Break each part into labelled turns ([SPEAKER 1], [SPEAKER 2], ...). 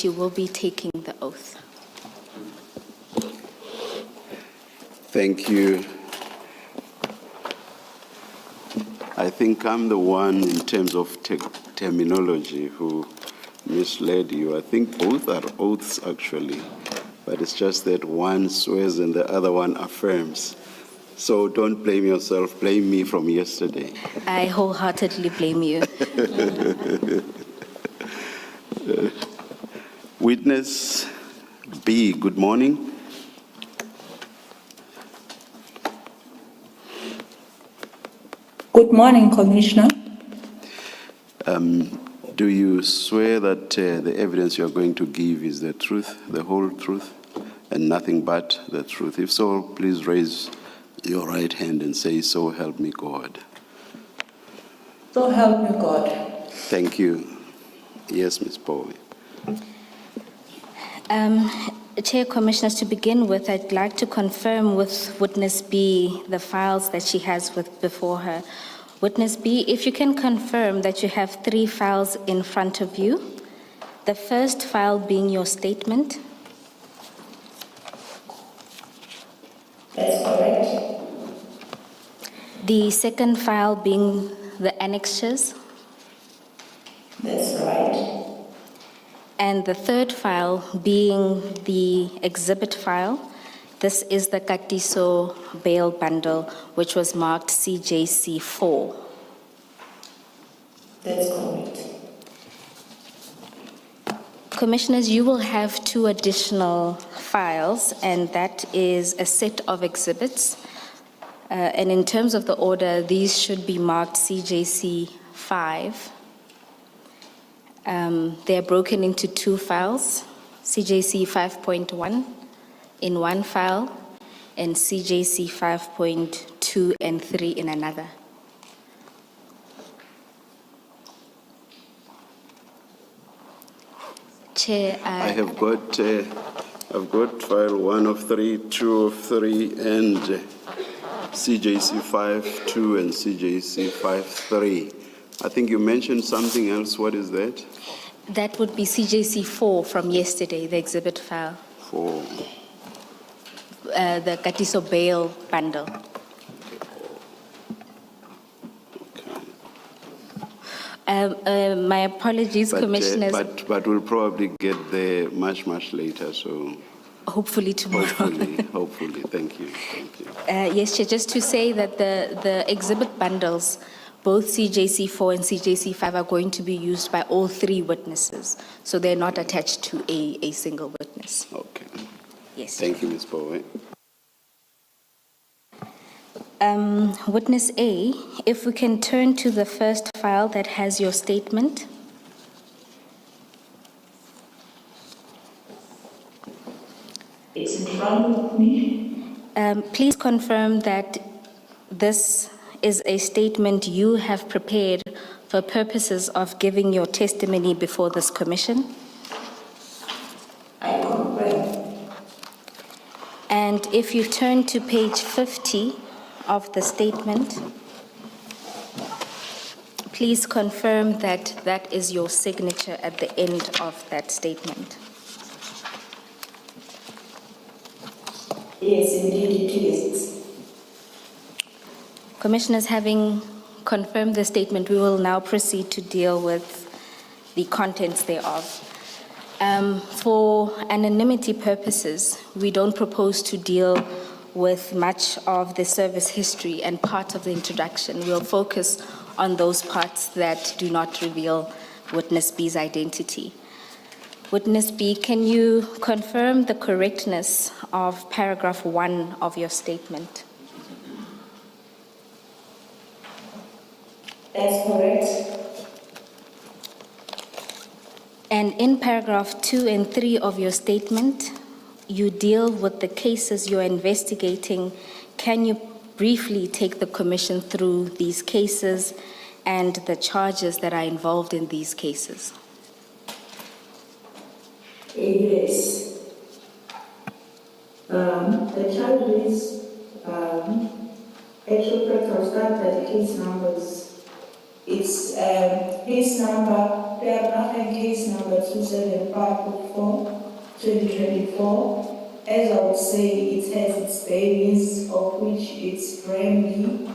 [SPEAKER 1] she will be taking the oath.
[SPEAKER 2] Thank you. I think I'm the one in terms of terminology who misled you. I think both are oaths actually, but it's just that one swears and the other one affirms. So don't blame yourself, blame me from yesterday.
[SPEAKER 1] I wholeheartedly blame you.
[SPEAKER 2] Witness B, good morning.
[SPEAKER 3] Good morning, Commissioner.
[SPEAKER 2] Do you swear that the evidence you're going to give is the truth, the whole truth, and nothing but the truth? If so, please raise your right hand and say, "So help me God."
[SPEAKER 3] So help me God.
[SPEAKER 2] Thank you. Yes, Ms. Bowie.
[SPEAKER 1] Chair, Commissioners, to begin with, I'd like to confirm with Witness B the files that she has before her. Witness B, if you can confirm that you have 3 files in front of you, the first file being your statement.
[SPEAKER 3] That's correct.
[SPEAKER 1] The second file being the annexures.
[SPEAKER 3] That's right.
[SPEAKER 1] And the third file being the exhibit file. This is the Katiso bail bundle, which was marked CJC4.
[SPEAKER 3] That's correct.
[SPEAKER 1] Commissioners, you will have 2 additional files, and that is a set of exhibits. And in terms of the order, these should be marked CJC5. They're broken into 2 files, CJC 5.1 in one file, and CJC 5.2 and 3 in another. Chair,
[SPEAKER 2] I've got file 1 of 3, 2 of 3, and CJC 5.2 and CJC 5.3. I think you mentioned something else. What is that?
[SPEAKER 1] That would be CJC4 from yesterday, the exhibit file.
[SPEAKER 2] 4.
[SPEAKER 1] The Katiso bail bundle. My apologies, Commissioners.
[SPEAKER 2] But we'll probably get there much later, so...
[SPEAKER 1] Hopefully tomorrow.
[SPEAKER 2] Hopefully. Thank you.
[SPEAKER 1] Yes, Chair, just to say that the exhibit bundles, both CJC4 and CJC5, are going to be used by all 3 witnesses, so they're not attached to a single witness.
[SPEAKER 2] Okay.
[SPEAKER 1] Yes.
[SPEAKER 2] Thank you, Ms. Bowie.
[SPEAKER 1] Witness A, if we can turn to the first file that has your statement.
[SPEAKER 3] It's in front of me.
[SPEAKER 1] Please confirm that this is a statement you have prepared for purposes of giving your testimony before this commission.
[SPEAKER 3] I confirm.
[SPEAKER 1] And if you turn to page 50 of the statement, please confirm that that is your signature at the end of that statement.
[SPEAKER 3] Yes, indeed it is.
[SPEAKER 1] Commissioners, having confirmed the statement, we will now proceed to deal with the contents thereof. For anonymity purposes, we don't propose to deal with much of the service history and part of the introduction. We'll focus on those parts that do not reveal Witness B's identity. Witness B, can you confirm the correctness of paragraph 1 of your statement?
[SPEAKER 3] That's correct.
[SPEAKER 1] And in paragraph 2 and 3 of your statement, you deal with the cases you're investigating. Can you briefly take the Commission through these cases and the charges that are involved in these cases?
[SPEAKER 3] Yes. The charges, actually, I'll start by the case numbers. It's case number paragraph and case number 27544, 2024. As I would say, it has its babies, of which it's Brandy,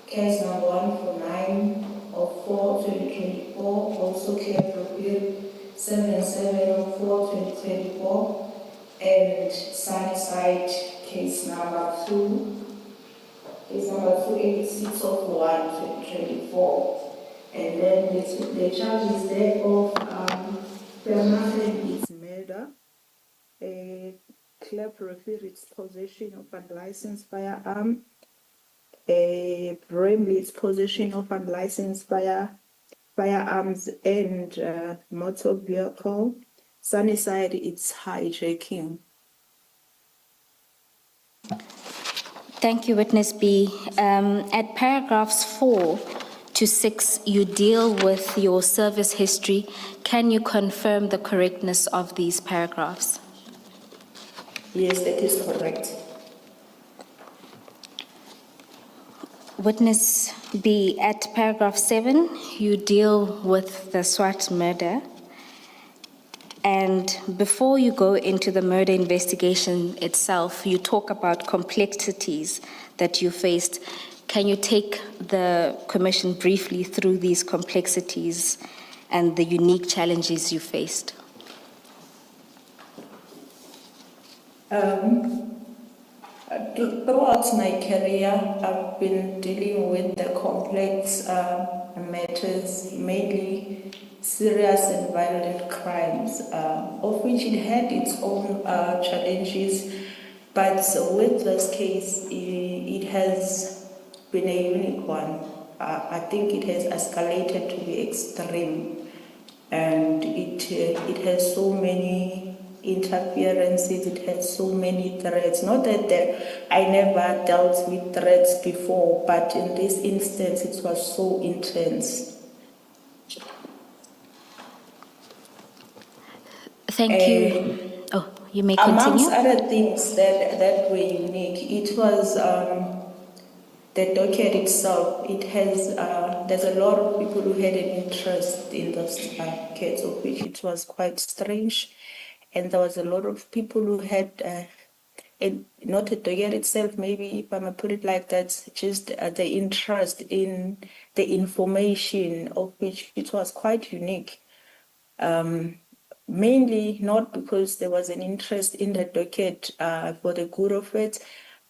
[SPEAKER 3] case number 149 of 4, 2024, also clear review 77 of 4, 2024, and Sunnyside, case number 286 of 1, 2024. And then the charges there of it's murder, clerk referred its possession of unlicensed firearm, Bramley its possession of unlicensed firearms and motor vehicle, Sunnyside its hijacking.
[SPEAKER 1] Thank you, Witness B. At paragraphs 4 to 6, you deal with your service history. Can you confirm the correctness of these paragraphs?
[SPEAKER 3] Yes, that is correct.
[SPEAKER 1] Witness B, at paragraph 7, you deal with the SWAT murder. And before you go into the murder investigation itself, you talk about complexities that you faced. Can you take the Commission briefly through these complexities and the unique challenges you faced?
[SPEAKER 3] Throughout my career, I've been dealing with the complex matters, mainly serious and violent crimes, of which it had its own challenges. But with this case, it has been a unique one. I think it has escalated to the extreme, and it has so many interferences, it has so many threats. Not that I never dealt with threats before, but in this instance, it was so intense.
[SPEAKER 1] Thank you. Oh, you may continue.
[SPEAKER 3] Amongst other things that were unique, it was the docket itself. It has there's a lot of people who had an interest in those case, of which it was quite strange, and there was a lot of people who had not the docket itself, maybe if I may put it like that, just the interest in the information, of which it was quite unique. Mainly not because there was an interest in the docket for the good of it,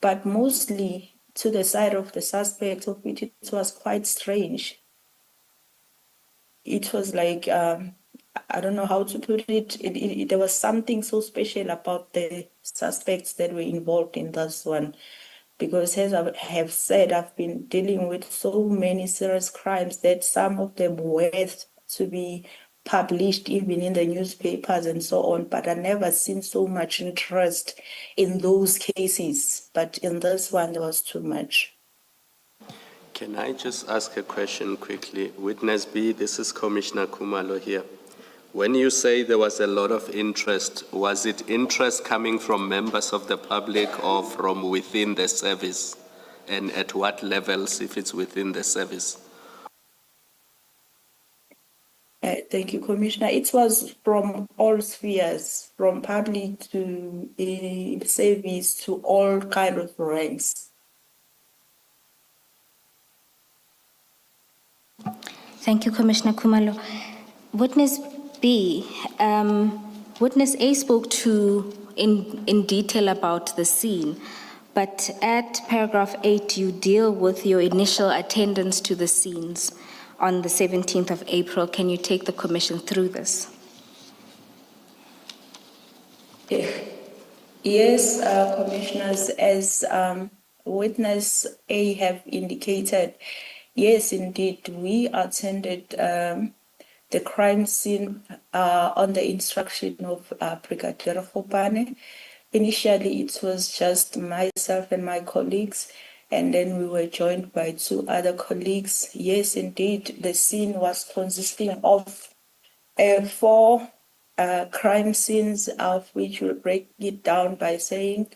[SPEAKER 3] but mostly to the side of the suspect, of which it was quite strange. It was like, I don't know how to put it. There was something so special about the suspects that were involved in this one. Because as I have said, I've been dealing with so many serious crimes that some of them were to be published even in the newspapers and so on, but I never seen so much interest in those cases. But in this one, there was too much.
[SPEAKER 4] Can I just ask a question quickly? Witness B, this is Commissioner Khumalo here. When you say there was a lot of interest, was it interest coming from members of the public or from within the service? And at what levels, if it's within the service?
[SPEAKER 3] Thank you, Commissioner. It was from all spheres, from public to service to all kind of ranks.
[SPEAKER 1] Thank you, Commissioner Khumalo. Witness B, Witness A spoke to in detail about the scene, but at paragraph 8, you deal with your initial attendance to the scenes on the 17th of April. Can you take the Commission through this?
[SPEAKER 3] Yes, Commissioners, as Witness A have indicated, yes, indeed, we attended the crime scene on the instruction of Brigadier Khopane. Initially, it was just myself and my colleagues, and then we were joined by 2 other colleagues. Yes, indeed, the scene was consisting of 4 crime scenes, of which we'll break it down by saying,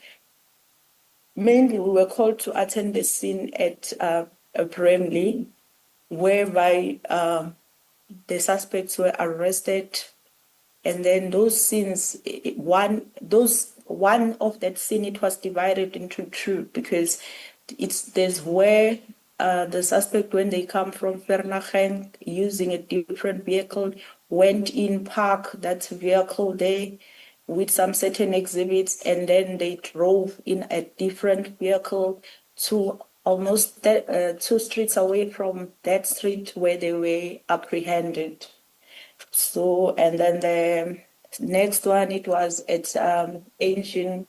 [SPEAKER 3] mainly we were called to attend the scene at Bramley, whereby the suspects were arrested, and then those scenes, one of that scene, it was divided into two because there's where the suspect, when they come from Vereeniging using a different vehicle, went in, parked that vehicle there with some certain exhibits, and then they drove in a different vehicle to almost 2 streets away from that street where they were apprehended. So, and then the next one, it was at Ancient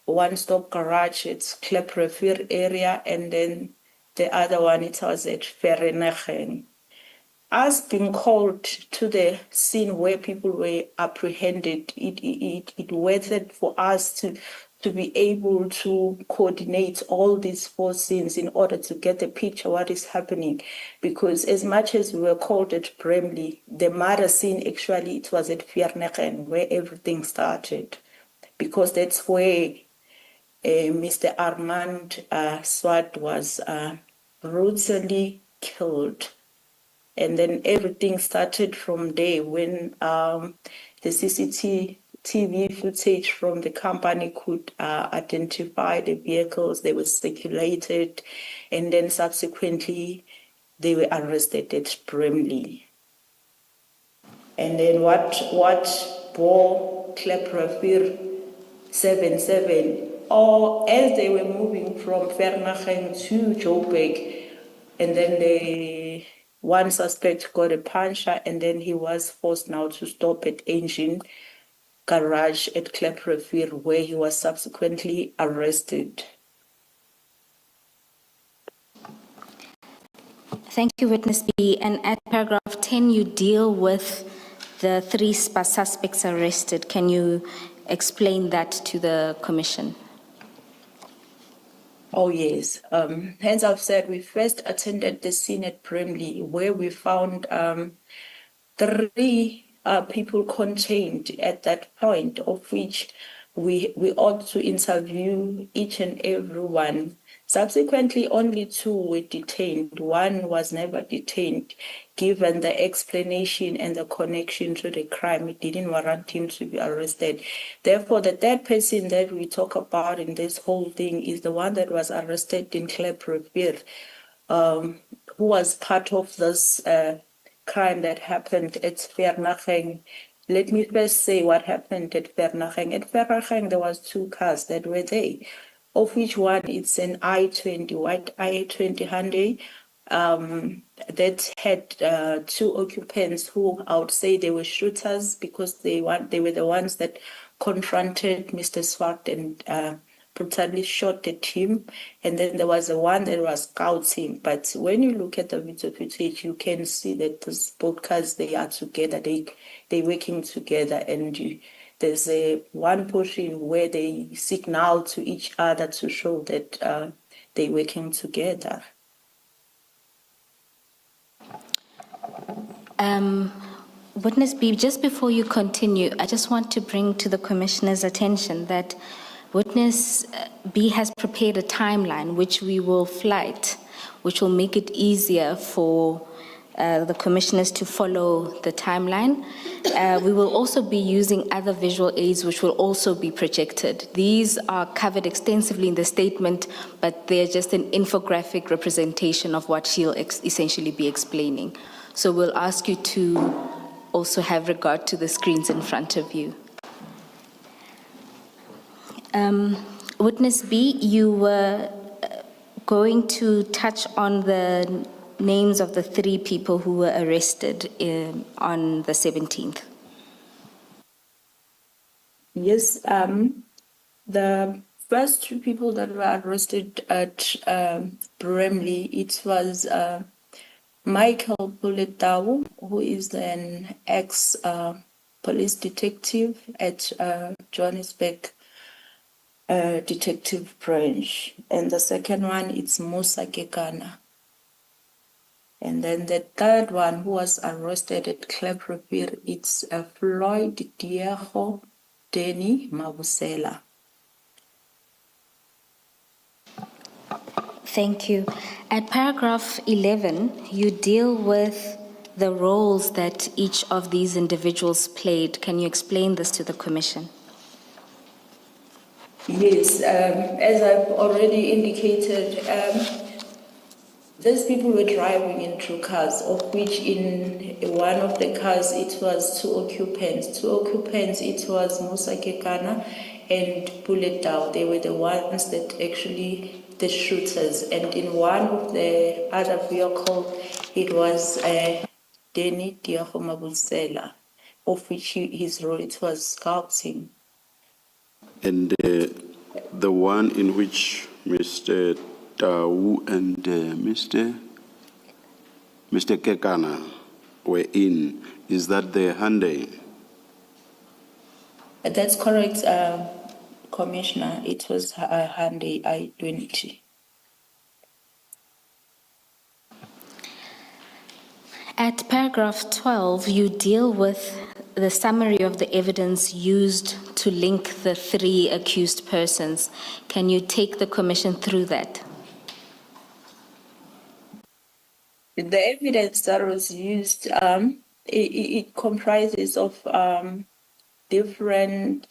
[SPEAKER 3] One-Stop Garage, it's Kleprefir area, and then the other one, it was at Vereeniging. Us being called to the scene where people were apprehended, it worth it for us to be able to coordinate all these 4 scenes in order to get a picture of what is happening. Because as much as we were called at Bramley, the murder scene, actually, it was at Vereeniging where everything started. Because that's where Mr. Armand Swart was brutally killed. And then everything started from there when the CCTV footage from the company could identify the vehicles, they were circulated, and then subsequently they were arrested at Bramley. And then what bore Kleprefir 77, or as they were moving from Vereeniging to Joburg, and then one suspect got a puncture, and then he was forced now to stop at Engine Garage at Kleprefir, where he was subsequently arrested.
[SPEAKER 1] Thank you, Witness B. And at paragraph 10, you deal with the 3 suspects arrested. Can you explain that to the Commission?
[SPEAKER 3] Oh, yes. As I've said, we first attended the scene at Bramley, where we found 3 people contained at that point, of which we ought to interview each and every one. Subsequently, only 2 were detained. 1 was never detained, given the explanation and the connection to the crime. It didn't warrant him to be arrested. Therefore, the 3rd person that we talk about in this whole thing is the one that was arrested in Kleprefir, who was part of this crime that happened at Vereeniging. Let me first say what happened at Vereeniging. At Vereeniging, there was 2 cars that were there, of which one is an I-20, white I-20 Hyundai, that had 2 occupants who I would say they were shooters because they were the ones that confronted Mr. Swart and brutally shot at him. And then there was the one that was scouting. But when you look at the video footage, you can see that those both cars, they are together, they're working together, and there's one portion where they signal to each other to show that they're working together.
[SPEAKER 1] Witness B, just before you continue, I just want to bring to the Commissioner's attention that Witness B has prepared a timeline which we will flight, which will make it easier for the Commissioners to follow the timeline. We will also be using other visual aids which will also be projected. These are covered extensively in the statement, but they're just an infographic representation of what she'll essentially be explaining. So we'll ask you to also have regard to the screens in front of you. Witness B, you were going to touch on the names of the 3 people who were arrested on the 17th.
[SPEAKER 3] Yes, the first 2 people that were arrested at Bramley, it was Michael Puletau, who is an ex-police detective at Johannesburg Detective Branch. And the second one, it's Musa Kekana. And then the 3rd one who was arrested at Kleprefir, it's Floyd Diego Denny Mabusela.
[SPEAKER 1] Thank you. At paragraph 11, you deal with the roles that each of these individuals played. Can you explain this to the Commission?
[SPEAKER 3] Yes, as I've already indicated, these people were driving in two cars, of which in one of the cars it was two occupants. Two occupants, it was Musa Kekana and Bullet Down. They were the ones that actually, the shooters. And in one of the other vehicle, it was Denny Diakhomabusela, of which his role, it was scouting.
[SPEAKER 2] And the one in which Mr. Tau and Mr. Kekana were in, is that the Hyundai?
[SPEAKER 3] That's correct, Commissioner. It was a Hyundai i20.
[SPEAKER 1] At paragraph 12, you deal with the summary of the evidence used to link the three accused persons. Can you take the Commission through that?
[SPEAKER 3] The evidence that was used, it comprises of different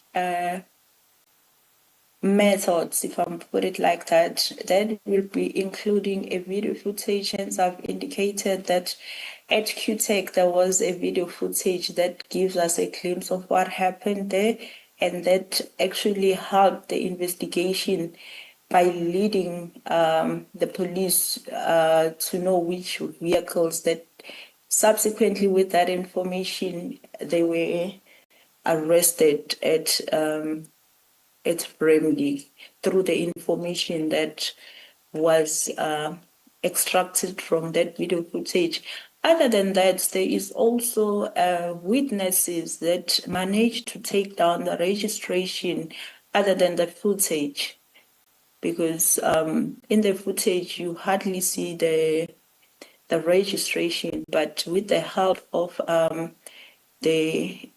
[SPEAKER 3] methods, if I put it like that. That will be including a video footage, and I've indicated that at QTech there was a video footage that gives us a glimpse of what happened there, and that actually helped the investigation by leading the police to know which vehicles that subsequently, with that information, they were arrested at Bramley through the information that was extracted from that video footage. Other than that, there is also witnesses that managed to take down the registration other than the footage, because in the footage you hardly see the registration, but with the help of the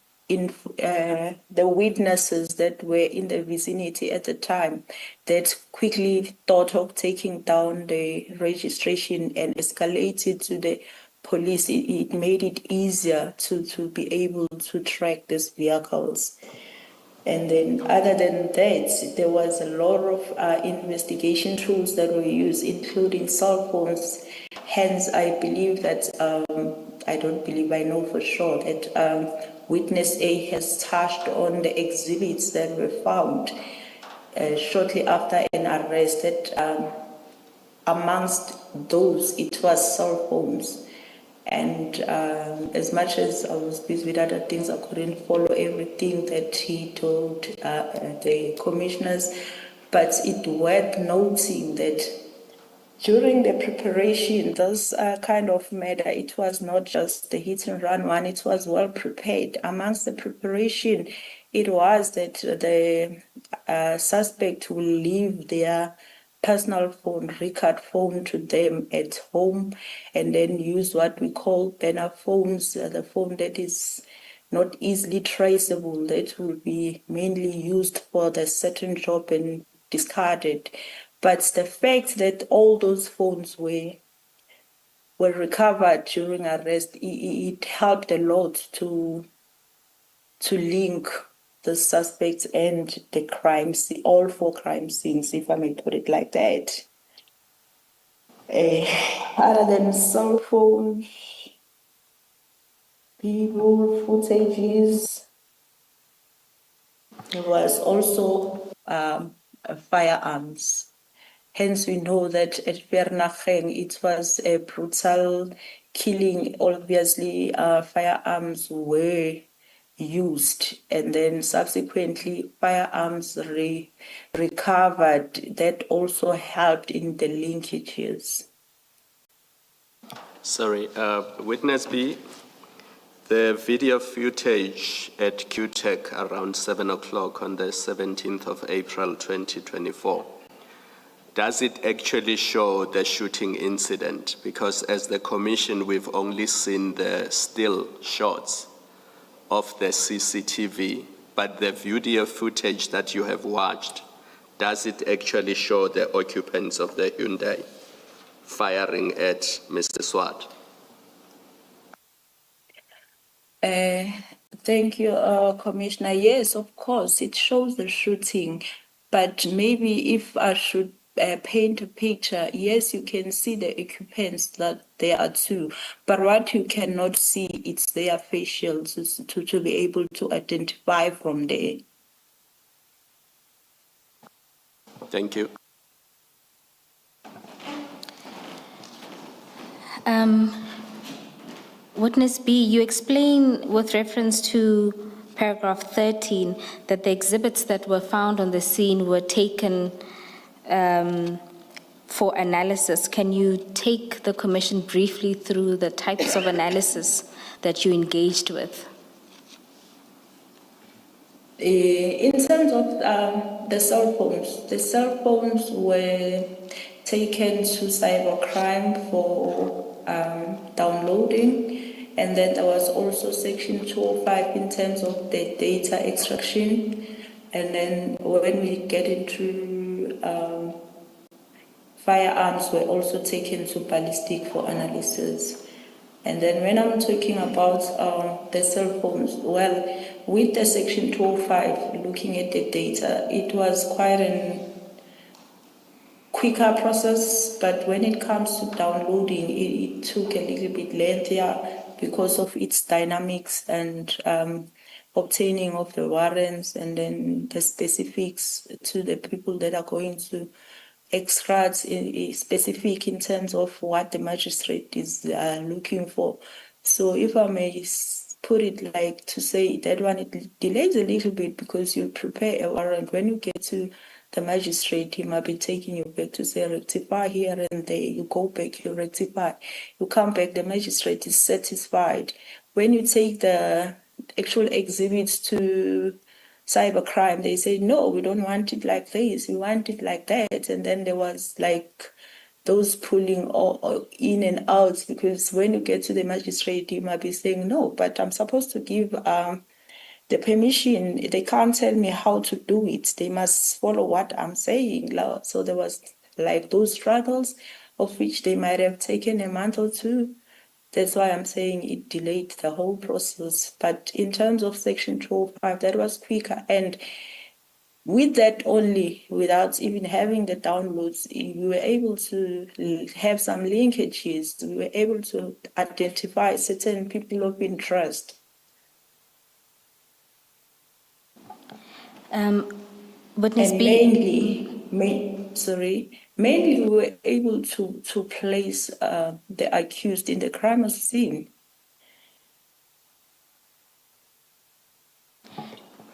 [SPEAKER 3] witnesses that were in the vicinity at the time, that quickly thought of taking down the registration and escalated to the police. It made it easier to be able to track these vehicles. And then other than that, there was a lot of investigation tools that were used, including cell phones. Hence, I believe that, I don't believe, I know for sure that Witness A has touched on the exhibits that were found shortly after an arrest, that amongst those, it was cell phones. And as much as I was busy with other things, I couldn't follow everything that he told the commissioners. But it's worth noting that during the preparation, this kind of matter, it was not just the hit and run one, it was well prepared. Amongst the preparation, it was that the suspect will leave their personal phone, record phone, to them at home, and then use what we call burner phones, the phone that is not easily traceable, that will be mainly used for the certain job and discarded. But the fact that all those phones were recovered during arrest, it helped a lot to link the suspects and the crimes, all four crime scenes, if I may put it like that. Other than cell phone, people, footages, there was also firearms. Hence, we know that at Vereeniging it was a brutal killing. Obviously, firearms were used, and then subsequently firearms recovered. That also helped in the linkages.
[SPEAKER 4] Sorry, Witness B, the video footage at QTech around 7 o'clock on the 17th of April 2024, does it actually show the shooting incident? Because as the Commission, we've only seen the still shots of the CCTV, but the video footage that you have watched, does it actually show the occupants of the Hyundai firing at Mr. Swart?
[SPEAKER 3] Thank you, Commissioner. Yes, of course, it shows the shooting, but maybe if I should paint a picture, yes, you can see the occupants that there are two, but what you cannot see, it's their facials to be able to identify from there.
[SPEAKER 4] Thank you.
[SPEAKER 1] Witness B, you explain with reference to paragraph 13 that the exhibits that were found on the scene were taken for analysis. Can you take the Commission briefly through the types of analysis that you engaged with?
[SPEAKER 3] In terms of the cell phones were taken to cybercrime for downloading, and then there was also Section 205 in terms of the data extraction, and then when we get into firearms were also taken to ballistic for analysis. And then when I'm talking about the cell phones, well, with the Section 205, looking at the data, it was quite a quicker process, but when it comes to downloading, it took a little bit lengthier because of its dynamics and obtaining of the warrants and then the specifics to the people that are going to extract specific in terms of what the magistrate is looking for. So if I may put it like to say that one, it delays a little bit because you prepare a warrant. When you get to the magistrate, he might be taking you back to say rectify here and there. You go back, you rectify. You come back, the magistrate is satisfied. When you take the actual exhibits to cybercrime, they say, no, we don't want it like this, we want it like that. And then there was like those pulling all in and out, because when you get to the magistrate, you might be saying, no, but I'm supposed to give the permission. They can't tell me how to do it. They must follow what I'm saying. So there was like those struggles of which they might have taken a month or two. That's why I'm saying it delayed the whole process. But in terms of Section 205, that was quicker. And with that only, without even having the downloads, we were able to have some linkages. We were able to identify certain people of interest.
[SPEAKER 1] Witness
[SPEAKER 3] And
[SPEAKER 1] B.
[SPEAKER 3] mainly we were able to place the accused in the crime scene.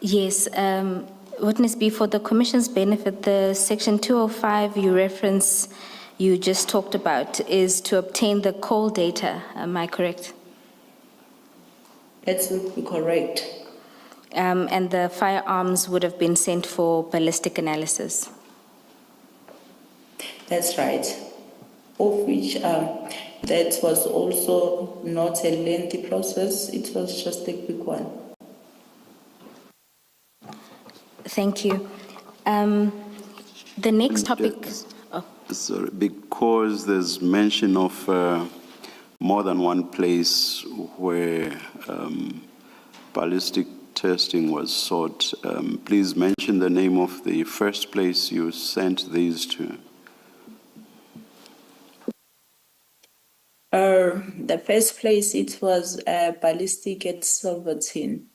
[SPEAKER 1] Yes, Witness B, for the Commission's benefit, the Section 205 you just talked about is to obtain the call data. Am I correct?
[SPEAKER 3] That's correct.
[SPEAKER 1] And the firearms would have been sent for ballistic analysis.
[SPEAKER 3] That's right. Of which that was also not a lengthy process. It was just a quick one.
[SPEAKER 1] Thank you. The next topic.
[SPEAKER 2] Sorry, because there's mention of more than one place where ballistic testing was sought. Please mention the name of the first place you sent these to.
[SPEAKER 3] The first place, it was ballistic at Silverton.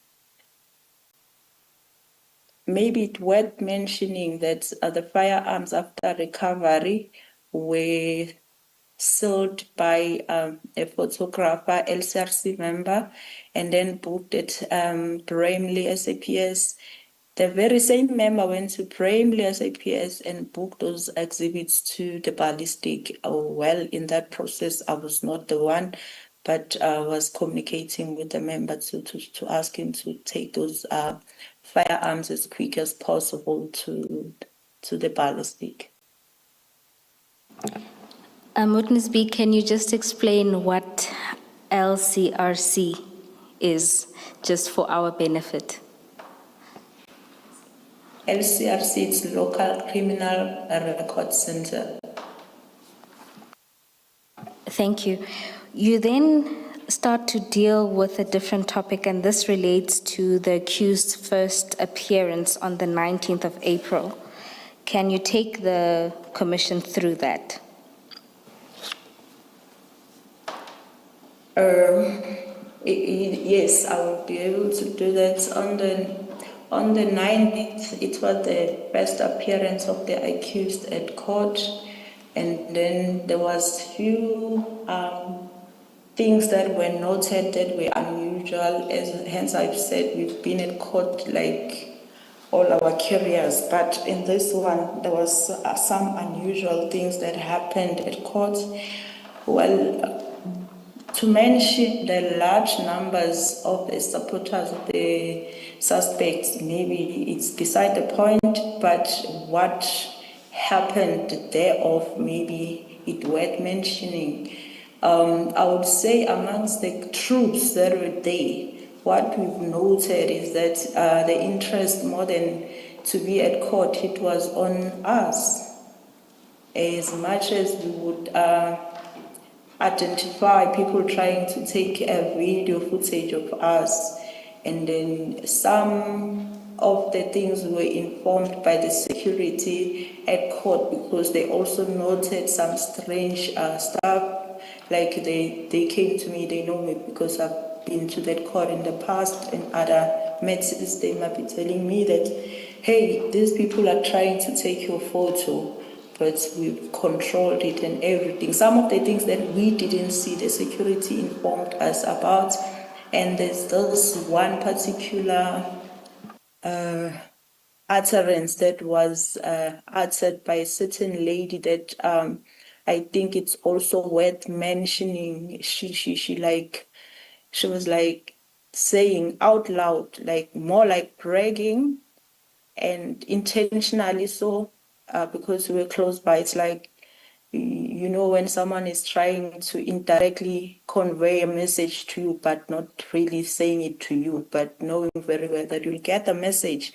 [SPEAKER 3] Maybe it's worth mentioning that the firearms after recovery were sold by a photographer, LCRC member, and then booked at Bramley SAPS. The very same member went to Bramley SAPS and booked those exhibits to the ballistic. Well, in that process, I was not the one, but I was communicating with the member to ask him to take those firearms as quick as possible to the ballistic.
[SPEAKER 1] Witness B, can you just explain what LCRC is, just for our benefit?
[SPEAKER 3] LCRC is Local Criminal Record Center.
[SPEAKER 1] Thank you. You then start to deal with a different topic, and this relates to the accused's first appearance on the 19th of April. Can you take the commission through that?
[SPEAKER 3] Yes, I will be able to do that. On the 19th, it was the first appearance of the accused at court, and then there was few things that were noted that were unusual. Hence, I've said we've been at court like all our careers, but in this one, there was some unusual things that happened at court. Well, to mention the large numbers of the supporters of the suspects, maybe it's beside the point, but what happened thereof, maybe it worth mentioning. I would say amongst the troops that were there, what we've noted is that the interest more than to be at court, it was on us. As much as we would identify people trying to take a video footage of us, and then some of the things were informed by the security at court because they also noted some strange stuff. Like they came to me, they know me because I've been to that court in the past, and other matters they might be telling me that, hey, these people are trying to take your photo, but we've controlled it and everything. Some of the things that we didn't see, the security informed us about. And there's this one particular utterance that was uttered by a certain lady that I think it's also worth mentioning. She was like saying out loud, like more like bragging, and intentionally so, because we were close by. It's like, you know, when someone is trying to indirectly convey a message to you, but not really saying it to you, but knowing very well that you'll get the message.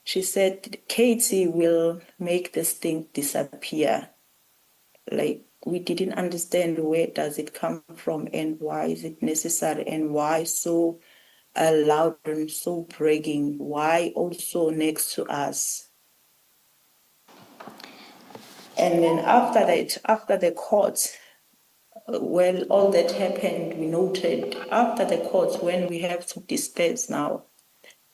[SPEAKER 3] She said, Katie will make this thing disappear. Like, we didn't understand where does it come from and why is it necessary and why so loud and so bragging, why also next to us. And then after that, after the court, well, all that happened, we noted after the court, when we have to disperse now,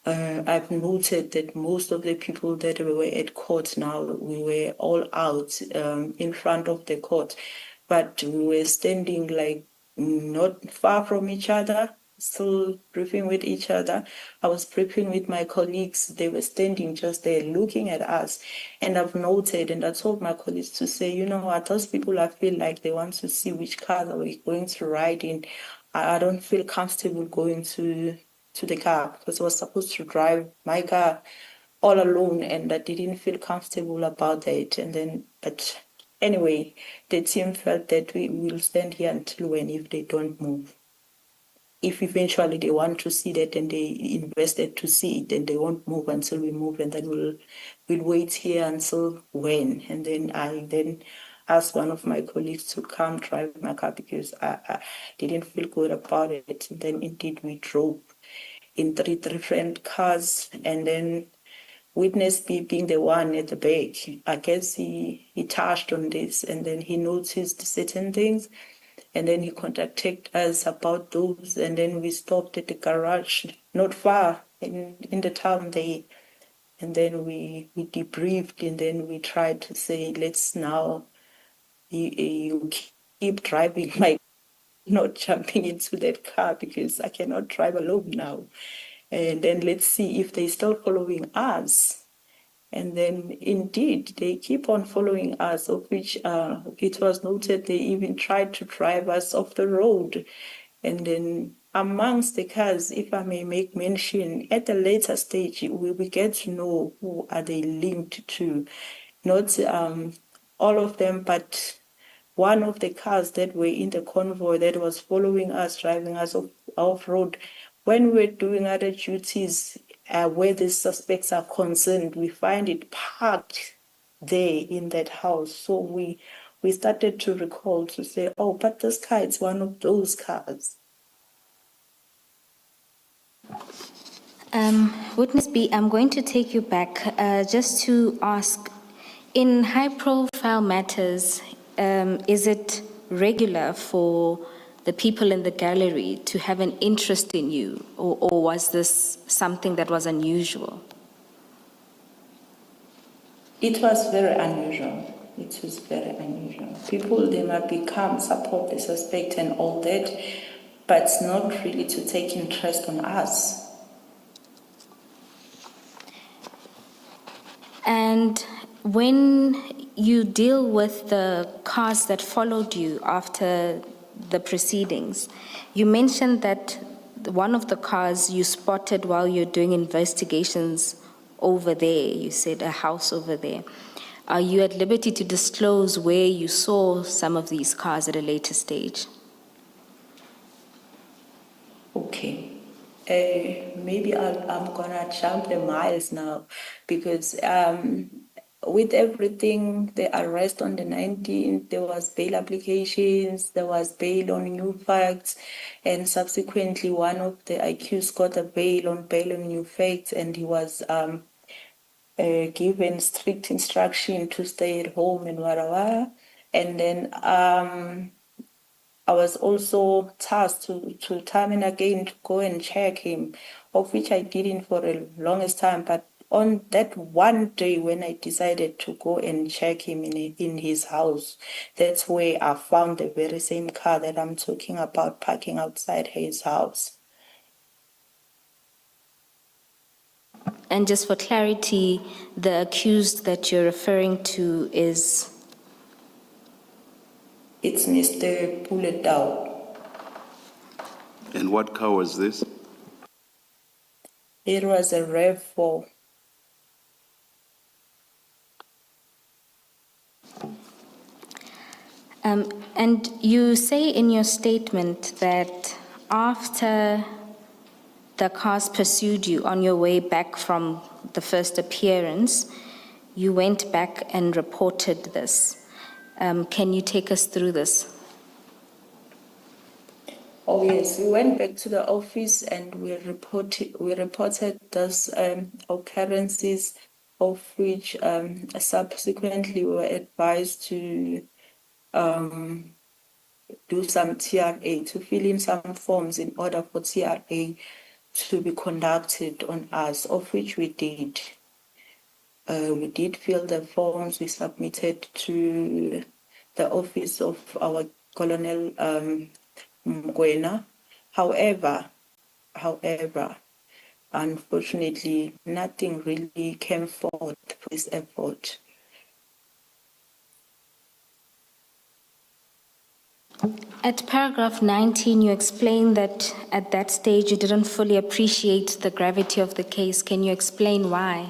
[SPEAKER 3] I've noted that most of the people that were at court now, we were all out in front of the court, but we were standing like not far from each other, still briefing with each other. I was briefing with my colleagues. They were standing just there looking at us. And I've noted, and I told my colleagues to say, you know what, those people, I feel like they want to see which car are we going to ride in. I don't feel comfortable going to the car because I was supposed to drive my car all alone, and I didn't feel comfortable about that. And then, but anyway, the team felt that we will stand here until when, if they don't move. If eventually they want to see that and they invested to see it, then they won't move until we move, and then we'll wait here until when. And then I asked one of my colleagues to come drive my car because I didn't feel good about it. And then indeed we drove in 3 different cars, and then witness B being the one at the back, I guess he touched on this, and then he noticed certain things, and then he contacted us about those, and then we stopped at the garage not far in the town there, and then we debriefed, and then we tried to say, let's now you keep driving my, not jumping into that car because I cannot drive alone now. And then let's see if they're still following us. And then indeed, they keep on following us, of which it was noted they even tried to drive us off the road. And then amongst the cars, if I may make mention, at a later stage, we get to know who are they linked to. Not all of them, but one of the cars that were in the convoy that was following us, driving us off-road, when we're doing other duties where the suspects are concerned, we find it parked there in that house. So we started to recall to say, oh, but this car is one of those cars.
[SPEAKER 1] Witness B, I'm going to take you back just to ask, in high-profile matters, is it regular for the people in the gallery to have an interest in you, or was this something that was unusual?
[SPEAKER 3] It was very unusual. It was very unusual. People, they might become, support the suspect and all that, but not really to take interest on us.
[SPEAKER 1] And when you deal with the cars that followed you after the proceedings, you mentioned that one of the cars you spotted while you're doing investigations over there, you said a house over there. Are you at liberty to disclose where you saw some of these cars at a later stage?
[SPEAKER 3] Okay. Maybe I'm gonna jump the miles now because with everything, the arrest on the 19th, there was bail applications, there was bail on new facts, and subsequently one of the accused got a bail on new facts, and he was given strict instruction to stay at home in Warawa. And then I was also tasked to time and again to go and check him, of which I didn't for the longest time. But on that one day when I decided to go and check him in his house, that's where I found the very same car that I'm talking about parking outside his house.
[SPEAKER 1] And just for clarity, the accused that you're referring to is?
[SPEAKER 3] It's Mr. Puletau.
[SPEAKER 2] And what car was this?
[SPEAKER 3] It was a RAV4.
[SPEAKER 1] And you say in your statement that after the cars pursued you on your way back from the first appearance, you went back and reported this. Can you take us through this?
[SPEAKER 3] Oh yes, we went back to the office and we reported those occurrences, of which subsequently we were advised to do some TRA, to fill in some forms in order for TRA to be conducted on us, of which we did. We did fill the forms, we submitted to the office of our Colonel Mkwena. However, unfortunately, nothing really came forth for this effort.
[SPEAKER 1] At paragraph 19, you explain that at that stage you didn't fully appreciate the gravity of the case. Can you explain why?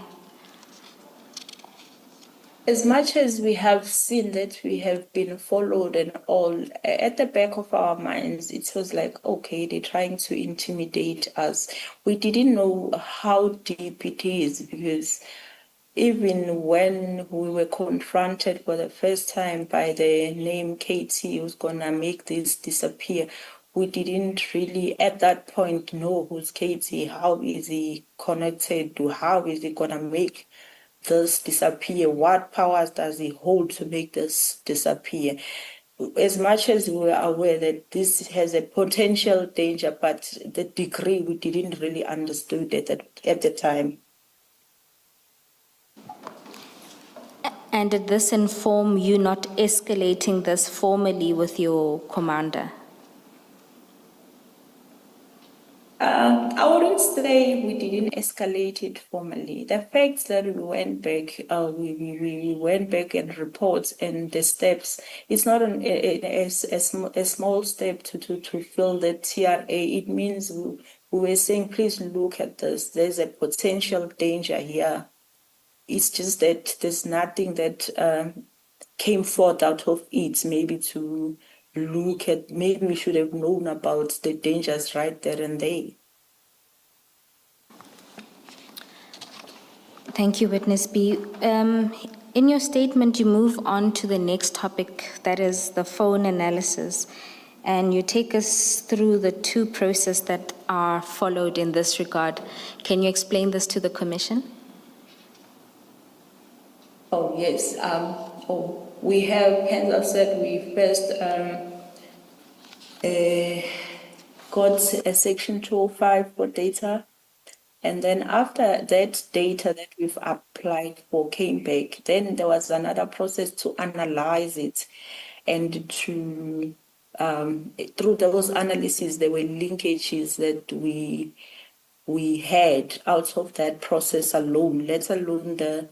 [SPEAKER 3] As much as we have seen that we have been followed and all, at the back of our minds, it was like, okay, they're trying to intimidate us. We didn't know how deep it is, because even when we were confronted for the first time by the name KT, who's gonna make this disappear, we didn't really at that point know who's KT, how is he connected to, how is he gonna make this disappear? What powers does he hold to make this disappear? As much as we were aware that this has a potential danger, but the degree we didn't really understand it at the time.
[SPEAKER 1] And did this inform you not escalating this formally with your commander?
[SPEAKER 3] I wouldn't say we didn't escalate it formally. The fact that we went back, we went back and reports and the steps. It's not a small step to fill the TRA. It means we were saying, please look at this. There's a potential danger here. It's just that there's nothing that came forth out of it. Maybe to look at, maybe we should have known about the dangers right there and there.
[SPEAKER 1] Thank you, Witness B. In your statement, you move on to the next topic, that is the phone analysis. and you take us through the two processes that are followed in this regard. Can you explain this to the Commission?
[SPEAKER 3] Oh, yes. We have, as I said, we first got a Section 205 for data. And then after that data that we've applied for came back, then there was another process to analyze it and to, through those analyses, there were linkages that we had out of that process alone, let alone the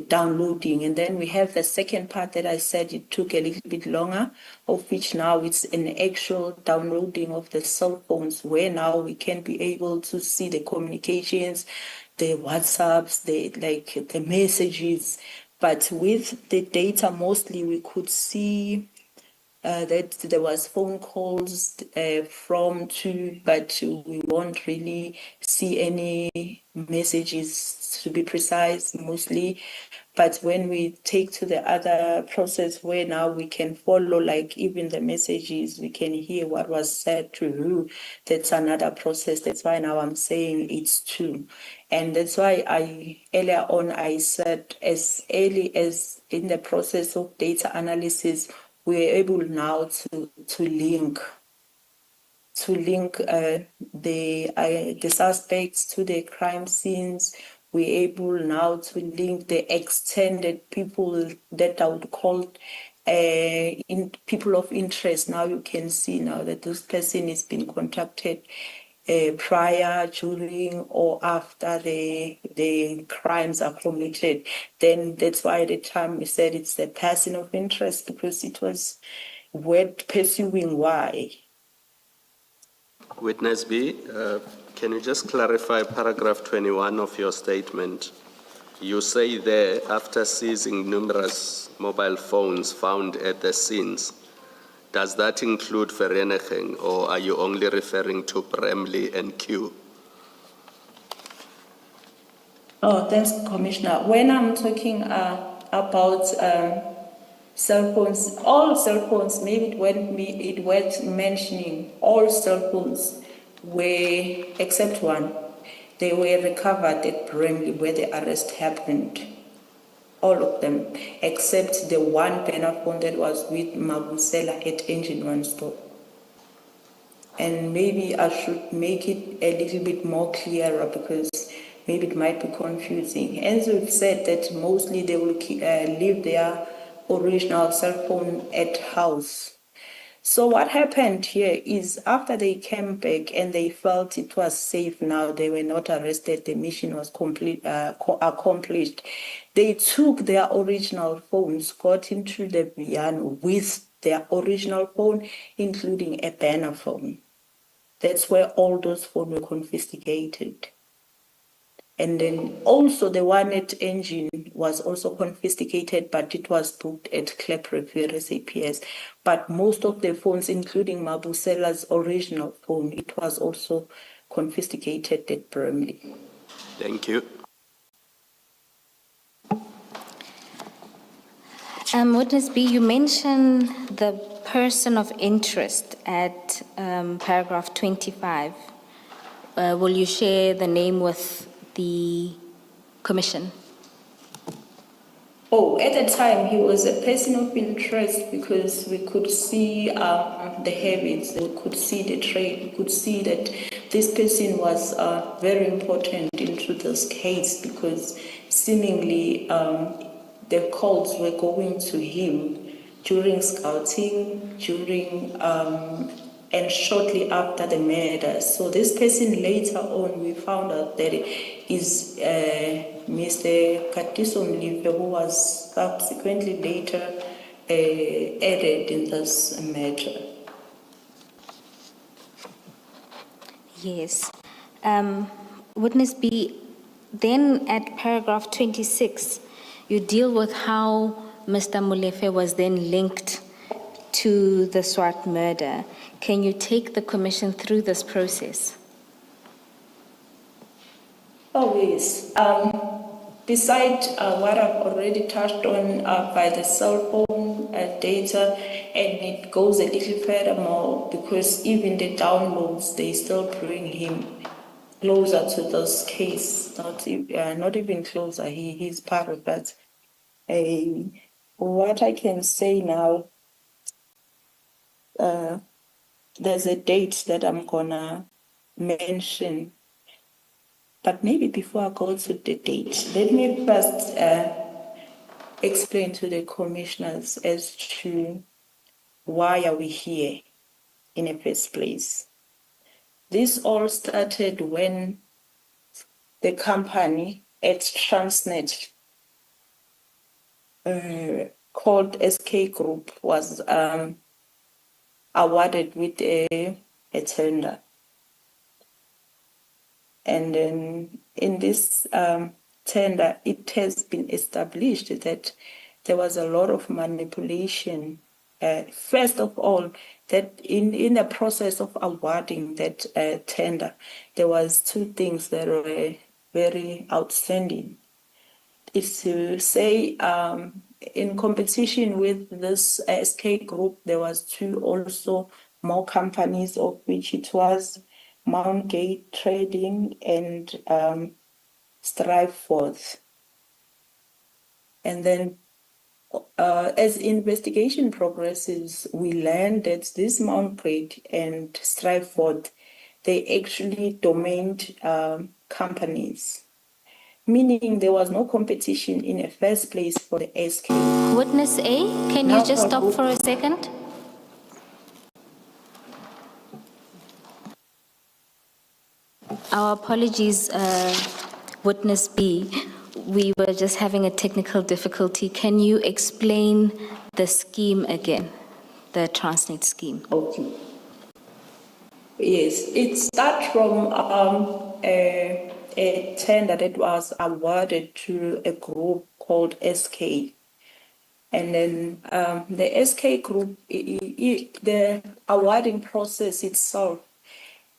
[SPEAKER 3] downloading. And then we have the second part that I said it took a little bit longer, of which now it's an actual downloading of the cell phones, where now we can be able to see the communications, the WhatsApps, the messages. But with the data, mostly we could see that there was phone calls from to, but we won't really see any messages, to be precise, mostly. But when we take to the other process where now we can follow, like even the messages, we can hear what was said to who, that's another process. That's why now I'm saying it's two. And that's why earlier on I said as early as in the process of data analysis, we're able now to link the suspects to the crime scenes. We're able now to link the extended people that I would call in people of interest. Now you can see now that this person is being contacted prior, during, or after the crimes are committed. Then that's why at the time we said it's the person of interest, because it was worth pursuing why.
[SPEAKER 4] Witness B, can you just clarify paragraph 21 of your statement? You say there, after seizing numerous mobile phones found at the scenes, does that include Vereniging, or are you only referring to Bramley and Q?
[SPEAKER 3] Oh, thanks, Commissioner. When I'm talking about cell phones, all cell phones, maybe it worth mentioning, all cell phones were, except one, they were recovered at Bramley where the arrest happened. All of them, except the one banner phone that was with Mabusela at Engine One store. And maybe I should make it a little bit more clearer, because maybe it might be confusing. As we've said that mostly they will leave their original cell phone at house. So what happened here is after they came back and they felt it was safe now, they were not arrested, the mission was accomplished. They took their original phones, got into the van with their original phone, including a banner phone. That's where all those phones were confiscated. And then also the one at Engine was also confiscated, but it was booked at Klep Revere SAPS. But most of the phones, including Mabusela's original phone, it was also confiscated at Bramley.
[SPEAKER 4] Thank you.
[SPEAKER 1] Witness B, you mentioned the person of interest at paragraph 25. Will you share the name with the Commission?
[SPEAKER 3] Oh, at the time, he was a person of interest because we could see the habits, we could see the trade, we could see that this person was very important into this case, because seemingly the calls were going to him during scouting, and shortly after the murder. So this person later on, we found out that is Mr. Katiso Mlipe, who was subsequently later added in this matter.
[SPEAKER 1] Yes. Witness B, then at paragraph 26, you deal with how Mr. Molefe was then linked to the Swart murder. Can you take the Commission through this process?
[SPEAKER 3] Oh, yes. Besides what I've already touched on by the cell phone data, and it goes a little further more because even the downloads, they still bring him closer to this case, not even closer, he's part of that. What I can say now, there's a date that I'm gonna mention, but maybe before I go to the date, let me first explain to the commissioners as to why are we here in the first place. This all started when the company at Transnet called SK Group was awarded with a tender. And then in this tender, it has been established that there was a lot of manipulation. First of all, that in the process of awarding that tender, there was two things that were very outstanding. Is to say in competition with this SK Group, there was two also more companies, of which it was Mount Gate Trading and Striveforth. And then as investigation progresses, we learned that this Mount Gate and Striveforth, they actually domained companies, meaning there was no competition in the first place for the SK.
[SPEAKER 1] Witness A, can you just stop for a second? Our apologies, Witness B. We were just having a technical difficulty. Can you explain the scheme again, the Transnet scheme?
[SPEAKER 3] Okay. Yes, it starts from a tender that was awarded to a group called SK. And then the SK group, the awarding process itself,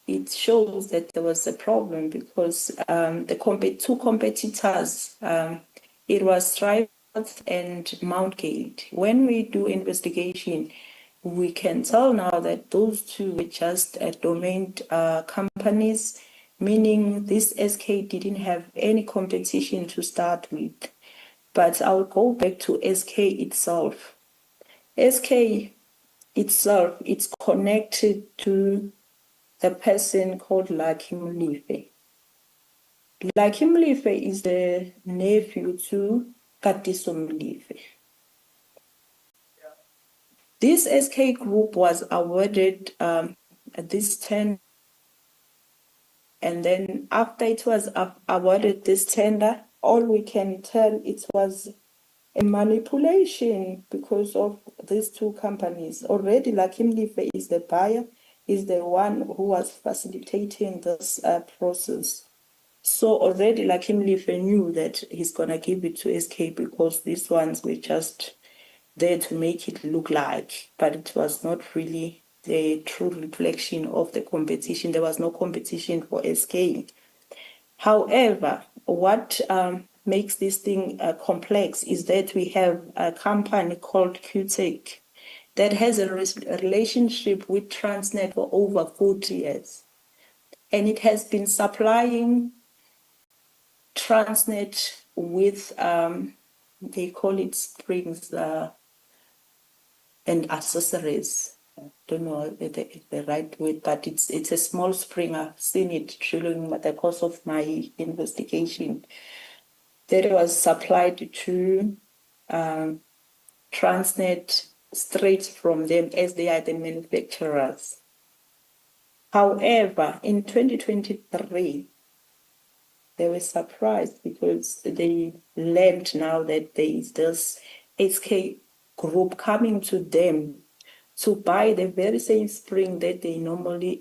[SPEAKER 3] it shows that there was a problem because the two competitors, it was Striveforth and Mountgate. When we do investigation, we can tell now that those two were just domained companies, meaning this SK didn't have any competition to start with. But I'll go back to SK itself. SK itself, it's connected to the person called Lucky Mlife. Lucky Mlife is the nephew to Katiso Mlife. This SK group was awarded this tender, and then after it was awarded this tender, all we can tell it was a manipulation because of these two companies. Already Lucky Mlife is the buyer, is the one who was facilitating this process. So already Lucky Mlife knew that he's going to give it to SK because these ones were just there to make it look like, but it was not really the true reflection of the competition. There was no competition for SK. However, what makes this thing complex is that we have a company called QTech that has a relationship with Transnet for over 40 years. And it has been supplying Transnet with, they call it springs and accessories. I don't know the right word, but it's a small spring. I've seen it during the course of my investigation. That was supplied to Transnet straight from them as they are the manufacturers. However, in 2023, they were surprised because they learned now that there is this SK group coming to them to buy the very same spring that they normally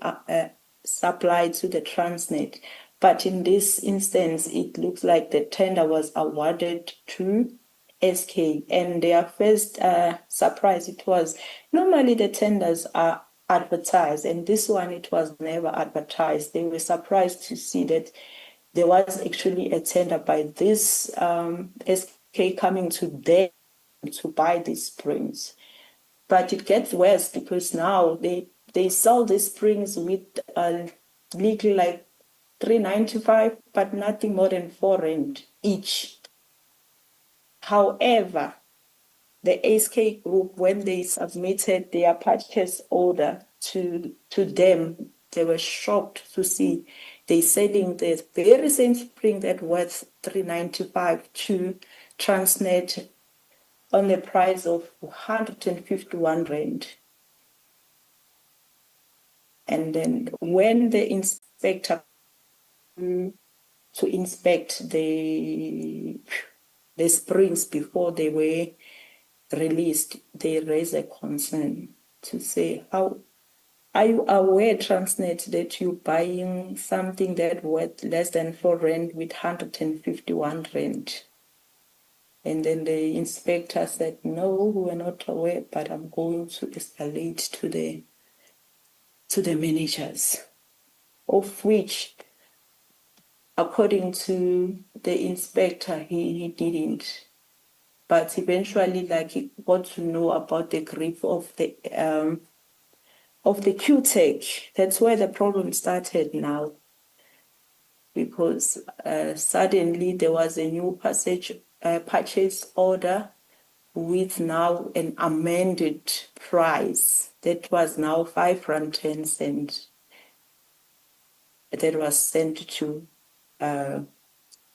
[SPEAKER 3] supply to the Transnet. But in this instance, it looks like the tender was awarded to SK, and their first surprise, it was normally the tenders are advertised, and this one, it was never advertised. They were surprised to see that there was actually a tender by this SK coming to them to buy these springs. But it gets worse because now they sell these springs with legal like 395, but nothing more than 4 rand each. However, the SK group, when they submitted their purchase order to them, they were shocked to see they selling the very same spring that worth 395 to Transnet on the price of 151 rand. And then when the inspector to inspect the springs before they were released, they raised a concern to say, how are you aware, Transnet, that you're buying something that worth less than 4 rand with 151 rand? And then the inspector said, no, we're not aware, but I'm going to escalate to the managers, of which, according to the inspector, he didn't. But eventually, like, he got to know about the grip of the Q-Tech. That's where the problem started now, because suddenly there was a new purchase order with now an amended price that was now 5.10 rand. That was sent to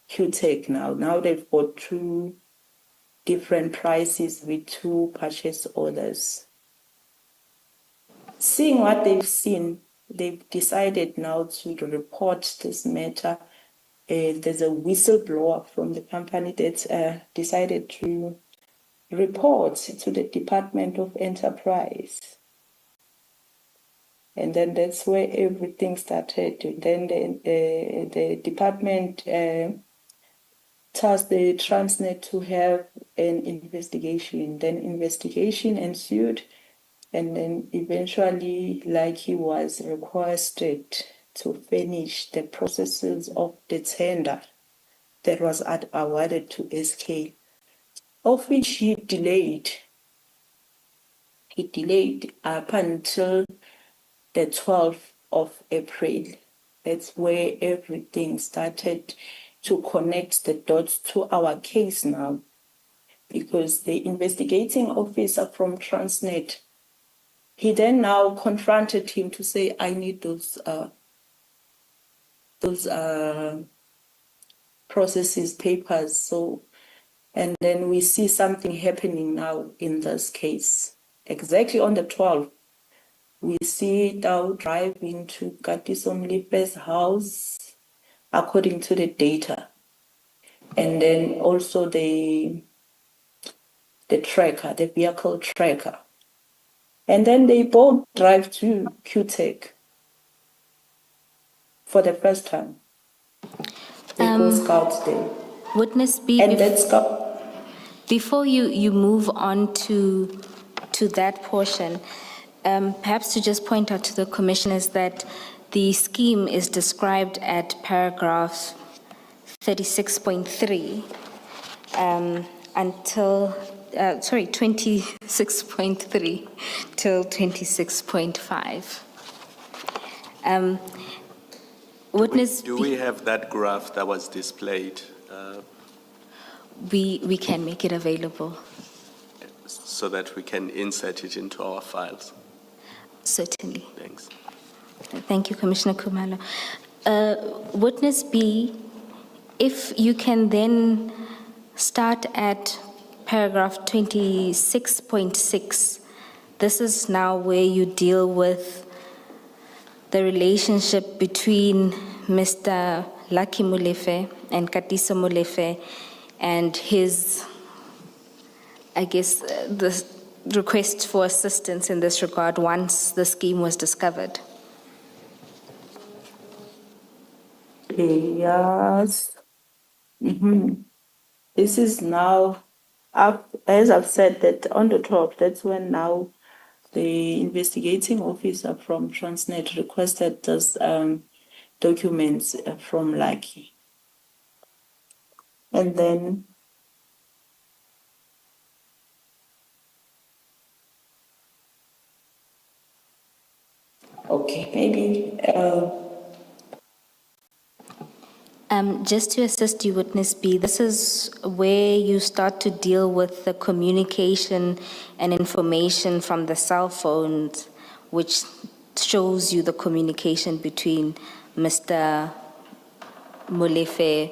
[SPEAKER 3] Q-Tech now. Now they've got 2 different prices with 2 purchase orders. Seeing what they've seen, they've decided now to report this matter. There's a whistleblower from the company that decided to report to the Department of Enterprise. And then that's where everything started. Then the department tasked the Transnet to have an investigation. Then investigation ensued, and then eventually, like, he was requested to finish the processes of the tender that was awarded to SK, of which he delayed. He delayed up until the 12th of April. That's where everything started to connect the dots to our case now, because the investigating officer from Transnet, he then now confronted him to say, I need those processes, papers. So, and then we see something happening now in this case. Exactly on the 12th, we see Tao driving to Katiso Mlife's house, according to the data. And then also the tracker, the vehicle tracker. And then they both drive to Q-Tech for the first time. They go scouts there.
[SPEAKER 1] Witness B,
[SPEAKER 3] And that's
[SPEAKER 1] before you move on to that portion, perhaps to just point out to the commissioners that the scheme is described at paragraph 36.3 until 26.3 till 26.5. Witness
[SPEAKER 4] Do we have that graph that was displayed?
[SPEAKER 1] We can make it available.
[SPEAKER 4] So that we can insert it into our files.
[SPEAKER 1] Certainly.
[SPEAKER 4] Thanks.
[SPEAKER 1] Thank you, Commissioner Khumalo. Witness B, if you can then start at paragraph 26.6. This is now where you deal with the relationship between Mr. Lucky Molefe and Katiso Molefe and his, I guess, the request for assistance in this regard once the scheme was discovered.
[SPEAKER 3] Yes. This is now, as I've said, that on the top, that's when now the investigating officer from Transnet requested those documents from Lucky. And then okay, maybe
[SPEAKER 1] Just to assist you, Witness B, this is where you start to deal with the communication and information from the cell phones, which shows you the communication between Mr. Molefe,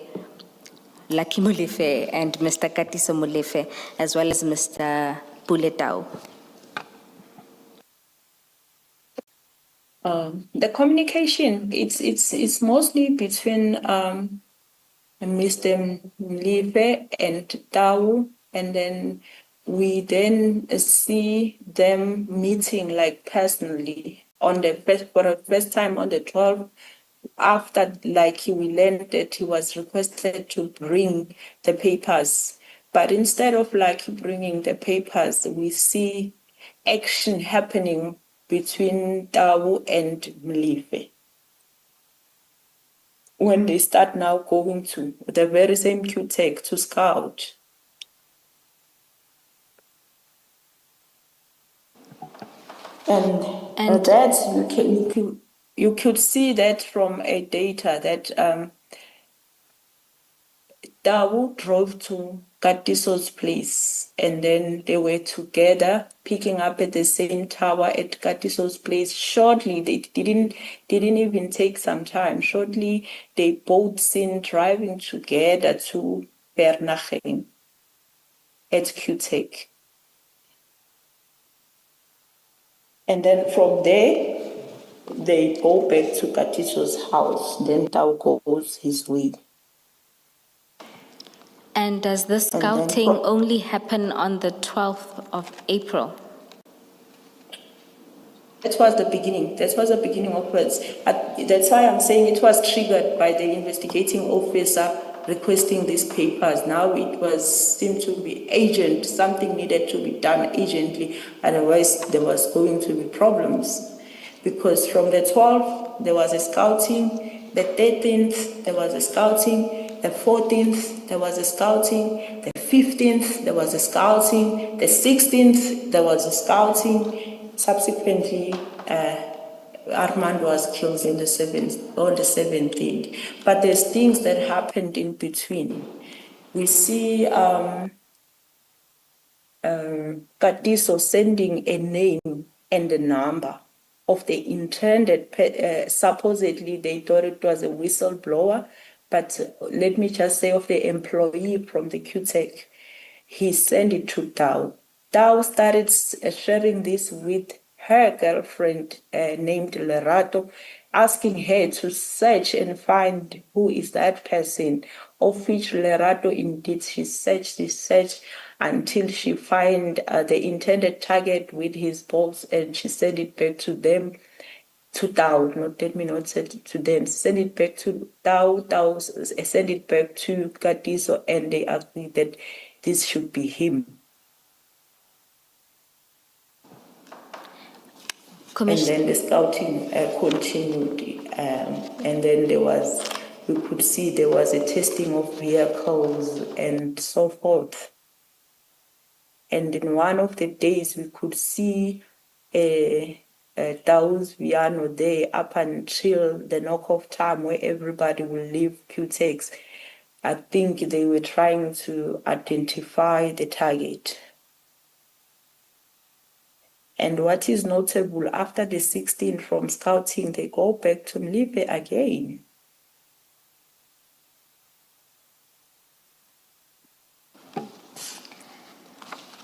[SPEAKER 1] Lucky Molefe, and Mr. Katiso Molefe, as well as Mr. Puletau.
[SPEAKER 3] the communication, it's mostly between Mr. Mlive and Tau, and then we then see them meeting like personally on the for the first time on the 12th. After like we learned that he was requested to bring the papers, but instead of like bringing the papers, we see action happening between Tau and Mlive when they start now going to the very same QTech to scout. And that you could see that from a data that Dawu drove to Katiso's place, and then they were together picking up at the same tower at Katiso's place. Shortly, they didn't even take some time. Shortly, they both seen driving together to Bernachem at QTech. And then from there, they go back to Katiso's house. Then Tau goes his way.
[SPEAKER 1] And does this scouting only happen on the 12th of April?
[SPEAKER 3] That was the beginning. That was the beginning of it. That's why I'm saying it was triggered by the investigating officer requesting these papers. Now it seemed to be urgent. Something needed to be done urgently. Otherwise, there was going to be problems. Because from the 12th, there was a scouting. The 13th, there was a scouting. The 14th, there was a scouting. The 15th, there was a scouting. The 16th, there was a scouting. Subsequently, Rahman was killed on the 17th. But there's things that happened in between. We see Katiso sending a name and a number of the intended, supposedly they thought it was a whistleblower, but let me just say of the employee from the QTech, he sent it to Tau. Tau started sharing this with her girlfriend named Lerato, asking her to search and find who is that person, of which Lerato indeed she searched until she find the intended target with his boss, and she sent it back to them. To Tau, let me not send it to them. Send it back to Tau. Tau send it back to Katiso, and they agreed that this should be him. And then the scouting continued, and then we could see there was a testing of vehicles and so forth. And in one of the days, we could see Tau's piano there up until the knock-off time where everybody will leave QTechs. I think they were trying to identify the target. And what is notable, after the 16th from scouting, they go back to Mlive again.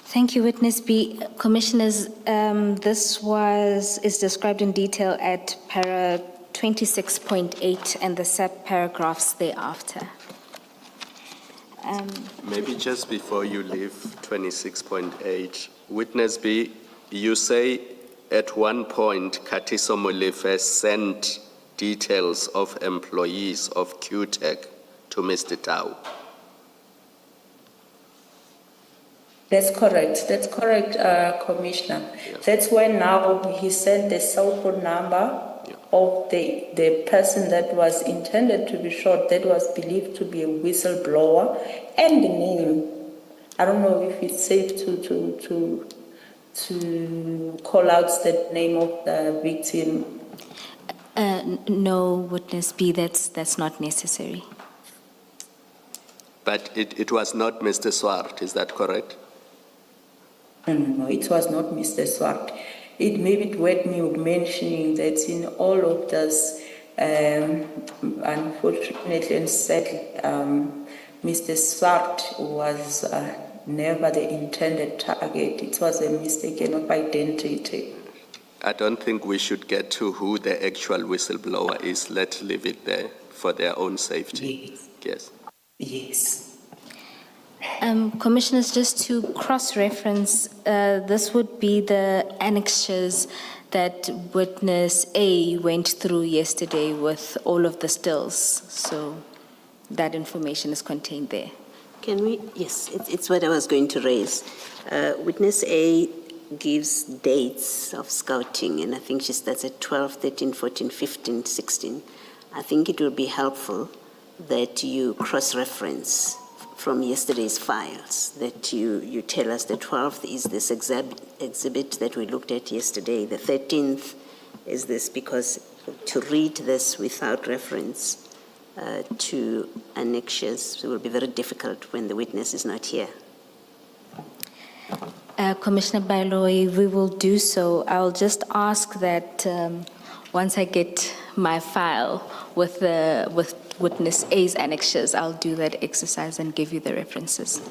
[SPEAKER 1] Thank you, Witness B. Commissioners, this is described in detail at para 26.8 and the sub-paragraphs thereafter.
[SPEAKER 4] Maybe just before you leave 26.8, Witness B, you say at one point Katiso Molefe sent details of employees of QTech to Mr. Tau.
[SPEAKER 3] That's correct, Commissioner. Yeah. That's when now he sent the cell phone number of the person that was intended to be shot, that was believed to be a whistleblower, and the name. I don't know if it's safe to call out the name of the victim.
[SPEAKER 1] No, witness B, that's not necessary.
[SPEAKER 4] But it was not Mr. Swart, is that correct?
[SPEAKER 3] No, it was not Mr. Swart. It may be worth me mentioning that in all of this, unfortunately and sadly, Mr. Swart was never the intended target. It was a mistaken of identity.
[SPEAKER 4] I don't think we should get to who the actual whistleblower is. Let's leave it there for their own safety.
[SPEAKER 3] Yes.
[SPEAKER 4] Yes.
[SPEAKER 3] Yes.
[SPEAKER 1] Commissioners, just to cross-reference, this would be the annexures that witness A went through yesterday with all of the stills. So that information is contained there.
[SPEAKER 5] Can we? Yes, it's what I was going to raise. Witness A gives dates of scouting, and I think she starts at 12, 13, 14, 15, 16. I think it will be helpful that you cross-reference from yesterday's files, that you tell us the 12th is this exhibit that we looked at yesterday, the 13th is this, because to read this without reference to annexures will be very difficult when the witness is not here.
[SPEAKER 1] Commissioner Bailoy, we will do so. I'll just ask that once I get my file with witness A's annexures, I'll do that exercise and give you the references.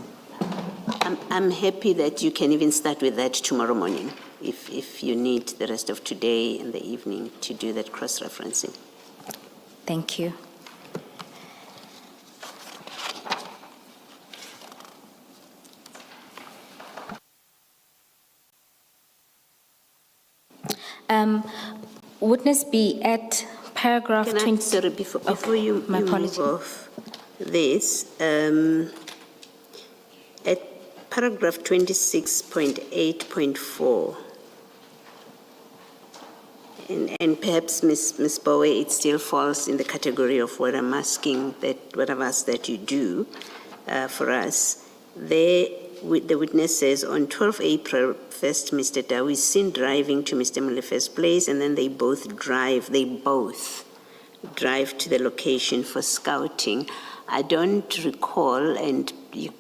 [SPEAKER 5] I'm happy that you can even start with that tomorrow morning, if you need the rest of today and the evening to do that cross-referencing.
[SPEAKER 1] Thank you. Witness B, at paragraph 20.
[SPEAKER 5] Sorry, before you move off this, at paragraph 26.8.4, and perhaps Ms. Bowe, it still falls in the category of what I'm asking, what I've asked that you do for us. The witness says, on 12 April 1st, Mr. Dow is seen driving to Mr. Molefe's place, and then they both drive to the location for scouting. I don't recall, and the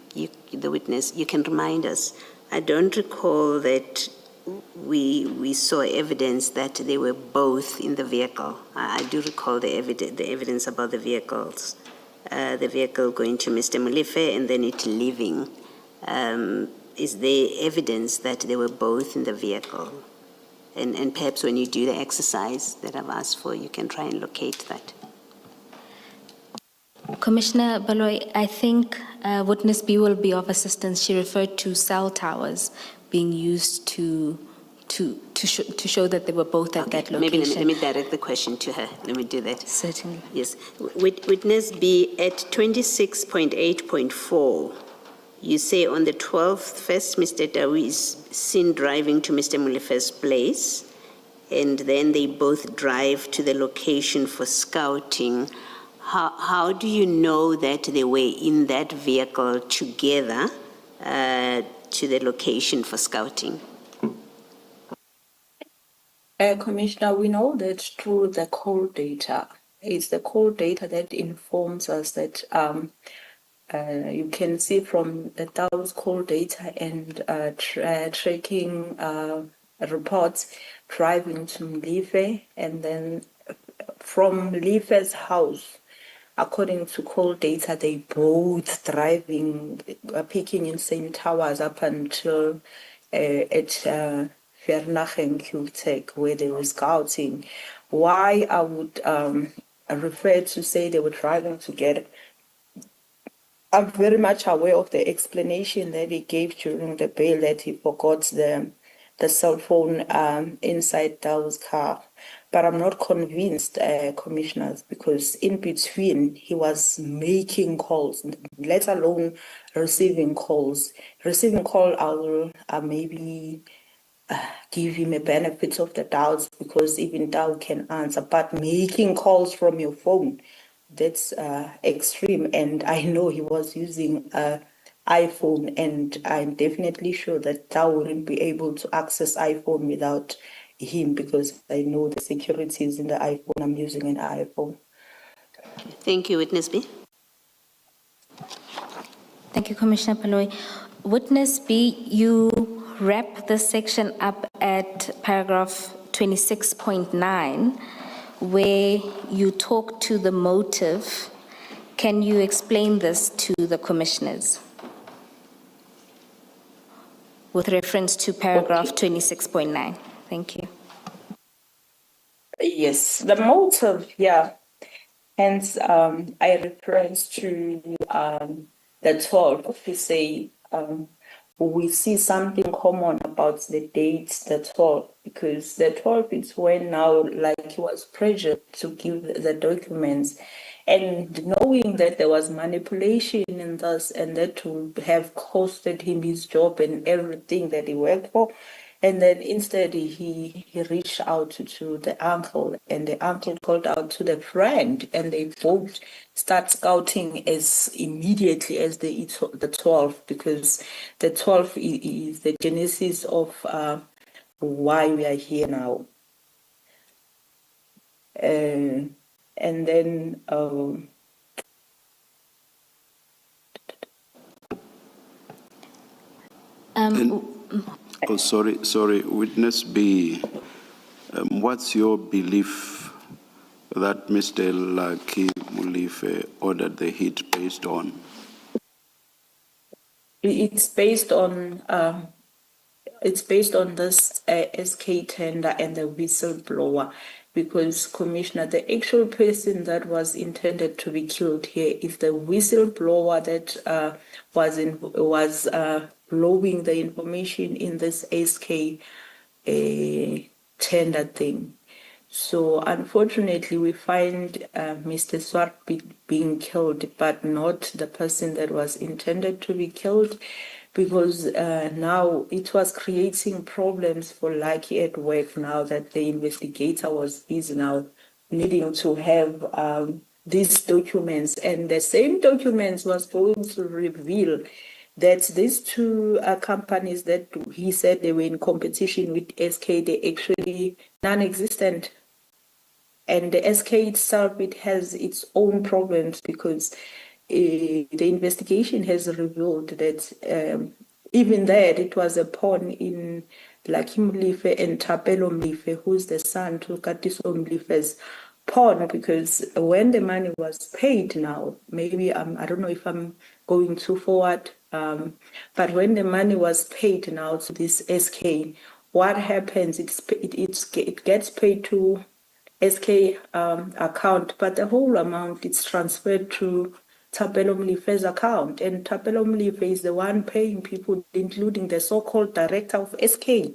[SPEAKER 5] witness, you can remind us, I don't recall that we saw evidence that they were both in the vehicle. I do recall the evidence about the vehicles, the vehicle going to Mr. Molefe and then it leaving. Is there evidence that they were both in the vehicle? And perhaps when you do the exercise that I've asked for, you can try and locate that.
[SPEAKER 1] Commissioner Baloy, I think witness B will be of assistance. She referred to cell towers being used to show that they were both at that location.
[SPEAKER 5] Maybe let me direct the question to her. Let me do that.
[SPEAKER 1] Certainly.
[SPEAKER 5] Yes. Witness B, at 26.8.4, you say on the 12th, first Mr. Dawi is seen driving to Mr. Molefe's place, and then they both drive to the location for scouting. How do you know that they were in that vehicle together to the location for scouting?
[SPEAKER 3] Commissioner, we know that through the call data. It's the call data that informs us that you can see from the Dow's call data and tracking reports driving to Mlife, and then from Mlife's house, according to call data, they both driving, picking in same towers up until at Vernach and Kultek, where they were scouting. Why I would refer to say they were driving together, I'm very much aware of the explanation that he gave during the bail that he forgot the cell phone inside Dow's car. But I'm not convinced, commissioners, because in between he was making calls, let alone receiving calls. Receiving call, I will maybe give him a benefit of the doubt, because even Tao can answer, but making calls from your phone, that's extreme. And I know he was using iPhone, and I'm definitely sure that Tao wouldn't be able to access iPhone without him, because I know the security is in the iPhone. I'm using an iPhone.
[SPEAKER 5] Thank you, Witness B.
[SPEAKER 1] Thank you, Commissioner Paloi. Witness B, you wrap this section up at paragraph 26.9, where you talk to the motive. Can you explain this to the commissioners with reference to paragraph 26.9? Thank you.
[SPEAKER 3] Yes, the motive, yeah. Hence, I reference to the 12. We say we see something common about the dates, the 12, because the 12 is when now, like, he was pressured to give the documents, and knowing that there was manipulation in this, and that would have costed him his job and everything that he worked for. And then instead he reached out to the uncle, and the uncle called out to the friend, and they both start scouting as immediately as they eat the 12, because the 12 is the genesis of why we are here now. And then
[SPEAKER 2] Oh, sorry, Witness B, what's your belief that Mr. Lucky Mulife ordered the hit based on?
[SPEAKER 3] it's based on this SK tender and the whistleblower, because, Commissioner, the actual person that was intended to be killed here is the whistleblower that was blowing the information in this SK tender thing. So unfortunately, we find Mr. Swart being killed, but not the person that was intended to be killed, because now it was creating problems for Lucky at work, now that the investigator was busy now needing to have these documents. And the same documents was going to reveal that these two companies that he said they were in competition with SK, they actually non-existent. And the SK itself, it has its own problems, because the investigation has revealed that even there, it was a pawn in Lucky Mlife and Tapelo Mlife, who's the son to Katiso Mlife's pawn, because when the money was paid now, maybe I don't know if I'm going too forward, but when the money was paid now to this SK, what happens? It gets paid to SK account, but the whole amount is transferred to Tapelo Mlife's account, and Tapelo Mlife is the one paying people, including the so-called director of SK.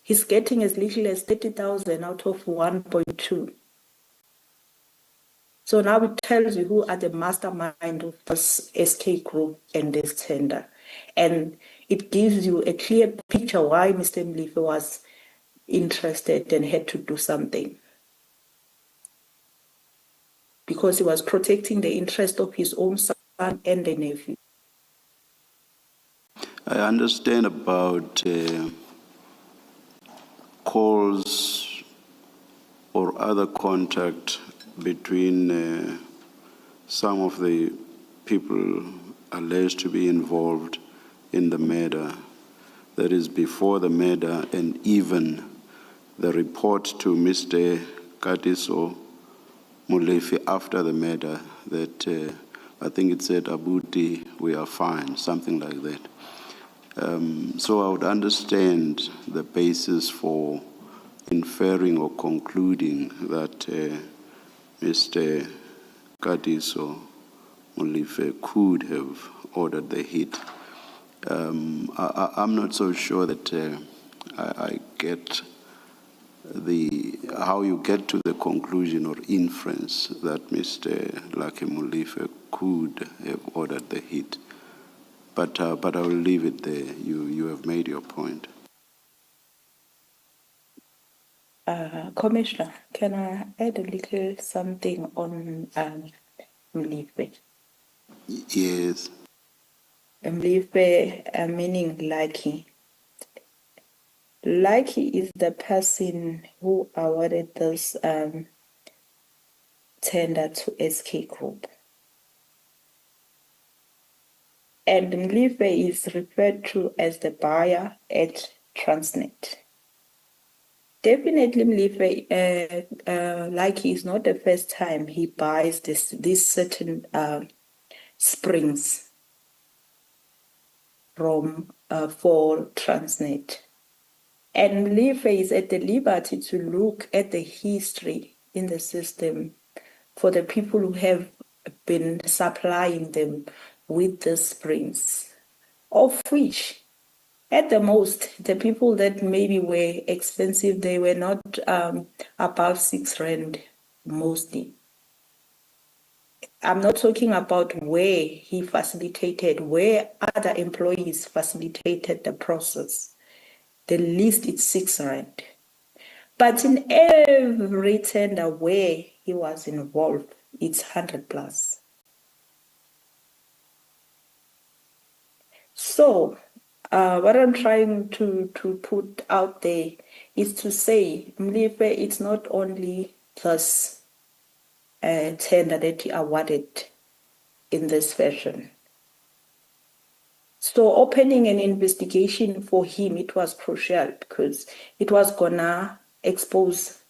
[SPEAKER 3] He's getting as little as 30,000 out of 1.2. So now it tells you who are the mastermind of this SK group and this tender. And it gives you a clear picture why Mr. Mlife was interested and had to do something. Because he was protecting the interest of his own son and the nephew.
[SPEAKER 2] I understand about calls or other contact between some of the people alleged to be involved in the murder, that is before the murder, and even the report to Mr. Katiso Mulefi after the murder, that I think it said, Abuti, we are fine, something like that. So I would understand the basis for inferring or concluding that Mr. Katiso Mulefi could have ordered the hit. I'm not so sure that I get how you get to the conclusion or inference that Mr. Lucky Mulefi could have ordered the hit. But I will leave it there. You have made your point.
[SPEAKER 3] Commissioner, can I add a little something on Mlipe?
[SPEAKER 2] Yes.
[SPEAKER 3] Mlipe, meaning Lucky. Lucky is the person who awarded this tender to SK Group. And Mlipe is referred to as the buyer at Transnet. Definitely, Mlipe, like it's not the first time he buys these certain springs from for Transnet. And Mlipe is at the liberty to look at the history in the system for the people who have been supplying them with the springs, of which at the most, the people that maybe were expensive, they were not above R6 mostly. I'm not talking about where he facilitated, where other employees facilitated the process. The least is R6. But in every tender where he was involved, it's 100 plus. So, what I'm trying to put out there is to say, Mlipe, it's not only this tender that he awarded in this fashion. So opening an investigation for him, it was crucial because it was gonna expose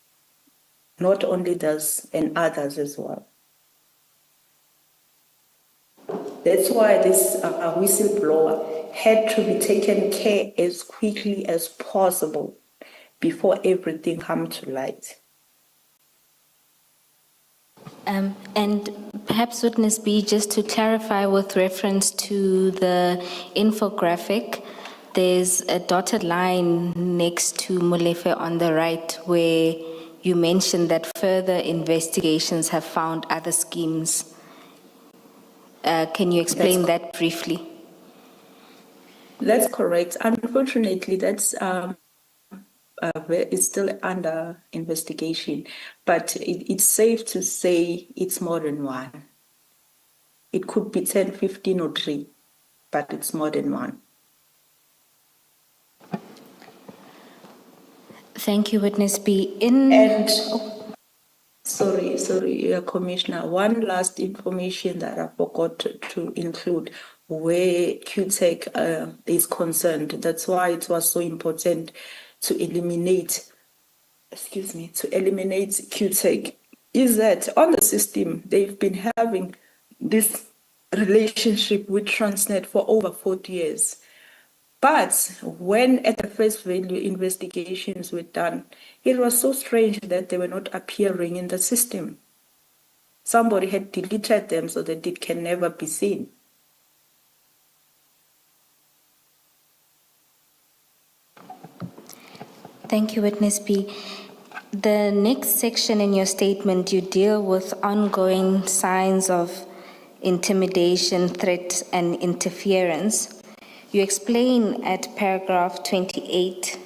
[SPEAKER 3] not only this and others as well. That's why this whistleblower had to be taken care as quickly as possible before everything comes to light.
[SPEAKER 1] And perhaps Witness B, just to clarify with reference to the infographic, there's a dotted line next to Molefe on the right where you mentioned that further investigations have found other schemes. Can you explain that briefly?
[SPEAKER 3] That's correct. Unfortunately, that's it's still under investigation, but it's safe to say it's more than one. It could be 10, 15 or 3, but it's more than one.
[SPEAKER 1] Thank you, Witness B.
[SPEAKER 3] Sorry, Commissioner. One last information that I forgot to include where QTech is concerned. That's why it was so important to eliminate QTech, is that on the system, they've been having this relationship with Transnet for over 40 years. But when at the first value investigations were done, it was so strange that they were not appearing in the system. Somebody had deleted them so that it can never be seen.
[SPEAKER 1] Thank you, Witness B. The next section in your statement, you deal with ongoing signs of intimidation, threat, and interference. You explain at paragraph 28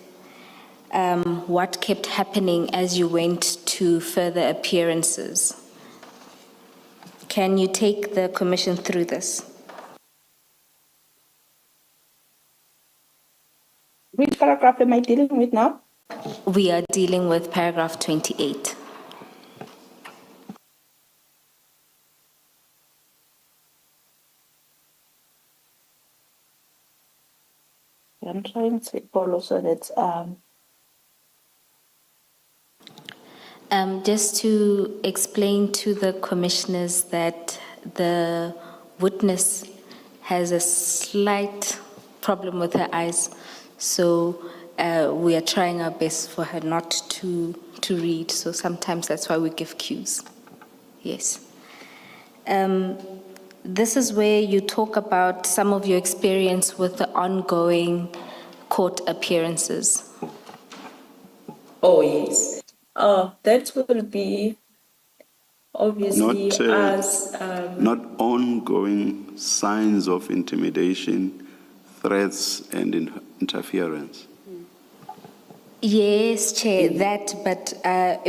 [SPEAKER 1] what kept happening as you went to further appearances. Can you take the Commission through this?
[SPEAKER 3] Which paragraph am I dealing with now?
[SPEAKER 1] We are dealing with paragraph 28.
[SPEAKER 3] I'm trying to follow so that
[SPEAKER 1] Just to explain to the commissioners that the witness has a slight problem with her eyes, so we are trying our best for her not to read, so sometimes that's why we give cues. Yes. This is where you talk about some of your experience with the ongoing court appearances.
[SPEAKER 3] oh yes. That will be obviously
[SPEAKER 2] not ongoing signs of intimidation, threats, and interference.
[SPEAKER 1] Yes, Chair, that, but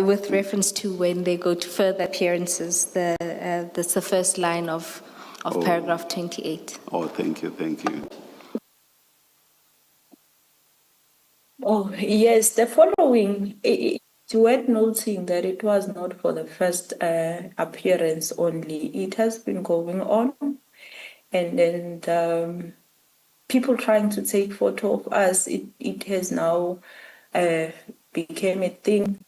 [SPEAKER 1] with reference to when they go to further appearances, that's the first line of paragraph 28.
[SPEAKER 2] Oh, thank you, thank you.
[SPEAKER 3] Oh, yes, the following, it's worth noting that it was not for the first appearance only. It has been going on, and then the people trying to take photo of us, it has now became a thing.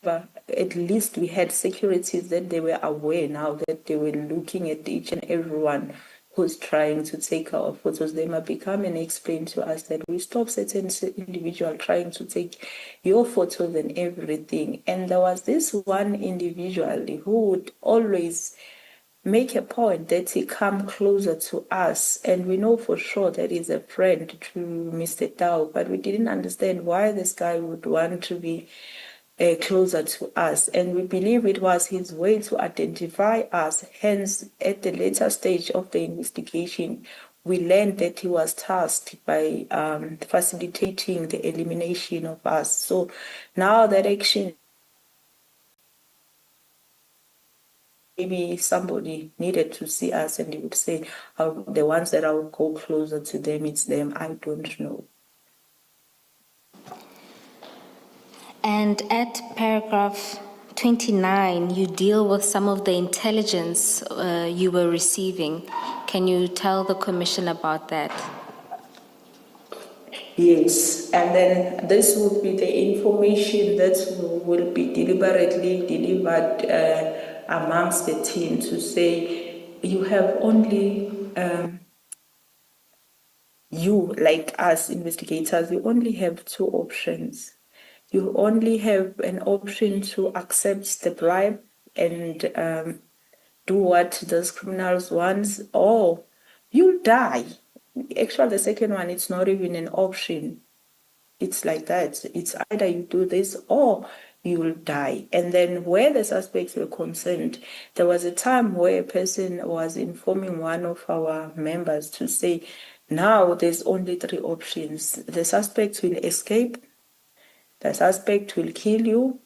[SPEAKER 3] But at least we had securities that they were aware now that they were looking at each and everyone who's trying to take our photos. They might become and explain to us that we stop certain individual trying to take your photos and everything. And there was this one individual who would always make a point that he come closer to us, and we know for sure that he's a friend to Mr. Tao, but we didn't understand why this guy would want to be closer to us, and we believe it was his way to identify us. Hence, at the later stage of the investigation, we learned that he was tasked by facilitating the elimination of us. So now that action, maybe somebody needed to see us and he would say, the ones that I would go closer to them, it's them. I don't know.
[SPEAKER 1] And at paragraph 29, you deal with some of the intelligence you were receiving. Can you tell the Commission about that?
[SPEAKER 3] Yes, and then this would be the information that will be deliberately delivered amongst the team to say, you have only, you, like us investigators, you only have two options. You only have an option to accept the bribe and do what those criminals want, or you'll die. Actually, the second one, it's not even an option. It's like that. It's either you do this or you will die. And then where the suspects were concerned, there was a time where a person was informing one of our members to say, now there's only three options. The suspect will escape, the suspect will kill you,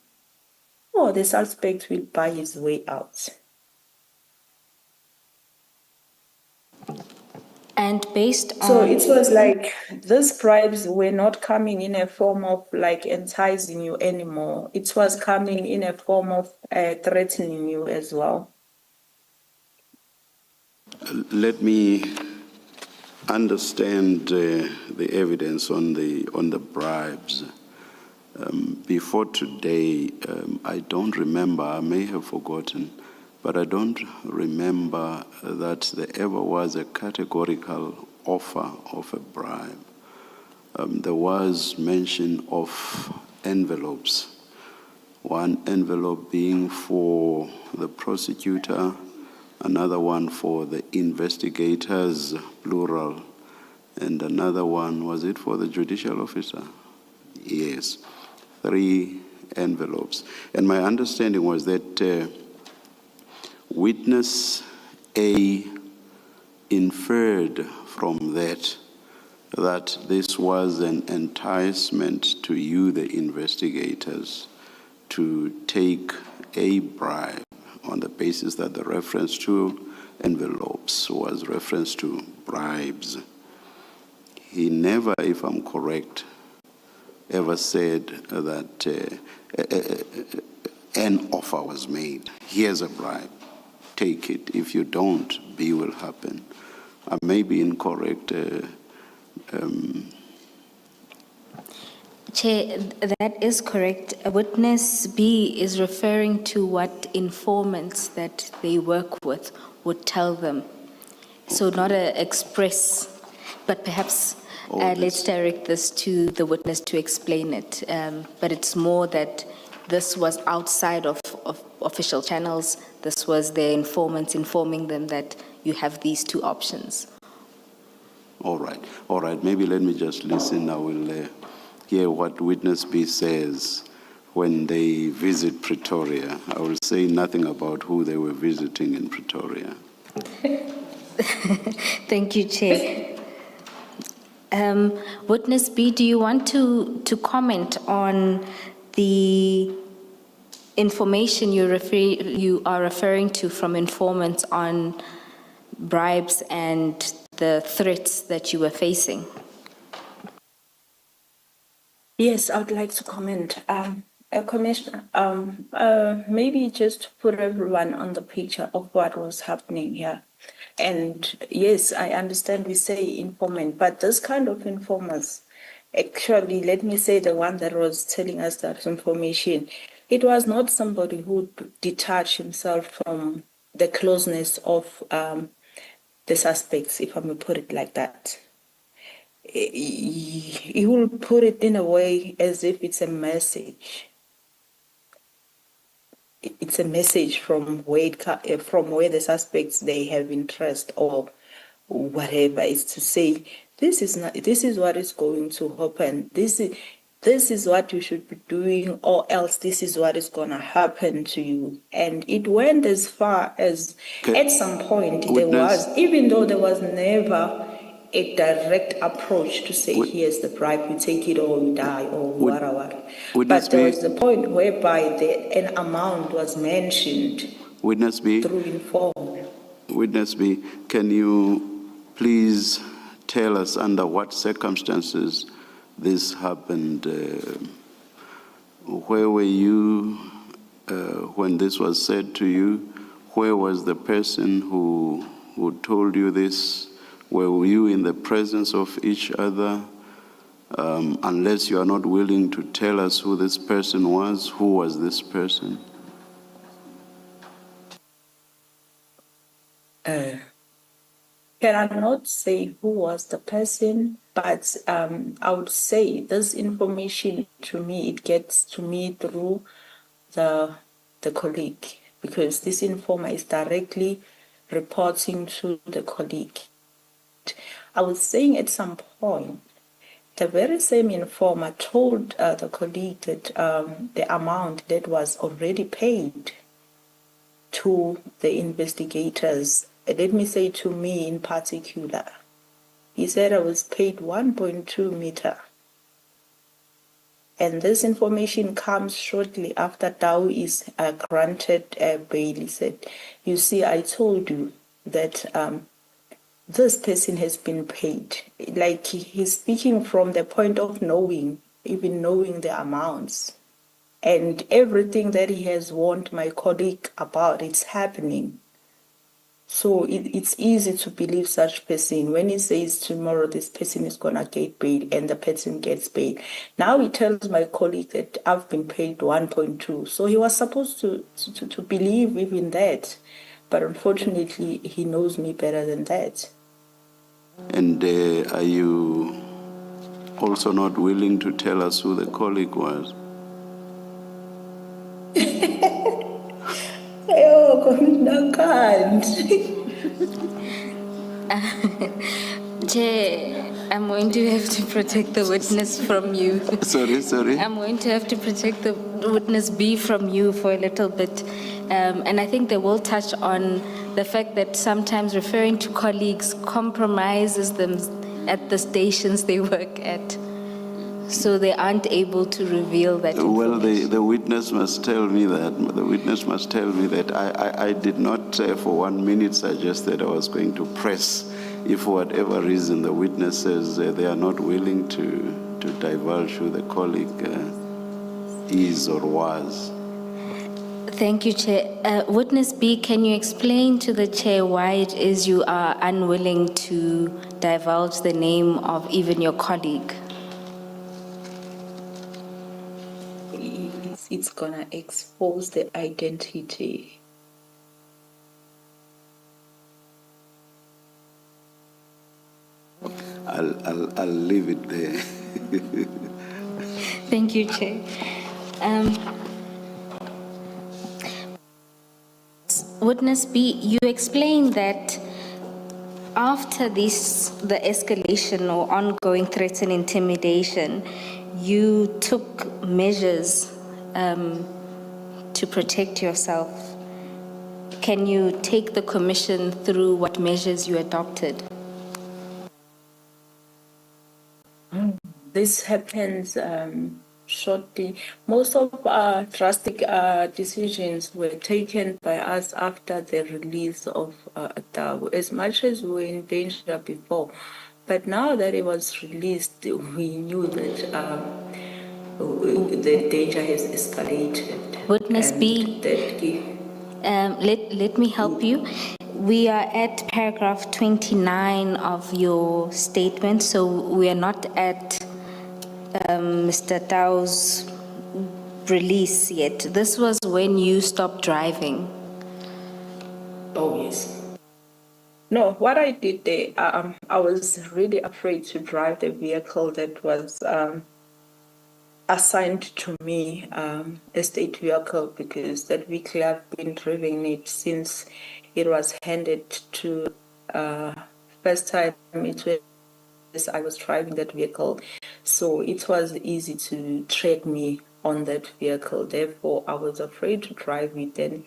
[SPEAKER 3] or the suspect will buy his way out.
[SPEAKER 1] And based on...
[SPEAKER 3] So it was like these bribes were not coming in a form of like enticing you anymore. It was coming in a form of threatening you as well.
[SPEAKER 2] Let me understand the evidence on the bribes. Before today, I don't remember, I may have forgotten, but I don't remember that there ever was a categorical offer of a bribe. There was mention of envelopes, one envelope being for the prosecutor, another one for the investigators, plural, and another one, was it for the judicial officer? Yes, 3 envelopes. And my understanding was that witness A inferred from that this was an enticement to you, the investigators, to take a bribe on the basis that the reference to envelopes was reference to bribes. He never, if I'm correct, ever said that an offer was made. Here's a bribe. Take it. If you don't, B will happen. I may be incorrect.
[SPEAKER 1] Chair, that is correct. Witness B is referring to what informants that they work with would tell them. So not an express, but perhaps let's direct this to the witness to explain it. But it's more that this was outside of official channels. This was their informants informing them that you have these 2 options.
[SPEAKER 2] All right. Maybe let me just listen. I will hear what witness B says when they visit Pretoria. I will say nothing about who they were visiting in Pretoria.
[SPEAKER 1] Thank you, Chair. Witness B, do you want to comment on the information you are referring to from informants on bribes and the threats that you were facing?
[SPEAKER 3] Yes, I would like to comment. Commissioner, maybe just to put everyone on the picture of what was happening here. And yes, I understand we say informant, but this kind of informers, actually, let me say the one that was telling us that information, it was not somebody who detached himself from the closeness of the suspects, if I may put it like that. He will put it in a way as if it's a message. It's a message from where the suspects they have interest or whatever. Is to say this is what is going to happen. This is what you should be doing, or else this is what is going to happen to you. And it went as far as at some point there was, even though there was never a direct approach to say, here's the bribe, you take it or you die or whatever. But there was the point whereby an amount was mentioned
[SPEAKER 2] Witness B,
[SPEAKER 3] through inform.
[SPEAKER 2] Witness B, can you please tell us under what circumstances this happened? Where were you when this was said to you? Where was the person who told you this? Were you in the presence of each other? Unless you are not willing to tell us who this person was, who was this person?
[SPEAKER 3] Cannot say who was the person, but I would say this information to me, it gets to me through the colleague, because this informer is directly reporting to the colleague. I was saying at some point, the very same informer told the colleague that the amount that was already paid to the investigators, let me say to me in particular, he said I was paid 1.2 meter. And this information comes shortly after Dow is granted bail. He said, you see, I told you that this person has been paid. Like he's speaking from the point of knowing, even knowing the amounts. And everything that he has warned my colleague about, it's happening. So it's easy to believe such person when he says tomorrow this person is going to get paid and the person gets paid. Now he tells my colleague that I've been paid 1.2. So he was supposed to believe even that. But unfortunately, he knows me better than that.
[SPEAKER 2] And are you also not willing to tell us who the colleague was?
[SPEAKER 3] Oh, Commissioner, can't.
[SPEAKER 1] Chair, I'm going to have to protect the witness from you.
[SPEAKER 2] Sorry?
[SPEAKER 1] I'm going to have to protect the witness B from you for a little bit. And I think they will touch on the fact that sometimes referring to colleagues compromises them at the stations they work at. So they aren't able to reveal that information.
[SPEAKER 2] Well, the witness must tell me that. The witness must tell me that I did not for 1 minute suggest that I was going to press. If for whatever reason the witness says they are not willing to divulge who the colleague is or was.
[SPEAKER 1] Thank you, Chair. Witness B, can you explain to the Chair why it is you are unwilling to divulge the name of even your colleague?
[SPEAKER 3] It's gonna expose the identity.
[SPEAKER 2] I'll leave it there.
[SPEAKER 1] Thank you, Chair. Witness B, you explained that after the escalation or ongoing threats and intimidation, you took measures to protect yourself. Can you take the commission through what measures you adopted?
[SPEAKER 3] this happens shortly. Most of our drastic decisions were taken by us after the release of Tau, as much as we were in danger before. But now that it was released, we knew that the danger has escalated.
[SPEAKER 1] Witness
[SPEAKER 3] and
[SPEAKER 1] B.
[SPEAKER 3] that gave-
[SPEAKER 1] Let me help you. We are at paragraph 29 of your statement, so we are not at Mr. Tao's release yet. This was when you stopped driving.
[SPEAKER 3] Oh, yes. No, what I did there, I was really afraid to drive the vehicle that was assigned to me, a state vehicle, because that vehicle I've been driving it since it was handed to, first time it was, I was driving that vehicle. So it was easy to track me on that vehicle. Therefore, I was afraid to drive it. Then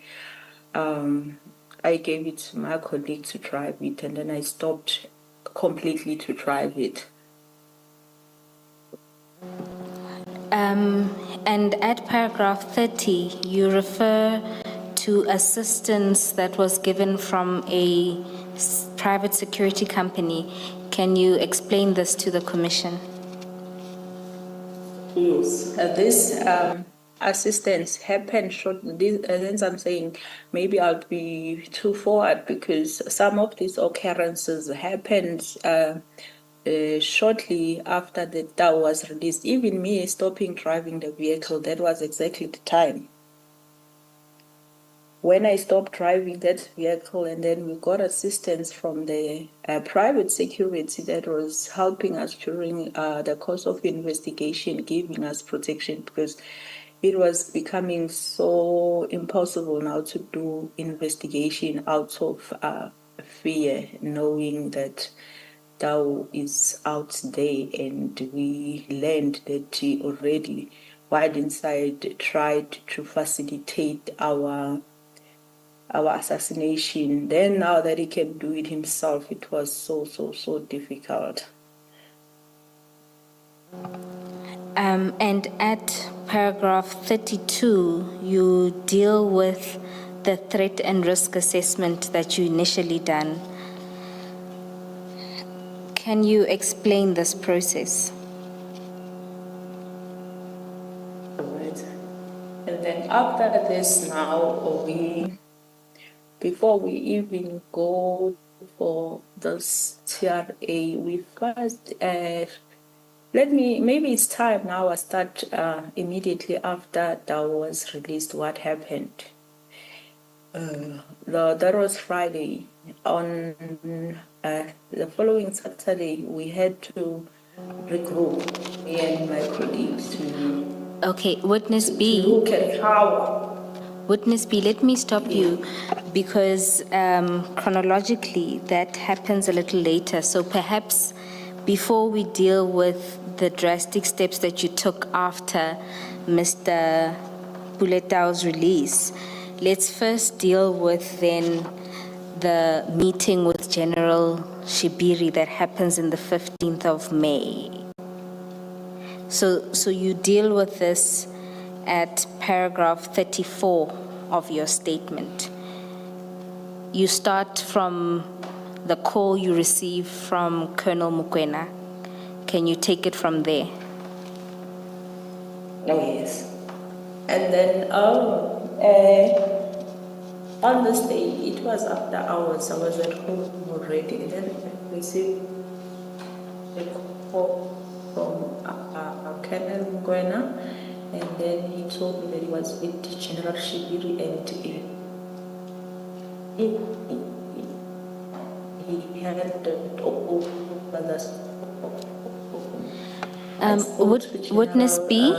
[SPEAKER 3] I gave it to my colleague to drive it, and then I stopped completely to drive it.
[SPEAKER 1] And at paragraph 30, you refer to assistance that was given from a private security company. Can you explain this to the Commission?
[SPEAKER 3] Yes, this assistance happened shortly. As I'm saying, maybe I'll be too forward because some of these occurrences happened shortly after the Tau was released. Even me stopping driving the vehicle, that was exactly the time when I stopped driving that vehicle, and then we got assistance from the private security that was helping us during the course of investigation, giving us protection, because it was becoming so impossible now to do investigation out of fear, knowing that Tau is out there, and we learned that he already, while inside, tried to facilitate our assassination. Then now that he can do it himself, it was so difficult.
[SPEAKER 1] And at paragraph 32, you deal with the threat and risk assessment that you initially done. Can you explain this process?
[SPEAKER 3] Right. And then after this now, before we even go for this TRA, we first, maybe it's time now I start immediately after that was released what happened. That was Friday. On the following Saturday, we had to regroup, me and my colleagues, to
[SPEAKER 1] Okay, Witness B.
[SPEAKER 3] look at how.
[SPEAKER 1] Witness B, let me stop you because chronologically that happens a little later. So perhaps before we deal with the drastic steps that you took after Mr. Puletau's release, let's first deal with then the meeting with General Shibiri that happens in the 15th of May. So you deal with this at paragraph 34 of your statement. You start from the call you receive from Colonel Mokoena. Can you take it from there?
[SPEAKER 3] Oh, yes. And then on this day, it was after hours. I was at home already. And then I received a call from Colonel Mokoena, and then he told me that he was with General Shibiri, and he had
[SPEAKER 1] Witness B?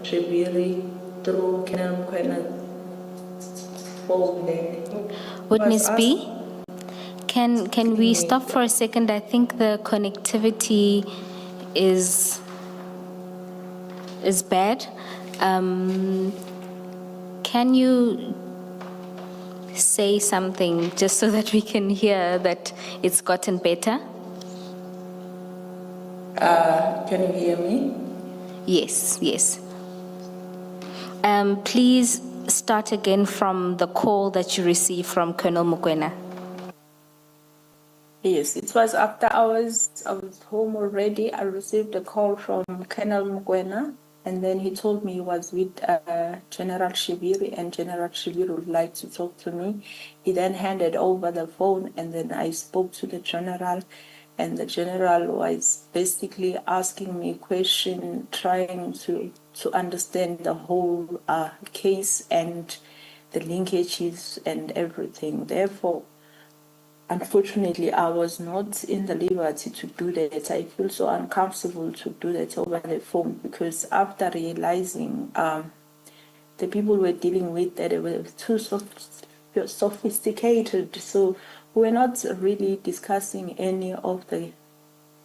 [SPEAKER 3] Shibiri through Colonel Mokoena.
[SPEAKER 1] Witness B? Can we stop for a second? I think the connectivity is bad. Can you say something just so that we can hear that it's gotten better?
[SPEAKER 3] Can you hear me?
[SPEAKER 1] Yes, yes. Please start again from the call that you received from Colonel Mokoena.
[SPEAKER 3] Yes, it was after I was home already. I received a call from Colonel Mokoena, and then he told me he was with General Shibiri, and General Shibiri would like to talk to me. He then handed over the phone, and then I spoke to the general, and the general was basically asking me question, trying to understand the whole case and the linkages and everything. Therefore, unfortunately, I was not in the liberty to do that. I feel so uncomfortable to do that over the phone because after realizing the people we're dealing with, that they were too sophisticated, so we're not really discussing any of the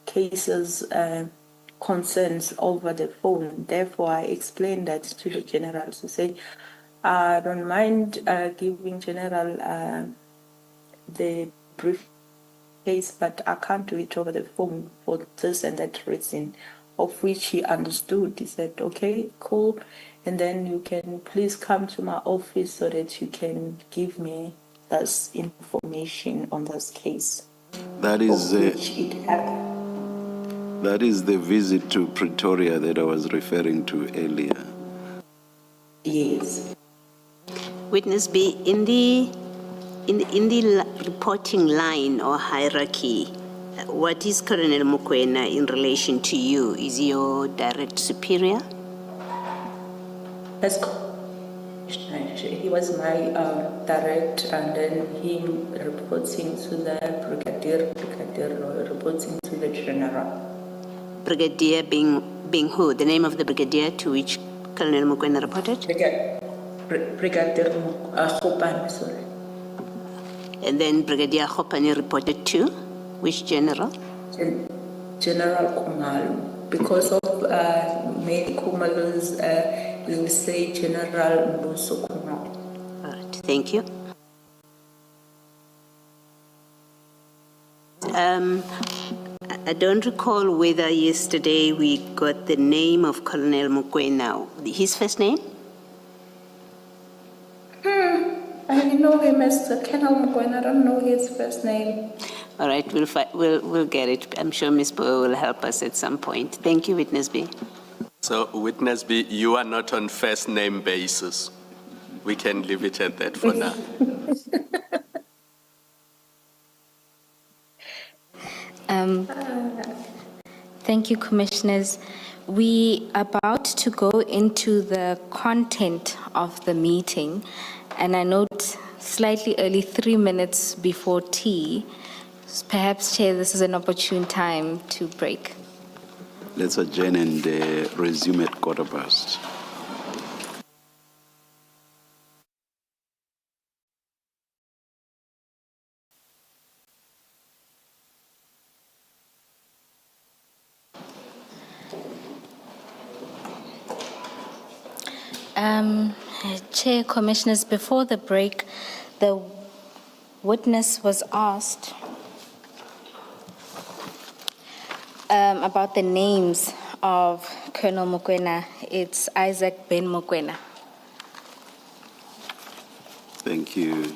[SPEAKER 3] cases concerns over the phone. Therefore, I explained that to the general to say, I don't mind giving general the brief case, but I can't do it over the phone for this and that reason, of which he understood. He said, okay, cool, and then you can please come to my office so that you can give me this information on this case.
[SPEAKER 2] That is,
[SPEAKER 3] of which it happened.
[SPEAKER 2] that is the visit to Pretoria that I was referring to earlier.
[SPEAKER 3] Yes.
[SPEAKER 5] Witness B, in the reporting line or hierarchy, what is Colonel Mokoena in relation to you? Is he your direct superior?
[SPEAKER 3] That's he was my direct, and then him reporting to the brigadier reporting to the general.
[SPEAKER 5] Brigadier being who? The name of the brigadier to which Colonel Mokoena reported?
[SPEAKER 3] Brigadier Khopane, sorry.
[SPEAKER 5] And then Brigadier Khopane reported to which general?
[SPEAKER 3] General Khumalo. Because of many Khumalos, we will say General Mbuso Khumalo.
[SPEAKER 5] All right, thank you. I don't recall whether yesterday we got the name of Colonel Mokoena. His first name?
[SPEAKER 3] I know him as Colonel Mokoena. I don't know his first name.
[SPEAKER 5] All right, we'll get it. I'm sure Ms. Bowe will help us at some point. Thank you, Witness B.
[SPEAKER 4] So, Witness B, you are not on first name basis. We can leave it at that for now.
[SPEAKER 1] Thank you, Commissioners. We are about to go into the content of the meeting, and I note slightly early, 3 minutes before tea. Perhaps, Chair, this is an opportune time to break.
[SPEAKER 2] Let's adjourn and resume at 1:15.
[SPEAKER 1] Chair, Commissioners, before the break, the witness was asked about the names of Colonel Mokoena. It's Isaac Ben Mokoena.
[SPEAKER 2] Thank you.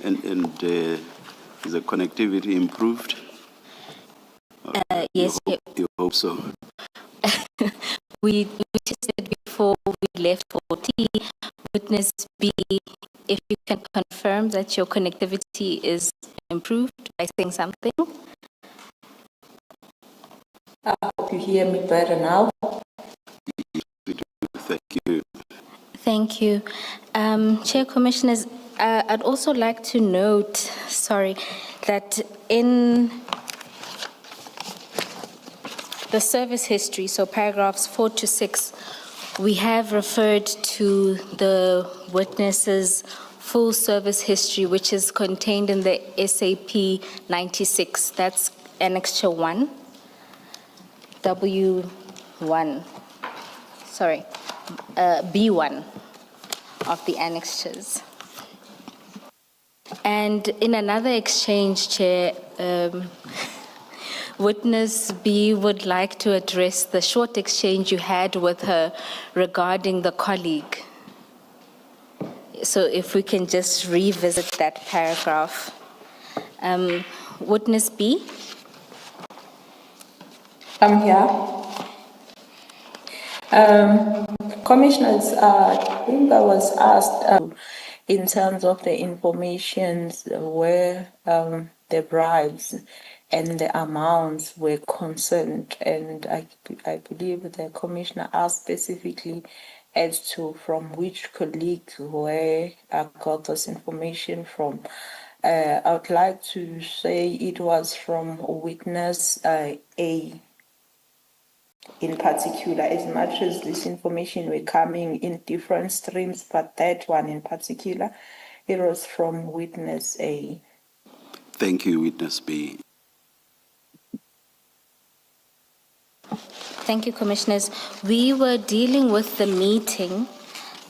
[SPEAKER 2] And is the connectivity improved?
[SPEAKER 1] Yes,
[SPEAKER 2] You hope so.
[SPEAKER 1] we tested before we left for tea. Witness B, if you can confirm that your connectivity is improved by saying something.
[SPEAKER 3] I hope you hear me better now.
[SPEAKER 2] Thank you.
[SPEAKER 1] Thank you. Chair, Commissioners, I'd also like to note, that in the service history, so paragraphs 4 to 6, we have referred to the witness's full service history, which is contained in the SAP 96. That's Annexure 1, W1, B1 of the annexures. And in another exchange, Chair, Witness B would like to address the short exchange you had with her regarding the colleague. So if we can just revisit that paragraph. Witness B?
[SPEAKER 3] I'm here. Commissioners, I think I was asked in terms of the information where the bribes and the amounts were concerned, and I believe the commissioner asked specifically as to from which colleague where I got this information from. I would like to say it was from witness A in particular, as much as this information were coming in different streams, but that one in particular, it was from witness A.
[SPEAKER 2] Thank you, Witness B.
[SPEAKER 1] Thank you, Commissioners. We were dealing with the meeting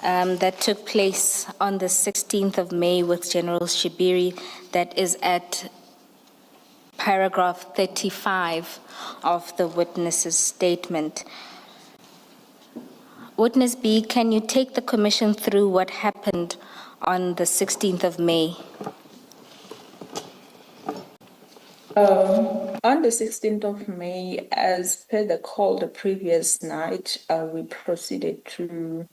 [SPEAKER 1] that took place on the 16th of May with General Shibiri, that is at paragraph 35 of the witness's statement. Witness B, can you take the Commission through what happened on the 16th of May?
[SPEAKER 3] On the 16th of May, as per the call the previous night, we proceeded to,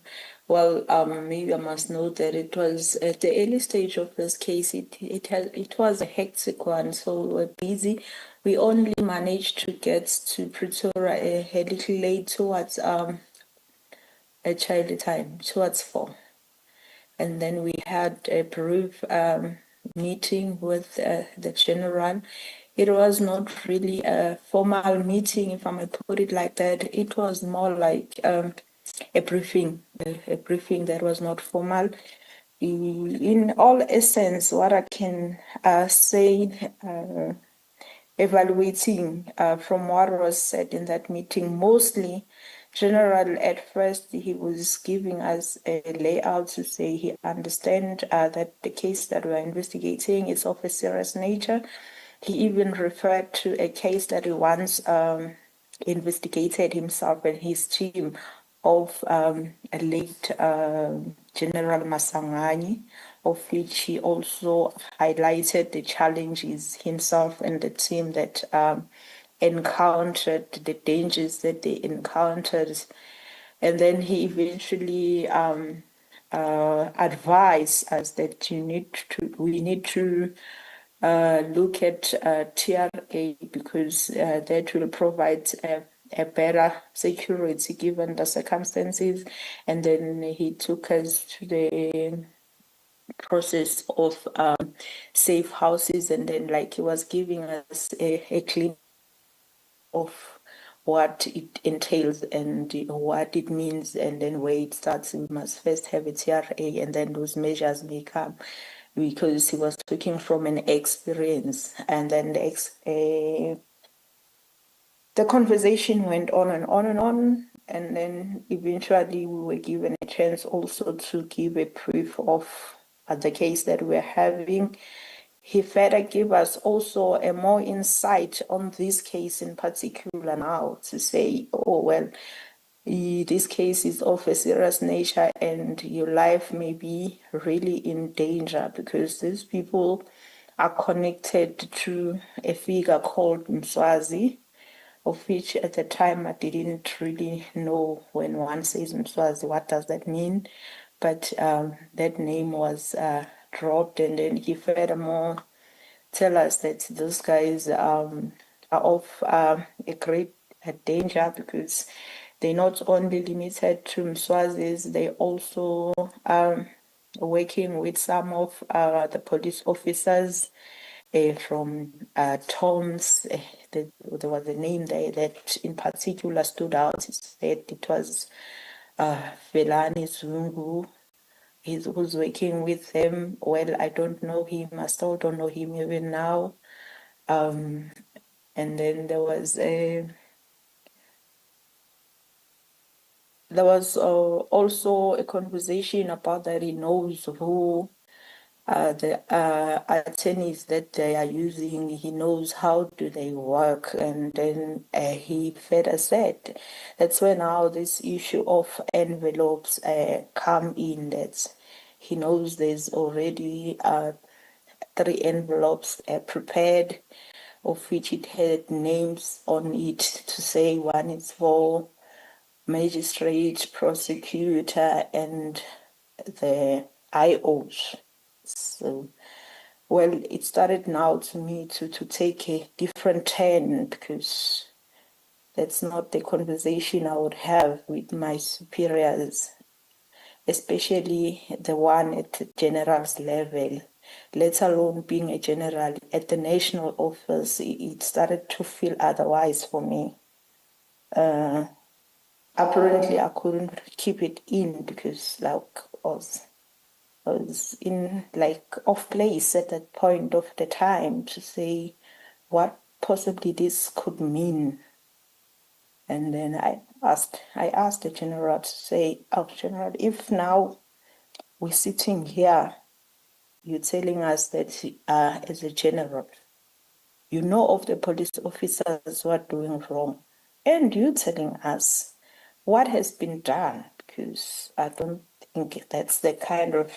[SPEAKER 3] maybe I must note that it was at the early stage of this case, it was a hectic one, so we were busy. We only managed to get to Pretoria a little late towards a child time, towards 4. And then we had a brief meeting with the general. It was not really a formal meeting, if I may put it like that. It was more like a briefing that was not formal. In all essence, what I can say, evaluating from what was said in that meeting, mostly General, at first, he was giving us a layout to say he understands that the case that we're investigating is of a serious nature. He even referred to a case that he once investigated himself and his team of a late General Masangani, of which he also highlighted the challenges himself and the team that encountered, the dangers that they encountered. And then he eventually advised us that we need to look at TRA because that will provide a better security given the circumstances. And then he took us to the process of safe houses, and then like he was giving us a clean of what it entails and what it means, and then where it starts. We must first have a TRA, and then those measures may come, because he was talking from an experience. And then the conversation went on and on and on, and then eventually we were given a chance also to give a brief of the case that we're having. He further gave us also a more insight on this case in particular now, to say, oh, well, this case is of a serious nature and your life may be really in danger because these people are connected to a figure called Mswazi, of which at the time I didn't really know. When one says Mswazi, what does that mean? But that name was dropped, and then he furthermore tell us that those guys are of a great danger because they're not only limited to Mswazis, they also working with some of the police officers from Toms. There was a name there that in particular stood out. It said it was Velani Zungu. He's who's working with them. Well, I don't know him. I still don't know him even now. And then there was also a conversation about that he knows who the attorneys that they are using, he knows how do they work. And then he further said, that's when now this issue of envelopes come in, that he knows there's already 3 envelopes prepared, of which it had names on it to say one is for magistrate, prosecutor, and the IOs. So, well, it started now to me to take a different turn, because that's not the conversation I would have with my superiors, especially the one at the general's level, let alone being a general at the national office. It started to feel otherwise for me. Apparently, I couldn't keep it in, because like I was in like off place at that point of the time to say what possibly this could mean. And then I asked the general to say, oh, General, if now we're sitting here, you're telling us that as a general, you know of the police officers who are doing wrong, and you're telling us what has been done, because I don't think that's the kind of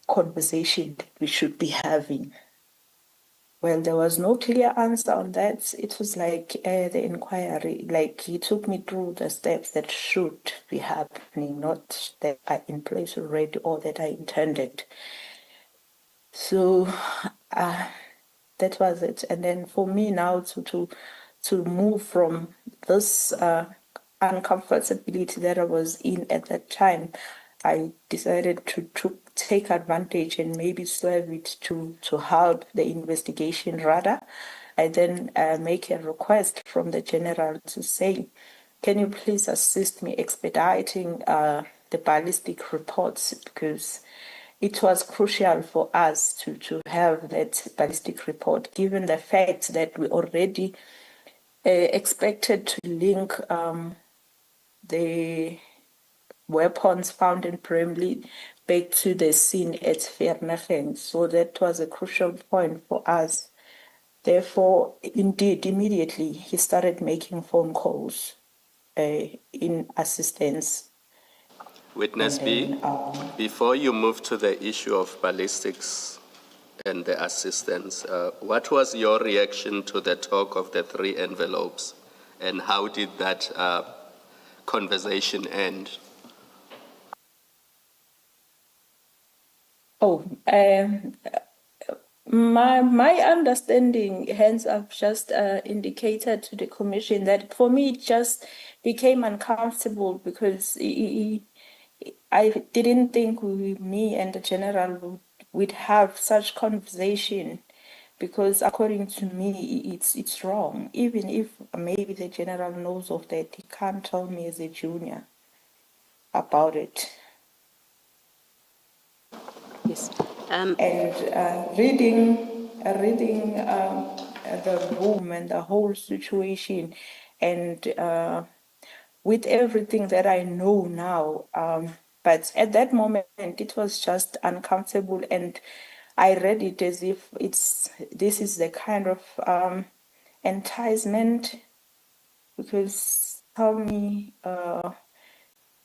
[SPEAKER 3] conversation that we should be having. Well, there was no clear answer on that. It was like the inquiry, like he took me through the steps that should be happening, not that are in place already or that I intended. So that was it. And then for me now to move from this uncomfortability that I was in at that time, I decided to take advantage and maybe serve it to help the investigation rather. I then make a request from the general to say, can you please assist me expediting the ballistic reports, because it was crucial for us to have that ballistic report, given the fact that we already expected to link the weapons found in Bramley back to the scene at Vereeniging. So that was a crucial point for us. Therefore, indeed, immediately he started making phone calls in assistance.
[SPEAKER 4] Witness B, before you move to the issue of ballistics and the assistance, what was your reaction to the talk of the 3 envelopes, and how did that conversation end?
[SPEAKER 3] My understanding, hence I've just indicated to the commission that for me it just became uncomfortable, because I didn't think me and the general would have such conversation, because according to me it's wrong. Even if maybe the general knows of that, he can't tell me as a junior about it.
[SPEAKER 5] Yes.
[SPEAKER 3] And reading the room and the whole situation, and with everything that I know now, but at that moment it was just uncomfortable, and I read it as if this is the kind of enticement, because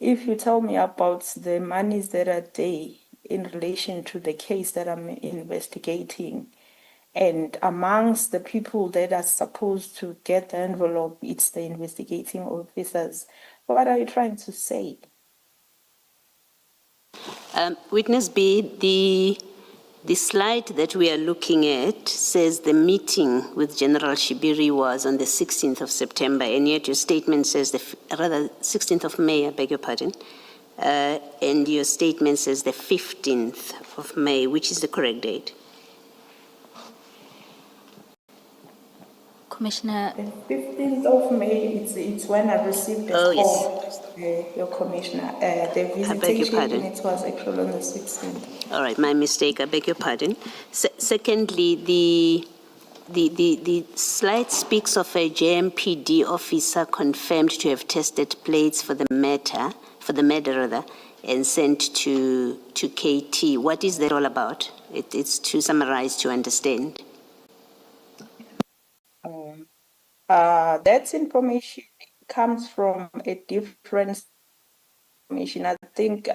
[SPEAKER 3] if you tell me about the monies that are there in relation to the case that I'm investigating, and amongst the people that are supposed to get the envelope, it's the investigating officers. What are you trying to say?
[SPEAKER 5] Witness B, the slide that we are looking at says the meeting with General Shibiri was on the 16th of September, and yet your statement says, 16th of May, I beg your pardon, and your statement says the 15th of May. Which is the correct date?
[SPEAKER 1] Commissioner.
[SPEAKER 3] The 15th of May, it's when I received the call, yes. Your Commissioner. The visitation, it was actually on the 16th.
[SPEAKER 5] All right, my mistake, I beg your pardon. Secondly, the slide speaks of a JMPD officer confirmed to have tested plates for the murder, and sent to KT. What is that all about? It's to summarize, to understand.
[SPEAKER 3] That information comes from a different information. I think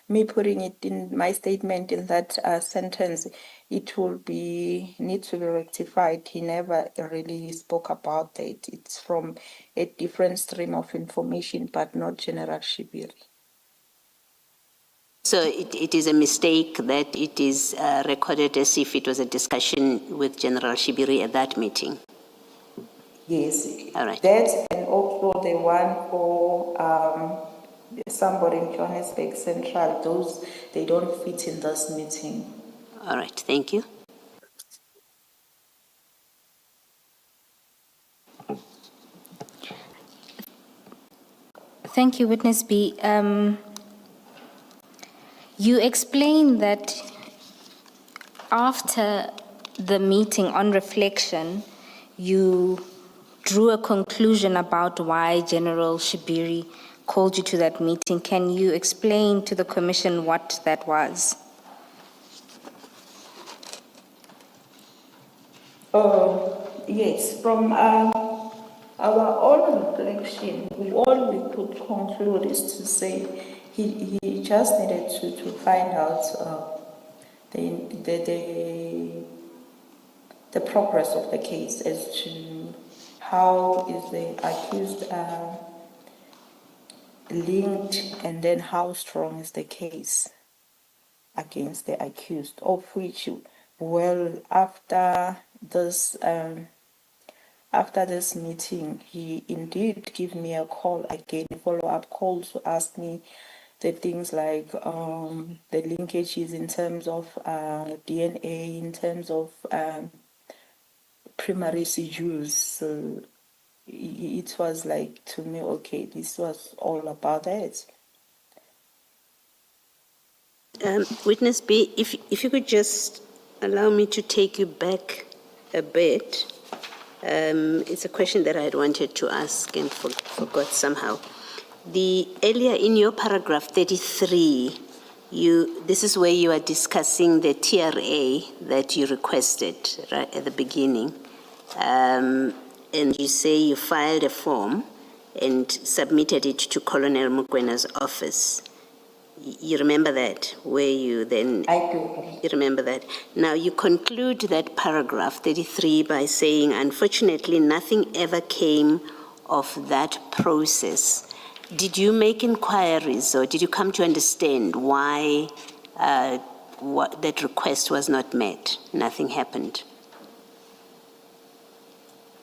[SPEAKER 3] me putting it in my statement in that sentence, it will need to be rectified. He never really spoke about that. It's from a different stream of information, but not General Shibiri.
[SPEAKER 5] So it is a mistake that it is recorded as if it was a discussion with General Shibiri at that meeting.
[SPEAKER 3] Yes.
[SPEAKER 5] All right.
[SPEAKER 3] That and also the one for somebody in Johannesburg Central, those, they don't fit in this meeting.
[SPEAKER 5] All right, thank you.
[SPEAKER 1] Thank you, Witness B. You explained that after the meeting, on reflection, you drew a conclusion about why General Shibiri called you to that meeting. Can you explain to the Commission what that was?
[SPEAKER 3] Yes, from our own reflection, all we could conclude is to say he just needed to find out the progress of the case as to how is the accused linked, and then how strong is the case against the accused, of which, well, after this meeting, he indeed gave me a call again, a follow-up call to ask me the things like the linkages in terms of DNA, in terms of primary residues. So it was like, to me, okay, this was all about that.
[SPEAKER 5] Witness B, if you could just allow me to take you back a bit. It's a question that I had wanted to ask and forgot somehow. Earlier in your paragraph 33, this is where you are discussing the TRA that you requested right at the beginning. And you say you filed a form and submitted it to Colonel Mukwena's office. You remember that, where you then...
[SPEAKER 3] I do.
[SPEAKER 5] You remember that. Now, you conclude that paragraph 33 by saying, unfortunately, nothing ever came of that process. Did you make inquiries, or did you come to understand why that request was not met? Nothing happened.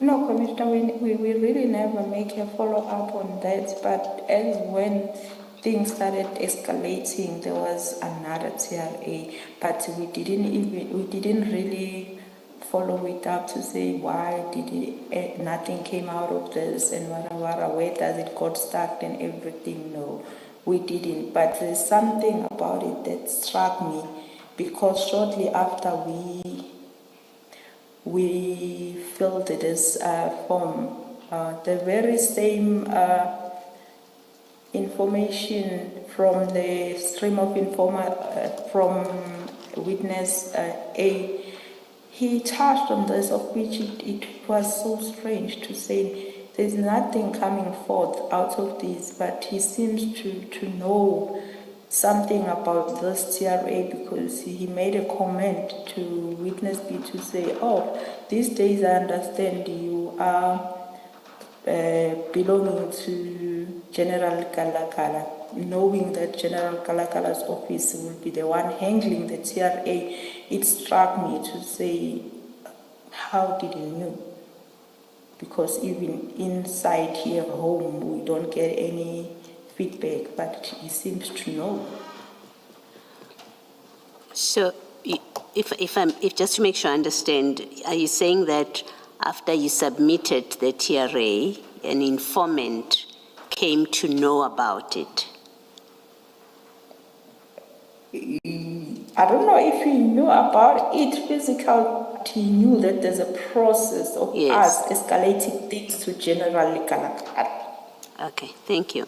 [SPEAKER 3] No, Commissioner, we really never make a follow-up on that, but as when things started escalating, there was another TRA, but we didn't really follow it up to say why nothing came out of this and where does it got stuck and everything. No, we didn't, but there's something about it that struck me, because shortly after we filled this form, the very same information from the stream of from witness A, he touched on this, of which it was so strange to say there's nothing coming forth out of this, but he seems to know something about this TRA, because he made a comment to witness B to say, oh, these days I understand you are belonging to General Kalakala, knowing that General Kalakala's office will be the one handling the TRA. It struck me to say, how did you know? Because even inside here home, we don't get any feedback, but he seems to know.
[SPEAKER 5] So, if just to make sure I understand, are you saying that after you submitted the TRA, an informant came to know about it?
[SPEAKER 3] I don't know if he knew about it physically, but he knew that there's a process of us escalating things to General Kalakala.
[SPEAKER 5] Okay, thank you.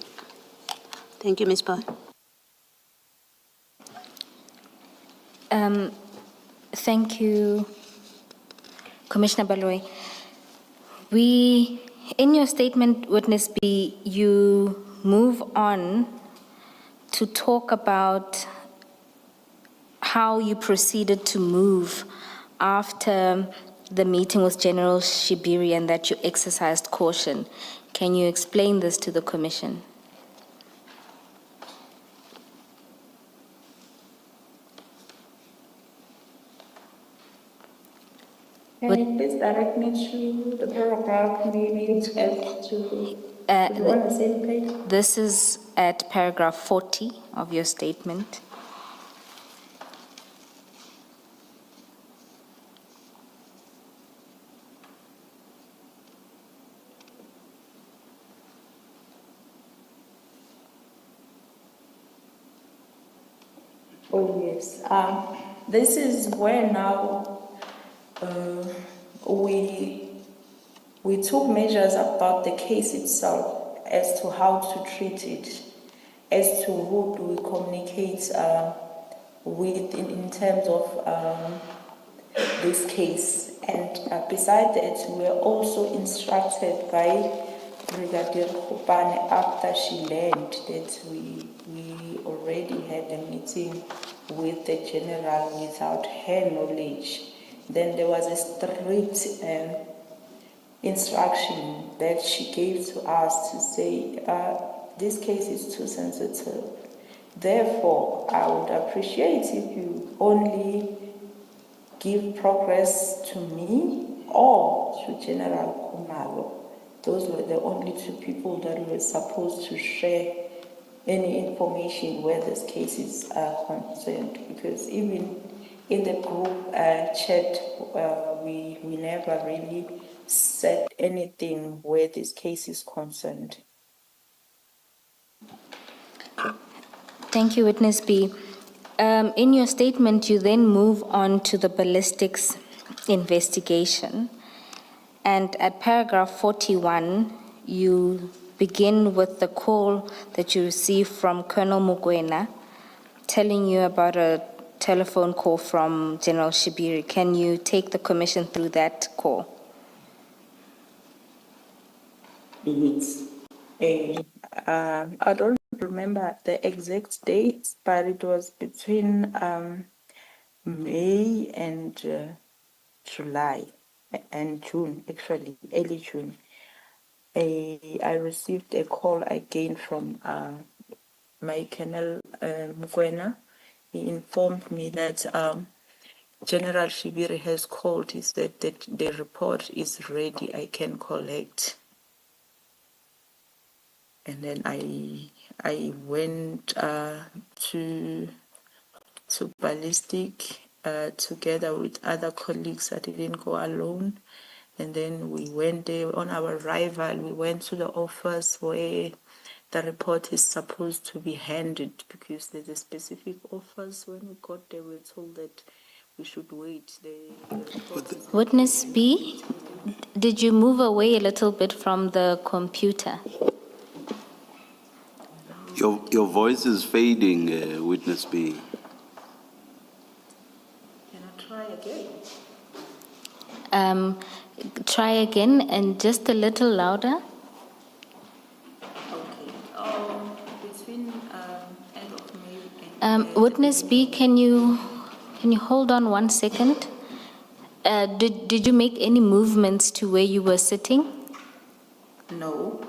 [SPEAKER 5] Thank you, Ms. Paul.
[SPEAKER 1] Thank you, Commissioner Baloyi. In your statement, Witness B, you move on to talk about how you proceeded to move after the meeting with General Shibiri and that you exercised caution. Can you explain this to the Commission?
[SPEAKER 3] Can you please direct me to the paragraph, maybe as to the on the same page?
[SPEAKER 1] This is at paragraph 40 of your statement.
[SPEAKER 3] Oh, yes. This is where now we took measures about the case itself as to how to treat it, as to who do we communicate with in terms of this case. And besides that, we were also instructed by Brigadier Kopane after she learned that we already had a meeting with the general without her knowledge. Then there was a strict instruction that she gave to us to say, this case is too sensitive. Therefore, I would appreciate if you only give progress to me or to General Kumalo. Those were the only two people that were supposed to share any information where this case is concerned. Because even in the group chat, we never really said anything where this case is concerned.
[SPEAKER 1] Thank you, Witness B. In your statement, you then move on to the ballistics investigation. And at paragraph 41, you begin with the call that you received from Colonel Mokoena telling you about a telephone call from General Shibiri. Can you take the Commission through that call?
[SPEAKER 3] Yes. I don't remember the exact dates, but it was between May and July and June, actually, early June. I received a call again from my Colonel Mokoena. He informed me that General Shibiri has called. He said that the report is ready, I can collect. And then I went to ballistic together with other colleagues. I didn't go alone. And then we went there. On our arrival, we went to the office where the report is supposed to be handed, because there's a specific office. When we got there, we were told that we should wait.
[SPEAKER 1] Witness B, did you move away a little bit from the computer?
[SPEAKER 2] Your voice is fading, Witness B.
[SPEAKER 3] Can I try again?
[SPEAKER 1] Try again and just a little louder.
[SPEAKER 3] Okay. Between end of May and
[SPEAKER 1] Witness B, can you hold on 1 second? Did you make any movements to where you were sitting?
[SPEAKER 3] No.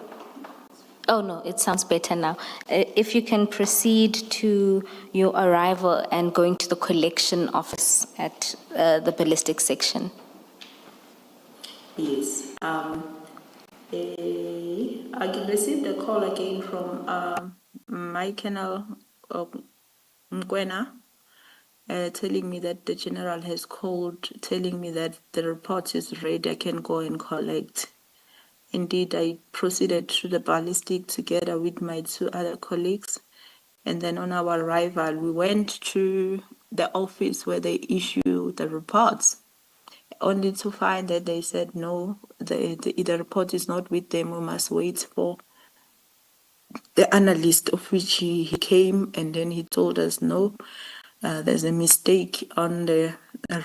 [SPEAKER 1] Oh, no, it sounds better now. If you can proceed to your arrival and going to the collection office at the ballistic section.
[SPEAKER 3] Yes. I received a call again from my Colonel Mokoena, telling me that the general has called, telling me that the report is ready, I can go and collect. Indeed, I proceeded to the ballistic together with my two other colleagues. And then on our arrival, we went to the office where they issue the reports, only to find that they said, no, the report is not with them. We must wait for the analyst, of which he came, and then he told us, no, there's a mistake on the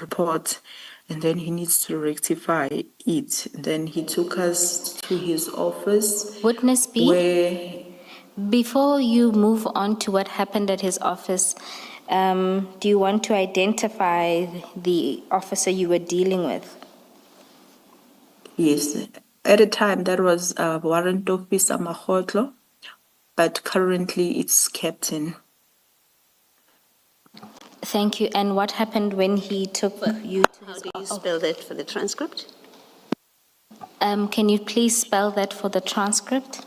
[SPEAKER 3] report, and then he needs to rectify it. Then he took us to his office
[SPEAKER 1] Witness B,
[SPEAKER 3] where,
[SPEAKER 1] before you move on to what happened at his office, do you want to identify the officer you were dealing with?
[SPEAKER 3] yes, at the time that was Warrant Officer Mahotlo, but currently it's Captain.
[SPEAKER 1] Thank you. And what happened when he took you to
[SPEAKER 5] How
[SPEAKER 1] his
[SPEAKER 5] do you
[SPEAKER 1] office?
[SPEAKER 5] spell that for the transcript?
[SPEAKER 1] Can you please spell that for the transcript?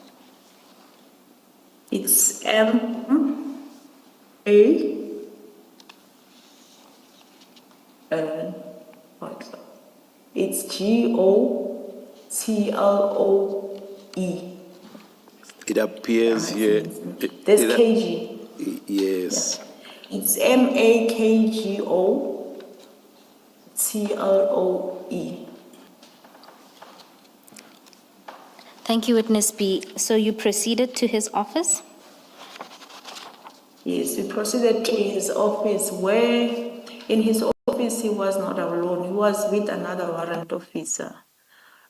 [SPEAKER 3] It's M-A, it's G-O-T-L-O-E.
[SPEAKER 2] It appears here.
[SPEAKER 3] There's
[SPEAKER 2] it-
[SPEAKER 3] KG.
[SPEAKER 2] Yes.
[SPEAKER 3] It's M-A-K-G-O-T-L-O-E.
[SPEAKER 1] Thank you, Witness B. So you proceeded to his office?
[SPEAKER 3] Yes, we proceeded to his office where in his office he was not alone. He was with another warrant officer.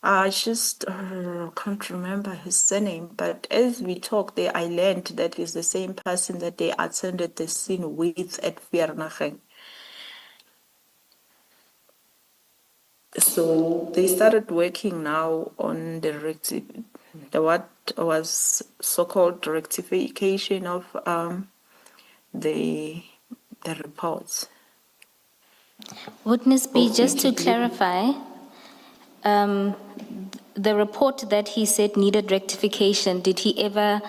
[SPEAKER 3] I just can't remember his surname, but as we talked there, I learned that it's the same person that they attended the scene with at Vereeniging. So they started working now on the what was so-called rectification of the reports.
[SPEAKER 1] Witness B, just to
[SPEAKER 3] Which-
[SPEAKER 1] clarify, the report that he said needed rectification, did he ever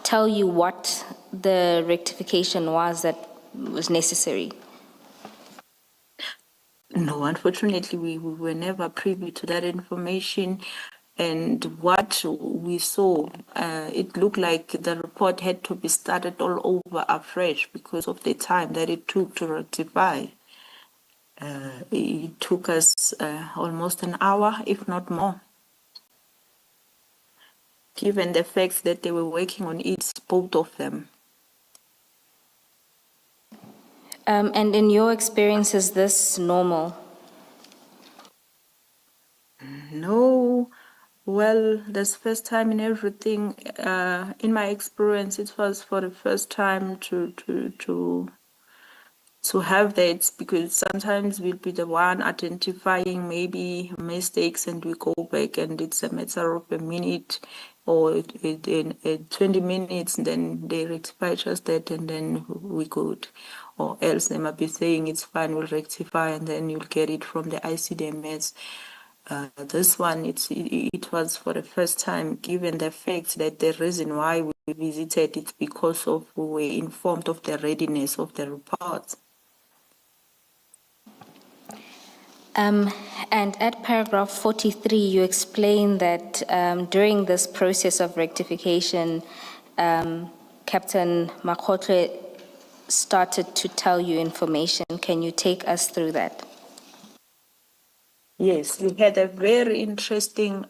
[SPEAKER 1] tell you what the rectification was that was necessary?
[SPEAKER 3] No, unfortunately, we were never privy to that information. And what we saw, it looked like the report had to be started all over afresh because of the time that it took to rectify. It took us almost an hour, if not more. Given the facts that they were working on it, both of them.
[SPEAKER 1] And in your experience, is this normal?
[SPEAKER 3] No, well, that's first time in everything. In my experience, it was for the first time to have that, because sometimes we'll be the one identifying maybe mistakes and we go back and it's a matter of a minute or 20 minutes, and then they rectify just that and then we good. Or else they might be saying it's fine, we'll rectify, and then you'll get it from the ICDMS. This one, it was for the first time, given the fact that the reason why we visited it because of we were informed of the readiness of the reports.
[SPEAKER 1] And at paragraph 43, you explain that during this process of rectification, Captain Makhotle started to tell you information. Can you take us through that?
[SPEAKER 3] Yes, we had a very interesting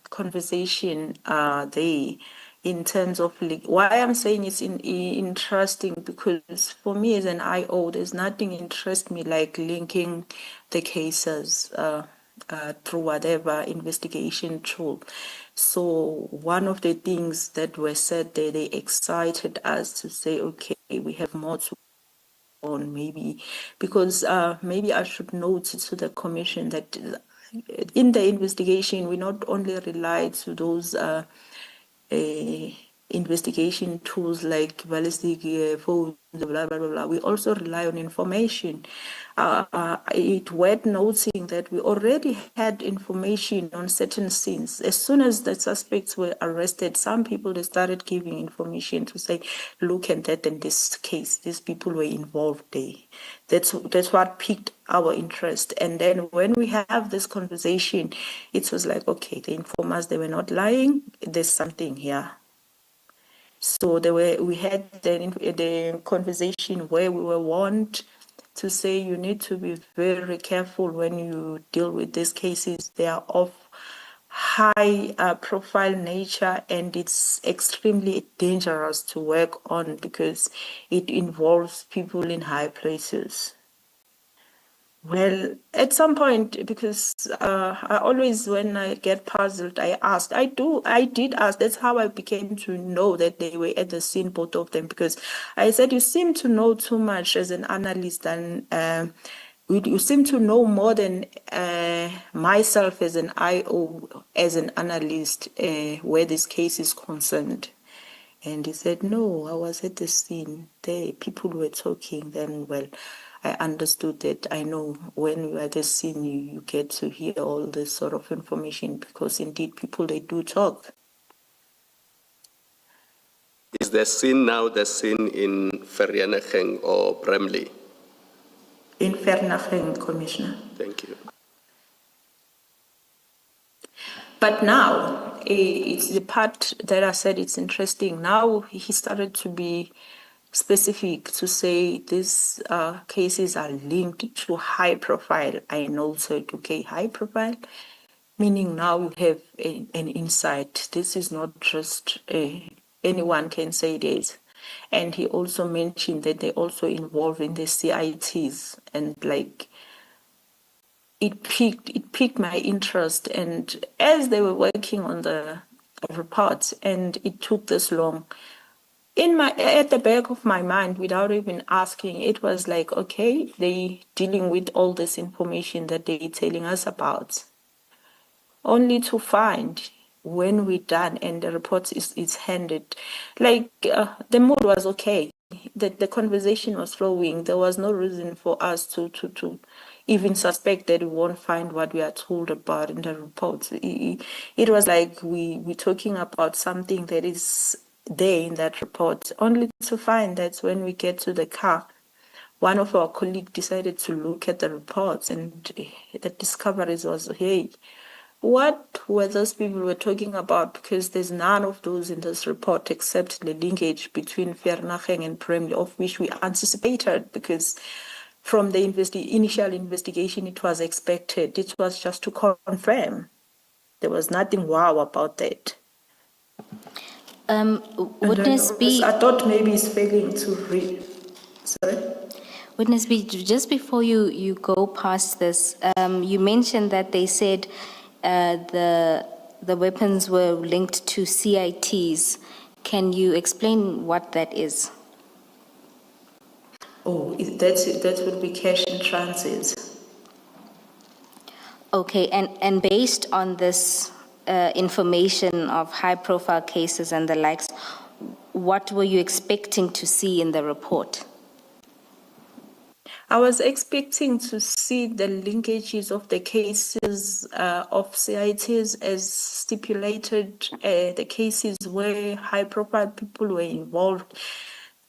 [SPEAKER 3] conversation there in terms of why I'm saying it's interesting, because for me as an IO, there's nothing interests me like linking the cases through whatever investigation tool. So one of the things that were said there, they excited us to say, okay, we have more to on maybe, because maybe I should note to the commission that in the investigation we not only rely to those investigation tools like ballistic phones, blah, blah, blah, blah. We also rely on information. It's worth noting that we already had information on certain scenes. As soon as the suspects were arrested, some people, they started giving information to say, look at that in this case, these people were involved there. That's what piqued our interest. And then when we have this conversation, it was like, okay, the informers, they were not lying. There's something here. So we had the conversation where we were warned to say you need to be very careful when you deal with these cases. They are of high profile nature, and it's extremely dangerous to work on because it involves people in high places. Well, at some point, because I always, when I get puzzled, I asked. I did ask. That's how I became to know that they were at the scene, both of them, because I said, you seem to know too much as an analyst, and you seem to know more than myself as an IO, as an analyst, where this case is concerned. And he said, no, I was at the scene. There, people were talking. Then, well, I understood that. I know when you're at the scene, you get to hear all this sort of information because indeed people, they do talk.
[SPEAKER 4] Is the scene now the scene in Vereeniging or Bramley?
[SPEAKER 3] In Vereeniging, Commissioner.
[SPEAKER 4] Thank you.
[SPEAKER 3] But now, it's the part that I said it's interesting. Now he started to be specific to say these cases are linked to high profile. I know, so okay, high profile, meaning now you have an insight. This is not just anyone can say this. And he also mentioned that they also involved in the CITs, and like it piqued my interest. And as they were working on the reports, and it took this long, at the back of my mind, without even asking, it was like, okay, they dealing with all this information that they're telling us about, only to find when we're done and the report is handed, like the mood was okay, the conversation was flowing. There was no reason for us to even suspect that we won't find what we are told about in the reports. It was like we're talking about something that is there in that report, only to find that when we get to the car, one of our colleagues decided to look at the reports, and the discoveries was, hey, what were those people were talking about? Because there's none of those in this report except the linkage between Vereeniging and Bramley, of which we anticipated, because from the initial investigation, it was expected. It was just to confirm. There was nothing wow about that.
[SPEAKER 1] Witness B.
[SPEAKER 3] I thought maybe it's failing to read. Sorry?
[SPEAKER 1] Witness B, just before you go past this, you mentioned that they said the weapons were linked to CITs. Can you explain what that is?
[SPEAKER 3] Oh, that would be cash in transit.
[SPEAKER 1] Okay, and based on this information of high-profile cases and the likes, what were you expecting to see in the report?
[SPEAKER 3] I was expecting to see the linkages of the cases of CITs as stipulated, the cases where high-profile people were involved,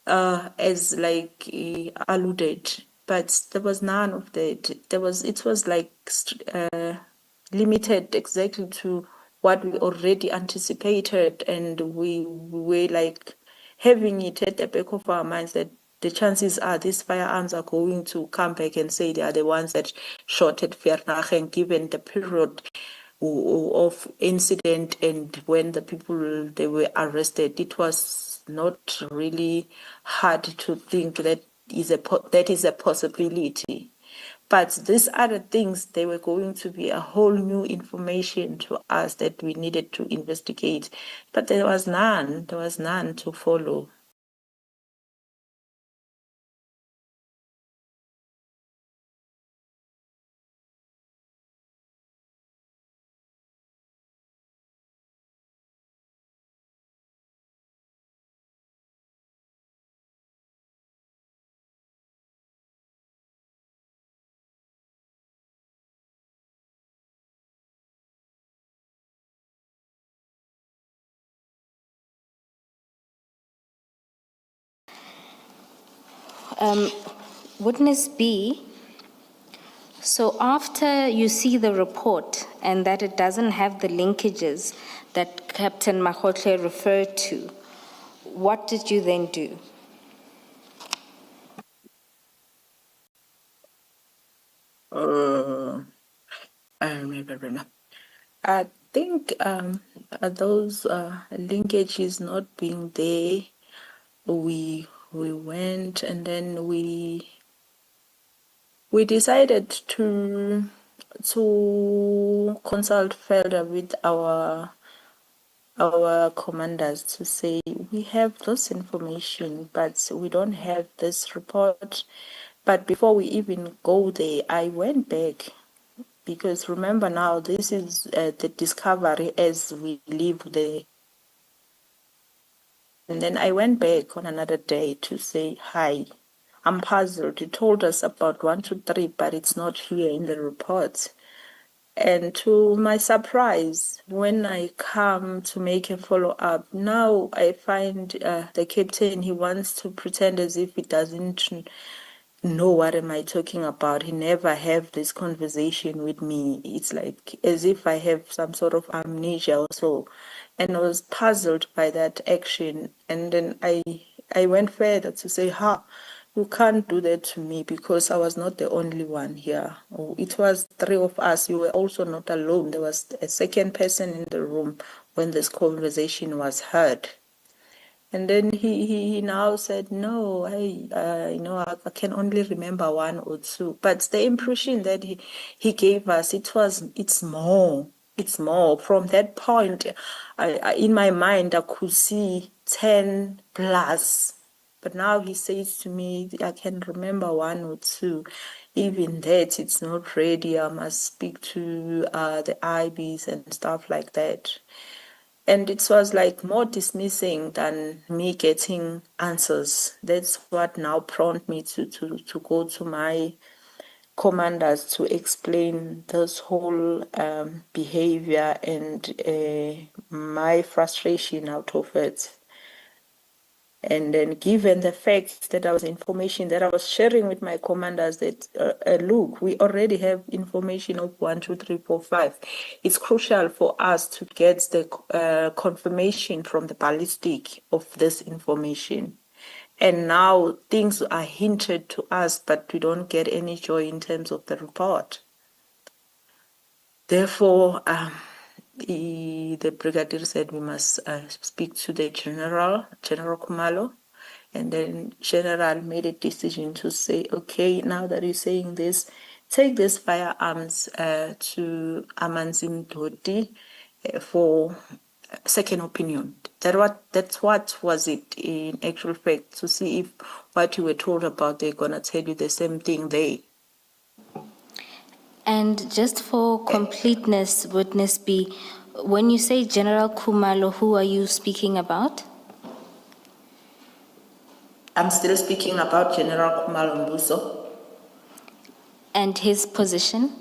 [SPEAKER 3] as like alluded, but there was none of that. It was like limited exactly to what we already anticipated, and we were like having it at the back of our minds that the chances are these firearms are going to come back and say they are the ones that shot at Vereeniging, given the period of incident and when the people they were arrested. It was not really hard to think that is a possibility. But these other things, they were going to be a whole new information to us that we needed to investigate. But there was none to follow.
[SPEAKER 1] Witness B, so after you see the report and that it doesn't have the linkages that Captain Mahotle referred to, what did you then do?
[SPEAKER 3] I remember. think those linkages not being there, we went and then we decided to consult further with our commanders to say we have this information, but we don't have this report. But before we even go there, I went back because remember now this is the discovery as we leave there. And then I went back on another day to say, hi, I'm puzzled. You told us about 1, 2, 3, but it's not here in the report. And to my surprise, when I come to make a follow-up, now I find the captain, he wants to pretend as if he doesn't know what am I talking about. He never have this conversation with me. It's like as if I have some sort of amnesia or so. And I was puzzled by that action. And then I went further to say, you can't do that to me because I was not the only one here. Oh, it was 3 of us. You were also not alone. There was a second person in the room when this conversation was heard. And then he now said, no, I can only remember 1 or 2. But the impression that he gave us, it's more. It's more. From that point, in my mind, I could see 10 plus. But now he says to me, I can remember 1 or 2. Even that, it's not ready. I must speak to the IBs and stuff like that. And it was like more dismissing than me getting answers. That's what now prompted me to go to my commanders to explain this whole behavior and my frustration out of it. And then given the fact that I was information that I was sharing with my commanders that, look, we already have information of 1, 2, 3, 4, 5. It's crucial for us to get the confirmation from the ballistic of this information. And now things are hinted to us, but we don't get any joy in terms of the report. Therefore, the brigadier said we must speak to the General Kumalo. And then General made a decision to say, okay, now that you're saying this, take these firearms to Amanzim Dodi for second opinion. That's what was it in actual fact, to see if what you were told about, they're going to tell you the same thing they.
[SPEAKER 1] And just for completeness, Witness B, when you say General Kumalo, who are you speaking about?
[SPEAKER 3] I'm still speaking about General Kumalo Mbuso.
[SPEAKER 1] And his position?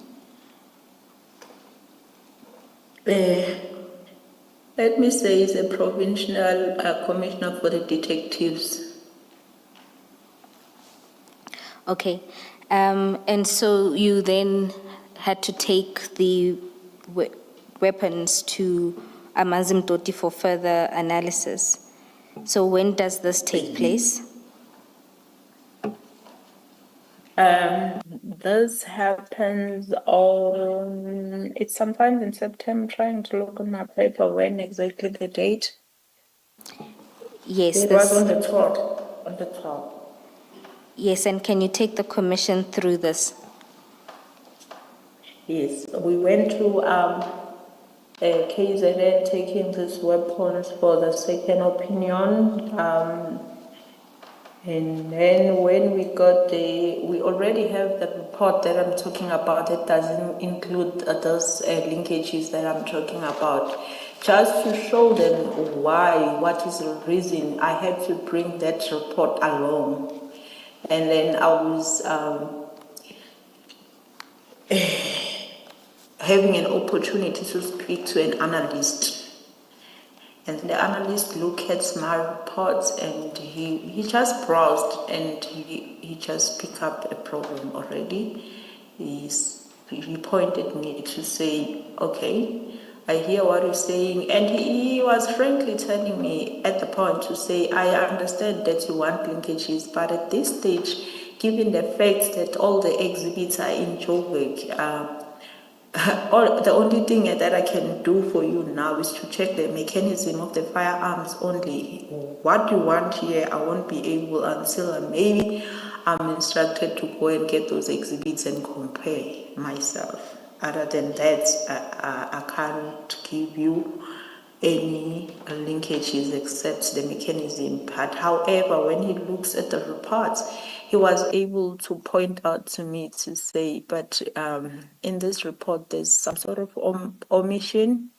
[SPEAKER 3] Let me say he's a provincial commissioner for the detectives.
[SPEAKER 1] Okay. And so you then had to take the weapons to Amazim Doti for further analysis. So when does this take place?
[SPEAKER 3] This happens on, it's sometimes in September. I'm trying to look on my paper when exactly the date.
[SPEAKER 1] Yes.
[SPEAKER 3] It was on the 12th. On the 12th.
[SPEAKER 1] Yes, and can you take the commission through this?
[SPEAKER 3] Yes, we went to KZN taking these weapons for the second opinion. And then when we got we already have the report that I'm talking about. It doesn't include those linkages that I'm talking about. Just to show them what is the reason I had to bring that report along. And then I was having an opportunity to speak to an analyst. And the analyst looked at my reports and he just browsed and he just picked up a problem already. He pointed me to say, okay, I hear what you're saying. And he was frankly telling me at the point to say, I understand that you want linkages, but at this stage, given the fact that all the exhibits are in Joburg, the only thing that I can do for you now is to check the mechanism of the firearms only. What you want here, I won't be able until maybe I'm instructed to go and get those exhibits and compare myself. Other than that, I can't give you any linkages except the mechanism. But however, when he looks at the reports, he was able to point out to me to say, but in this report, there's some sort of omission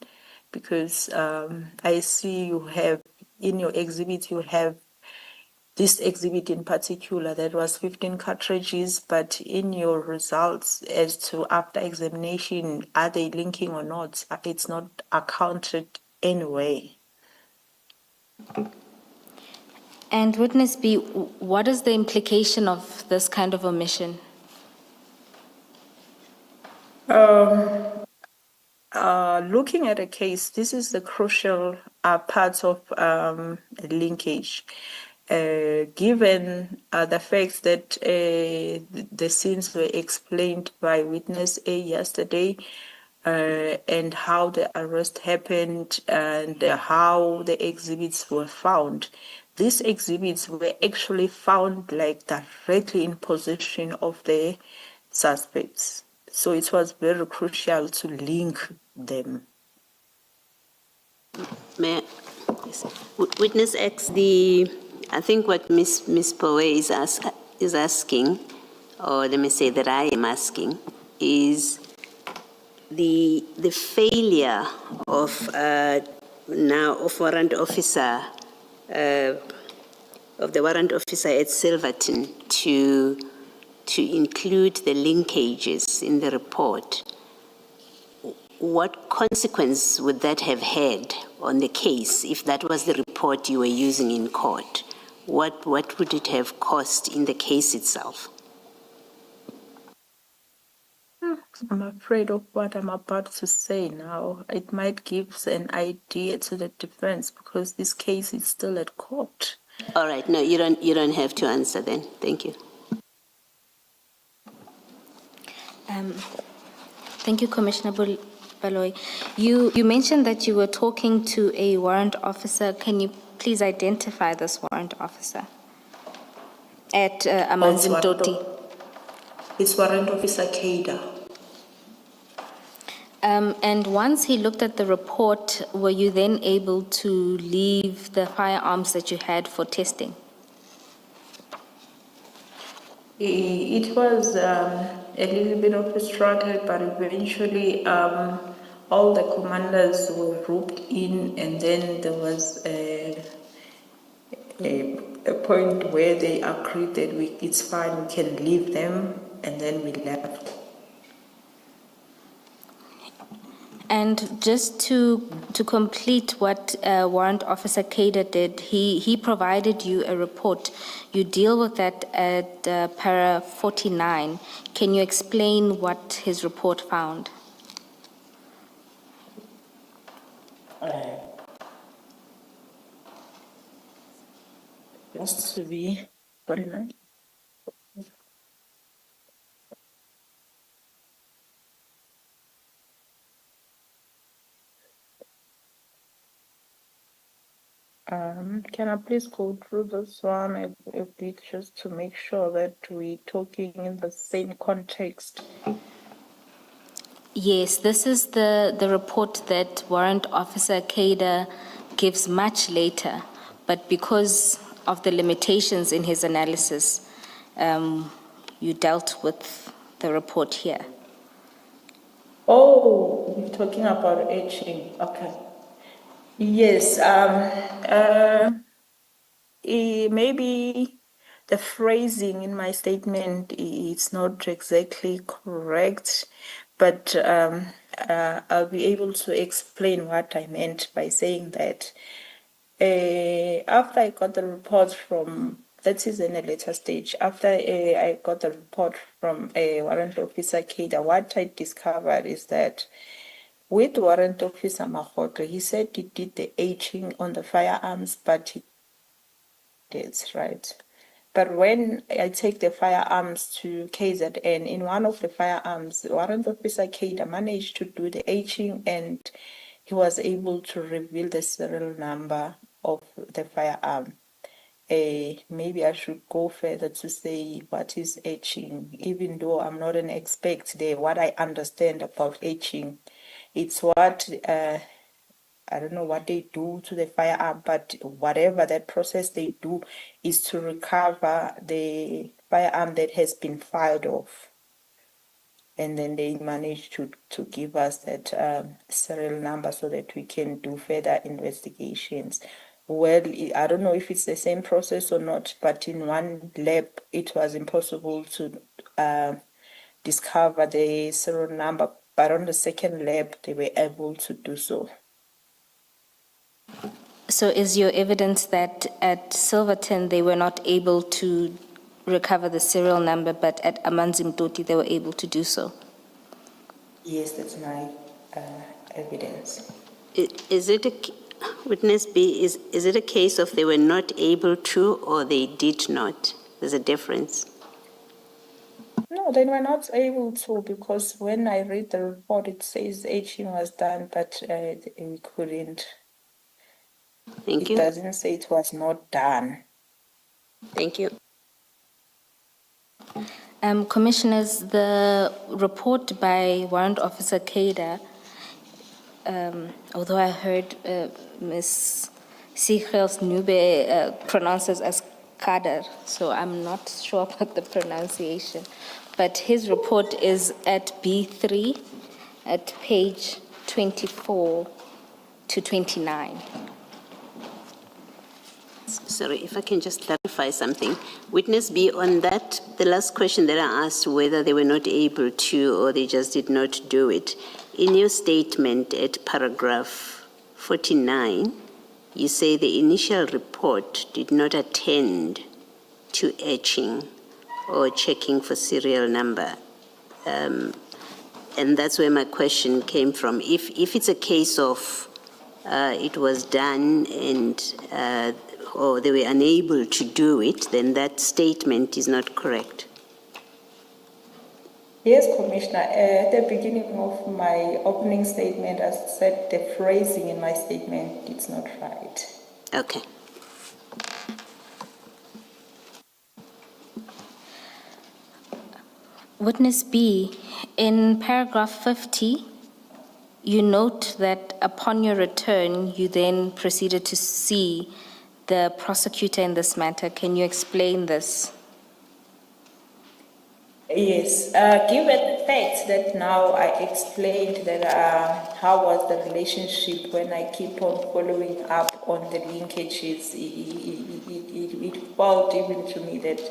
[SPEAKER 3] because I see you have, in your exhibit, you have this exhibit in particular that was 15 cartridges, but in your results as to after examination, are they linking or not? It's not accounted anyway.
[SPEAKER 1] And witness B, what is the implication of this kind of omission?
[SPEAKER 3] Looking at a case, this is the crucial part of linkage. Given the fact that the scenes were explained by witness A yesterday, and how the arrest happened and how the exhibits were found. These exhibits were actually found like directly in possession of the suspects. So it was very crucial to link them.
[SPEAKER 5] May yes. Witness X, I think what Ms. Poe is asking, or let me say that I am asking, is the failure of warrant officer of the warrant officer at Silverton to include the linkages in the report. What consequence would that have had on the case if that was the report you were using in court? What would it have cost in the case itself?
[SPEAKER 3] I'm afraid of what I'm about to say now. It might give an idea to the defense because this case is still at court.
[SPEAKER 5] All right, no, you don't have to answer then. Thank you.
[SPEAKER 1] Thank you, Commissioner Baloyi. You mentioned that you were talking to a warrant officer. Can you please identify this warrant officer at Amanzimtoti?
[SPEAKER 3] It's Warrant Officer Kekana.
[SPEAKER 1] And once he looked at the report, were you then able to leave the firearms that you had for testing?
[SPEAKER 3] It was a little bit of a struggle, but eventually all the commanders were grouped in, and then there was a point where they agreed that it's fine, we can leave them, and then we left.
[SPEAKER 1] And just to complete what Warrant Officer Kekana did, he provided you a report. You deal with that at para 49. Can you explain what his report found?
[SPEAKER 3] Just to be 49. Can I please go through this one a bit just to make sure that we're talking in the same context?
[SPEAKER 1] Yes, this is the report that Warrant Officer Kekana gives much later, but because of the limitations in his analysis, you dealt with the report here.
[SPEAKER 3] Oh, you're talking about etching. Okay. Yes. Maybe the phrasing in my statement is not exactly correct, but I'll be able to explain what I meant by saying that. After I got the report from, that is in a later stage, after I got the report from Warrant Officer Kekana, what I discovered is that with Warrant Officer Mahoto, he said he did the etching on the firearms, but he did, right? But when I take the firearms to KZN, in one of the firearms, Warrant Officer Kekana managed to do the etching, and he was able to reveal the serial number of the firearm. Maybe I should go further to say what is etching, even though I'm not an expert there. What I understand about etching, it's what I don't know what they do to the firearm, but whatever that process they do is to recover the firearm that has been fired off. And then they manage to give us that serial number so that we can do further investigations. Well, I don't know if it's the same process or not, but in one lab, it was impossible to discover the serial number, but on the second lab, they were able to do so.
[SPEAKER 1] So is your evidence that at Silverton they were not able to recover the serial number, but at Amanzimtoti they were able to do so?
[SPEAKER 3] Yes, that's my evidence.
[SPEAKER 5] Is it witness B, is it a case of they were not able to or they did not? There's a difference.
[SPEAKER 3] No, they were not able to, because when I read the report, it says etching was done, but we couldn't.
[SPEAKER 5] Thank you.
[SPEAKER 3] It doesn't say it was not done.
[SPEAKER 5] Thank you.
[SPEAKER 1] Commissioners, the report by Warrant Officer Kekana, although I heard Ms. Siegels Nube pronounces as Kader, so I'm not sure about the pronunciation, but his report is at B3 at page 24 to 29.
[SPEAKER 5] Sorry, if I can just clarify something. Witness B, on that, the last question that I asked, whether they were not able to or they just did not do it, in your statement at paragraph 49, you say the initial report did not attend to etching or checking for serial number. And that's where my question came from. If it's a case of it was done and or they were unable to do it, then that statement is not correct.
[SPEAKER 3] Yes, Commissioner. At the beginning of my opening statement, I said the phrasing in my statement is not right.
[SPEAKER 5] Okay.
[SPEAKER 1] Witness B, in paragraph 50, you note that upon your return, you then proceeded to see the prosecutor in this matter. Can you explain this?
[SPEAKER 3] Yes, given the fact that now I explained that how was the relationship when I keep on following up on the linkages, it felt even to me that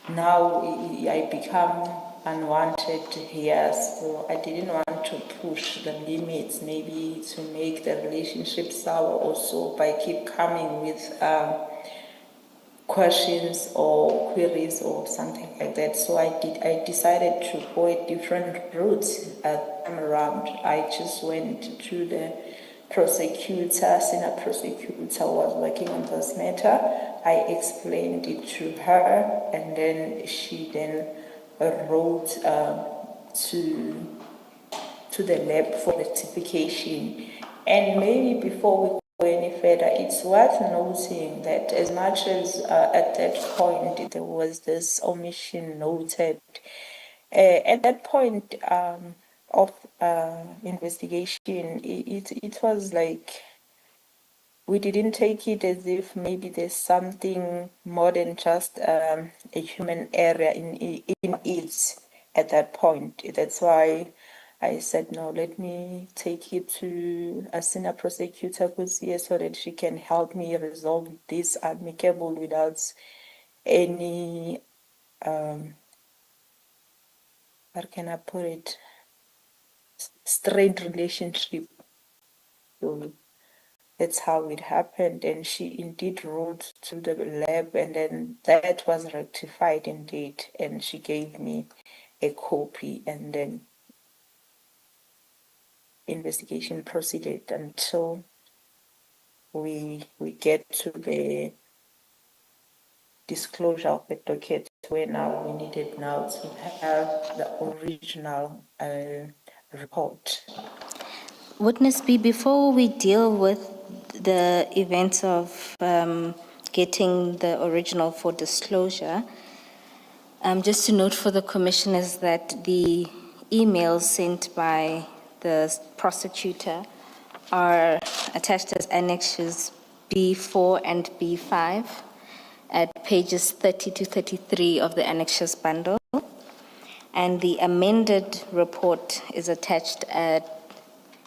[SPEAKER 3] now I become unwanted here, so I didn't want to push the limits, maybe to make the relationship sour also by keep coming with questions or queries or something like that. So I decided to go a different route time around. I just went to the prosecutor, senior prosecutor was working on this matter. I explained it to her, and then she then wrote to the lab for rectification. And maybe before we go any further, it's worth noting that as much as at that point there was this omission noted, at that point of investigation, it was like we didn't take it as if maybe there's something more than just a human error in it at that point. That's why I said, no, let me take it to a senior prosecutor who's here so that she can help me resolve this amicable without any, how can I put it, strained relationship. So that's how it happened. And she indeed wrote to the lab, and then that was rectified indeed. And she gave me a copy, and then investigation proceeded until we get to the disclosure of the docket, where now we needed now to have the original report.
[SPEAKER 1] Witness B, before we deal with the events of getting the original for disclosure, just to note for the commissioners that the emails sent by the prosecutor are attached as annexes B4 and B5 at pages 30 to 33 of the annexes bundle. And the amended report is attached at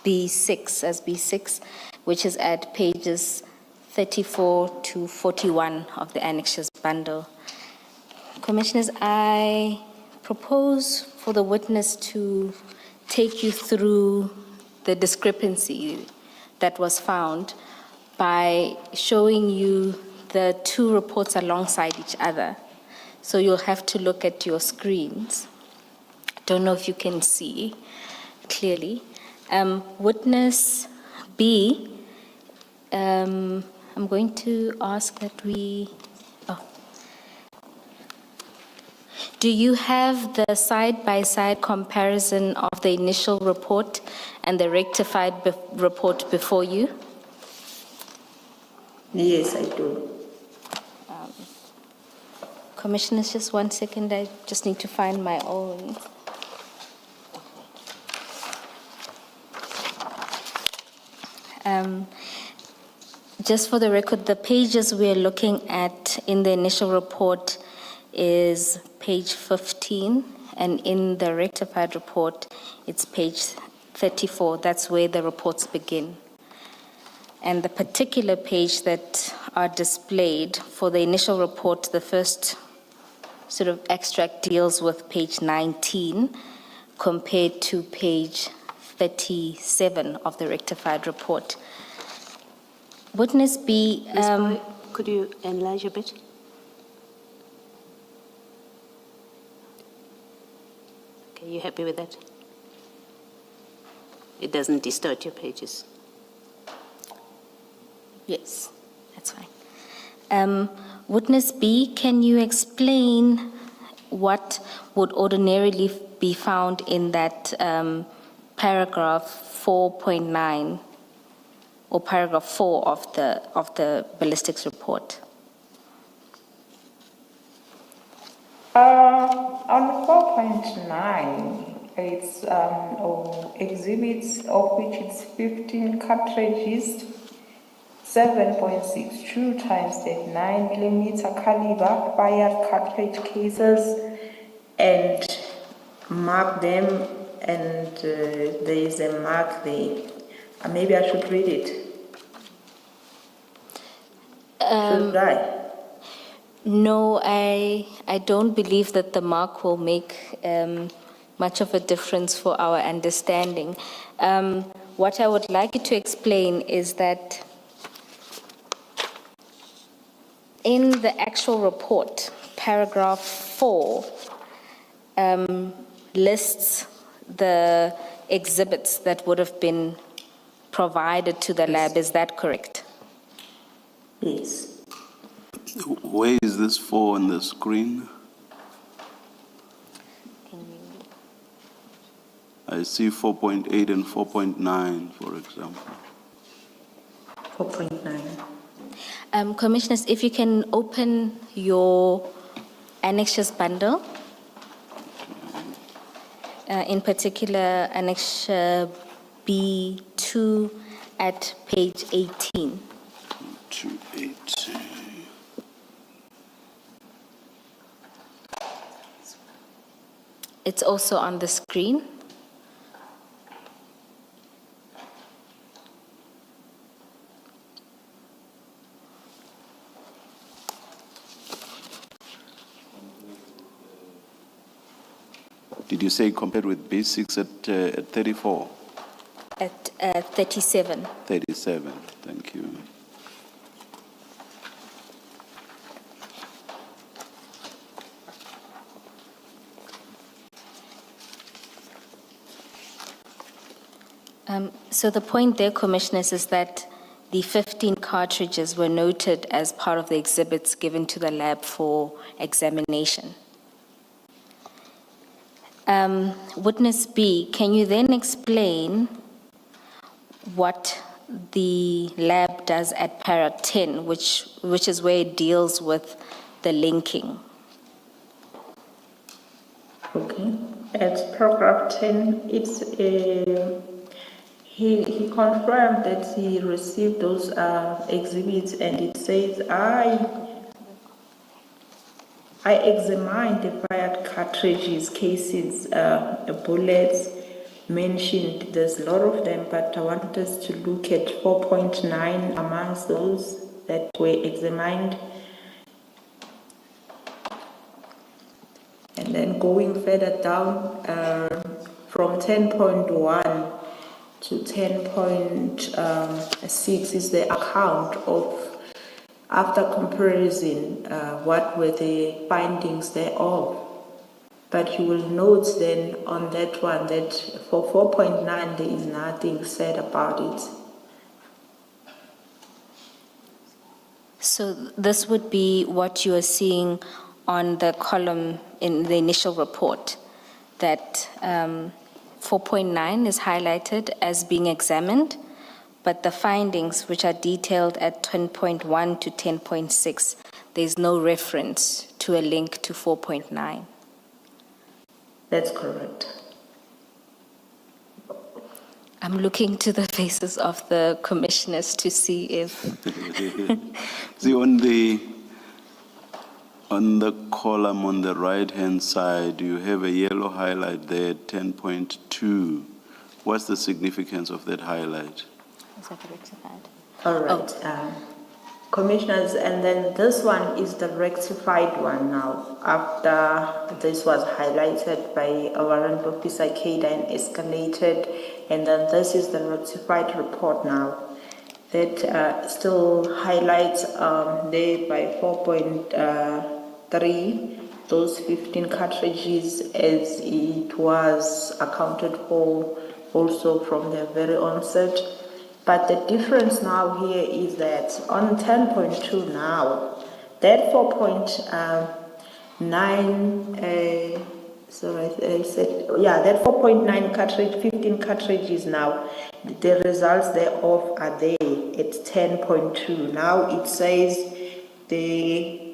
[SPEAKER 1] B6 as B6, which is at pages 34 to 41 of the annexes bundle. Commissioners, I propose for the witness to take you through the discrepancy that was found by showing you the two reports alongside each other. So you'll have to look at your screens. Don't know if you can see clearly. Witness B, I'm going to ask that we, do you have the side-by-side comparison of the initial report and the rectified report before you?
[SPEAKER 3] Yes, I do.
[SPEAKER 1] Commissioners, just 1 second, I just need to find my own. Just for the record, the pages we're looking at in the initial report is page 15, and in the rectified report, it's page 34. That's where the reports begin. And the particular page that are displayed for the initial report, the first sort of extract deals with page 19 compared to page 37 of the rectified report. Witness B,
[SPEAKER 5] Ms. Boy, could you enlarge a bit? Okay, you happy with that? It doesn't distort your pages.
[SPEAKER 1] yes, that's fine. Witness B, can you explain what would ordinarily be found in that paragraph 4.9 or paragraph 4 of the ballistics report?
[SPEAKER 3] On 4.9, it's exhibits of which it's 15 cartridges, 7.62 times 39mm caliber fired cartridge cases, and mark them, and there is a mark there. Maybe I should read it. Should I?
[SPEAKER 1] No, I don't believe that the mark will make much of a difference for our understanding. What I would like you to explain is that in the actual report, paragraph 4 lists the exhibits that would have been provided to the lab. Is that correct?
[SPEAKER 3] Yes.
[SPEAKER 2] Where is this for on the screen? I see 4.8 and 4.9, for example.
[SPEAKER 3] 4.9.
[SPEAKER 1] Commissioners, if you can open your annexures bundle, in particular annexure B2 at page 18.
[SPEAKER 2] 2.8.
[SPEAKER 1] It's also on the screen.
[SPEAKER 2] Did you say compared with B6 at 34?
[SPEAKER 1] At 37.
[SPEAKER 2] 37, thank you.
[SPEAKER 1] So the point there, Commissioners, is that the 15 cartridges were noted as part of the exhibits given to the lab for examination. Witness B, can you then explain what the lab does at para 10, which is where it deals with the linking?
[SPEAKER 3] Okay. At paragraph 10, it's he confirmed that he received those exhibits, and it says, I examined the fired cartridges, cases, bullets mentioned. There's a lot of them, but I wanted us to look at 4.9 amongst those that were examined. And then going further down, from 10.1 to 10.6 is the account of, after comparison, what were the findings thereof. But you will note then on that one that for 4.9 there is nothing said about it.
[SPEAKER 1] So this would be what you are seeing on the column in the initial report, that 4.9 is highlighted as being examined, but the findings, which are detailed at 10.1 to 10.6, there's no reference to a link to 4.9.
[SPEAKER 3] That's correct.
[SPEAKER 1] I'm looking to the faces of the commissioners to see if...
[SPEAKER 2] See, on the column on the right-hand side, you have a yellow highlight there, 10.2. What's the significance of that highlight?
[SPEAKER 1] Is that rectified?
[SPEAKER 3] All right. Commissioners, and then this one is the rectified one now. After this was highlighted by a warrant officer Kekana and escalated, and then this is the rectified report now. That still highlights there by 4.3 those 15 cartridges as it was accounted for also from the very onset. But the difference now here is that on 10.2 now, that 4.9, that 4.9 cartridge, 15 cartridges now, the results thereof are there at 10.2. Now it says the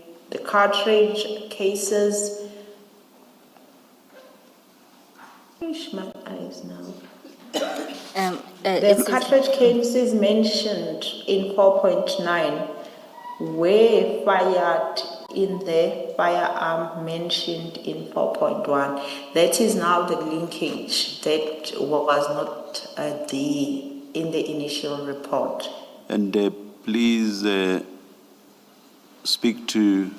[SPEAKER 3] cartridge cases, my eyes now. The cartridge cases mentioned in 4.9 were fired in the firearm mentioned in 4.1. That is now the linkage that was not in the initial report.
[SPEAKER 2] And please speak to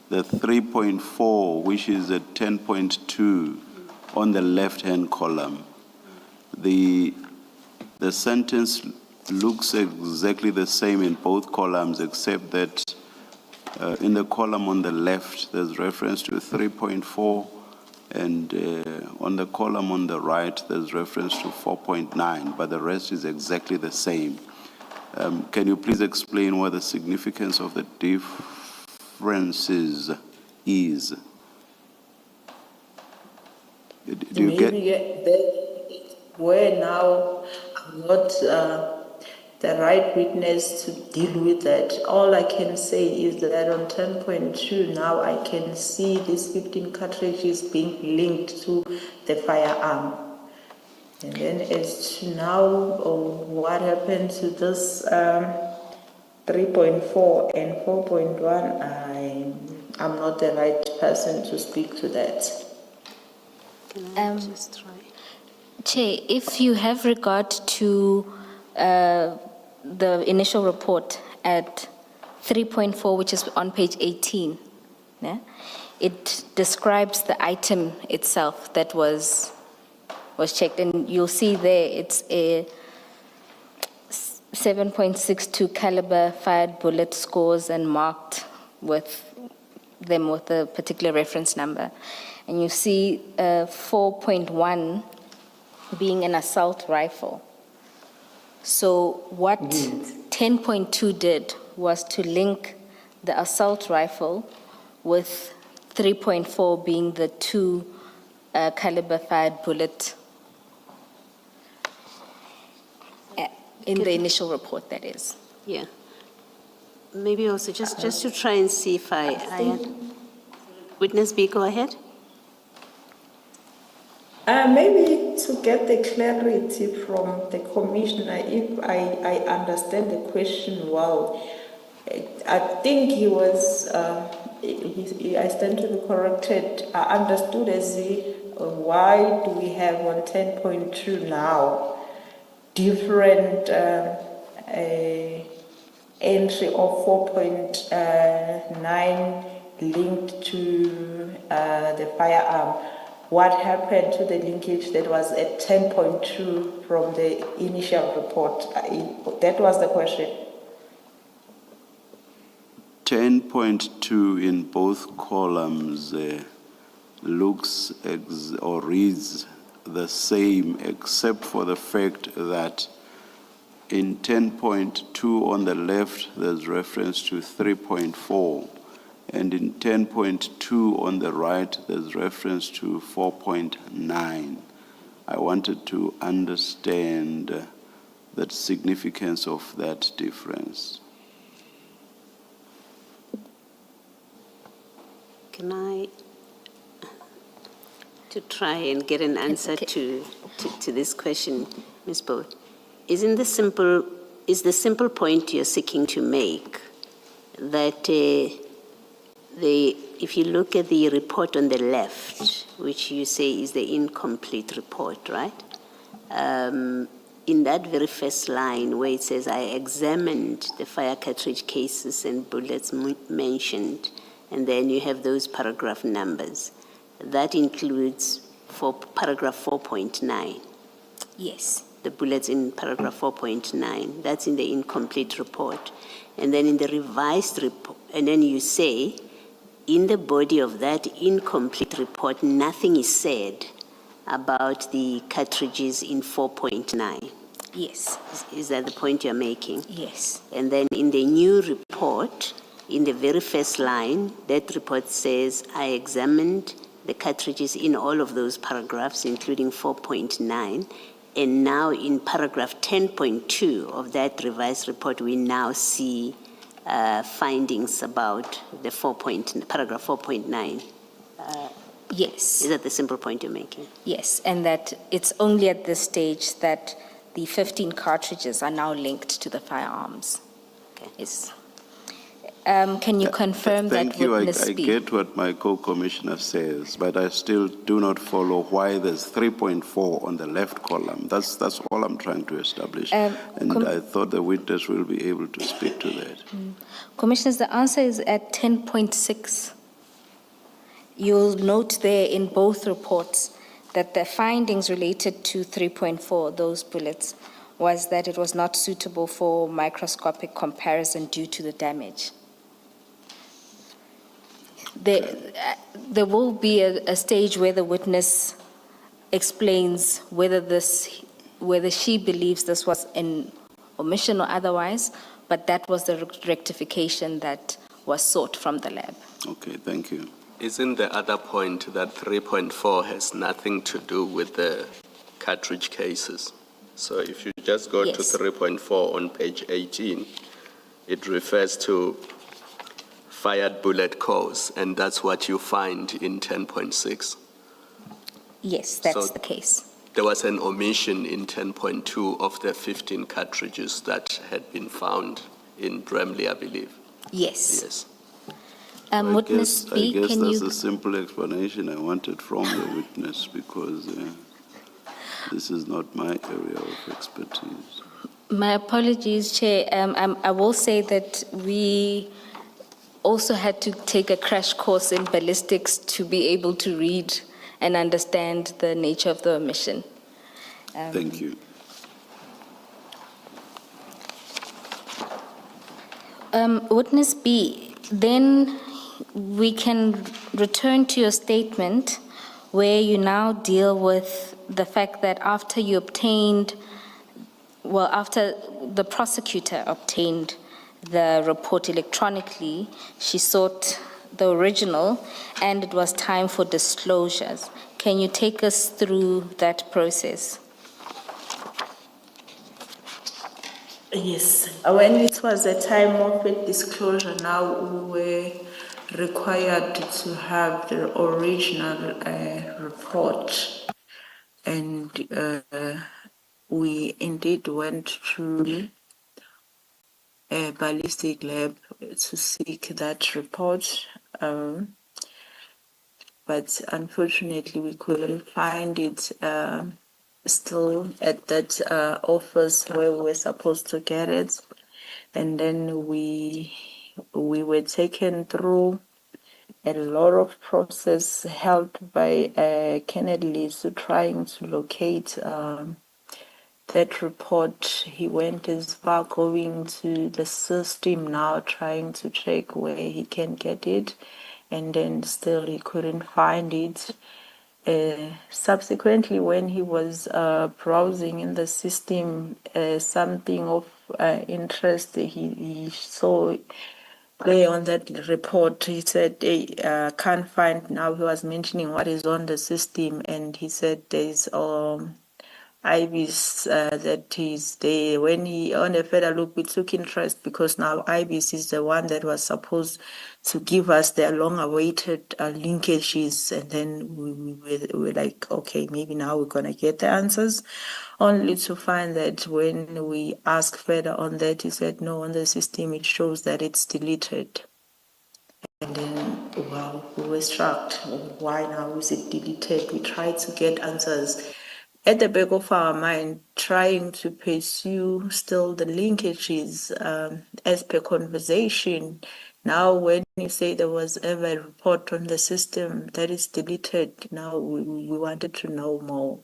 [SPEAKER 2] the 3.4, which is at 10.2 on the left-hand column. The sentence looks exactly the same in both columns, except that in the column on the left, there's reference to 3.4, and on the column on the right, there's reference to 4.9, but the rest is exactly the same. Can you please explain what the significance of the differences is? Do you get?
[SPEAKER 3] Where now I'm not the right witness to deal with that. All I can say is that on 10.2 now I can see these 15 cartridges being linked to the firearm. And then as to now, what happened to this 3.4 and 4.1, I'm not the right person to speak to that.
[SPEAKER 5] Just try.
[SPEAKER 1] Chair, if you have regard to the initial report at 3.4, which is on page 18, yeah, it describes the item itself that was checked, and you'll see there it's a 7.62 caliber fired bullet scores and marked with them with a particular reference number, and you see 4.1 being an assault rifle. So what 10.2 did was to link the assault rifle with 3.4 being the two caliber fired bullet in the initial report, that is.
[SPEAKER 5] Yeah. Maybe also just to try and see if I Witness B, go ahead.
[SPEAKER 3] Maybe to get the clarity from the commissioner, if I understand the question well, I think he was, I stand to be corrected, I understood as why do we have on 10.2 now different entry of 4.9 linked to the firearm. What happened to the linkage that was at 10.2 from the initial report? That was the question.
[SPEAKER 2] 10.2 in both columns looks or reads the same, except for the fact that in 10.2 on the left, there's reference to 3.4. And in 10.2 on the right, there's reference to 4.9. I wanted to understand the significance of that difference.
[SPEAKER 5] Can I, to try and get an answer to this question, Ms. Bode, is the simple point you're seeking to make that if you look at the report on the left, which you say is the incomplete report, right? In that very first line where it says, I examined the fire cartridge cases and bullets mentioned, and then you have those paragraph numbers. That includes for paragraph 4.9.
[SPEAKER 1] Yes.
[SPEAKER 5] The bullets in paragraph 4.9. That's in the incomplete report. And then in the revised report, and then you say, in the body of that incomplete report, nothing is said about the cartridges in 4.9.
[SPEAKER 1] Yes.
[SPEAKER 5] Is that the point you're making?
[SPEAKER 1] Yes.
[SPEAKER 5] And then in the new report, in the very first line, that report says, I examined the cartridges in all of those paragraphs, including 4.9. And now in paragraph 10.2 of that revised report, we now see findings about the paragraph 4.9.
[SPEAKER 1] Yes.
[SPEAKER 5] Is that the simple point you're making?
[SPEAKER 1] Yes, and that it's only at this stage that the 15 cartridges are now linked to the firearms.
[SPEAKER 5] Okay.
[SPEAKER 1] Yes. Can you confirm that witness
[SPEAKER 2] I
[SPEAKER 1] B?
[SPEAKER 2] get what my co-commissioner says, but I still do not follow why there's 3.4 on the left column. That's all I'm trying to establish. And I thought the witness will be able to speak to that.
[SPEAKER 1] Commissioners, the answer is at 10.6. You'll note there in both reports that the findings related to 3.4, those bullets, was that it was not suitable for microscopic comparison due to the damage. There will be a stage where the witness explains whether she believes this was an omission or otherwise, but that was the rectification that was sought from the lab.
[SPEAKER 2] Okay, thank you.
[SPEAKER 4] Isn't the other point that 3.4 has nothing to do with the cartridge cases? So if you just go to 3.4 on page 18, it refers to fired bullet cores, and that's what you find in 10.6.
[SPEAKER 1] Yes, that's
[SPEAKER 4] So
[SPEAKER 1] the case.
[SPEAKER 4] There was an omission in 10.2 of the 15 cartridges that had been found in Bramley, I believe.
[SPEAKER 1] Yes.
[SPEAKER 4] Yes.
[SPEAKER 1] Witness B,
[SPEAKER 2] I guess
[SPEAKER 1] can
[SPEAKER 2] that's
[SPEAKER 1] you...
[SPEAKER 2] a simple explanation I wanted from the witness, because this is not my area of expertise.
[SPEAKER 1] My apologies, Chair. I will say that we also had to take a crash course in ballistics to be able to read and understand the nature of the omission.
[SPEAKER 2] Thank you.
[SPEAKER 1] Witness B, then we can return to your statement where you now deal with the fact that after you obtained well, after the prosecutor obtained the report electronically, she sought the original, and it was time for disclosures. Can you take us through that process?
[SPEAKER 3] Yes, when it was a time of a disclosure, now we were required to have the original report, and we indeed went to a ballistic lab to seek that report, but unfortunately we couldn't find it still at that office where we were supposed to get it. And then we were taken through a lot of process helped by Kennedy to trying to locate that report. He went as far going to the system now trying to check where he can get it, and then still he couldn't find it. Subsequently, when he was browsing in the system, something of interest he saw there on that report. He said they can't find now. He was mentioning what is on the system, and he said there's IBIS that is there. When he on a further look, we took interest because now IBIS is the one that was supposed to give us the long-awaited linkages, and then we were like, okay, maybe now we're gonna get the answers. Only to find that when we asked further on that, he said no, on the system it shows that it's deleted. And then, wow, we were struck. Why now is it deleted? We tried to get answers at the back of our mind, trying to pursue still the linkages as per conversation. Now, when you say there was ever a report on the system that is deleted, now we wanted to know more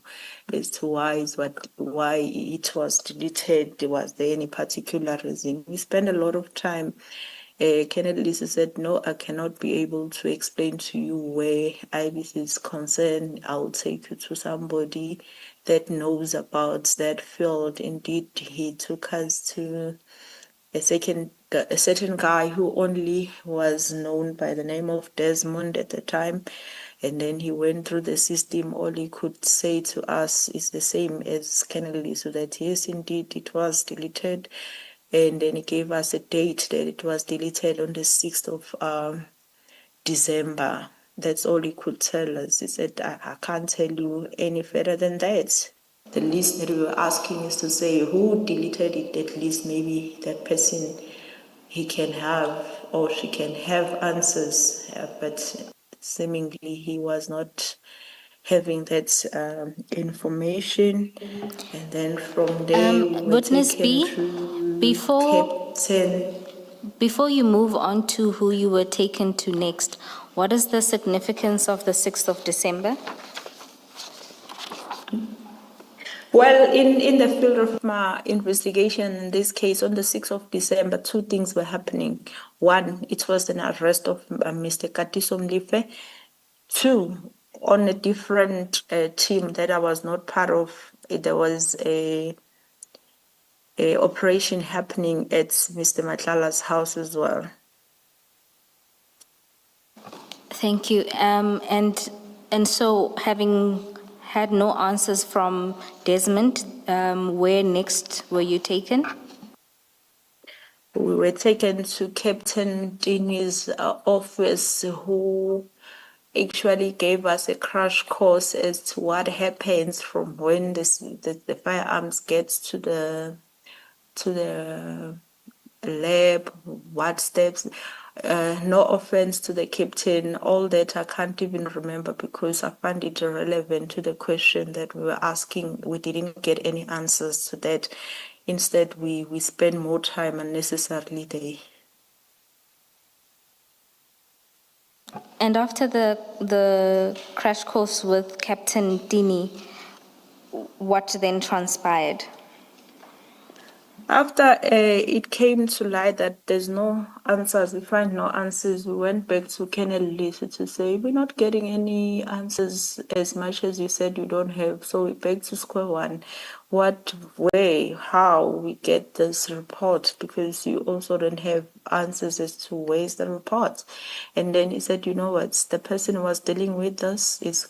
[SPEAKER 3] as to why it was deleted. Was there any particular reason? We spent a lot of time. Kennedy Lisa said, no, I cannot be able to explain to you where IBIS is concerned. I'll take you to somebody that knows about that field. Indeed, he took us to a certain guy who only was known by the name of Desmond at the time. And then he went through the system. All he could say to us is the same as Kennedy, so that yes, indeed, it was deleted. And then he gave us a date that it was deleted on the 6th of December. That's all he could tell us. He said, I can't tell you any further than that. The list that we were asking is to say who deleted it, at least maybe that person, he can have or she can have answers. But seemingly he was not having that information. And then from there we were
[SPEAKER 1] Witness
[SPEAKER 3] taken
[SPEAKER 1] B,
[SPEAKER 3] to
[SPEAKER 1] before you move on to who you were taken to next, what is the significance of the 6th of December?
[SPEAKER 3] Well, in the field of my investigation, in this case, on the 6th of December, two things were happening. One, it was an arrest of Mr. Katiso Mlife. Two, on a different team that I was not part of, there was a operation happening at Mr. Matlala's house as well.
[SPEAKER 1] Thank you. And so, having had no answers from Desmond, where next were you taken?
[SPEAKER 3] We were taken to Captain Dini's office, who actually gave us a crash course as to what happens from when the firearms gets to the lab, what steps. No offense to the captain, all that I can't even remember because I found it irrelevant to the question that we were asking. We didn't get any answers to that. Instead, we spend more time unnecessarily there.
[SPEAKER 1] And after the crash course with Captain Dini, what then transpired?
[SPEAKER 3] After it came to light that there's no answers, we find no answers, we went back to Colonel Lisa to say, we're not getting any answers as much as you said you don't have. So we're back to square one. What way, how we get this report? Because you also don't have answers as to where's the report. And then he said, you know what, the person who was dealing with this is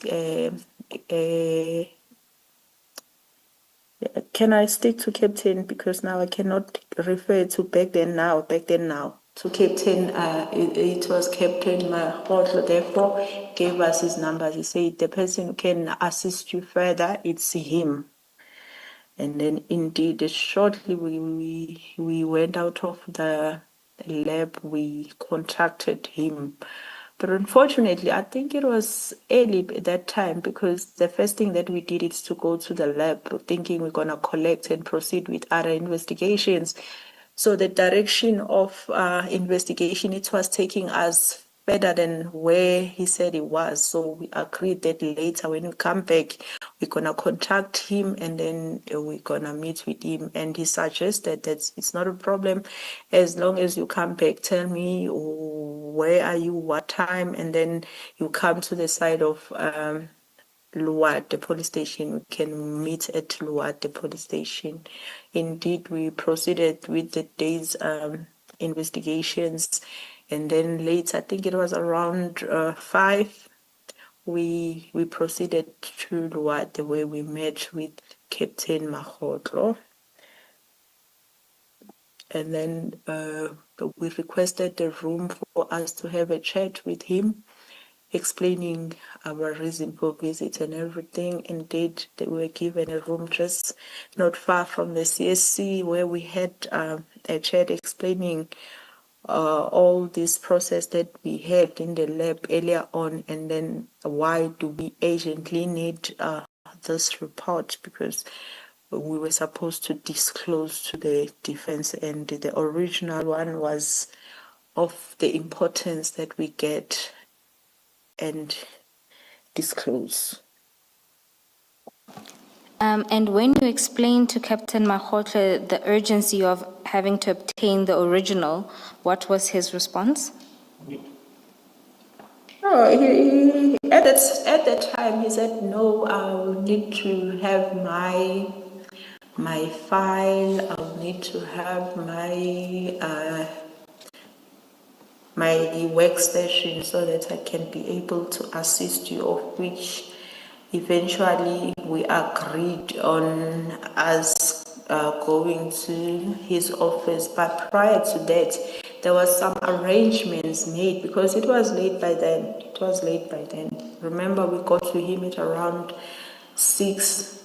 [SPEAKER 3] can I stick to Captain because now I cannot refer to back then now. To Captain, it was Captain Mahotlo, therefore gave us his numbers. He said the person who can assist you further, it's him. And then indeed, shortly we went out of the lab, we contacted him. But unfortunately, I think it was early at that time because the first thing that we did is to go to the lab thinking we're going to collect and proceed with other investigations. So the direction of investigation, it was taking us further than where he said it was. So we agreed that later when we come back, we're going to contact him and then we're going to meet with him. And he suggested that it's not a problem as long as you come back, tell me where are you, what time, and then you come to the side of Luat, the police station. We can meet at Luat, the police station. Indeed, we proceeded with the day's investigations. And then later, I think it was around 5, we proceeded to Luat, the way we met with Captain Mahotlo. And then we requested the room for us to have a chat with him, explaining our reason for visit and everything. Indeed, they were given a room just not far from the CSC where we had a chat explaining all this process that we had in the lab earlier on, and then why do we urgently need this report, because we were supposed to disclose to the defense, and the original one was of the importance that we get and disclose.
[SPEAKER 1] And when you explained to Captain Mahotlo the urgency of having to obtain the original, what was his response?
[SPEAKER 3] Oh, he at that time he said, no, I will need to have my file, I'll need to have my workstation so that I can be able to assist you, of which eventually we agreed on us going to his office. But prior to that, there was some arrangements made because it was late by then. Remember, we got to him at around 6.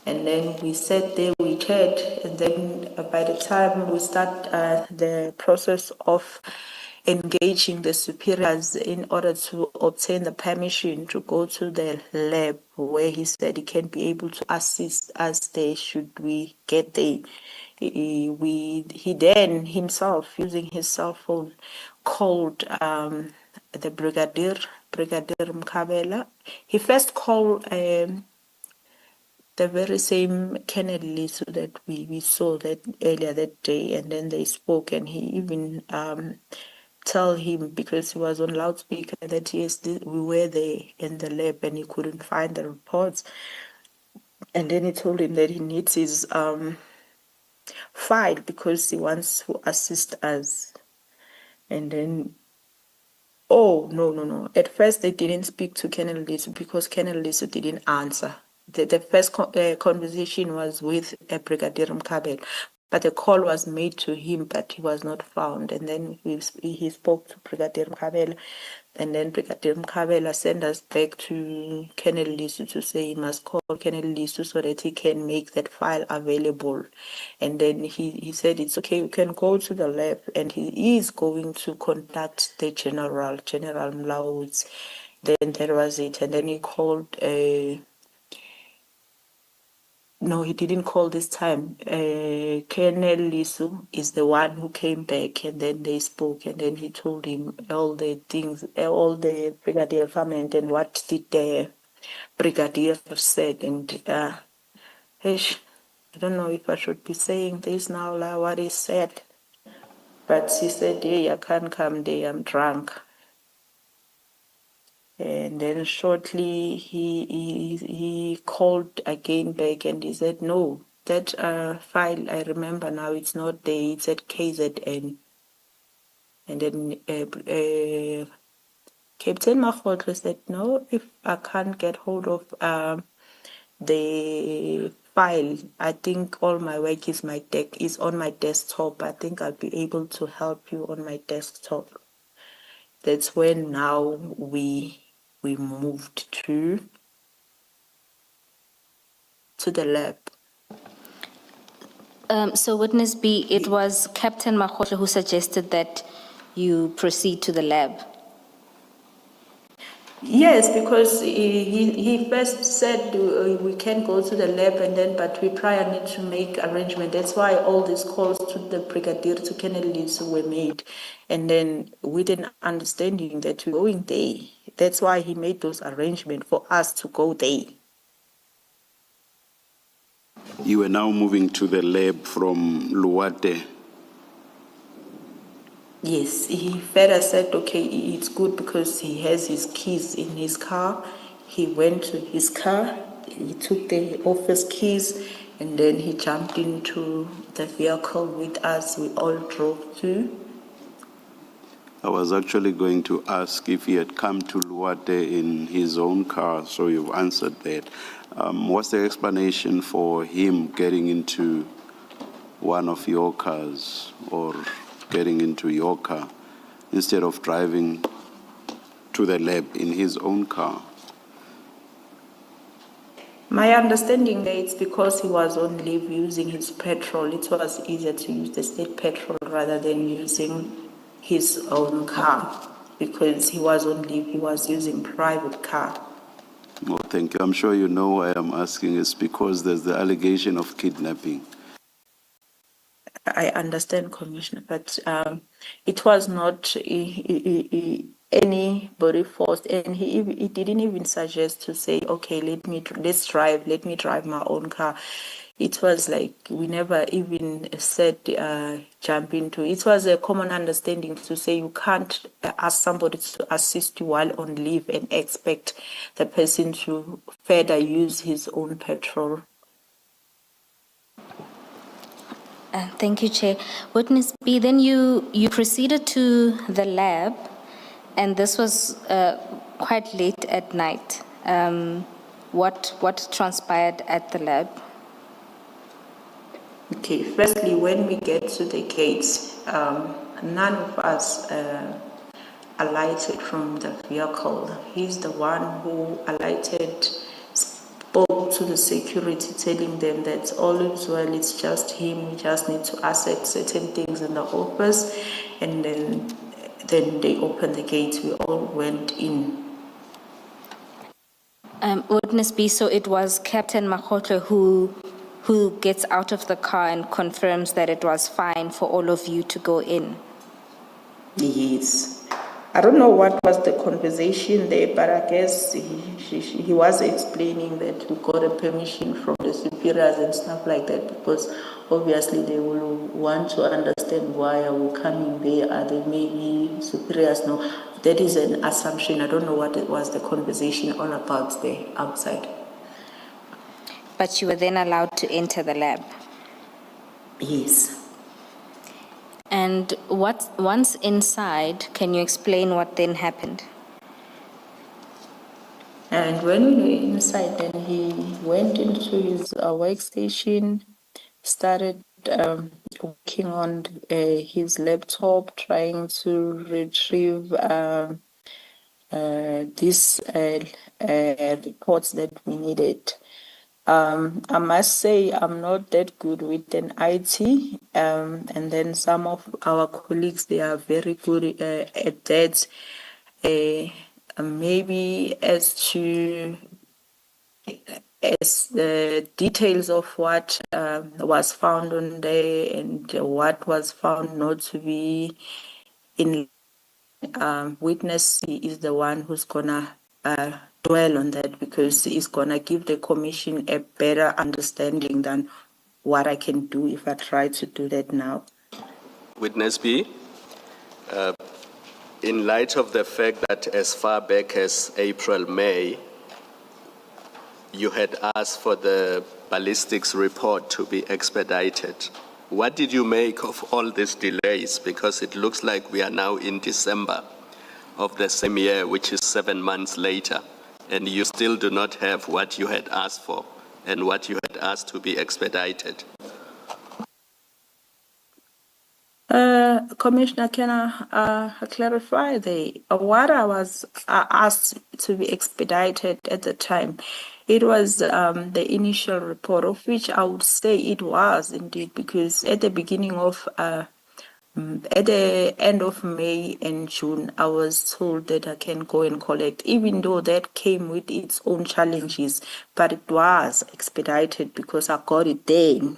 [SPEAKER 3] And then we sat there, we chat, and then by the time we start the process of engaging the superiors in order to obtain the permission to go to the lab where he said he can be able to assist us there should we get there. He then himself, using his cell phone, called the Brigadier Mkabela. He first called the very same Kennedy so that we saw that earlier that day, and then they spoke, and he even tell him, because he was on loudspeaker, that yes, we were there in the lab and he couldn't find the reports. And then he told him that he needs his file because he wants to assist us. And then, oh, no. At first, they didn't speak to Colonel Lisu because Colonel Lisu didn't answer. The first conversation was with Brigadier Mkabel, but a call was made to him, but he was not found. And then he spoke to Brigadier Mkabel, and then Brigadier Mkabel sent us back to Colonel Lisu to say he must call Colonel Lisu so that he can make that file available. And then he said, it's okay, you can go to the lab, and he is going to contact the General Mlauds. Then that was it. And then he called no, he didn't call this time. Colonel Lisu is the one who came back, and then they spoke, and then he told him all the things, all the brigadier comment, and what did the brigadier said, and I don't know if I should be saying this now, like what he said. But he said, hey, I can't come there, I'm drunk. And then shortly he called again back and he said, no, that file, I remember now, it's not there, it's at KZN. And then Captain Makgotlo said, no, if I can't get hold of the file, I think all my work is is on my desktop. I think I'll be able to help you on my desktop. That's when now we moved to the lab.
[SPEAKER 1] So witness B, it was Captain Makgotlo who suggested that you proceed to the lab.
[SPEAKER 3] Yes, because he first said we can go to the lab and then, but we prior need to make arrangement. That's why all these calls to the brigadier, to Colonel Leeds were made. And then with an understanding that we're going there. That's why he made those arrangements for us to go there.
[SPEAKER 2] You are now moving to the lab from Luwate.
[SPEAKER 3] Yes, he further said, okay, it's good because he has his keys in his car. He went to his car, he took the office keys, and then he jumped into the vehicle with us. We all drove to.
[SPEAKER 2] I was actually going to ask if he had come to Luwate in his own car, so you've answered that. What's the explanation for him getting into one of your cars or getting into your car instead of driving to the lab in his own car?
[SPEAKER 3] My understanding that it's because he was on leave using his petrol. It was easier to use the state petrol rather than using his own car. Because he was on leave, he was using private car.
[SPEAKER 2] Well, thank you. I'm sure you know why I'm asking. It's because there's the allegation of kidnapping.
[SPEAKER 3] I understand, Commissioner, but it was not anybody forced, and he didn't even suggest to say, okay, let me drive my own car. It was like we never even said jump into. It was a common understanding to say you can't ask somebody to assist you while on leave and expect the person to further use his own petrol.
[SPEAKER 1] Thank you, Chair. Witness B, then you proceeded to the lab, and this was quite late at night. What transpired at the lab?
[SPEAKER 3] Okay, firstly, when we get to the gates, none of us alighted from the vehicle. He's the one who alighted, spoke to the security, telling them that all is well, it's just him, we just need to accept certain things in the office, and then they opened the gates, we all went in.
[SPEAKER 1] Witness B, so it was Captain Makgotlo who gets out of the car and confirms that it was fine for all of you to go in.
[SPEAKER 3] Yes. I don't know what was the conversation there, but I guess he was explaining that we got a permission from the superiors and stuff like that, because obviously they will want to understand why are we coming there. Are they maybe superiors? No, that is an assumption. I don't know what it was the conversation all about there outside.
[SPEAKER 1] But you were then allowed to enter the lab.
[SPEAKER 3] Yes.
[SPEAKER 1] And once inside, can you explain what then happened?
[SPEAKER 3] And when we were inside, then he went into his workstation, started working on his laptop, trying to retrieve these reports that we needed. I must say I'm not that good with an IT, and then some of our colleagues, they are very good at that. Maybe as the details of what was found on there and what was found not to be in witness, he is the one who's gonna dwell on that, because he's gonna give the commission a better understanding than what I can do if I try to do that now.
[SPEAKER 4] Witness B, in light of the fact that as far back as April, May, you had asked for the ballistics report to be expedited, what did you make of all these delays? Because it looks like we are now in December of the same year, which is 7 months later, and you still do not have what you had asked for and what you had asked to be expedited.
[SPEAKER 3] Commissioner, can I clarify what I was asked to be expedited at the time? It was the initial report, of which I would say it was indeed, because at the beginning of, at the end of May and June, I was told that I can go and collect, even though that came with its own challenges, but it was expedited because I got it then.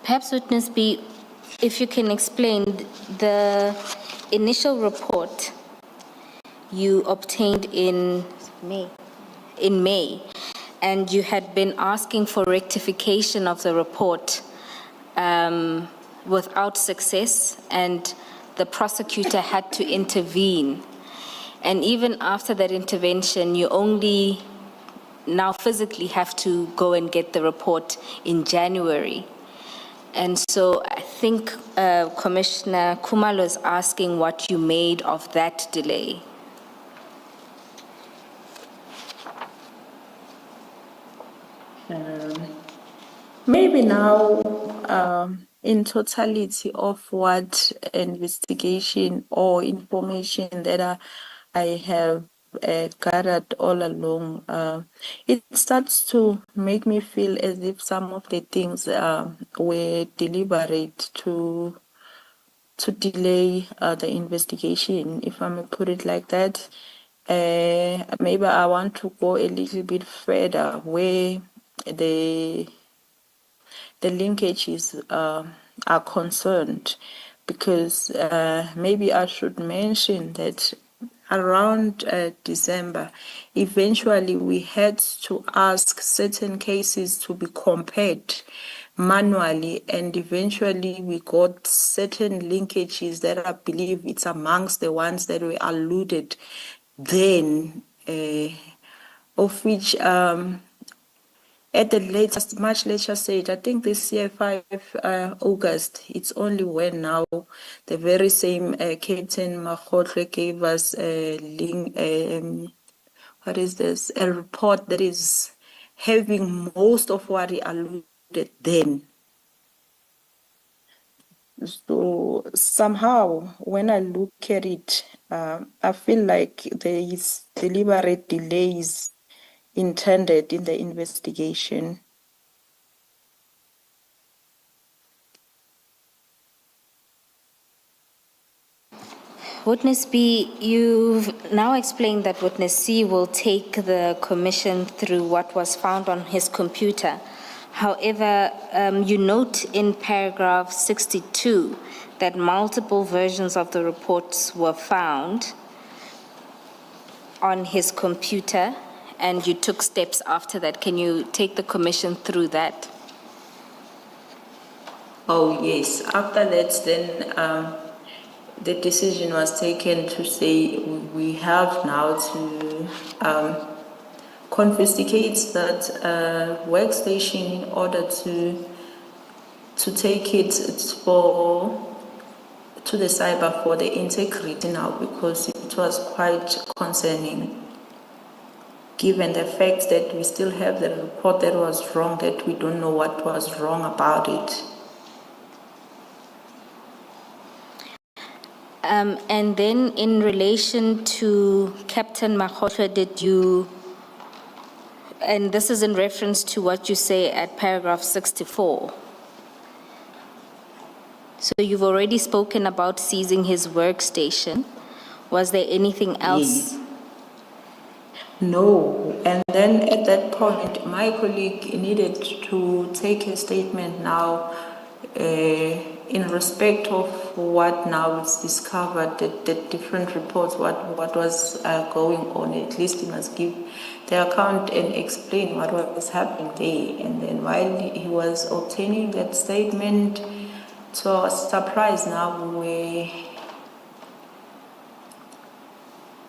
[SPEAKER 1] Perhaps Witness B, if you can explain the initial report you obtained in May, and you had been asking for rectification of the report without success, and the prosecutor had to intervene. And even after that intervention, you only now physically have to go and get the report in January. And so I think Commissioner Khumalo is asking what you made of that delay.
[SPEAKER 3] Maybe now, in totality of what investigation or information that I have gathered all along, it starts to make me feel as if some of the things were deliberate to delay the investigation, if I may put it like that. Maybe I want to go a little bit further where the linkages are concerned, because maybe I should mention that around December, eventually we had to ask certain cases to be compared manually, and eventually we got certain linkages that I believe it's amongst the ones that were alluded then, of which at the latest, much later stage, I think this year, 5 August, it's only when now the very same Captain Makgotle gave us a link, what is this, a report that is having most of what he alluded then. So somehow, when I look at it, I feel like there is deliberate delays intended in the investigation.
[SPEAKER 1] Witness B, you've now explained that Witness C will take the commission through what was found on his computer. However, you note in paragraph 62 that multiple versions of the reports were found on his computer, and you took steps after that. Can you take the commission through that?
[SPEAKER 3] Oh, yes. After that, then the decision was taken to say we have now to confiscate that workstation in order to take it to the cyber for the integrity now, because it was quite concerning, given the fact that we still have the report that was wrong, that we don't know what was wrong about it.
[SPEAKER 1] And then in relation to Captain Makgotle, did you, and this is in reference to what you say at paragraph 64. So you've already spoken about seizing his workstation. Was there anything else?
[SPEAKER 3] Yes. No, and then at that point, my colleague needed to take a statement now in respect of what now is discovered, the different reports, what was going on, at least he must give the account and explain what was happening there. And then while he was obtaining that statement, to our surprise now,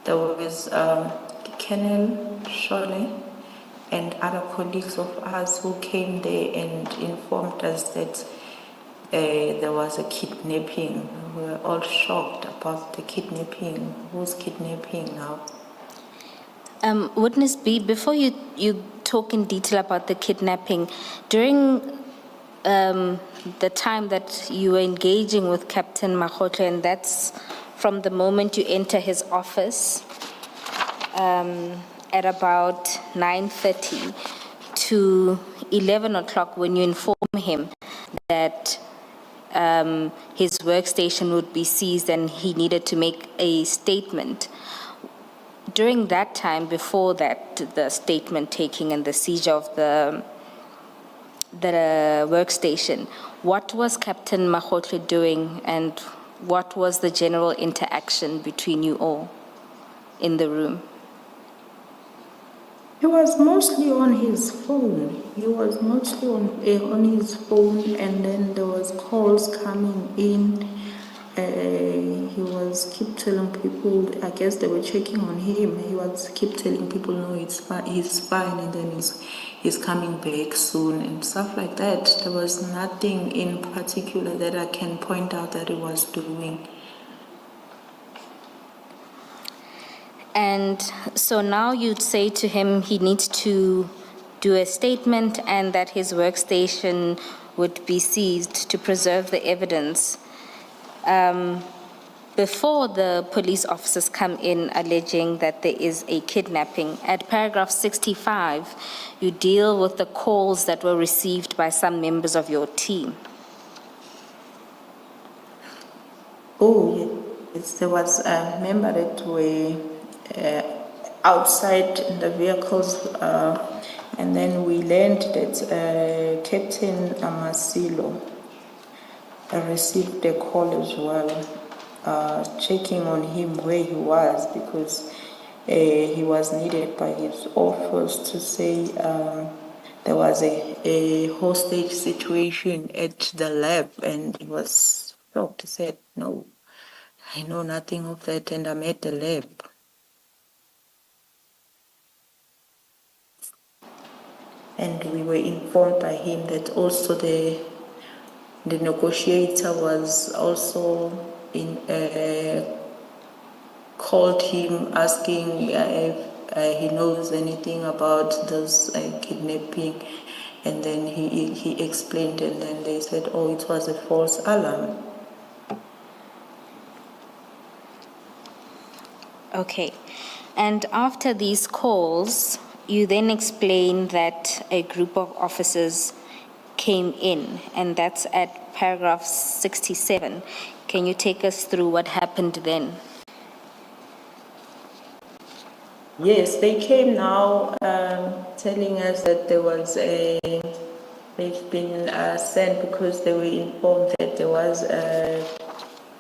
[SPEAKER 3] there was Colonel Shole and other colleagues of ours who came there and informed us that there was a kidnapping. We were all shocked about the kidnapping. Who's kidnapping now?
[SPEAKER 1] Witness B, before you talk in detail about the kidnapping, during the time that you were engaging with Captain Makgotle, and that's from the moment you enter his office at about 9:30 to 11 o'clock, when you inform him that his workstation would be seized and he needed to make a statement. During that time, before that, the statement taking and the seizure of the workstation, what was Captain Makgotle doing, and what was the general interaction between you all in the room?
[SPEAKER 3] He was mostly on his phone. He was mostly on his phone, and then there was calls coming in. He was keep telling people, I guess they were checking on him. He was keep telling people, no, he's fine, and then he's coming back soon and stuff like that. There was nothing in particular that I can point out that he was doing.
[SPEAKER 1] And so now you'd say to him he needs to do a statement and that his workstation would be seized to preserve the evidence. Before the police officers come in alleging that there is a kidnapping, at paragraph 65, you deal with the calls that were received by some members of your team.
[SPEAKER 3] Oh, yes. There was a member that were outside in the vehicles, and then we learned that Captain Amasilo received a call as well, checking on him where he was, because he was needed by his office to say there was a hostage situation at the lab, and he was shocked. He said, no, I know nothing of that, and I'm at the lab. And we were informed by him that also the negotiator was also called him asking if he knows anything about this kidnapping, and then he explained, and then they said, oh, it was a false alarm.
[SPEAKER 1] Okay. And after these calls, you then explain that a group of officers came in, and that's at paragraph 67. Can you take us through what happened then?
[SPEAKER 3] Yes, they came now telling us that there was they've been sent because they were informed that there was a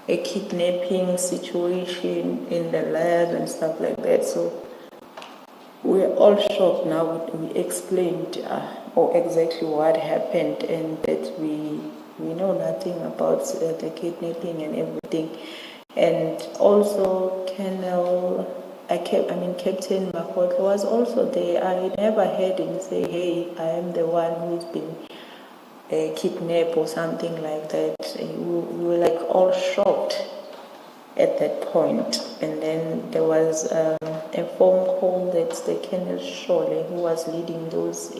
[SPEAKER 3] kidnapping situation in the lab and stuff like that. So we're all shocked now. We explained exactly what happened, and that we know nothing about the kidnapping and everything. And also Captain Makgotle was also there. I never heard him say, hey, I am the one who's been kidnapped or something like that. We were like all shocked at that point. And then there was a phone call that the Colonel Shole, who was leading those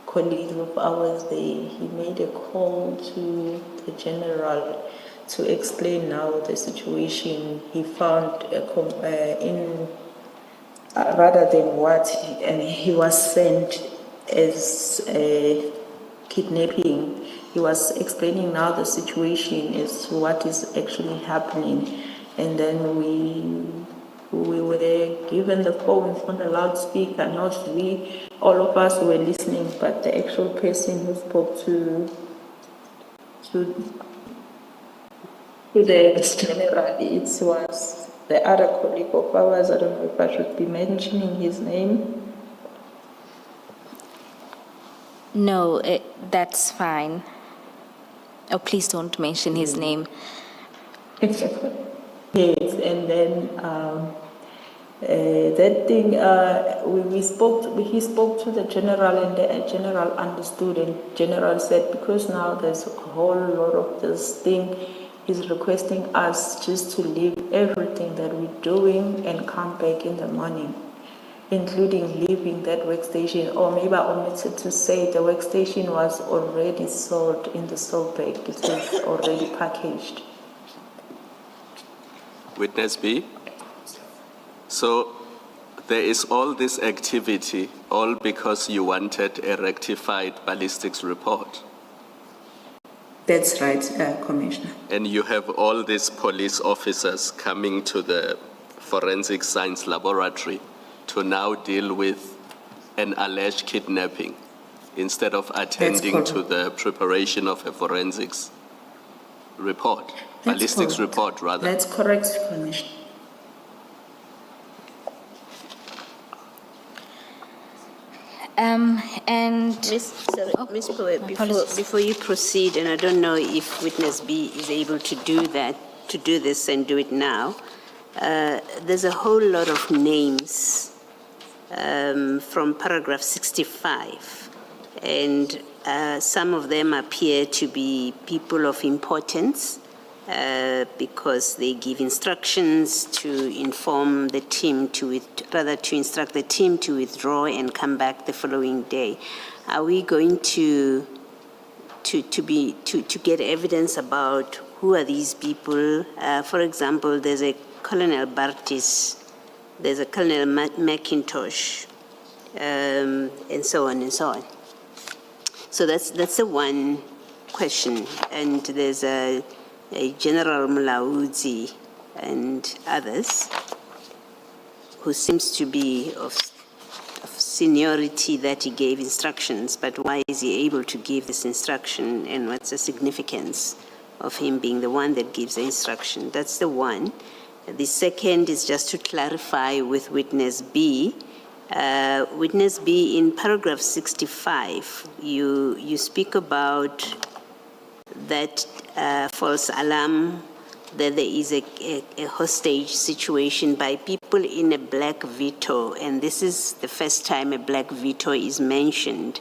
[SPEAKER 3] colleagues of ours there, he made a call to the general to explain now the situation he found rather than what he was sent as kidnapping. He was explaining now the situation as to what is actually happening, and then we were given the phone on the loudspeaker. Not we, all of us were listening, but the actual person who spoke to to the general. It was the other colleague of ours. I don't know if I should be mentioning his name.
[SPEAKER 1] No, that's fine. Oh, please don't mention his name.
[SPEAKER 3] Yes, and then that thing, he spoke to the general, and the general understood, and general said, because now there's a whole lot of this thing, he's requesting us just to leave everything that we're doing and come back in the morning, including leaving that workstation. Or maybe I omitted to say the workstation was already sold in the sold bag. It was already packaged.
[SPEAKER 4] Witness B? So there is all this activity, all because you wanted a rectified ballistics report.
[SPEAKER 3] That's right, Commissioner.
[SPEAKER 4] And you have all these police officers coming to the forensic science laboratory to now deal with an alleged kidnapping instead of attending to the preparation of a forensics report, ballistics report rather.
[SPEAKER 3] That's correct, Commissioner.
[SPEAKER 1] And
[SPEAKER 5] Miss Mpofu,
[SPEAKER 1] apologies.
[SPEAKER 5] before you proceed, and I don't know if witness B is able to do this and do it now, there's a whole lot of names from paragraph 65, and some of them appear to be people of importance because they give instructions to inform the team to instruct the team to withdraw and come back the following day. Are we going to get evidence about who are these people? For example, there's a Colonel Bartis, there's a Colonel McIntosh, and so on and so on. So that's the one question, and there's a General Mulaudzi and others who seems to be of seniority that he gave instructions, but why is he able to give this instruction, and what's the significance of him being the one that gives the instruction? That's the one. The second is just to clarify with witness B. Witness B, in paragraph 65, you speak about that false alarm, that there is a hostage situation by people in a black Vito, and this is the first time a black Vito is mentioned.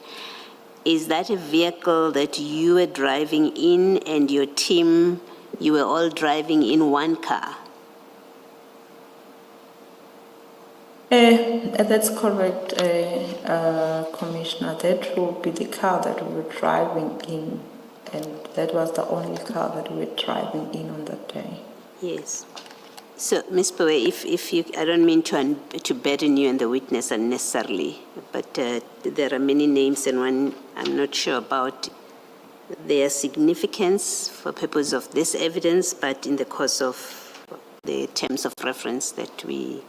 [SPEAKER 5] Is that a vehicle that you were driving in and your team, you were all driving in one car?
[SPEAKER 3] That's correct, Commissioner. That will be the car that we were driving in, and that was the only car that we were driving in on that day.
[SPEAKER 5] Yes. So, Ms. Poe, if you, I don't mean to burden you and the witness unnecessarily, but there are many names, and one I'm not sure about their significance for purpose of this evidence, but in the course of the terms of reference that we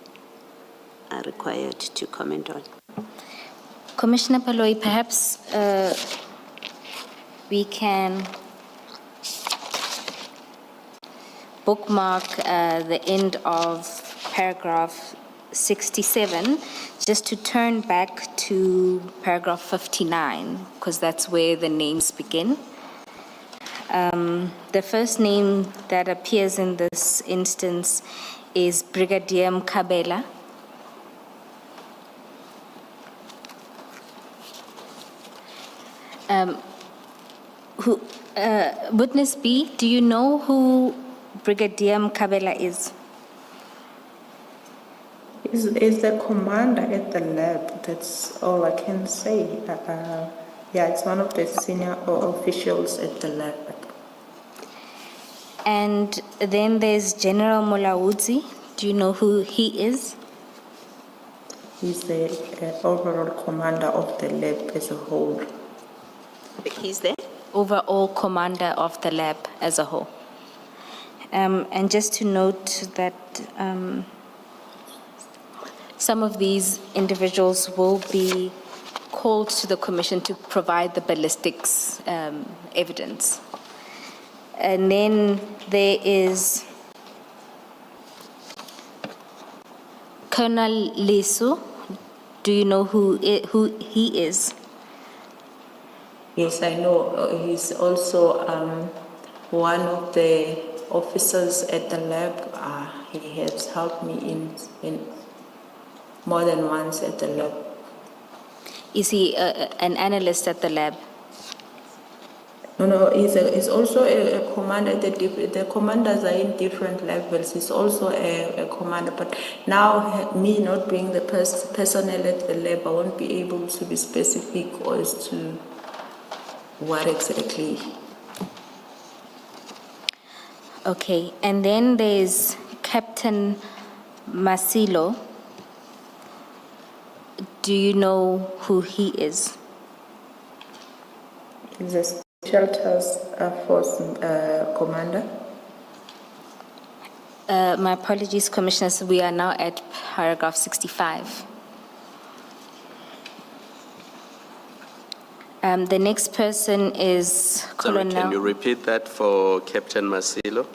[SPEAKER 5] are required to comment on.
[SPEAKER 1] Commissioner Paloi, perhaps we can bookmark the end of paragraph 67, just to turn back to paragraph 59, because that's where the names begin. The first name that appears in this instance is Brigadier Mkabela. Witness B, do you know who Brigadier Mkabela is?
[SPEAKER 3] Is the commander at the lab. That's all I can say. Yeah, it's one of the senior officials at the lab.
[SPEAKER 1] And then there's General Mulaudzi. Do you know who he is?
[SPEAKER 3] He's the overall commander of the lab as a whole.
[SPEAKER 5] He's there?
[SPEAKER 1] Overall commander of the lab as a whole. And just to note that some of these individuals will be called to the commission to provide the ballistics evidence. And then there is Colonel Lesu. Do you know who he is?
[SPEAKER 3] Yes, I know. He's also one of the officers at the lab. He has helped me in more than once at the lab.
[SPEAKER 1] Is he an analyst at the lab?
[SPEAKER 3] No, he's also a commander. The commanders are in different levels. He's also a commander. But now, me not being the personnel at the lab, I won't be able to be specific as to what exactly.
[SPEAKER 1] Okay, and then there's Captain Masilo. Do you know who he is?
[SPEAKER 3] He's a Special Task Force commander.
[SPEAKER 1] My apologies, Commissioners. We are now at paragraph 65. The next person is
[SPEAKER 4] Sorry,
[SPEAKER 1] Colonel.
[SPEAKER 4] can you repeat that for Captain Masilo?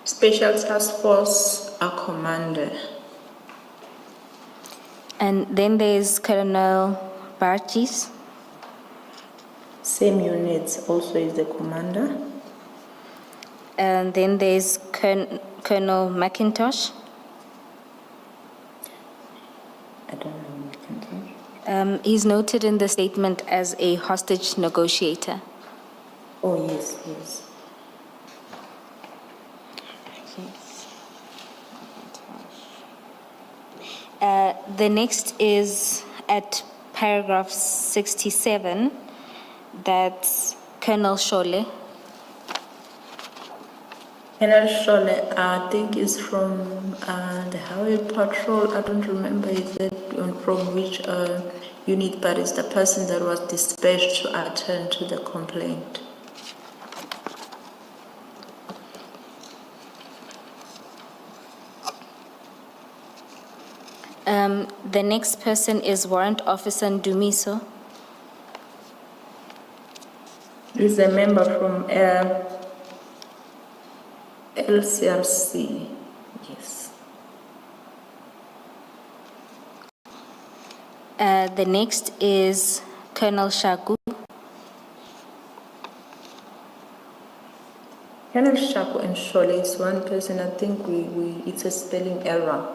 [SPEAKER 3] Special Task Force commander.
[SPEAKER 1] And then there's Colonel Barchis.
[SPEAKER 3] Same units, also is the commander.
[SPEAKER 1] And then there's Colonel McIntosh.
[SPEAKER 3] I don't know.
[SPEAKER 1] He's noted in the statement as a hostage negotiator.
[SPEAKER 3] Oh, yes, yes.
[SPEAKER 1] The next is at paragraph 67. That's Colonel Shole.
[SPEAKER 3] Colonel Shole, I think is from the Highway Patrol. I don't remember from which unit, but it's the person that was dispatched to attend to the complaint.
[SPEAKER 1] The next person is Warrant Officer Ndumiso.
[SPEAKER 3] He's a member from LCRC. Yes.
[SPEAKER 1] The next is Colonel Shaku.
[SPEAKER 3] Colonel Shaku and Shole is one person. I think it's a spelling error.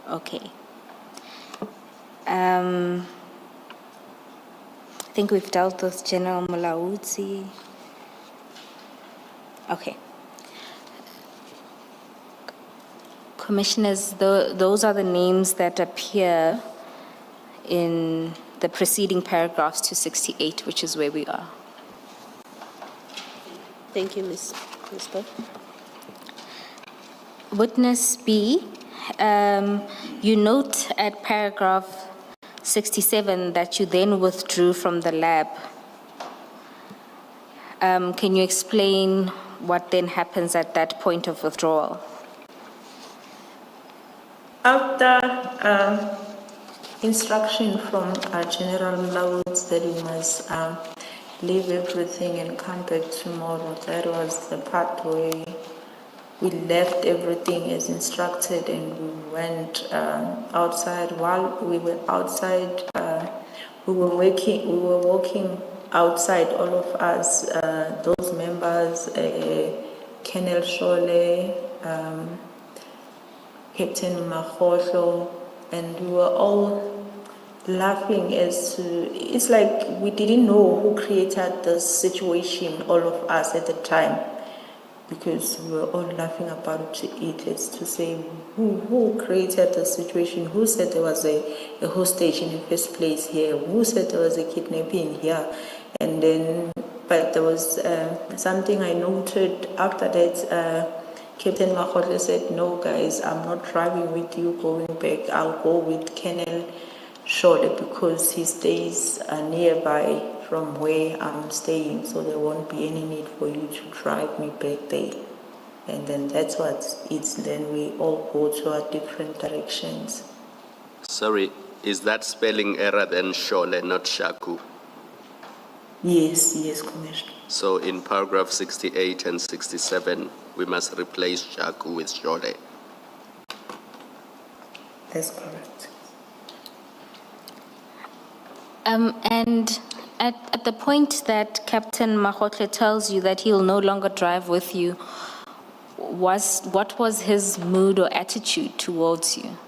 [SPEAKER 1] Okay. I think we've dealt with General Mulaudzi. Okay. Commissioners, those are the names that appear in the preceding paragraphs to 68, which is where we are.
[SPEAKER 5] Thank you, Ms. Pope.
[SPEAKER 1] Witness B, you note at paragraph 67 that you then withdrew from the lab. Can you explain what then happens at that point of withdrawal?
[SPEAKER 3] After instruction from General Lauds that you must leave everything and come back tomorrow, that was the part where we left everything as instructed and we went outside. While we were outside, we were walking outside, all of us, those members, Colonel Shole, Captain Mahosho, and we were all laughing as to, it's like we didn't know who created the situation, all of us at the time, because we were all laughing about it as to say who created the situation, who said there was a hostage in the first place here, who said there was a kidnapping here. And then, but there was something I noted after that. Captain Mahotla said, no guys, I'm not driving with you going back. I'll go with Colonel Shole because he stays nearby from where I'm staying, so there won't be any need for you to drive me back there. And then that's what it's, then we all go to our different directions.
[SPEAKER 4] Sorry, is that spelling error then Shole, not Shaku?
[SPEAKER 3] Yes, Commissioner.
[SPEAKER 4] So in paragraph 68 and 67, we must replace Jaku with Shole.
[SPEAKER 3] That's correct.
[SPEAKER 1] And at the point that Captain Mahotle tells you that he'll no longer drive with you, what was his mood or attitude towards you?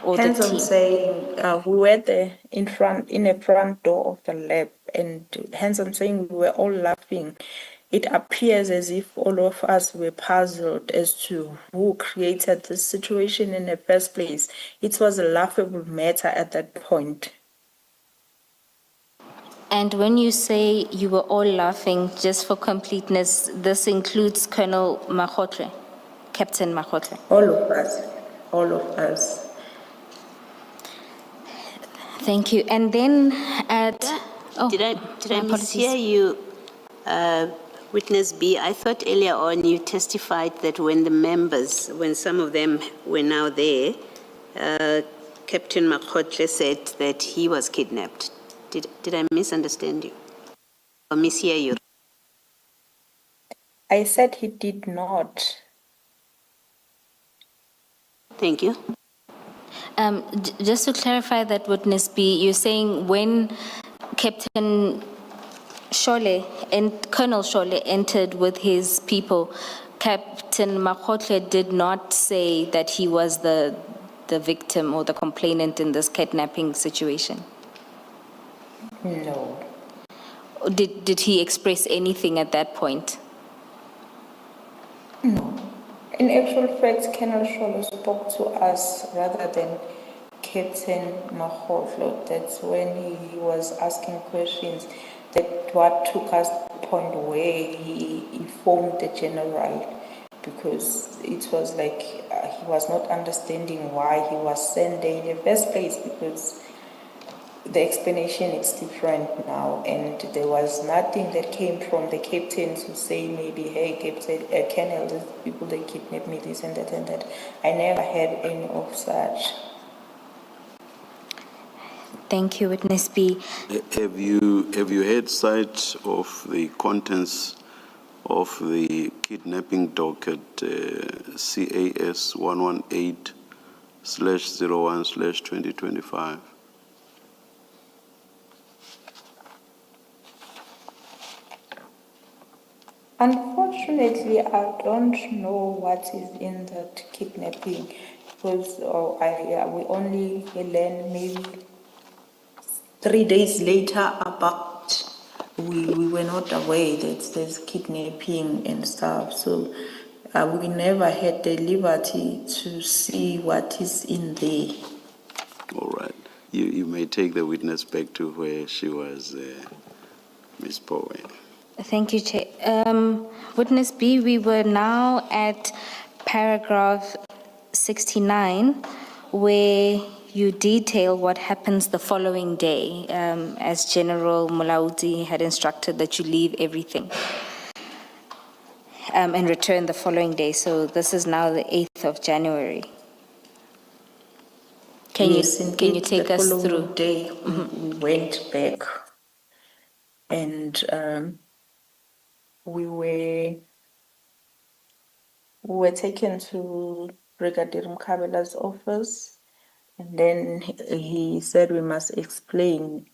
[SPEAKER 1] Or the
[SPEAKER 3] Hence, I'm
[SPEAKER 1] team?
[SPEAKER 3] saying we were there in the front door of the lab, and hence I'm saying we were all laughing. It appears as if all of us were puzzled as to who created this situation in the first place. It was a laughable matter at that point.
[SPEAKER 1] And when you say you were all laughing, just for completeness, this includes Colonel Mahotle, Captain Mahotle.
[SPEAKER 3] All of us, all of us.
[SPEAKER 1] Thank you. And then at...
[SPEAKER 5] Did I
[SPEAKER 1] my
[SPEAKER 5] mishear
[SPEAKER 1] apologies.
[SPEAKER 5] you, Witness B? I thought earlier on you testified that when some of them were now there, Captain Makhotle said that he was kidnapped. Did I misunderstand you or mishear you?
[SPEAKER 3] I said he did not.
[SPEAKER 5] Thank you.
[SPEAKER 1] Just to clarify that, Witness B, you're saying when Captain Shole and Colonel Shole entered with his people, Captain Mahotle did not say that he was the victim or the complainant in this kidnapping situation?
[SPEAKER 3] No.
[SPEAKER 1] Did he express anything at that point?
[SPEAKER 3] No. In actual fact, Colonel Sholo spoke to us rather than Captain Mahoflo. That's when he was asking questions. That what took us to the point where he informed the general, because it was like he was not understanding why he was sent there in the first place, because the explanation is different now, and there was nothing that came from the captain to say maybe, hey, Captain, Colonel, these people, they kidnapped me, this and that and that. I never had any of such.
[SPEAKER 1] Thank you, Witness B.
[SPEAKER 2] Have you had sight of the contents of the kidnapping docket CAS 118/01/2025?
[SPEAKER 3] Unfortunately, I don't know what is in that kidnapping, because we only learned maybe 3 days later about, we were not aware that there's kidnapping and stuff. So we never had the liberty to see what is in there.
[SPEAKER 2] All right. You may take the witness back to where she was, Ms. Powen.
[SPEAKER 1] Thank you, Chair. Witness B, we were now at paragraph 69, where you detail what happens the following day, as General Mulaudi had instructed that you leave everything and return the following day. So this is now the 8th of January. Can you take us through?
[SPEAKER 3] The following day, we went back, and we were taken to Brigadier Mkhabela's office, and then he said we must explain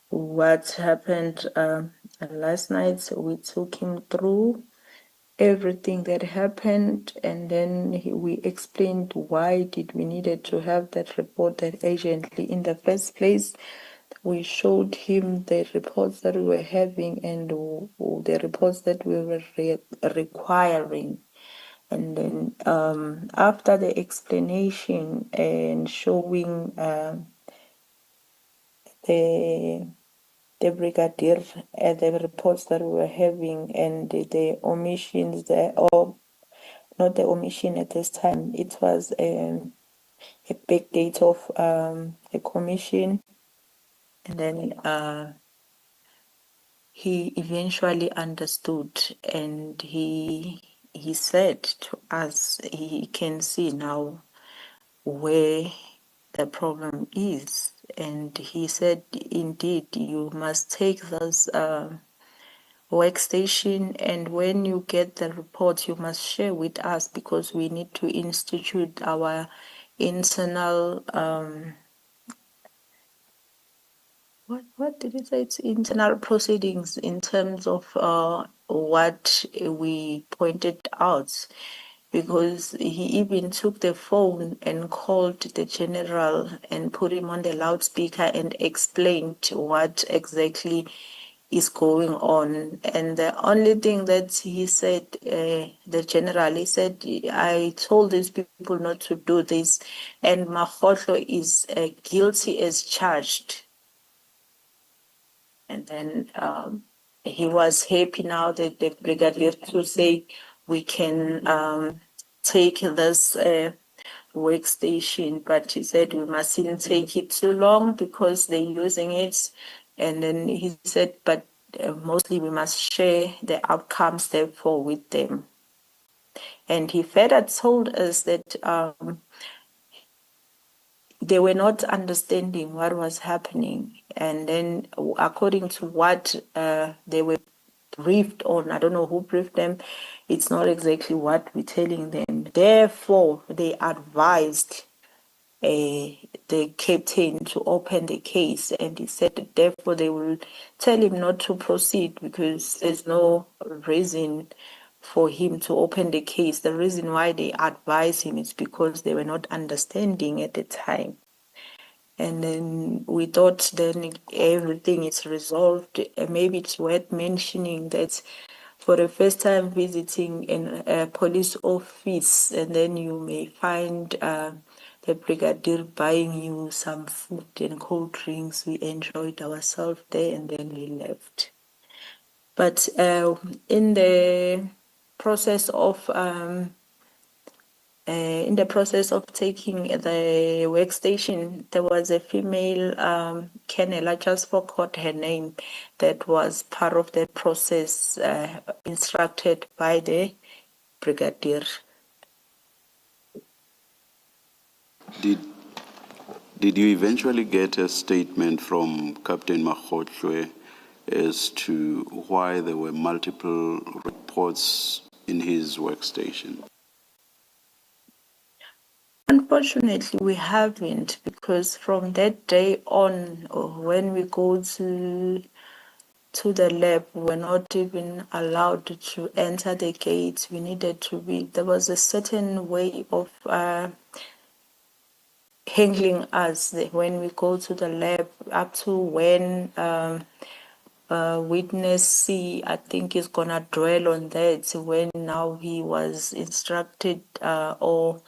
[SPEAKER 3] what happened last night. So we took him through everything that happened, and then we explained why did we needed to have that report that urgently in the first place. We showed him the reports that we were having and the reports that we were requiring. And then after the explanation and showing the brigadier the reports that we were having and the omissions there, or not the omission at this time, it was a big date of a commission. And then he eventually understood, and he said to us he can see now where the problem is. And he said, indeed, you must take this workstation, and when you get the report, you must share with us because we need to institute our internal what did it say? It's internal proceedings in terms of what we pointed out, because he even took the phone and called the general and put him on the loudspeaker and explained what exactly is going on. And the only thing that he said, the general, he said, I told these people not to do this, and Makgotlo is guilty as charged. And then he was happy now that the brigadier to say we can take this workstation, but he said we mustn't take it too long because they're using it. And then he said, but mostly we must share the outcomes therefore with them. And he further told us that they were not understanding what was happening. And then according to what they were briefed on, I don't know who briefed them, it's not exactly what we're telling them. Therefore, they advised the captain to open the case, and he said that therefore they will tell him not to proceed because there's no reason for him to open the case. The reason why they advised him is because they were not understanding at the time. And then we thought then everything is resolved. Maybe it's worth mentioning that for the first time visiting a police office, and then you may find the brigadier buying you some food and cold drinks. We enjoyed ourselves there, and then we left. But in the process of taking the workstation, there was a female colonel, I just forgot her name, that was part of the process instructed by the brigadier.
[SPEAKER 2] Did you eventually get a statement from Captain Makgotlo as to why there were multiple reports in his workstation?
[SPEAKER 3] Unfortunately, we haven't, because from that day on, when we go to the lab, we were not even allowed to enter the gates. We needed to be, there was a certain way of handling us when we go to the lab, up to when witness C, I think, is going to dwell on that, when now he was instructed or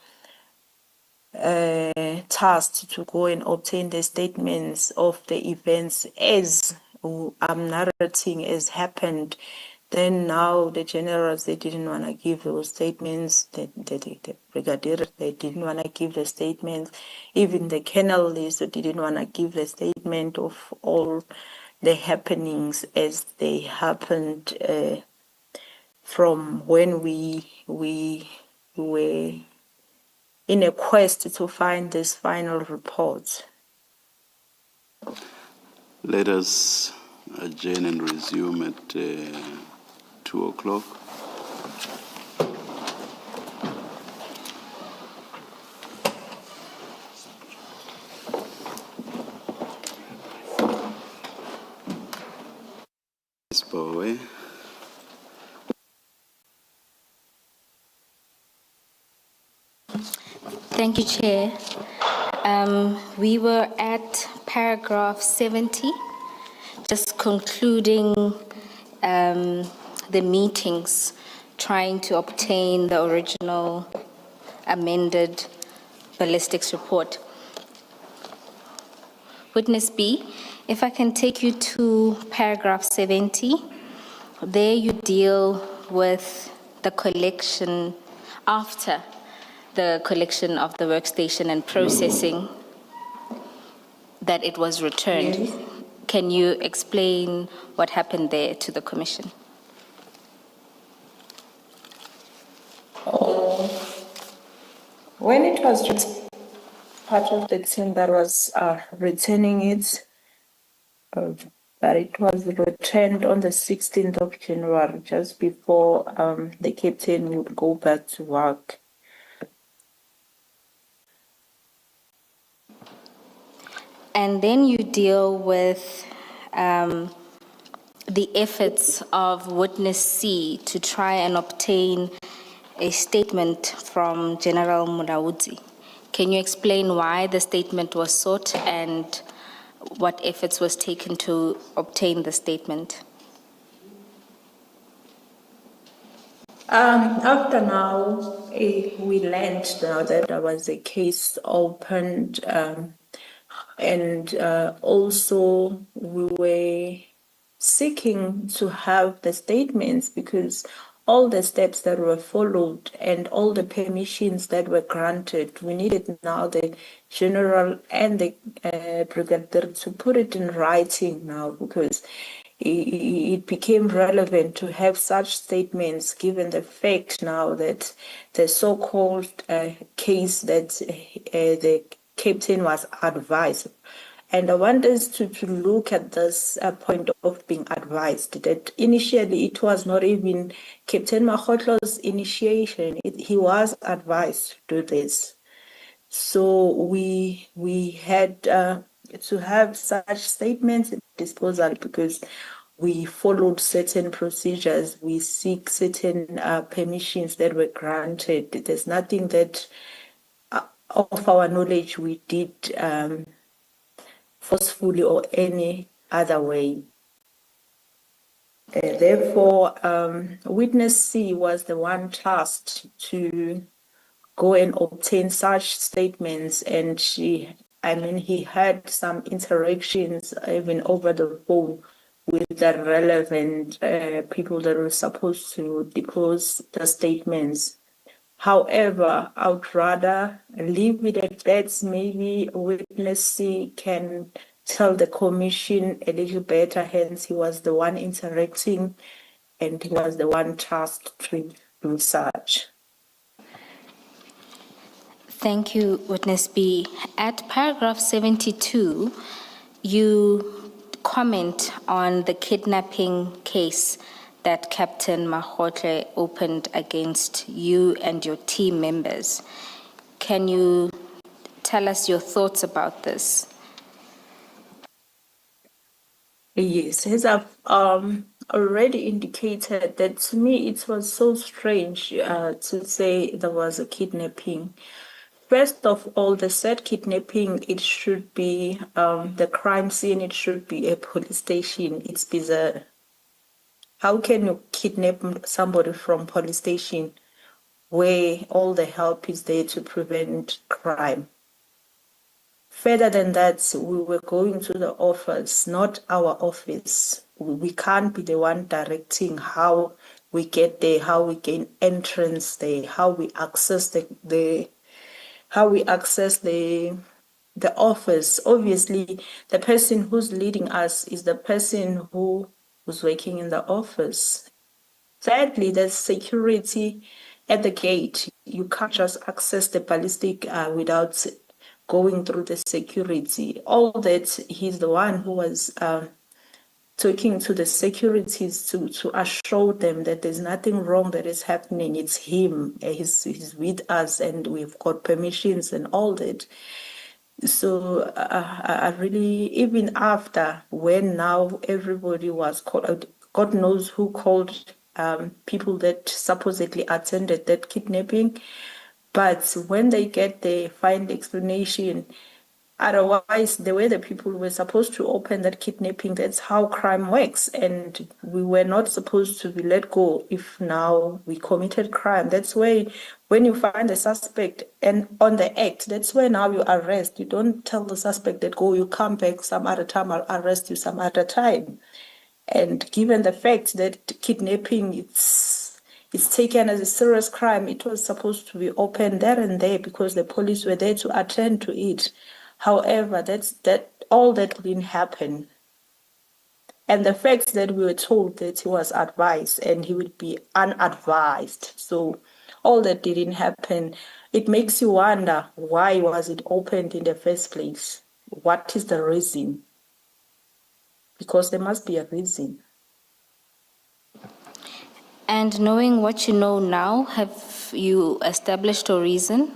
[SPEAKER 3] tasked to go and obtain the statements of the events as I'm narrating as happened. Then now the generals, they didn't want to give those statements. The brigadier, they didn't want to give the statements. Even the colonel, they didn't want to give the statement of all the happenings as they happened from when we were in a quest to find this final report.
[SPEAKER 2] Let us adjourn and resume at 2 o'clock. Ms. Bowe.
[SPEAKER 1] Thank you, Chair. We were at paragraph 70, just concluding the meetings, trying to obtain the original amended ballistics report. Witness B, if I can take you to paragraph 70, there you deal with the collection after the collection of the workstation and processing that it was returned.
[SPEAKER 3] Yes.
[SPEAKER 1] Can you explain what happened there to the Commission?
[SPEAKER 3] When it was part of the team that was returning it, but it was returned on the 16th of January, just before the captain would go back to work.
[SPEAKER 1] And then you deal with the efforts of witness C to try and obtain a statement from General Mulaudzi. Can you explain why the statement was sought and what efforts was taken to obtain the statement?
[SPEAKER 3] After now, we learned now that there was a case opened, and also we were seeking to have the statements because all the steps that were followed and all the permissions that were granted, we needed now the general and the brigadier to put it in writing now, because it became relevant to have such statements given the fact now that the so-called case that the captain was advised. And I want us to look at this point of being advised, that initially it was not even Captain Makgotlo's initiation. He was advised to do this. So we had to have such statements at disposal because we followed certain procedures. We seek certain permissions that were granted. There's nothing that, of our knowledge, we did forcefully or any other way. Therefore, witness C was the one tasked to go and obtain such statements, and he had some interactions even over the phone with the relevant people that were supposed to depose the statements. However, I would rather leave it at that. Maybe witness C can tell the commission a little better, hence he was the one interacting and he was the one tasked to do such.
[SPEAKER 1] Thank you, Witness B. At paragraph 72, you comment on the kidnapping case that Captain Makgotlo opened against you and your team members. Can you tell us your thoughts about this?
[SPEAKER 3] Yes, as I've already indicated, that to me it was so strange to say there was a kidnapping. First of all, the said kidnapping, it should be the crime scene, it should be a police station. It's bizarre. How can you kidnap somebody from police station where all the help is there to prevent crime? Further than that, we were going to the office, not our office. We can't be the one directing how we get there, how we gain entrance there, how we access the office. Obviously, the person who's leading us is the person who's working in the office. Thirdly, there's security at the gate. You can't just access the ballistic without going through the security. All that, he's the one who was talking to the securities to assure them that there's nothing wrong that is happening. It's him. He's with us and we've got permissions and all that. So I really, even after, when now everybody was called, God knows who called people that supposedly attended that kidnapping, but when they get the final explanation, otherwise, the way the people were supposed to open that kidnapping, that's how crime works. And we were not supposed to be let go if now we committed crime. That's where, when you find the suspect and on the act, that's where now you arrest. You don't tell the suspect that, go, you come back some other time, I'll arrest you some other time. And given the fact that kidnapping, it's taken as a serious crime, it was supposed to be open there and there because the police were there to attend to it. However, all that didn't happen. And the fact that we were told that he was advised and he would be unadvised. So all that didn't happen, it makes you wonder, why was it opened in the first place? What is the reason? Because there must be a reason.
[SPEAKER 1] And knowing what you know now, have you established a reason?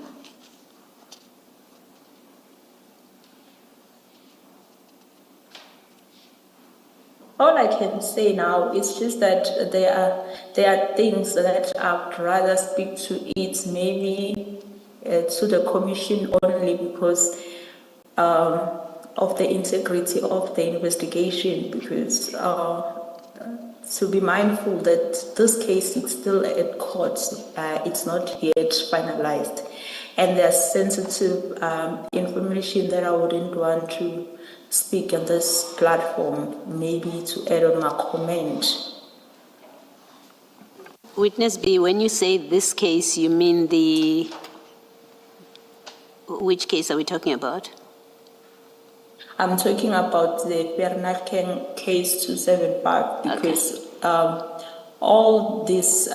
[SPEAKER 3] All I can say now is just that there are things that I would rather speak to it maybe to the commission only because of the integrity of the investigation, because to be mindful that this case is still at court, it's not yet finalized, and there's sensitive information that I wouldn't want to speak on this platform, maybe to add on my comment.
[SPEAKER 5] Witness B, when you say this case, you mean which case are we talking about?
[SPEAKER 3] I'm talking about the Bernard case 275 because all these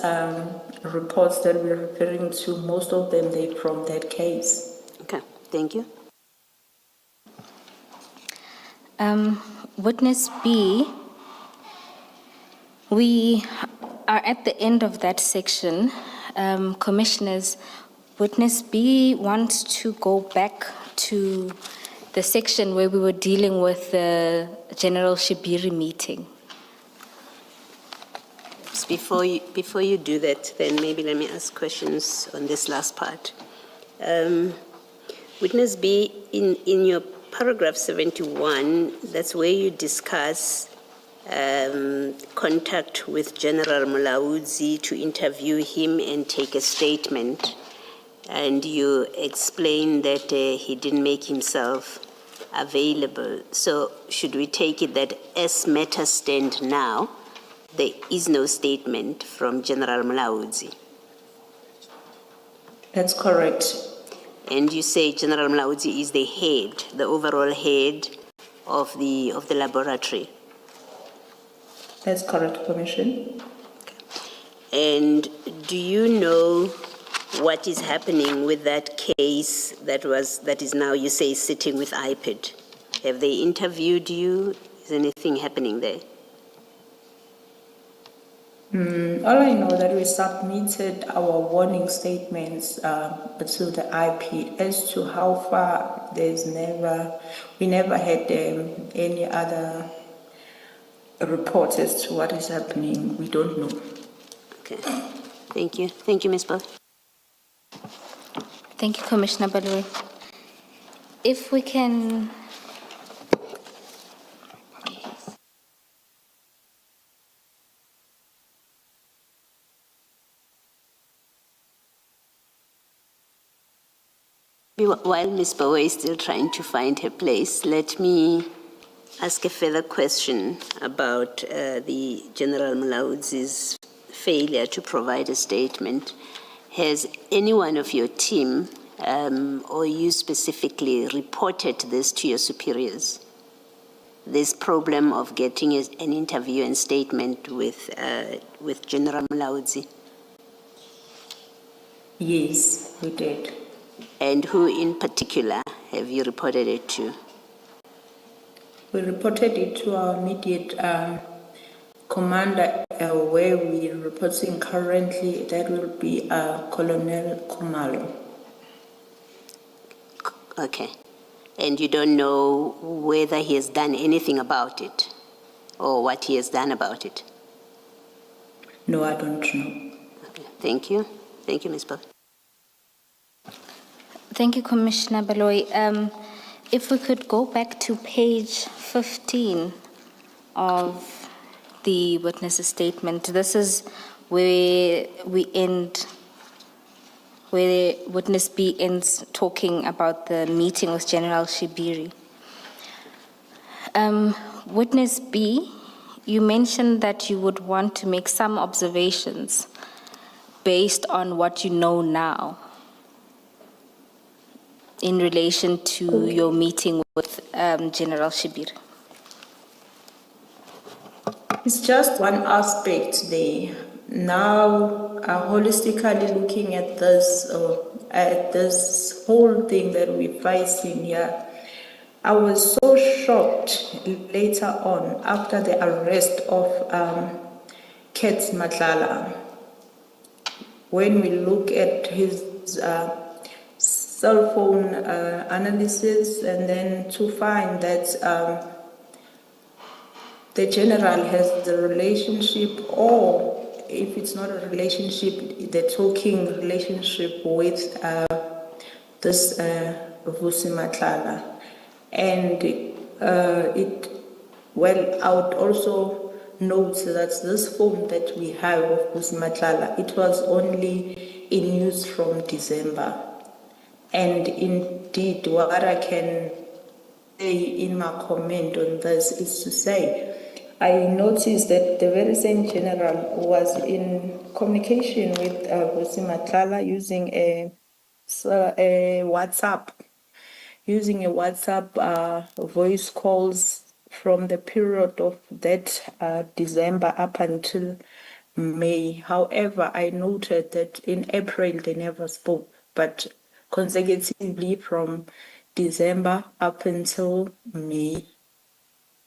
[SPEAKER 3] reports that we're referring to, most of them, they're from that case.
[SPEAKER 5] Okay, thank you.
[SPEAKER 1] Witness B, we are at the end of that section. Commissioners, Witness B wants to go back to the section where we were dealing with the General Shibiri meeting.
[SPEAKER 5] Before you do that, then maybe let me ask questions on this last part. Witness B, in your paragraph 71, that's where you discuss contact with General Mulaudzi to interview him and take a statement. And you explain that he didn't make himself available. So should we take it that as matters stand now, there is no statement from General Mulaudzi?
[SPEAKER 3] That's correct.
[SPEAKER 5] And you say General Mulaudzi is the head, the overall head of the laboratory?
[SPEAKER 3] That's correct, Commission.
[SPEAKER 5] And do you know what is happening with that case that is now, you say, sitting with IPID? Have they interviewed you? Is anything happening there?
[SPEAKER 3] All I know that we submitted our warning statements to the IP. As to how far, we never had any other report as to what is happening. We don't know.
[SPEAKER 5] Okay, thank you. Thank you, Ms. Bell.
[SPEAKER 1] Thank you, Commissioner Baloyi. If we can...
[SPEAKER 5] While Ms. Bauer is still trying to find her place, let me ask a further question about the General Mulaudzi's failure to provide a statement. Has anyone of your team, or you specifically, reported this to your superiors? This problem of getting an interview and statement with General Mulaudzi?
[SPEAKER 3] Yes, we did.
[SPEAKER 5] And who in particular have you reported it to?
[SPEAKER 3] We reported it to our immediate commander, where we are reporting currently. That will be Colonel Kumalo.
[SPEAKER 5] Okay. And you don't know whether he has done anything about it or what he has done about it?
[SPEAKER 3] No, I don't know.
[SPEAKER 5] Okay. Thank you. Thank you, Ms. Bell.
[SPEAKER 1] Thank you, Commissioner Baloyi. If we could go back to page 15 of the witness's statement. This is where we end, where witness B ends talking about the meeting with General Shibiri. Witness B, you mentioned that you would want to make some observations based on what you know now in relation to your meeting with General Shibiri.
[SPEAKER 3] It's just one aspect there. now holistically looking at this whole thing that we're facing here, I was so shocked later on after the arrest of Kets Madlanga. When we look at his cell phone analysis, and then to find that the general has the relationship, or if it's not a relationship, the talking relationship with this Vusi Madlanga. And I would also note that this phone that we have of Vusi Madlanga, it was only in use from December. And indeed, what I can say in my comment on this is to say, I noticed that the very same general was in communication with Vusi Madlanga using a WhatsApp, voice calls from the period of that December up until May. However, I noted that in April they never spoke, but consecutively from December up until May.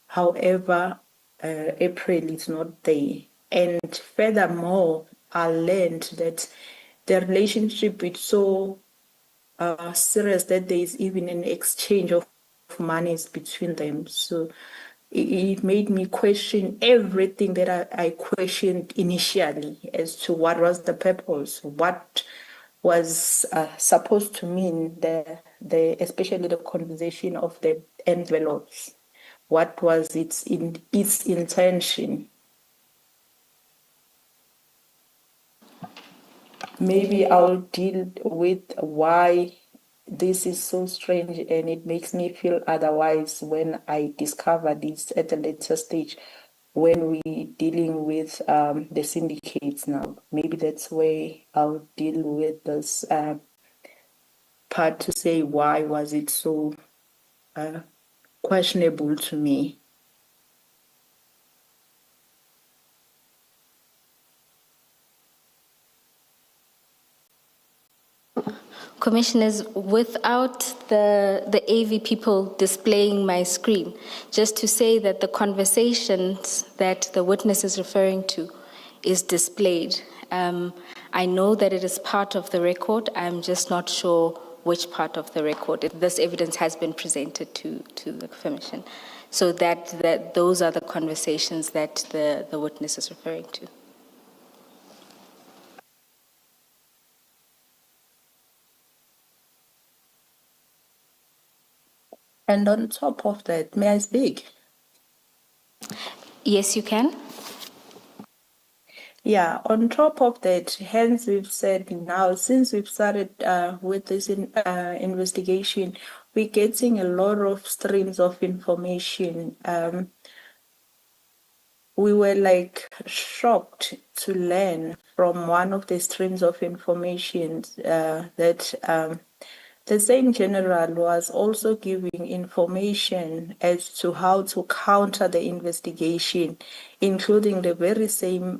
[SPEAKER 3] However, April is not there. And furthermore, I learned that the relationship is so serious that there is even an exchange of monies between them. So it made me question everything that I questioned initially as to what was the purpose, what was supposed to mean especially the conversation of the envelopes. What was its intention? Maybe I'll deal with why this is so strange, and it makes me feel otherwise when I discover this at a later stage when we're dealing with the syndicates now. Maybe that's where I'll deal with this part to say why was it so questionable to me.
[SPEAKER 1] Commissioners, without the AV people displaying my screen, just to say that the conversations that the witness is referring to is displayed. I know that it is part of the record. I'm just not sure which part of the record. This evidence has been presented to the Commission. So that those are the conversations that the witness is referring to.
[SPEAKER 3] And on top of that, may I speak?
[SPEAKER 1] Yes, you can.
[SPEAKER 3] Yeah, on top of that, hence we've said now, since we've started with this investigation, we're getting a lot of streams of information. We were like shocked to learn from one of the streams of information that the same general was also giving information as to how to counter the investigation, including the very same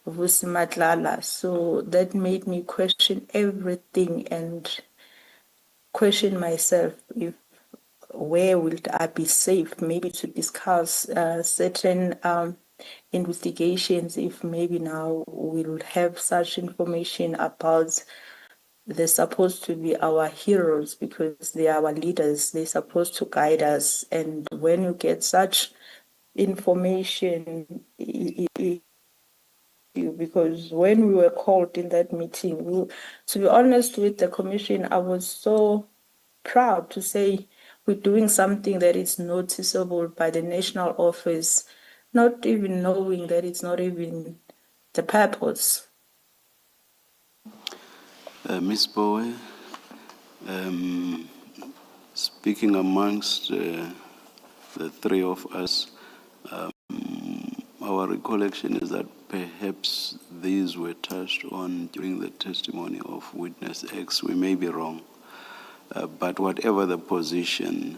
[SPEAKER 3] Vusi Madlanga. So that made me question everything and question myself if where will I be safe, maybe to discuss certain investigations, if maybe now we'll have such information about they're supposed to be our heroes because they are our leaders. They're supposed to guide us. And when you get such information, because when we were called in that meeting, to be honest with the Commission, I was so proud to say we're doing something that is noticeable by the national office, not even knowing that it's not even the purpose.
[SPEAKER 2] Ms. Bowe, speaking amongst the three of us, our recollection is that perhaps these were touched on during the testimony of witness X. We may be wrong, but whatever the position,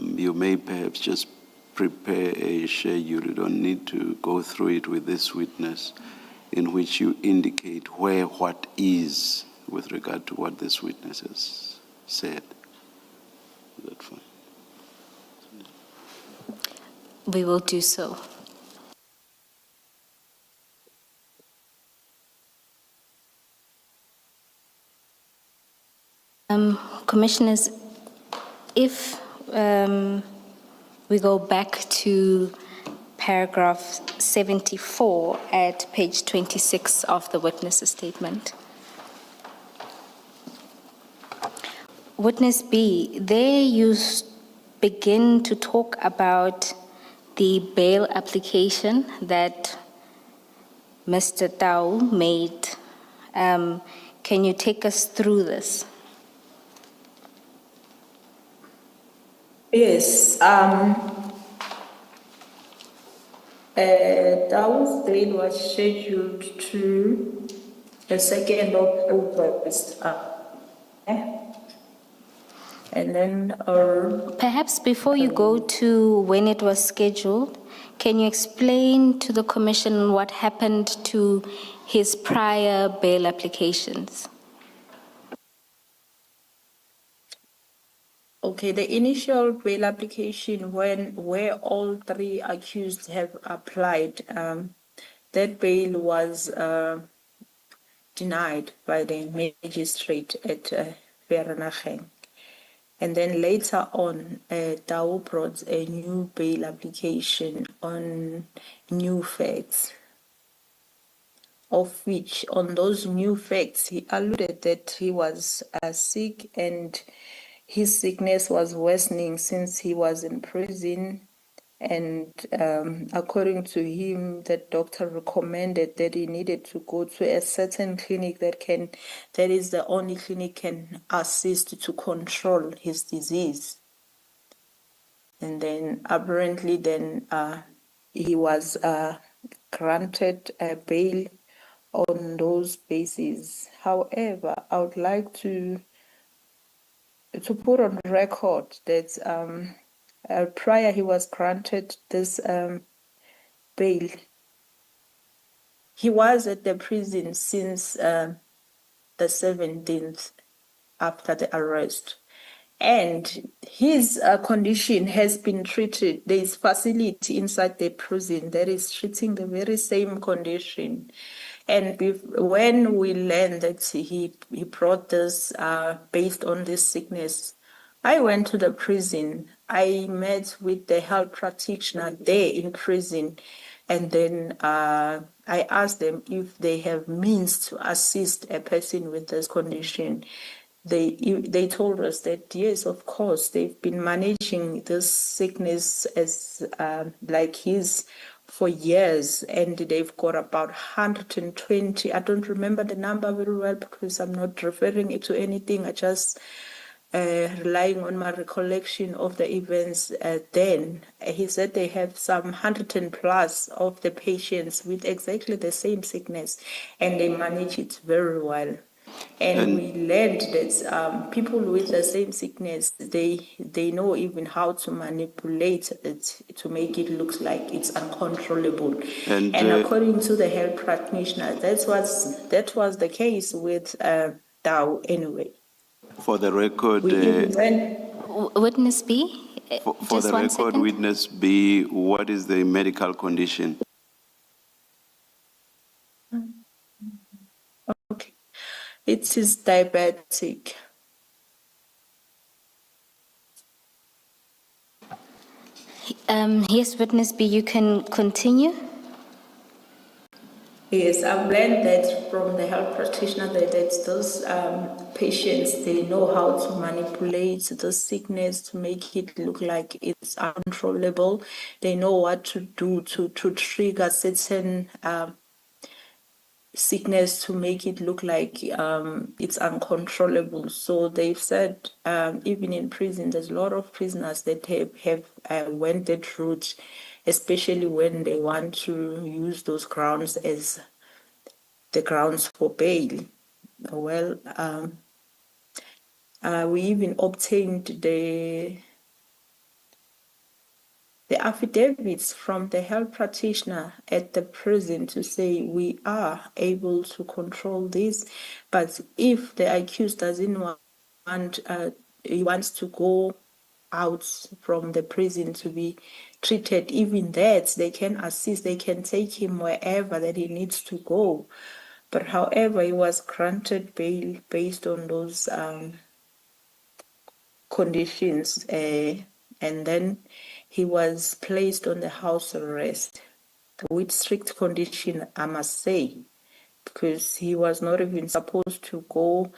[SPEAKER 2] you may perhaps just prepare a schedule. You don't need to go through it with this witness, in which you indicate where what is with regard to what this witness has said. Is that fine?
[SPEAKER 1] We will do so. Commissioners, if we go back to paragraph 74 at page 26 of the witness's statement. Witness B, there you begin to talk about the bail application that Mr. Tau made. Can you take us through this?
[SPEAKER 3] Yes. Tau's bail was scheduled to the 2nd of August. And then,
[SPEAKER 1] Perhaps before you go to when it was scheduled, can you explain to the Commission what happened to his prior bail applications?
[SPEAKER 3] okay, the initial bail application where all three accused have applied, that bail was denied by the magistrate at Vereeniging. And then later on, Tau brought a new bail application on new facts, of which on those new facts, he alluded that he was sick and his sickness was worsening since he was in prison. And according to him, the doctor recommended that he needed to go to a certain clinic that is the only clinic can assist to control his disease. And then apparently he was granted a bail on those bases. However, I would like to put on record that prior he was granted this bail, he was at the prison since the 17th after the arrest. And his condition has been treated. There is facility inside the prison that is treating the very same condition. And when we learned that he brought this based on this sickness, I went to the prison. I met with the health practitioner there in prison. And then I asked them if they have means to assist a person with this condition. They told us that, yes, of course, they've been managing this sickness as like his for years, and they've got about 120. I don't remember the number very well because I'm not referring it to anything. I just relying on my recollection of the events then. He said they have some 100 plus of the patients with exactly the same sickness, and they manage it very well. And we learned that people with the same sickness, they know even how to manipulate it to make it look like it's uncontrollable. And according to the health practitioner, that was the case with Tau anyway.
[SPEAKER 2] For the record,
[SPEAKER 1] Witness B?
[SPEAKER 2] for the record,
[SPEAKER 1] second.
[SPEAKER 2] Witness B, what is the medical condition?
[SPEAKER 3] Okay. It is diabetic.
[SPEAKER 1] Yes, Witness B, you can continue.
[SPEAKER 3] Yes, I've learned that from the health practitioner that those patients, they know how to manipulate the sickness to make it look like it's uncontrollable. They know what to do to trigger certain sickness to make it look like it's uncontrollable. So they've said even in prison, there's a lot of prisoners that have went that route, especially when they want to use those grounds as the grounds for bail. Well, we even obtained the the affidavits from the health practitioner at the prison to say we are able to control this, but if the accused doesn't want, he wants to go out from the prison to be treated, even that they can assist, they can take him wherever that he needs to go. But however, he was granted bail based on those conditions, and then he was placed on the house arrest with strict condition, I must say, because he was not even supposed to go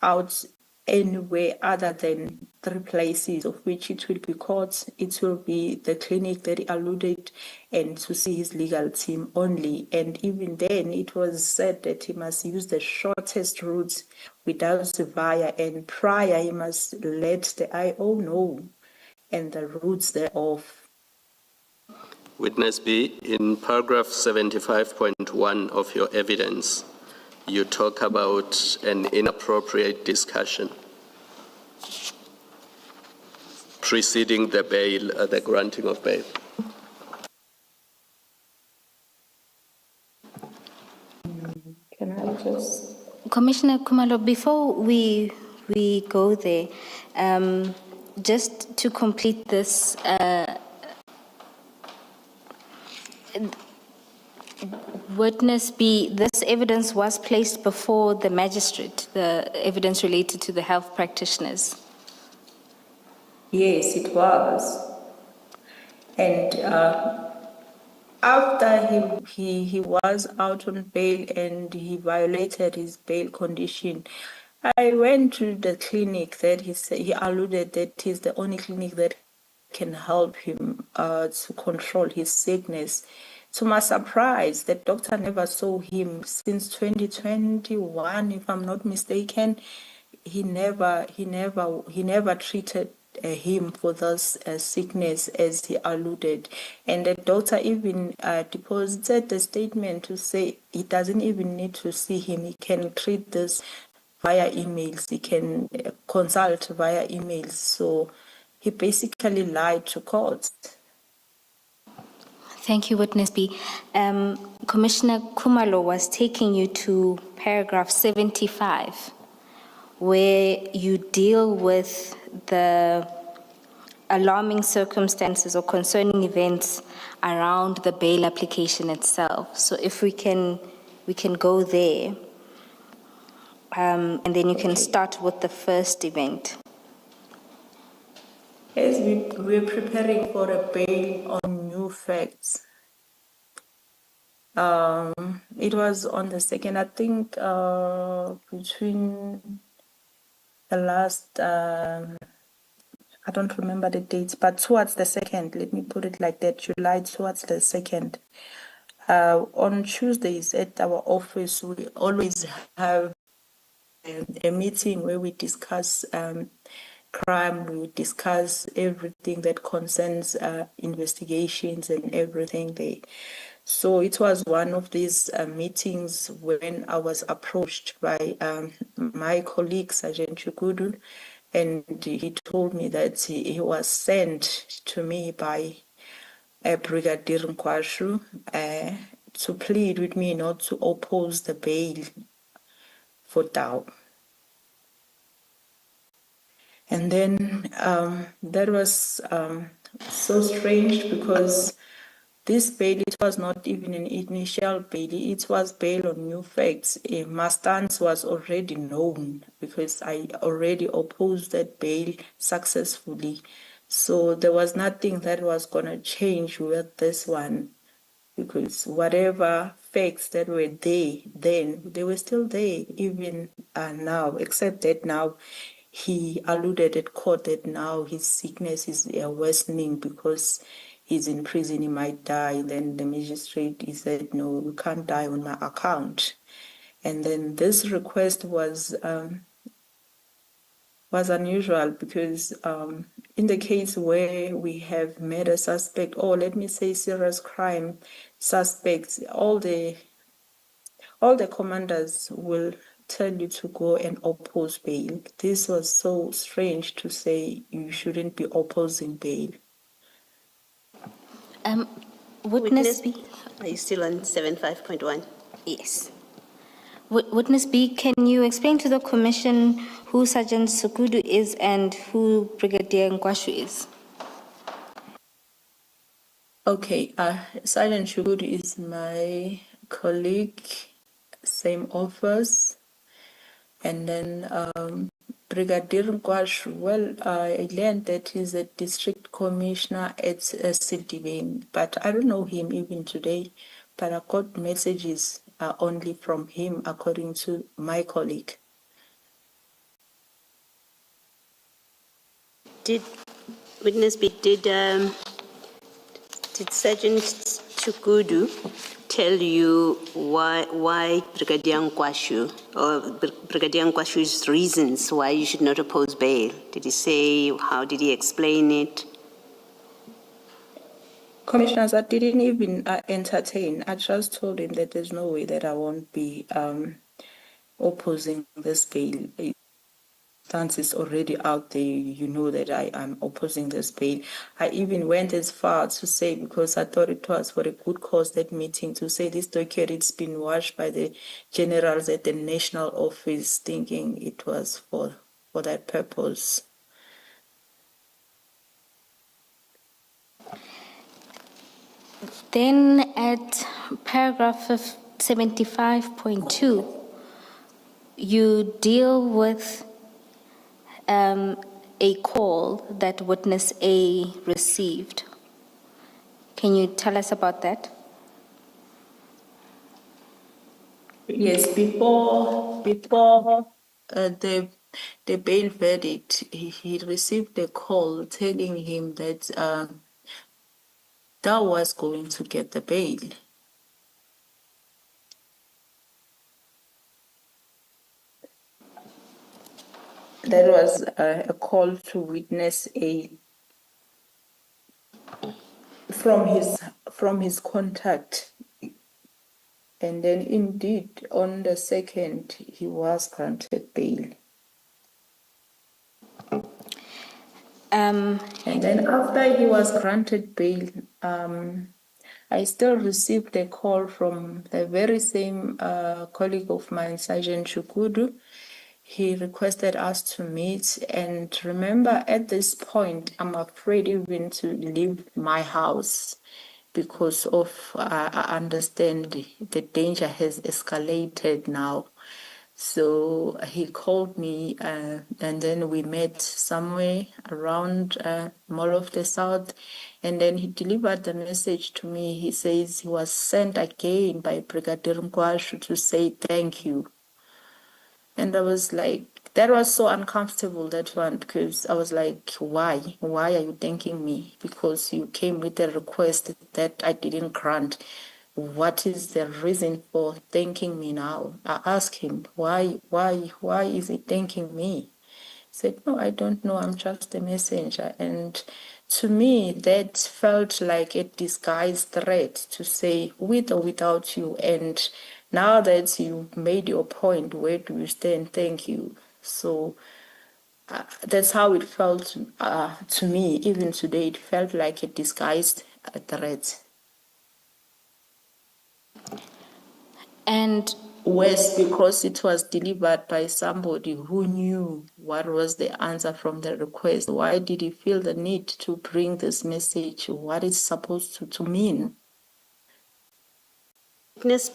[SPEAKER 3] out anywhere other than 3 places, of which it will be court, it will be the clinic that he alluded, and to see his legal team only. And even then, it was said that he must use the shortest route without via, and prior he must let the IO know and the routes thereof.
[SPEAKER 4] Witness B, in paragraph 75.1 of your evidence, you talk about an inappropriate discussion preceding the bail, the granting of bail.
[SPEAKER 3] Can I just...
[SPEAKER 1] Commissioner Khumalo, before we go there, just to complete this, Witness B, this evidence was placed before the magistrate, the evidence related to the health practitioners.
[SPEAKER 3] Yes, it was. And after he was out on bail and he violated his bail condition, I went to the clinic that he alluded that is the only clinic that can help him to control his sickness. To my surprise, the doctor never saw him since 2021, if I'm not mistaken. He never treated him for this sickness as he alluded. And the doctor even deposited the statement to say he doesn't even need to see him. He can treat this via emails. He can consult via emails. So he basically lied to court.
[SPEAKER 1] Thank you, Witness B. Commissioner Khumalo was taking you to paragraph 75, where you deal with the alarming circumstances or concerning events around the bail application itself. So if we can go there, and then you can start with the first event.
[SPEAKER 3] As we're preparing for a bail on new facts, it was on the 2nd, I think, between the last, I don't remember the dates, but towards the 2nd, let me put it like that, July towards the 2nd. On Tuesdays at our office, we always have a meeting where we discuss crime, we discuss everything that concerns investigations and everything there. So it was one of these meetings when I was approached by my colleague, Sergeant Chukudu, and he told me that he was sent to me by Brigadier Nkwashu to plead with me not to oppose the bail for Tau. And then that was so strange because this bail, it was not even an initial bail, it was bail on new facts. My stance was already known because I already opposed that bail successfully. So there was nothing that was going to change with this one, because whatever facts that were there then, they were still there even now, except that now he alluded at court that now his sickness is worsening because he's in prison, he might die. Then the magistrate, he said, no, you can't die on my account. And then this request was unusual because in the case where we have murder suspect, or let me say serious crime suspects, all the commanders will tell you to go and oppose bail. This was so strange to say you shouldn't be opposing bail.
[SPEAKER 1] Witness B.
[SPEAKER 5] Are you still on 75.1?
[SPEAKER 1] Yes. Witness B, can you explain to the Commission who Sergeant Sukudu is and who Brigadier Nkwashu is?
[SPEAKER 3] Okay, Sergeant Shugud is my colleague, same office. And then Brigadier Gwash, well, I learned that he's a district commissioner at Sidibeng, but I don't know him even today. But I got messages only from him, according to my colleague.
[SPEAKER 5] Did Witness B, did Sergeant Chukudu tell you why Brigadier Nkwashu, or Brigadier Nkwashu's reasons why you should not oppose bail? Did he say, how did he explain it?
[SPEAKER 3] Commissioners, I didn't even entertain. I just told him that there's no way that I won't be opposing this bail. Stance is already out there. You know that I am opposing this bail. I even went as far to say, because I thought it was for a good cause, that meeting, to say this document, it's been watched by the generals at the national office, thinking it was for that purpose.
[SPEAKER 1] Then at paragraph 75.2, you deal with a call that witness A received. Can you tell us about that?
[SPEAKER 3] Yes, before the bail verdict, he received a call telling him that that was going to get the bail. That was a call to witness A from his contact, and then indeed on the 2nd he was granted bail. And then after he was granted bail, I still received a call from the very same colleague of mine, Sergeant Chukudu. He requested us to meet, and remember, at this point, I'm afraid even to leave my house because of, I understand the danger has escalated now. So he called me, and then we met somewhere around Mall of the South, and then he delivered the message to me. He says he was sent again by Brigadier Nkwashu to say thank you. And I was like, that was so uncomfortable, that one, because I was like, why? Why are you thanking me? Because you came with a request that I didn't grant. What is the reason for thanking me now? I asked him, why is he thanking me? He said, no, I don't know, I'm just a messenger. And to me, that felt like a disguised threat to say, with or without you, and now that you made your point, where do you stand? Thank you. So that's how it felt to me. Even today, it felt like a disguised threat.
[SPEAKER 1] And
[SPEAKER 3] Worse, because it was delivered by somebody who knew what was the answer from the request. Why did he feel the need to bring this message? What it's supposed to mean?
[SPEAKER 5] Witness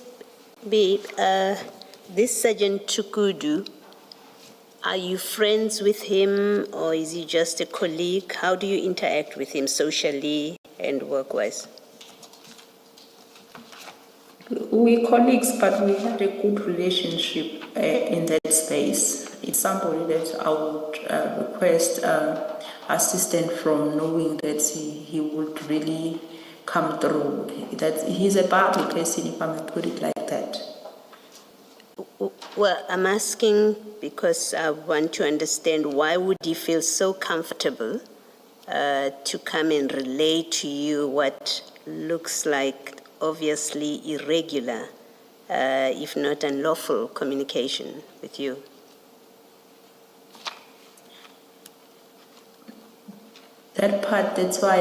[SPEAKER 5] B, this Sergeant Chukudu, are you friends with him, or is he just a colleague? How do you interact with him socially and work-wise?
[SPEAKER 3] We're colleagues, but we had a good relationship in that space. It's somebody that I would request assistance from, knowing that he would really come through. That he's a party person, if I may put it like that.
[SPEAKER 5] Well, I'm asking because I want to understand, why would he feel so comfortable to come and relay to you what looks like obviously irregular, if not unlawful, communication with you?
[SPEAKER 3] That part, that's why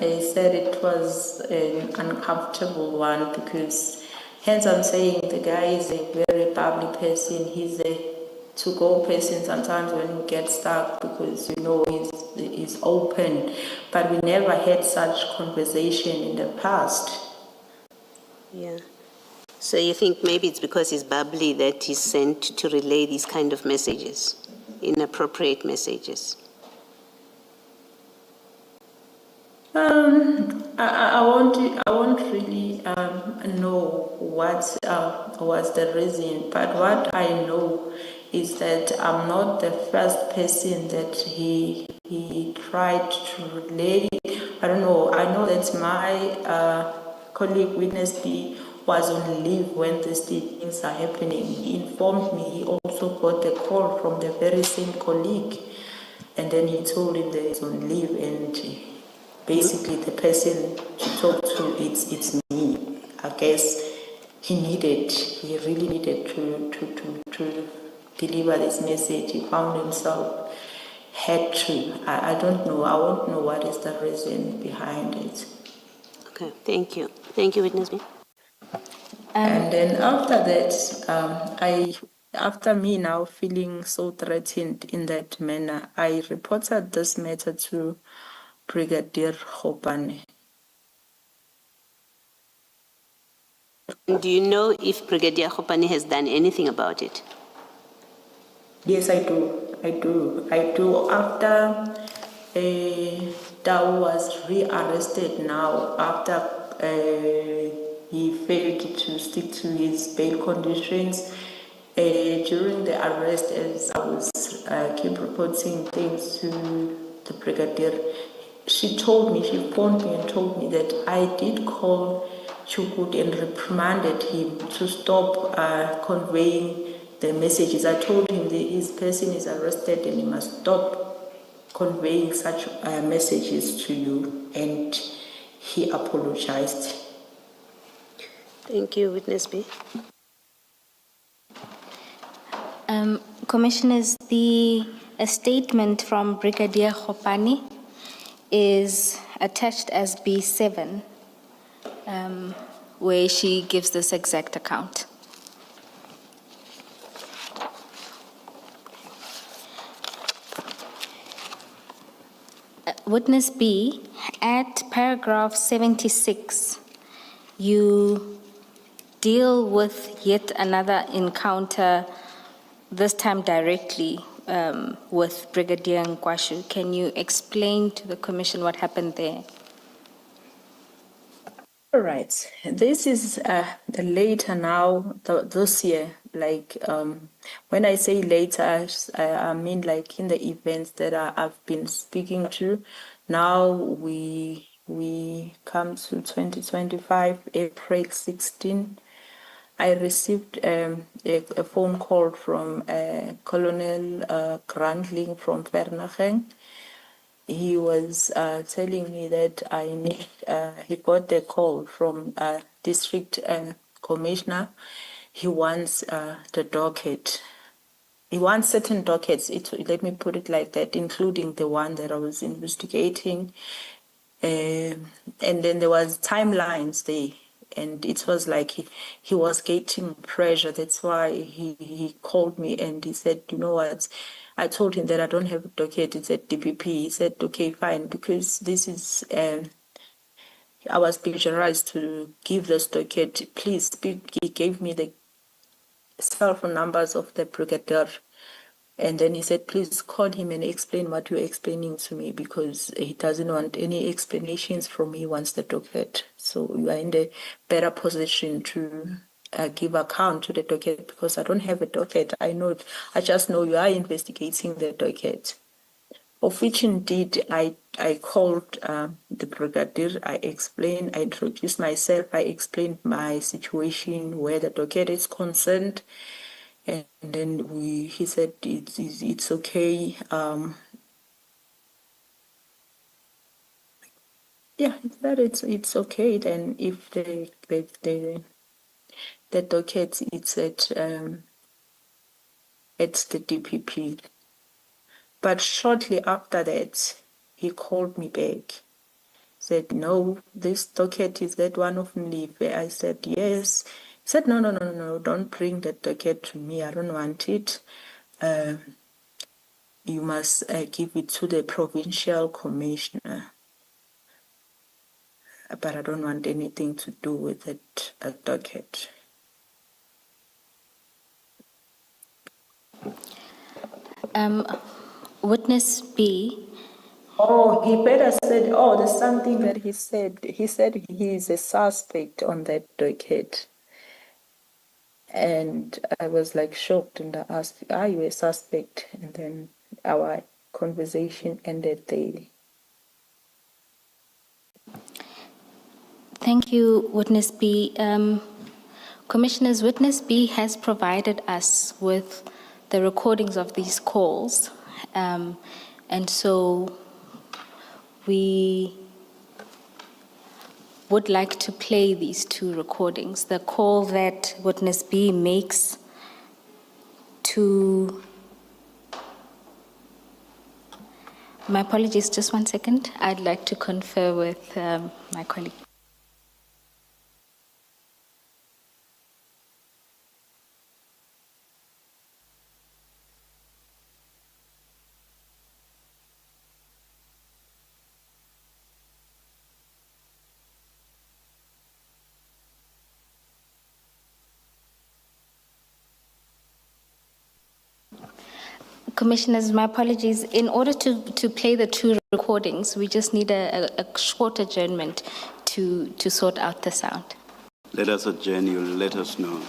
[SPEAKER 3] I said it was an uncomfortable one, because hence I'm saying the guy is a very bubbly person. He's a to-go person sometimes when we get stuck, because he's open, but we never had such conversation in the past.
[SPEAKER 5] Yeah. So you think maybe it's because he's bubbly that he's sent to relay these kind of messages, inappropriate messages?
[SPEAKER 3] I won't really know what was the reason, but what I know is that I'm not the first person that he tried to relay. I don't know. I know that my colleague witness B was on leave when these things are happening. He informed me. He also got a call from the very same colleague, and then he told him that he's on leave, and basically the person to talk to, it's me. I guess he really needed to deliver this message. He found himself had to. I don't know. I won't know what is the reason behind it.
[SPEAKER 5] Okay, thank you. Thank you, witness B.
[SPEAKER 3] And then after that, after me now feeling so threatened in that manner, I reported this matter to Brigadier Khopane.
[SPEAKER 5] Do you know if Brigadier Khopane has done anything about it?
[SPEAKER 3] Yes, I do. I do. After Tao was rearrested now, after he failed to stick to his bail conditions, during the arrest, as I was keep reporting things to the brigadier, she phoned me and told me that I did call Chukut and reprimanded him to stop conveying the messages. I told him that his person is arrested and he must stop conveying such messages to you, and he apologized.
[SPEAKER 5] Thank you, witness B.
[SPEAKER 1] Commissioners, a statement from Brigadier Khopane is attached as B7, where she gives this exact account. Witness B, at paragraph 76, you deal with yet another encounter, this time directly with Brigadier Nkwashu. Can you explain to the Commission what happened there?
[SPEAKER 3] All right. This is the later now, this year. Like when I say later, I mean like in the events that I've been speaking to. Now we come to 2025, April 16. I received a phone call from Colonel Grandling from Vereeniging. He was telling me that he got a call from district commissioner. He wants the docket. He wants certain dockets, let me put it like that, including the one that I was investigating. And then there was timelines there. And it was like he was getting pressure. That's why he called me and he said, you know what? I told him that I don't have a docket. It's at DPP. He said, okay, fine, because this is, I was pressurized to give this docket. Please speak. He gave me the cell phone numbers of the brigadier. And then he said, please call him and explain what you're explaining to me, because he doesn't want any explanations from me once the docket. So you are in the better position to give account to the docket, because I don't have a docket. I just know you are investigating the docket. Of which indeed I called the brigadier. I explained, I introduced myself, I explained my situation where the docket is concerned. And then he said it's okay. Yeah, that it's okay. Then if the docket it's at the DPP. But shortly after that, he called me back. Said, no, this docket, is that one of Mlive? I said, yes. He said, no, don't bring that docket to me. I don't want it. You must give it to the provincial commissioner. But I don't want anything to do with that docket.
[SPEAKER 1] Witness B,
[SPEAKER 3] Oh, he better said, oh, there's something that he said. He said he is a suspect on that docket. And I was like shocked, and I asked, are you a suspect? And then our conversation ended there.
[SPEAKER 1] thank you, Witness B. Commissioners, Witness B has provided us with the recordings of these calls. And so we would like to play these two recordings. The call that Witness B makes to, my apologies, just 1 second. I'd like to confer with my colleague. Commissioners, my apologies. In order to play the two recordings, we just need a short adjournment to sort out the sound.
[SPEAKER 2] Let us adjourn, you'll let us know.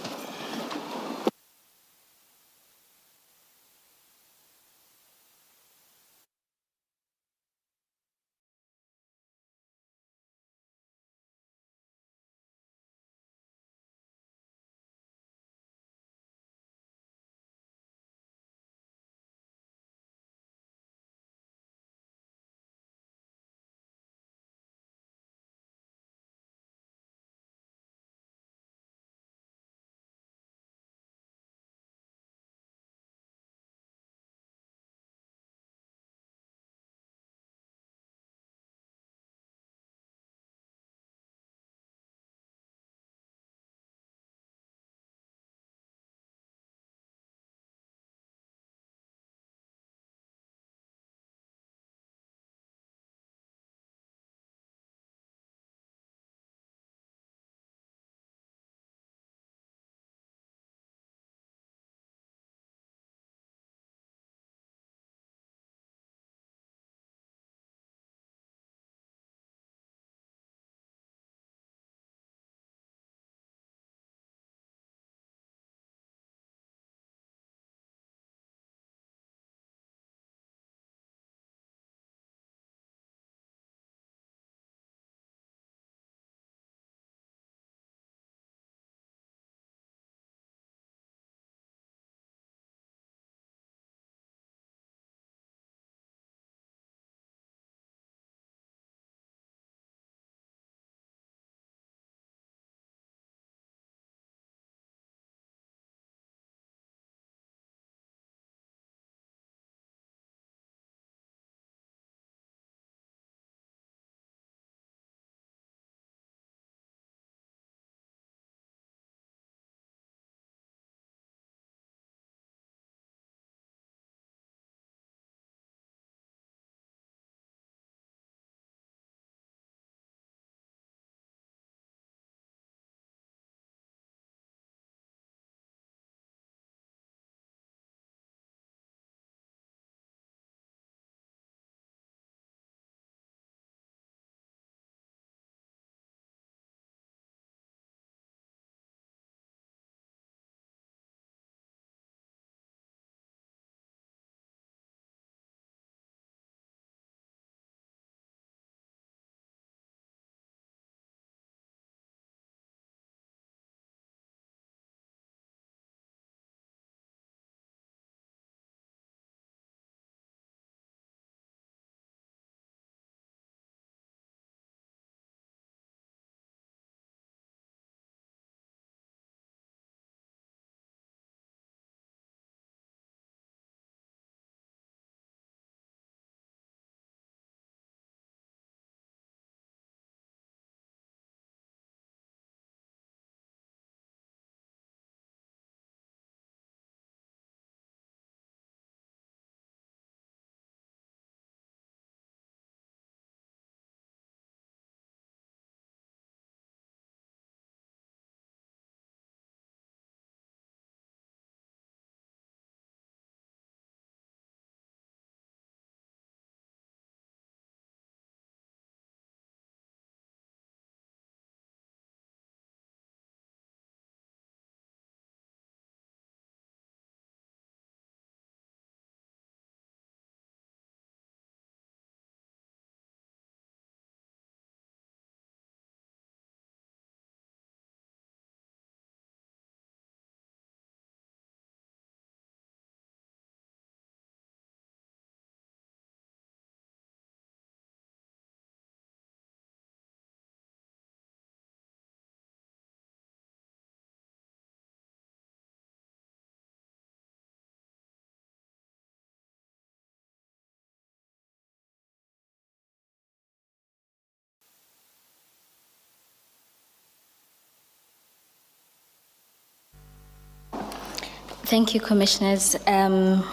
[SPEAKER 1] Thank you, Commissioners.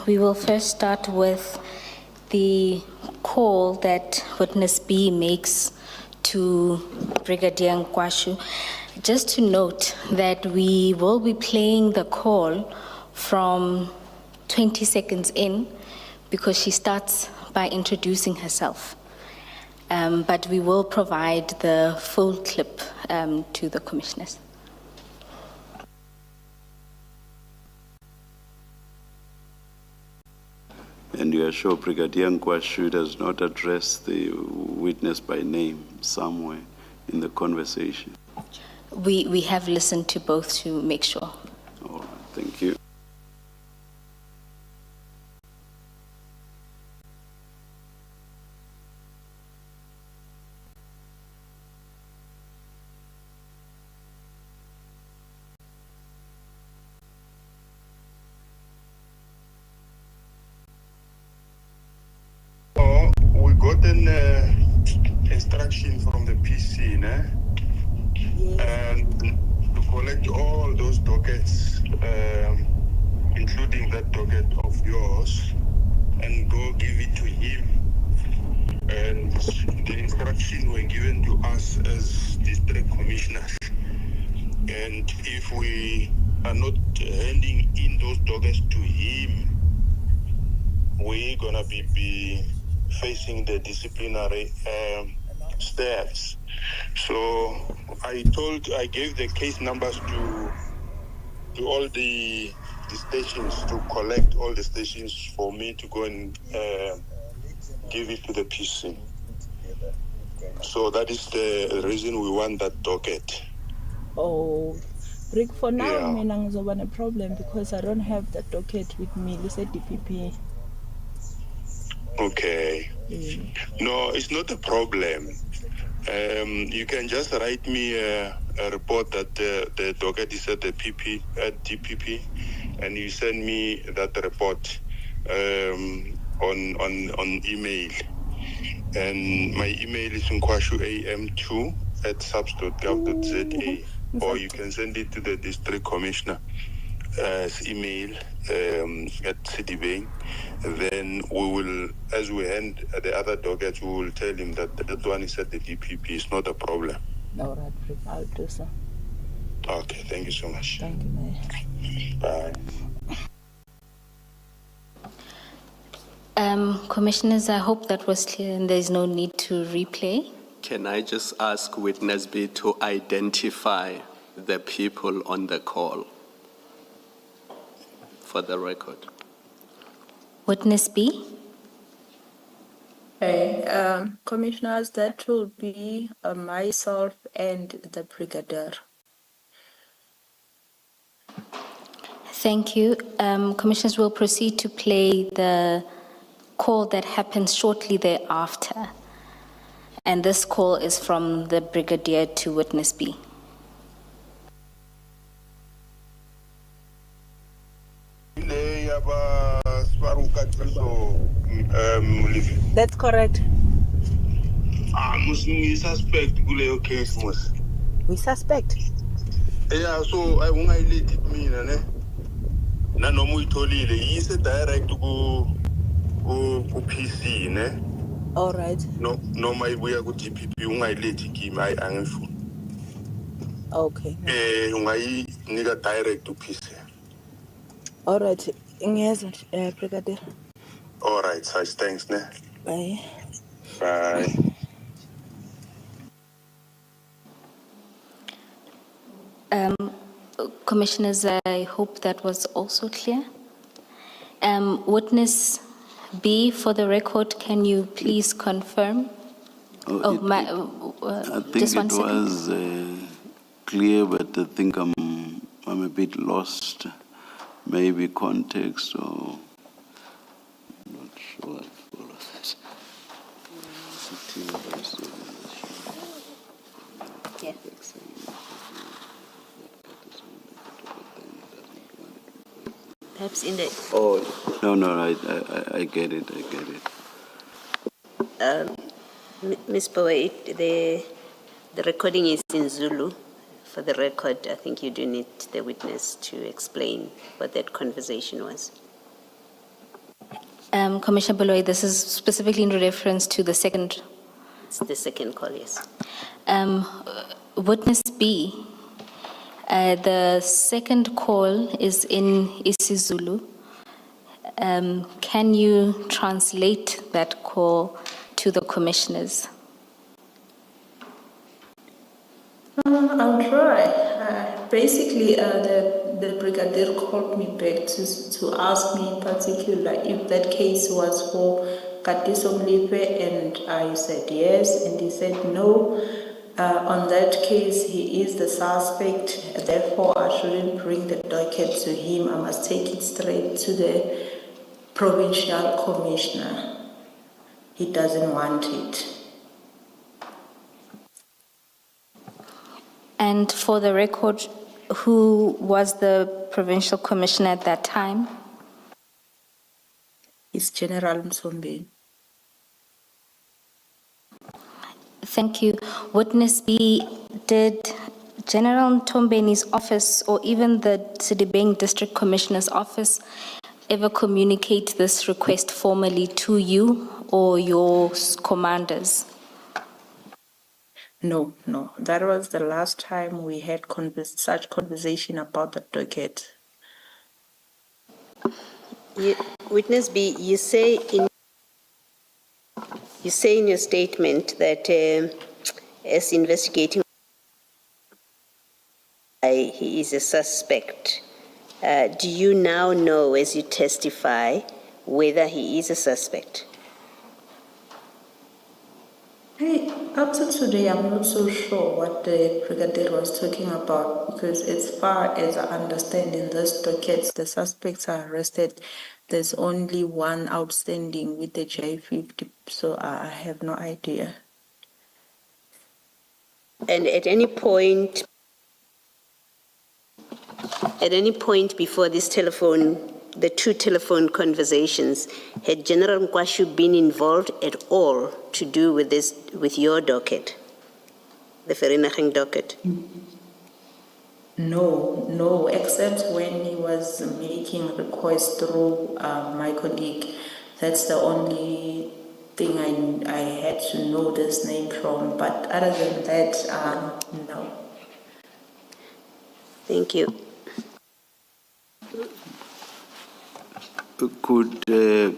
[SPEAKER 1] We will first start with the call that witness B makes to Brigadier Nkwashu. Just to note that we will be playing the call from 20 seconds in because she starts by introducing herself. But we will provide the full clip to the Commissioners.
[SPEAKER 2] And you are sure Brigadier Nkwashu does not address the witness by name somewhere in the conversation?
[SPEAKER 1] We have listened to both to make sure.
[SPEAKER 2] All right, thank you.
[SPEAKER 6] We got an instruction from the PC, né? And to collect all those dockets, including that docket of yours, and go give it to him. And the instruction were given to us as district commissioners. And if we are not handing in those dockets to him, we're gonna be facing the disciplinary steps. So I gave the case numbers to all the stations, to collect all the stations for me to go and give it to the PC. So that is the reason we want that docket.
[SPEAKER 3] Oh, Rick, for now,
[SPEAKER 6] Yeah.
[SPEAKER 3] I mean, I'm a problem because I don't have the docket with me. You said DPP.
[SPEAKER 6] Okay. No, it's not a problem. You can just write me a report that the docket is at the DPP, and you send me that report on email. And my email is nkwashuam2@subs.gov.za, or you can send it to the district commissioner. Email at Citibank. Then we will, as we hand the other dockets, we will tell him that that one is at the DPP. It's not a problem.
[SPEAKER 3] All right, Rick, I'll do so.
[SPEAKER 6] Okay, thank you so much.
[SPEAKER 3] Thank you, Mayor.
[SPEAKER 6] Bye.
[SPEAKER 1] Commissioners, I hope that was clear and there's no need to replay.
[SPEAKER 4] Can I just ask witness B to identify the people on the call for the record?
[SPEAKER 1] Witness B?
[SPEAKER 3] Okay, commissioners, that will be myself and the brigadier.
[SPEAKER 1] Thank you. Commissioners will proceed to play the call that happens shortly thereafter. And this call is from the brigadier to witness B.
[SPEAKER 3] That's correct.
[SPEAKER 6] Muslim suspect kuleyo case mus.
[SPEAKER 3] We suspect.
[SPEAKER 6] Yeah, so I won't let it mean, ne? Na no mu itolile. Is a direct to PC, ne?
[SPEAKER 3] All right.
[SPEAKER 6] No, my way go DPP. Won't let it give my angfu.
[SPEAKER 3] Okay.
[SPEAKER 6] Why nigga direct to PC?
[SPEAKER 3] All right. Yes, brigadier.
[SPEAKER 6] All right, such thanks, ne?
[SPEAKER 3] Bye.
[SPEAKER 6] Bye.
[SPEAKER 1] Commissioners, I hope that was also clear. Witness B, for the record, can you please confirm?
[SPEAKER 2] I think
[SPEAKER 1] just one
[SPEAKER 2] it
[SPEAKER 1] second.
[SPEAKER 2] was clear, but I think I'm a bit lost. Maybe context or I'm not sure I follow that.
[SPEAKER 5] Yeah. Perhaps in the
[SPEAKER 2] No, I get it.
[SPEAKER 5] Ms. Power, the recording is in Zulu For the record, I think you do need the witness to explain what that conversation was.
[SPEAKER 1] Commissioner Baloyi, this is specifically in reference to the second.
[SPEAKER 5] It's the second call, yes.
[SPEAKER 1] Witness B, the second call is in isiZulu. Can you translate that call to the commissioners?
[SPEAKER 3] I'll try. Basically, the brigadier called me back to ask me in particular if that case was for Katiso Mlipe, and I said yes, and he said no. On that case, he is the suspect, therefore I shouldn't bring the docket to him. I must take it straight to the provincial commissioner. He doesn't want it.
[SPEAKER 1] And for the record, who was the provincial commissioner at that time?
[SPEAKER 3] It's General Msombe.
[SPEAKER 1] Thank you. Witness B, did General Ntombeni's office or even the Sidibeng District Commissioner's office ever communicate this request formally to you or your commanders?
[SPEAKER 3] No. That was the last time we had such conversation about the docket.
[SPEAKER 5] Witness B, you say in your statement that as investigating, he is a suspect. Do you now know, as you testify, whether he is a suspect?
[SPEAKER 3] Up to today, I'm not so sure what the brigadier was talking about, because as far as I understand in this docket, the suspects are arrested. There's only one outstanding with the J50, so I have no idea.
[SPEAKER 5] And at any point before this the two telephone conversations, had General Nkwashu been involved at all to do with your docket, the Vereeniging docket?
[SPEAKER 3] No, except when he was making requests through my colleague. That's the only thing I had to know this name from, but other than that, no.
[SPEAKER 5] Thank you.
[SPEAKER 2] Could the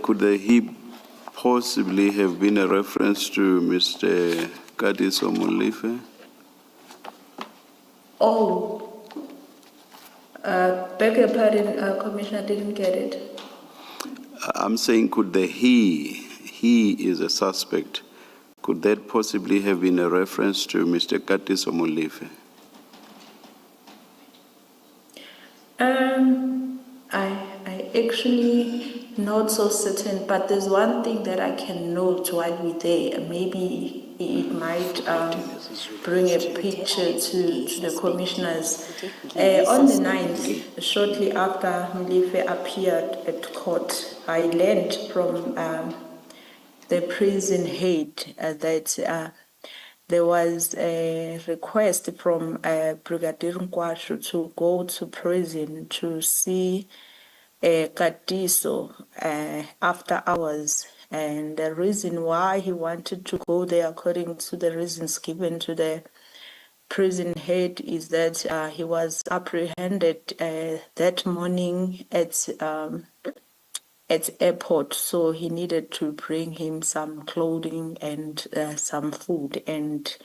[SPEAKER 2] possibly have been a reference to Mr. Katiso Mlipe?
[SPEAKER 3] Oh, beg your pardon, Commissioner, didn't get it.
[SPEAKER 2] I'm saying, could the he is a suspect, could that possibly have been a reference to Mr. Katiso Mlipe?
[SPEAKER 3] I actually not so certain, but there's one thing that I can note while we're there. Maybe it might bring a picture to the commissioners. On the 9th, shortly after Mlipe appeared at court, I learned from the prison head that there was a request from Brigadier Nkwashu to go to prison to see Katiso after hours. And the reason why he wanted to go there, according to the reasons given to the prison head, is that he was apprehended that morning at airport, so he needed to bring him some clothing and some food, and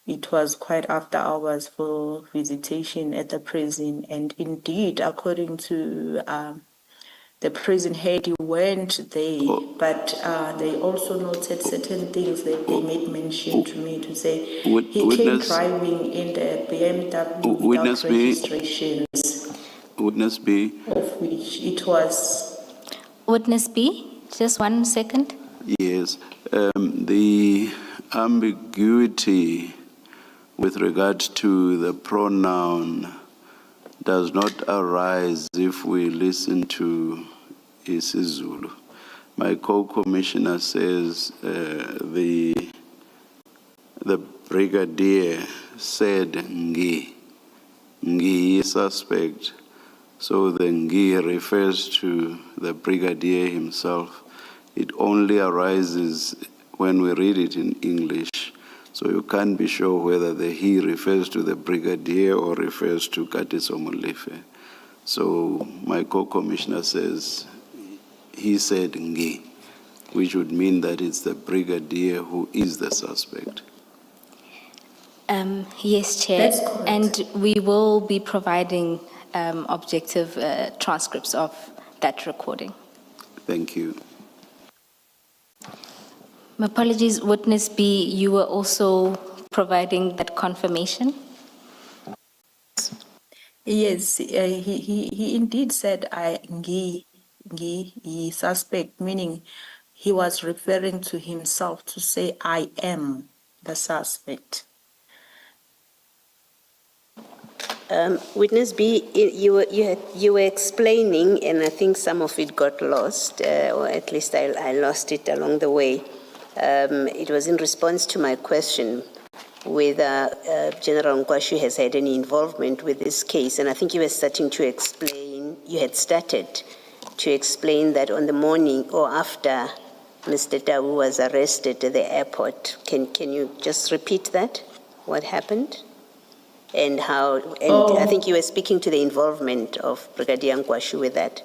[SPEAKER 3] it was quite after hours for visitation at the prison. And indeed, according to the prison head, he went there, but they also noted certain things that they made mention to me to say he came driving in the BMW without registrations.
[SPEAKER 2] Witness B.
[SPEAKER 3] Of which it was.
[SPEAKER 1] Witness B, just 1 second.
[SPEAKER 2] Yes, the ambiguity with regard to the pronoun does not arise if we listen to isiZulu. My co-commissioner says the brigadier said ngi. Ngi suspect. So the Ngi refers to the brigadier himself. It only arises when we read it in English. So you can't be sure whether the he refers to the brigadier or refers to Katiso Molefe. So my co-commissioner says, he said Ngi, which would mean that it's the brigadier who is the suspect.
[SPEAKER 1] Yes, Chair.
[SPEAKER 3] That's correct.
[SPEAKER 1] And we will be providing objective transcripts of that recording.
[SPEAKER 2] Thank you.
[SPEAKER 1] My apologies, Witness B, you were also providing that confirmation?
[SPEAKER 3] Yes, he indeed said he suspect, meaning he was referring to himself to say, I am the suspect.
[SPEAKER 5] Witness B, you were explaining, and I think some of it got lost, or at least I lost it along the way. It was in response to my question whether General Nkwashu has had any involvement with this case, and I think you were starting to explain, you had started to explain that on the morning or after Mr. Tawu was arrested at the airport. Can you just repeat that? What happened? And how, and I think you were speaking to the involvement of Brigadier Nkwashu with that.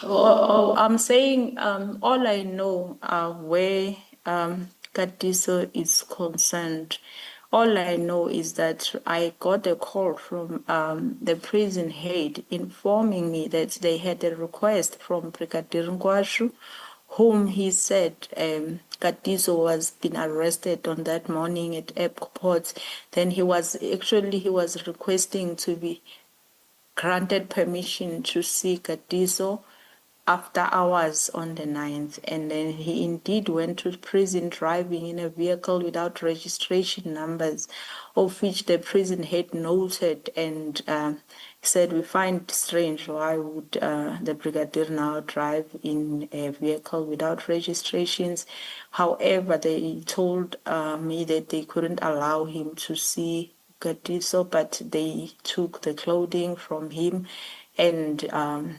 [SPEAKER 3] I'm saying all I know where Katiso is concerned, all I know is that I got a call from the prison head informing me that they had a request from Brigadier Nkwashu, whom he said Katiso was been arrested on that morning at airport. Then he was requesting to be granted permission to see Katiso after hours on the 9th. And then he indeed went to prison driving in a vehicle without registration numbers, of which the prison head noted and said, we find it strange why would the brigadier now drive in a vehicle without registrations. However, they told me that they couldn't allow him to see Katiso, but they took the clothing from him and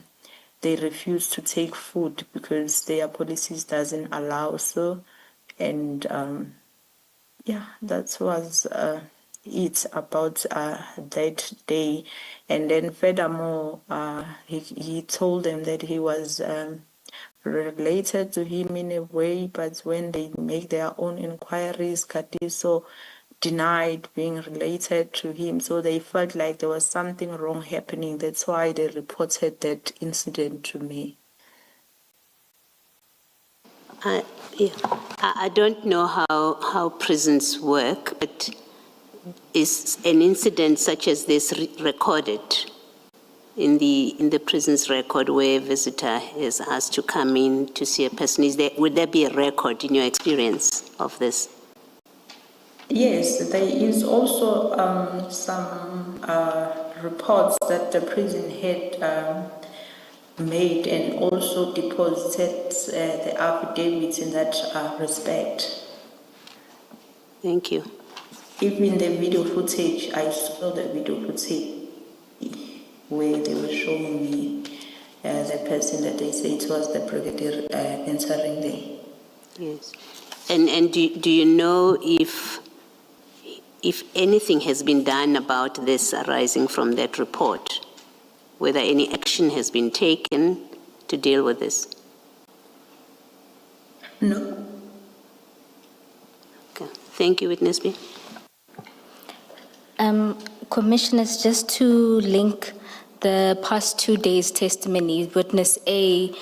[SPEAKER 3] they refused to take food because their policies doesn't allow so. And yeah, that was it about that day. And then furthermore, he told them that he was related to him in a way, but when they make their own inquiries, Katiso denied being related to him. So they felt like there was something wrong happening. That's why they reported that incident to me.
[SPEAKER 5] I don't know how prisons work, but is an incident such as this recorded in the prison's record where a visitor is asked to come in to see a person? Would there be a record in your experience of this?
[SPEAKER 3] Yes, there is also some reports that the prison had made and also deposited the affidavits in that respect.
[SPEAKER 5] Thank you.
[SPEAKER 3] Even the video footage, I saw the video footage where they were showing me the person that they say it was the brigadier entering there.
[SPEAKER 5] Yes. And do you know if anything has been done about this arising from that report, whether any action has been taken to deal with this?
[SPEAKER 3] No.
[SPEAKER 5] Okay. Thank you, Witness B.
[SPEAKER 1] Commissioners, just to link the past 2 days' testimony, Witness A,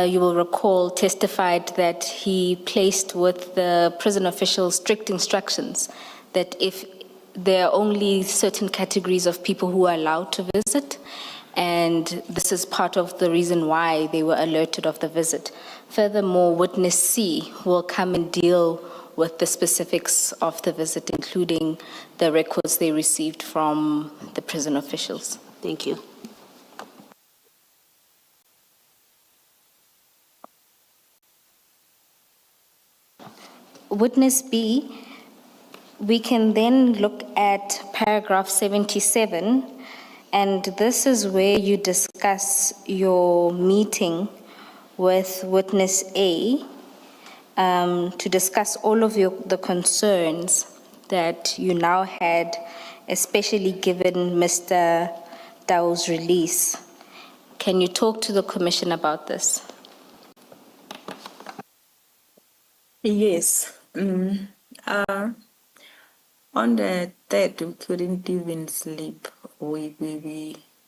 [SPEAKER 1] you will recall, testified that he placed with the prison officials strict instructions that if there are only certain categories of people who are allowed to visit, and this is part of the reason why they were alerted of the visit. Furthermore, Witness C will come and deal with the specifics of the visit, including the records they received from the prison officials.
[SPEAKER 5] Thank you.
[SPEAKER 1] Witness B, We can then look at paragraph 77, and this is where you discuss your meeting with witness A to discuss all of the concerns that you now had, especially given Mr. Dao's release. Can you talk to the commission about this?
[SPEAKER 3] Yes. On the 3rd, we couldn't even sleep. We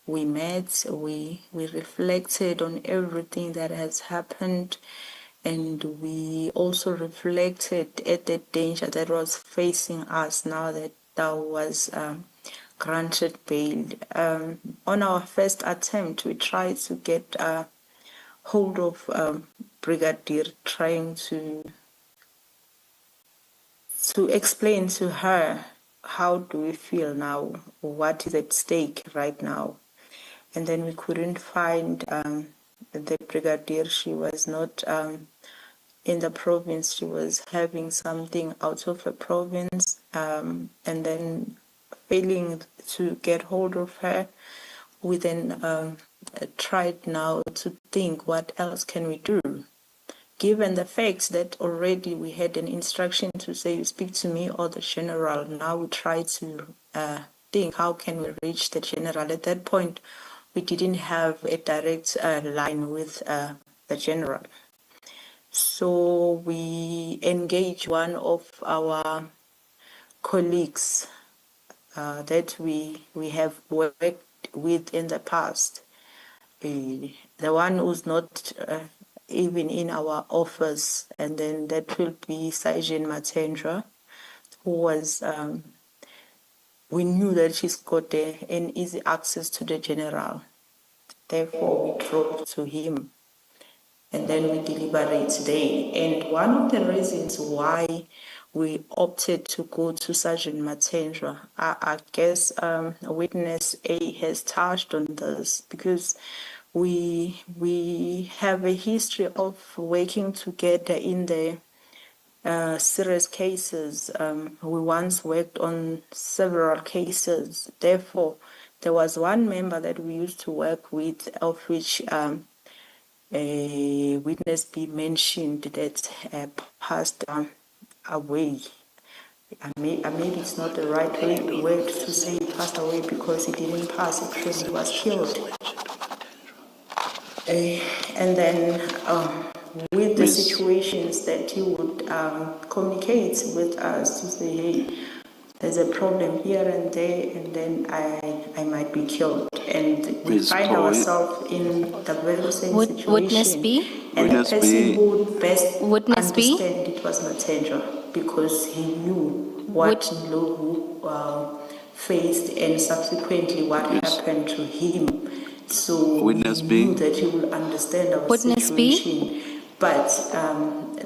[SPEAKER 3] met, we reflected on everything that has happened, and we also reflected at the danger that was facing us now that Tao was granted bail. On our first attempt, we tried to get hold of Brigadier, trying to explain to her how do we feel now, what is at stake right now. And then we couldn't find the Brigadier. She was not in the province. She was having something out of the province, and then failing to get hold of her, we then tried now to think, what else can we do? Given the fact that already we had an instruction to say, you speak to me or the general, now we try to think, how can we reach the general? At that point, we didn't have a direct line with the general. So we engaged one of our colleagues that we have worked with in the past. The one who's not even in our office, and then that will be Sergeant Matendra, who was, we knew that she's got an easy access to the general. Therefore, we drove to him, and then we deliberate there. And one of the reasons why we opted to go to Sergeant Matendra, I guess witness A has touched on this, because we have a history of working together in the serious cases. We once worked on several cases. Therefore, there was one member that we used to work with, of which a witness B mentioned that passed away. Maybe it's not the right word to say he passed away, because he didn't pass, actually he was killed. And then with the situations that you would communicate with us to say, hey, there's a problem here and there, and then I might be killed. And we find ourselves in the very same situation.
[SPEAKER 1] Witness B?
[SPEAKER 3] And the person who would best
[SPEAKER 1] Witness B?
[SPEAKER 3] understand it was Matendra, because he knew what Ndlovu faced and subsequently what happened to him. So
[SPEAKER 2] Witness
[SPEAKER 3] we
[SPEAKER 2] B.
[SPEAKER 3] knew that he will understand our
[SPEAKER 1] Witness B.
[SPEAKER 3] situation. But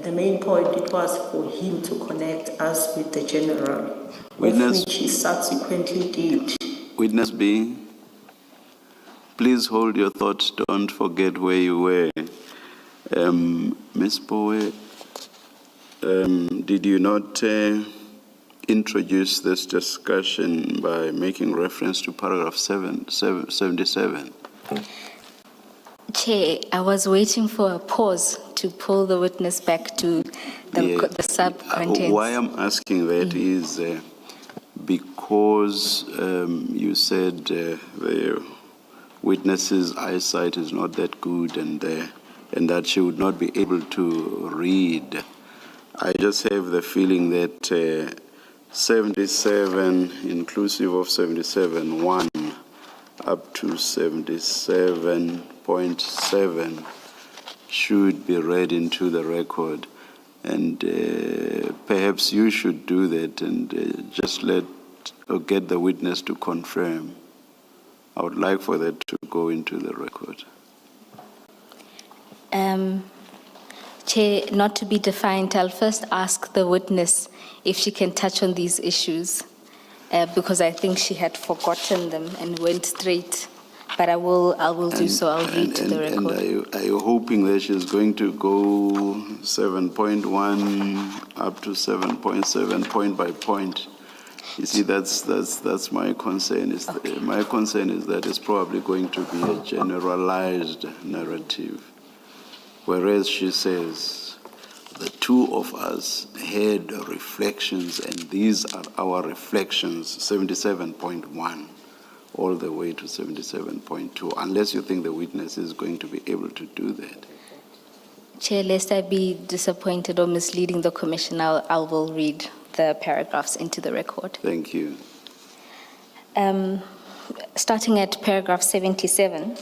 [SPEAKER 3] the main point, it was for him to connect us with the general,
[SPEAKER 2] Witness,
[SPEAKER 3] of which he subsequently did.
[SPEAKER 2] Witness B, please hold your thoughts. Don't forget where you were. Ms. Poe, did you not introduce this discussion by making reference to paragraph 77?
[SPEAKER 1] Chair, I was waiting for a pause to pull the witness back to the sub-contents.
[SPEAKER 2] Why I'm asking that is because you said the witness's eyesight is not that good, and that she would not be able to read. I just have the feeling that 77, inclusive of 77.1 up to 77.7 should be read into the record. And perhaps you should do that and just get the witness to confirm. I would like for that to go into the record.
[SPEAKER 1] Chair, not to be defined, I'll first ask the witness if she can touch on these issues, because I think she had forgotten them and went straight. But I will do so. I'll read to the record.
[SPEAKER 2] And are you hoping that she's going to go 7.1 up to 7.7 point by point? You see, that's my concern. My concern is that it's probably going to be a generalized narrative, whereas she says the two of us had reflections, and these are our reflections, 77.1 all the way to 77.2, unless you think the witness is going to be able to do that.
[SPEAKER 1] Chair, lest I be disappointed or misleading the Commission, I will read the paragraphs into the record.
[SPEAKER 2] Thank you.
[SPEAKER 1] Starting at paragraph 77,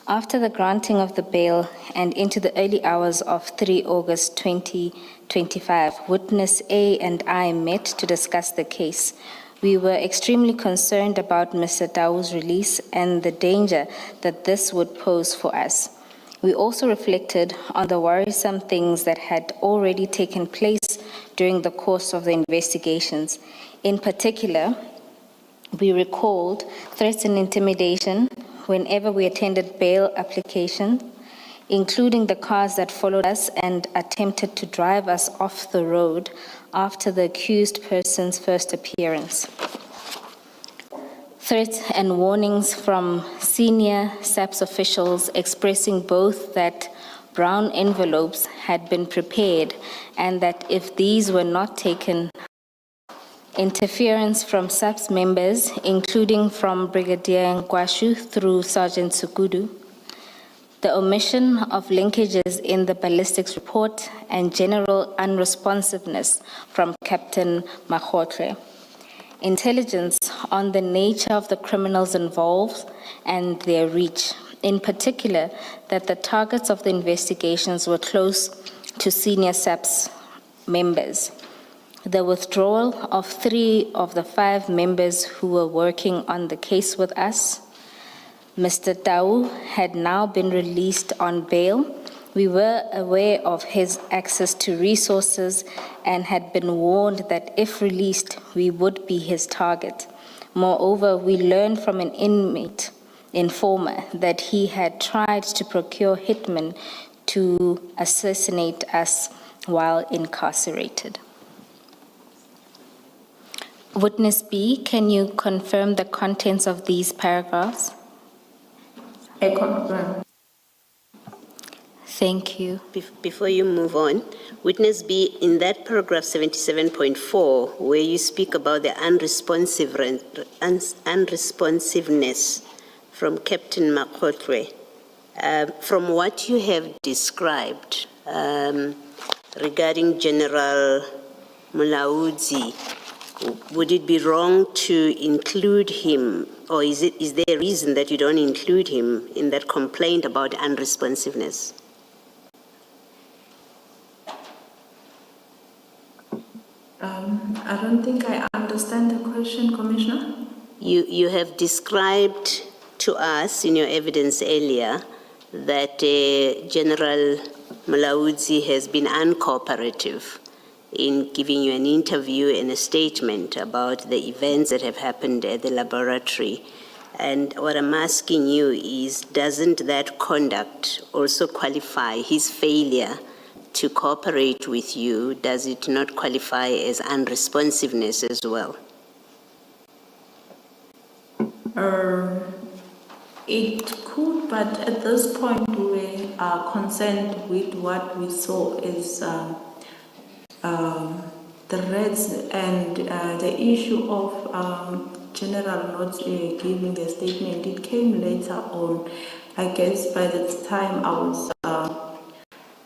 [SPEAKER 1] after the granting of the bail and into the early hours of 3 August 2025, witness A and I met to discuss the case. We were extremely concerned about Mr. Dau's release and the danger that this would pose for us. We also reflected on the worrisome things that had already taken place during the course of the investigations. In particular, we recalled threats and intimidation whenever we attended bail application, including the cars that followed us and attempted to drive us off the road after the accused person's first appearance. Threats and warnings from senior SAPS officials expressing both that brown envelopes had been prepared and that if these were not taken, interference from SAPS members, including from Brigadier Nkwashu through Sergeant Sukudu, the omission of linkages in the ballistics report, and general unresponsiveness from Captain Makgotle. Intelligence on the nature of the criminals involved and their reach, in particular that the targets of the investigations were close to senior SAPS members. The withdrawal of 3 of the 5 members who were working on the case with us. Mr. Dau had now been released on bail. We were aware of his access to resources and had been warned that if released, we would be his target. Moreover, we learned from an inmate informer that he had tried to procure hitmen to assassinate us while incarcerated. Witness B, can you confirm the contents of these paragraphs?
[SPEAKER 3] I confirm.
[SPEAKER 1] Thank you.
[SPEAKER 5] Before you move on, witness B, in that paragraph 77.4, where you speak about the unresponsiveness from Captain Makgotle, from what you have described regarding General Mulaudzi, would it be wrong to include him, or is there a reason that you don't include him in that complaint about unresponsiveness?
[SPEAKER 3] I don't think I understand the question, Commissioner.
[SPEAKER 5] You have described to us in your evidence earlier that General Mulaudzi has been uncooperative in giving you an interview and a statement about the events that have happened at the laboratory. And what I'm asking you is, doesn't that conduct also qualify his failure to cooperate with you? Does it not qualify as unresponsiveness as well?
[SPEAKER 3] It could, but at this point we are concerned with what we saw as the threats and the issue of General not giving the statement. It came later on. I guess by the time I was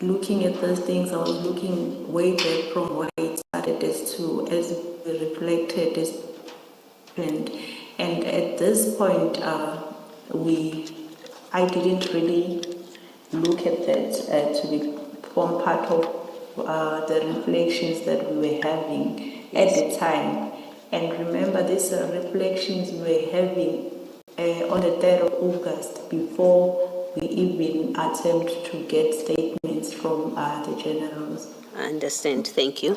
[SPEAKER 3] looking at those things, I was looking way back from where it started as reflected as and at this point I didn't really look at that to form part of the reflections that we were having at the time. And remember, these reflections we were having on the 3rd of August before we even attempt to get statements from the generals.
[SPEAKER 5] I understand. Thank you.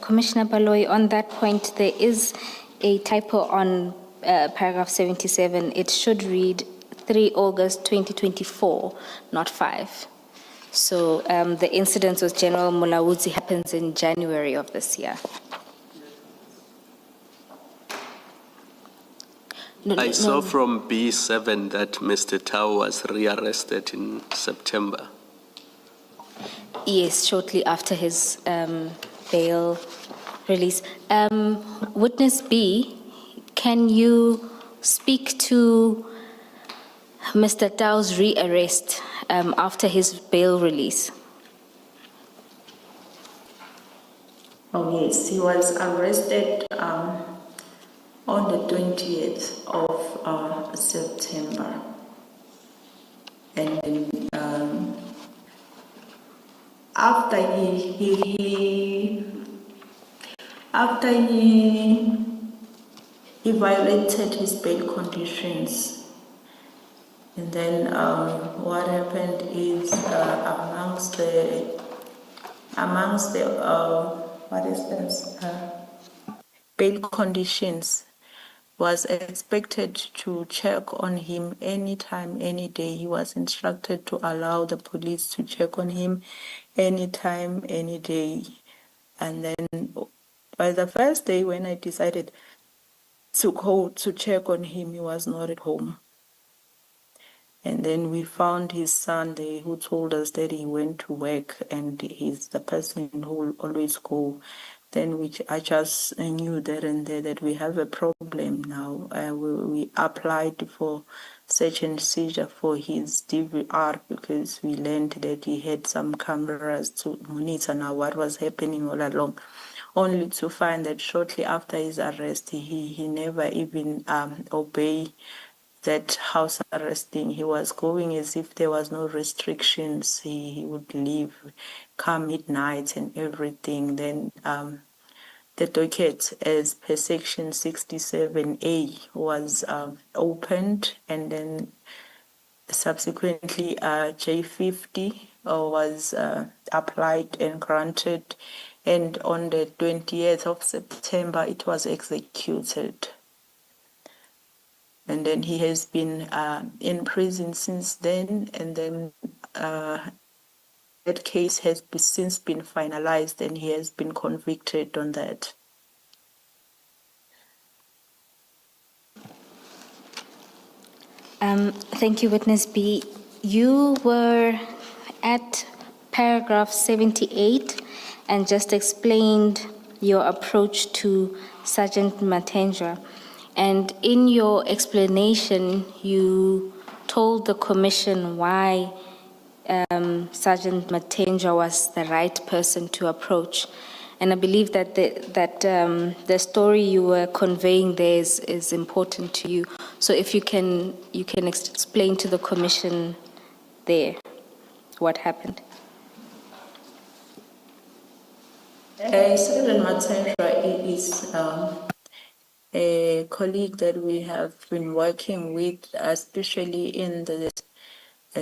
[SPEAKER 1] Commissioner Baloyi, on that point, there is a typo on paragraph 77. It should read 3 August 2024, not 5. So the incident with General Mulaudzi happens in January of this year.
[SPEAKER 4] I saw from B7 that Mr. Tau was rearrested in September.
[SPEAKER 1] Yes, shortly after his bail release. Witness B, can you speak to Mr. Tau's rearrest after his bail release?
[SPEAKER 3] Oh, yes, he was arrested on the 20th of September. And then after he violated his bail conditions. And then what happened is amongst the what is this bail conditions was expected to check on him anytime, any day. He was instructed to allow the police to check on him anytime, any day. And then by the first day when I decided to go to check on him, he was not at home. And then we found his son there who told us that he went to work and he's the person who will always go. Then I just knew there and there that we have a problem now. We applied for search and seizure for his DVR because we learned that he had some cameras to monitor now what was happening all along. Only to find that shortly after his arrest, he never even obeyed that house arresting. He was going as if there was no restrictions. He would leave, come midnight and everything. Then the docket, as per section 67A, was opened, and then subsequently J50 was applied and granted, and on the 20th of September it was executed. And then he has been in prison since then, and then that case has since been finalized and he has been convicted on that.
[SPEAKER 1] Thank you, Witness B. You were at paragraph 78 and just explained your approach to Sergeant Matendra. And in your explanation, you told the commission why Sergeant Matendra was the right person to approach. And I believe that the story you were conveying there is important to you. So if you can explain to the commission there what happened.
[SPEAKER 3] Sergeant Matendra is a colleague that we have been working with, especially in the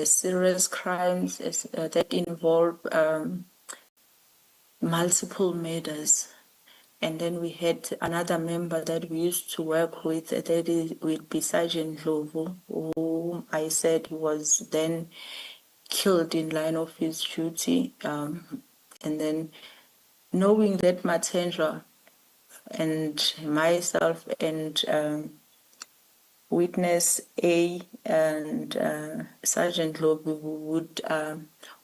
[SPEAKER 3] serious crimes that involve multiple murders. And then we had another member that we used to work with, that would be Sergeant Lovo, whom I said he was then killed in line of his duty. And then knowing that Matendra and myself and Witness A and Sergeant Lobo would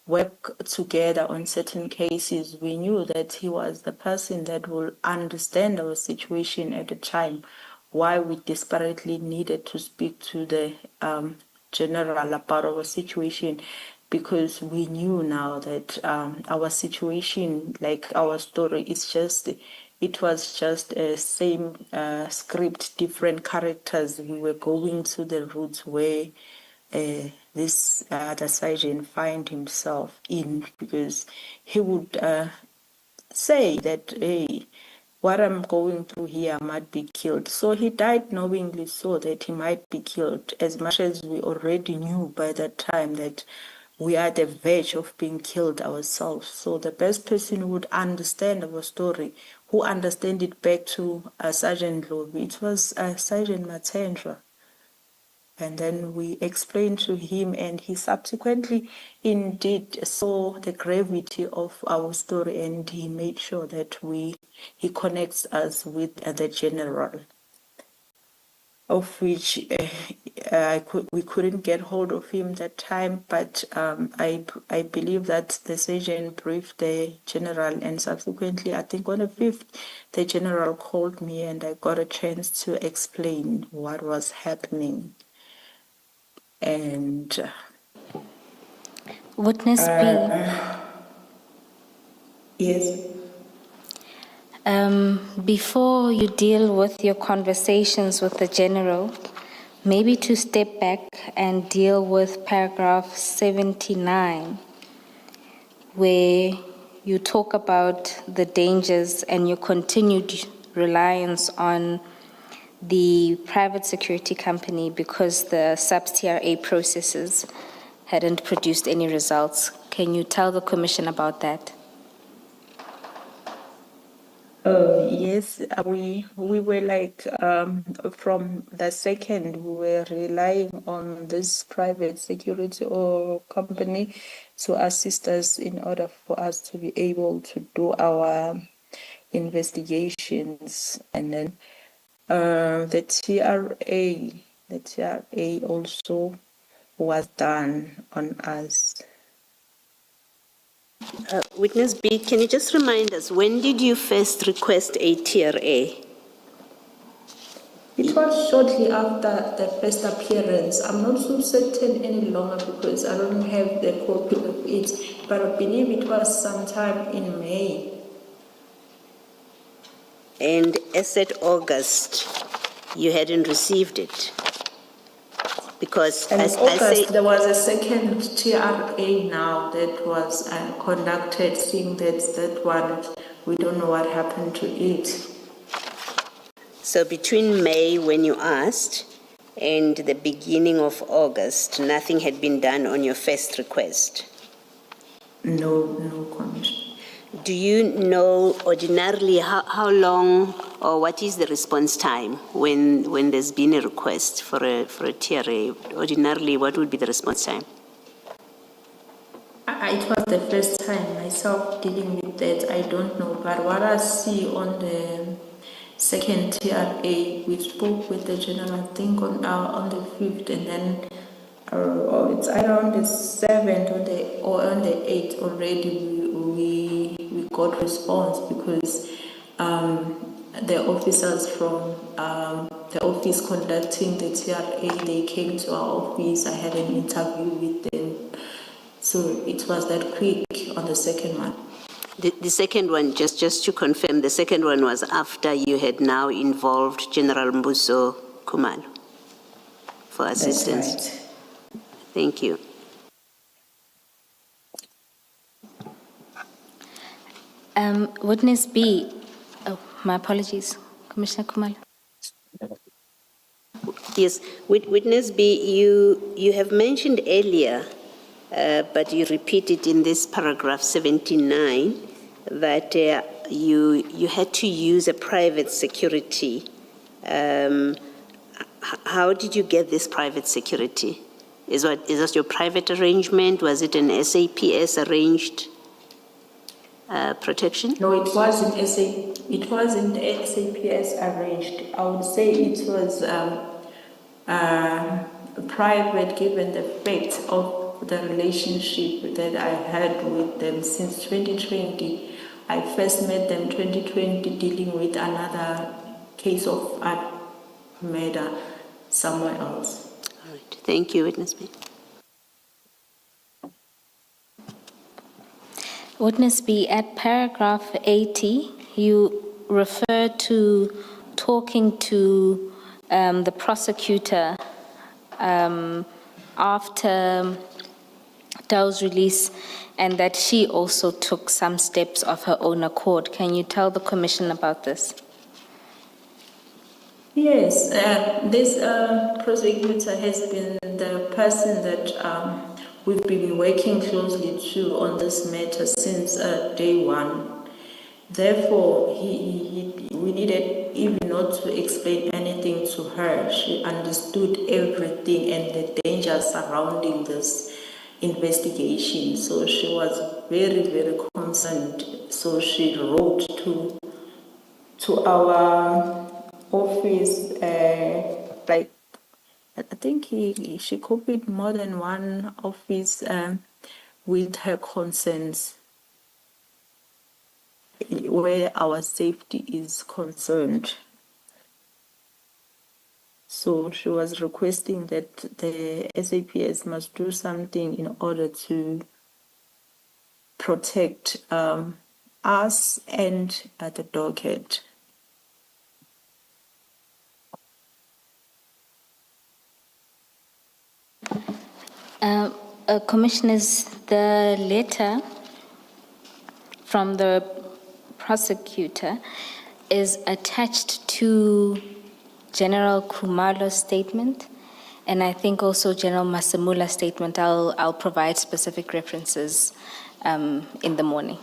[SPEAKER 3] work together on certain cases, we knew that he was the person that will understand our situation at the time, why we desperately needed to speak to the general about our situation, because we knew now that our situation, like our story, it was just a same script, different characters. We were going to the route where this the sergeant find himself in, because he would say that, hey, what I'm going through here, I might be killed. So he died knowingly so that he might be killed, as much as we already knew by that time that we are at the verge of being killed ourselves. So the best person who would understand our story, who understand it back to Sergeant Lobi, it was Sergeant Matendra. And then we explained to him, and he subsequently indeed saw the gravity of our story, and he made sure that he connects us with the general. of which we couldn't get hold of him that time, but I believe that the surgeon briefed the general, and subsequently, I think on the 5th, the general called me and I got a chance to explain what was happening. And
[SPEAKER 1] Witness
[SPEAKER 3] yes.
[SPEAKER 1] Before you deal with your conversations with the general, maybe to step back and deal with paragraph 79, where you talk about the dangers and your continued reliance on the private security company because the sub-TRA processes hadn't produced any results. Can you tell the Commission about that?
[SPEAKER 3] Yes, we were like from the second we were relying on this private security or company to assist us in order for us to be able to do our investigations, and then the TRA also was done on us.
[SPEAKER 5] Witness B, can you just remind us, when did you first request a TRA?
[SPEAKER 3] It was shortly after the first appearance. I'm not so certain any longer because I don't have the copy of it, but I believe it was sometime in May.
[SPEAKER 5] And as at August, you hadn't received it? Because
[SPEAKER 3] And
[SPEAKER 5] as
[SPEAKER 3] in
[SPEAKER 5] I say,
[SPEAKER 3] August, there was a second TRA now that was conducted, seeing that one, we don't know what happened to it.
[SPEAKER 5] so between May, when you asked, and the beginning of August, nothing had been done on your first request?
[SPEAKER 3] No, Commissioner.
[SPEAKER 5] Do you know ordinarily how long or what is the response time when there's been a request for a TRA? Ordinarily, what would be the response time?
[SPEAKER 3] It was the first time myself dealing with that. I don't know, but what I see on the second TRA, we spoke with the general, I think on the 5th, and then it's either on the 7th or on the 8th already we got response because the officers from the office conducting the TRA, they came to our office. I had an interview with them. So it was that quick on the second one.
[SPEAKER 5] The second one, just to confirm, the second one was after you had now involved General Mbuso Khumalo for assistance.
[SPEAKER 3] That's right.
[SPEAKER 5] Thank you.
[SPEAKER 1] Witness B, oh, my apologies, Commissioner Khumalo.
[SPEAKER 5] Yes, Witness B, you have mentioned earlier, but you repeat it in this paragraph 79, that you had to use a private security. How did you get this private security? Is that your private arrangement? Was it an SAPS arranged protection?
[SPEAKER 3] No, it wasn't SAPS arranged. I would say it was private, given the fact of the relationship that I had with them since 2020. I first met them 2020 dealing with another case of murder somewhere else.
[SPEAKER 5] All right. Thank you, Witness B.
[SPEAKER 1] Witness B, at paragraph 80, you refer to talking to the prosecutor after Dow's release, and that she also took some steps of her own accord. Can you tell the Commission about this?
[SPEAKER 3] Yes, this prosecutor has been the person that we've been working closely to on this matter since day one. Therefore, we needed even not to explain anything to her. She understood everything and the dangers surrounding this investigation. So she was very, very concerned. So she wrote to our office, like I think she copied more than one office with her concerns where our safety is concerned. So she was requesting that the SAPS must do something in order to protect us and the docket.
[SPEAKER 1] Commissioners, the letter from the prosecutor is attached to General Khumalo's statement, and I think also General Masamula's statement. I'll provide specific references in the morning.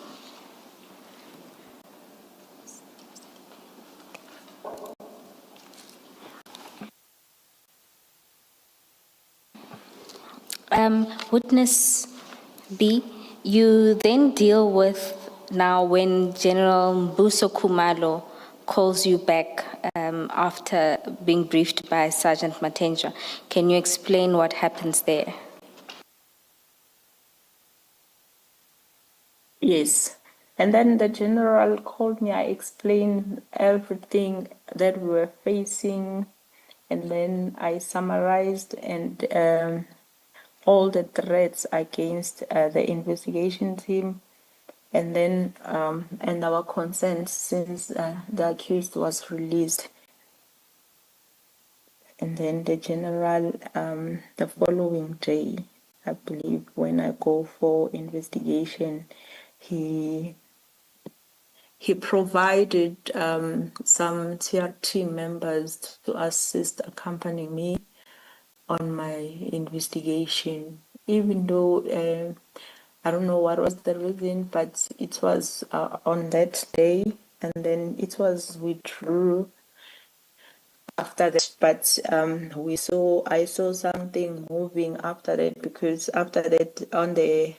[SPEAKER 1] Witness B, you then deal with now when General Mbuso Khumalo calls you back after being briefed by Sergeant Matenja. Can you explain what happens there?
[SPEAKER 3] Yes. And then the general called me. I explained everything that we were facing, and then I summarized and all the threats against the investigation team, and then and our concerns since the accused was released. And then the general, the following day, I believe, when I go for investigation, he provided some TRT members to assist, accompanying me on my investigation, even though I don't know what was the reason, but it was on that day, and then it was withdrew after that. But I saw something moving after that, because after that, on the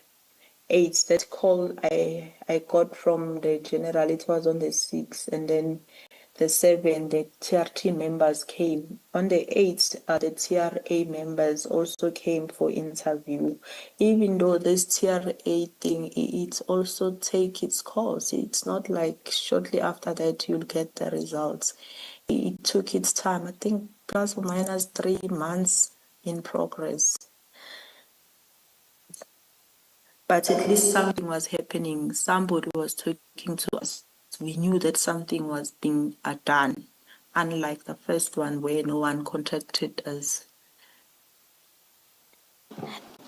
[SPEAKER 3] 8th, that call I got from the general, it was on the 6th, and then the 7th, the TRT members came. On the 8th, the TRA members also came for interview. Even though this TRA thing, it also take its course. It's not like shortly after that you'll get the results. It took its time, I think plus or minus 3 months in progress. But at least something was happening. Somebody was talking to us. We knew that something was being done, unlike the first one where no one contacted us.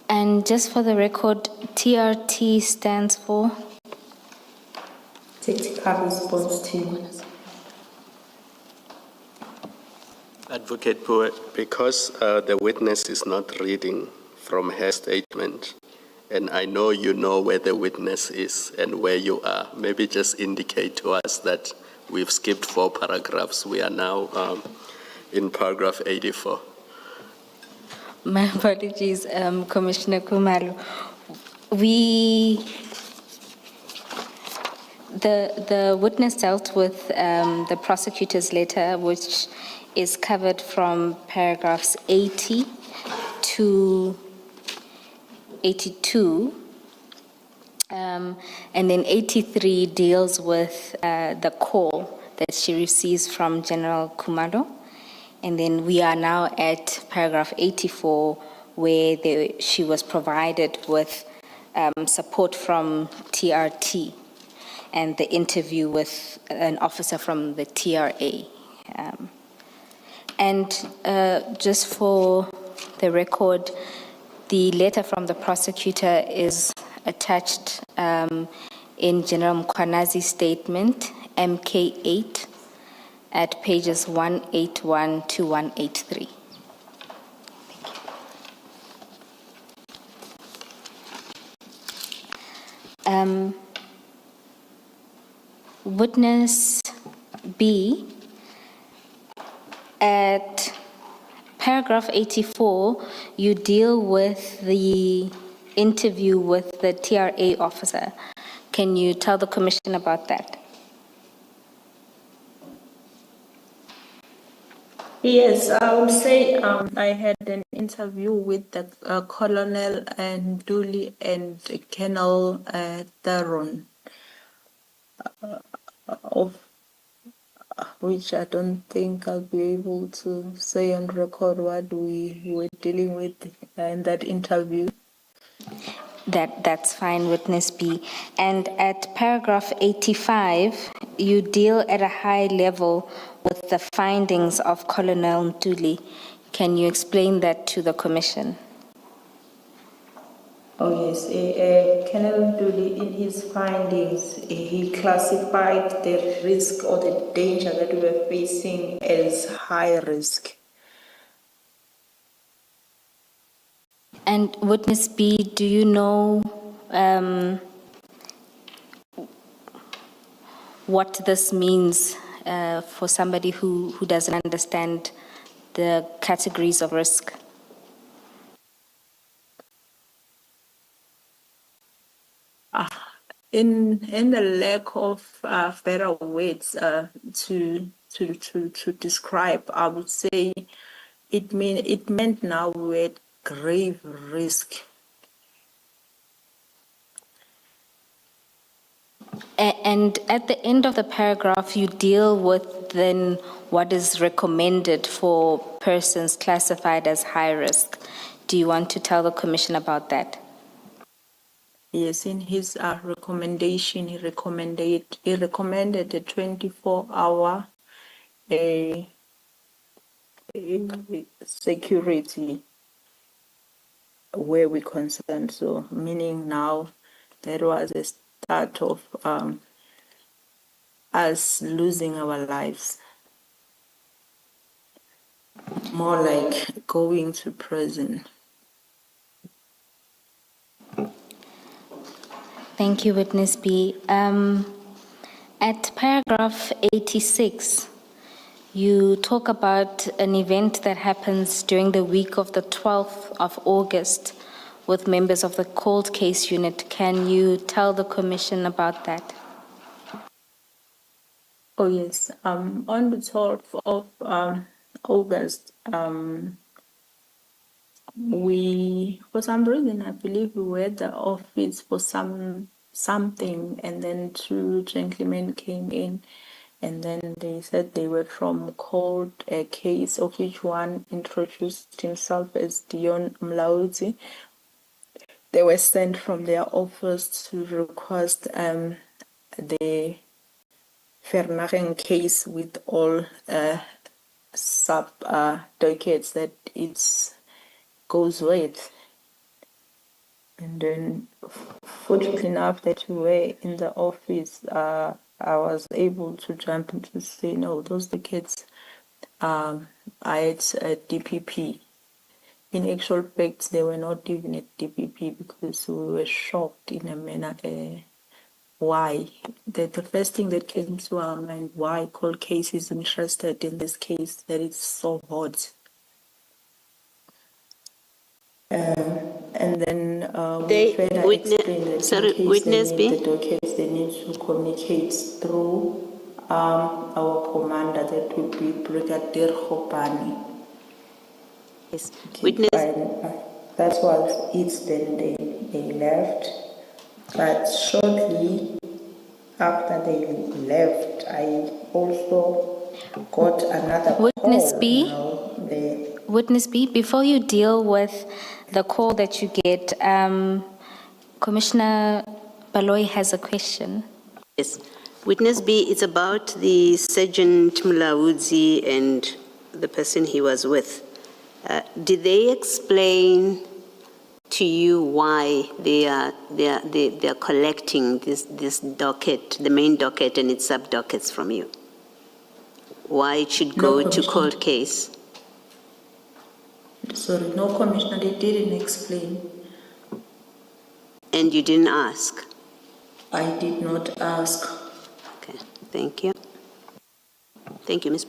[SPEAKER 1] And just for the record, TRT stands for?
[SPEAKER 3] Tactical Response Team.
[SPEAKER 4] Advocate Poe, because the witness is not reading from her statement, and I know you know where the witness is and where you are, maybe just indicate to us that we've skipped 4 paragraphs. We are now in paragraph 84.
[SPEAKER 1] My apologies, Commissioner Khumalo. The witness dealt with the prosecutor's letter, which is covered from paragraphs 80 to 82, and then 83 deals with the call that she receives from General Khumalo. And then we are now at paragraph 84, where she was provided with support from TRT and the interview with an officer from the TRA. Just for the record, the letter from the prosecutor is attached in General Mkhwanazi's statement, MK8, at pages 181 to 183. Witness B, at paragraph 84, you deal with the interview with the TRA officer. Can you tell the Commission about that?
[SPEAKER 3] Yes, I would say I had an interview with the Colonel and Dooley and Colonel Theron, of which I don't think I'll be able to say on record what we were dealing with in that interview.
[SPEAKER 1] That's fine, witness B. And at paragraph 85, you deal at a high level with the findings of Colonel Ntuli. Can you explain that to the commission?
[SPEAKER 3] Oh yes, Colonel Dooley, in his findings, he classified the risk or the danger that we were facing as high risk.
[SPEAKER 1] And witness B, do you know what this means for somebody who doesn't understand the categories of risk?
[SPEAKER 3] In the lack of better words to describe, I would say it meant now we're at grave risk.
[SPEAKER 1] And at the end of the paragraph, you deal with then what is recommended for persons classified as high risk. Do you want to tell the commission about that?
[SPEAKER 3] Yes, in his recommendation, he recommended a 24-hour security where we concerned. So, meaning now that was a start of us losing our lives. More like going to prison.
[SPEAKER 1] Thank you, witness B. At paragraph 86, you talk about an event that happens during the week of the 12th of August with members of the cold case unit. Can you tell the commission about that?
[SPEAKER 3] Oh yes, on the 12th of August, we, for some reason, I believe we were at the office for something, and then two gentlemen came in, and then they said they were from cold case, of which one introduced himself as Dion Mlaudzi. They were sent from their office to request the Vernagen case with all sub dockets that it goes with. And then, fortunately enough, that we were in the office, I was able to jump in to say, no, those dockets are at DPP. In actual fact, they were not even at DPP because we were shocked in a manner. Why? The first thing that came to our mind, why cold case is interested in this case that it's so hot. And then we further explained that in case
[SPEAKER 5] witness
[SPEAKER 3] they
[SPEAKER 5] B?
[SPEAKER 3] need the dockets, they need to communicate through our commander, that would be Brigadier Khopane.
[SPEAKER 5] Yes.
[SPEAKER 3] Okay,
[SPEAKER 5] Witness.
[SPEAKER 3] fine. That was it, then they left. But shortly after they left, I also got another
[SPEAKER 1] Witness
[SPEAKER 3] call.
[SPEAKER 1] B?
[SPEAKER 3] Now,
[SPEAKER 1] Witness B, before you deal with the call that you get, Commissioner Baloyi has a question.
[SPEAKER 5] Yes. Witness B, it's about the Sergeant Mlaudzi and the person he was with. Did they explain to you why they are collecting this docket, the main docket and its sub dockets from you? Why it should go to cold case?
[SPEAKER 3] Sorry, no, Commissioner, they didn't explain.
[SPEAKER 5] And you didn't ask?
[SPEAKER 3] I did not ask.
[SPEAKER 5] Okay, thank you. Thank you, Ms.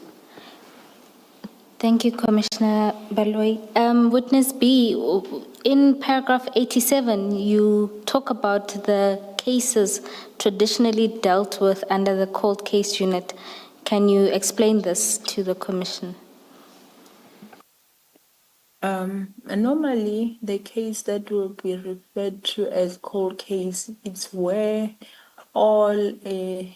[SPEAKER 1] Thank you, Commissioner Baloyi. Witness B, in paragraph 87, you talk about the cases traditionally dealt with under the cold case unit. Can you explain this to the Commission?
[SPEAKER 3] Normally, the case that will be referred to as cold case, it's where all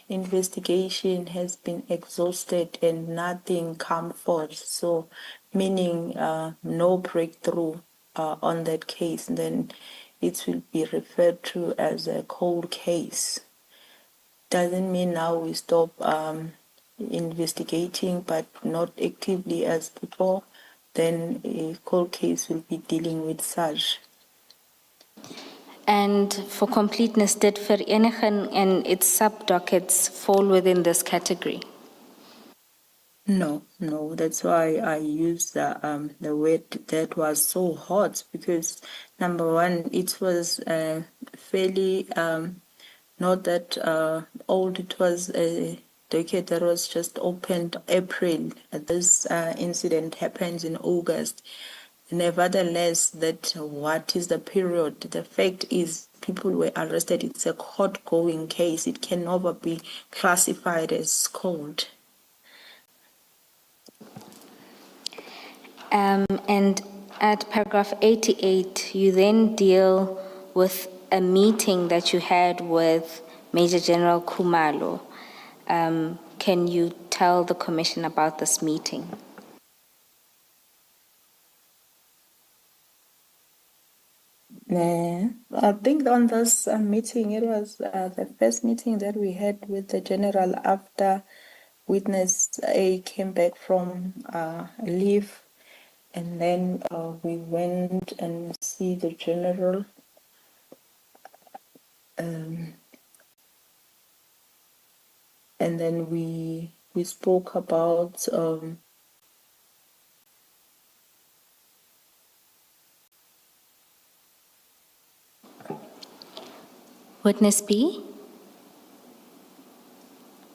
[SPEAKER 3] investigation has been exhausted and nothing come forth. So, meaning no breakthrough on that case, then it will be referred to as a cold case. Doesn't mean now we stop investigating, but not actively as before. Then a cold case will be dealing with such.
[SPEAKER 1] And for completeness, did Vereniging and its sub-dockets fall within this category?
[SPEAKER 3] No, that's why I used the word that was so hot, because number one, it was fairly not that old. It was a docket that was just opened April. This incident happens in August. Nevertheless, that what is the period? The fact is people were arrested. It's a court-going case. It can never be classified as cold.
[SPEAKER 1] And at paragraph 88, you then deal with a meeting that you had with Major General Khumalo. Can you tell the Commission about this meeting?
[SPEAKER 3] I think on this meeting, it was the first meeting that we had with the general after witness A came back from leave, and then we went and see the general. And then we spoke about
[SPEAKER 1] Witness B?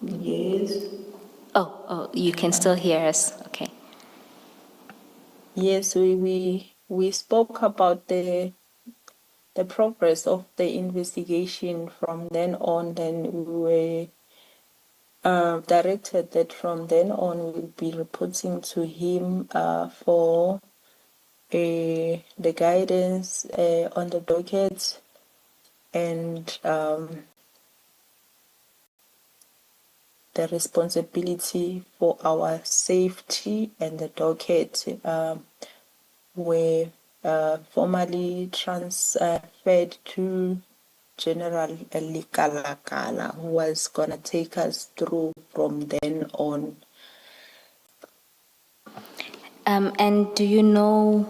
[SPEAKER 3] yes.
[SPEAKER 1] Oh, you can still hear us. Okay.
[SPEAKER 3] Yes, we spoke about the progress of the investigation from then on. Then we were directed that from then on we'll be reporting to him for the guidance on the docket and the responsibility for our safety, and the docket were formally transferred to General Likalakala, who was going to take us through from then on.
[SPEAKER 1] And do you know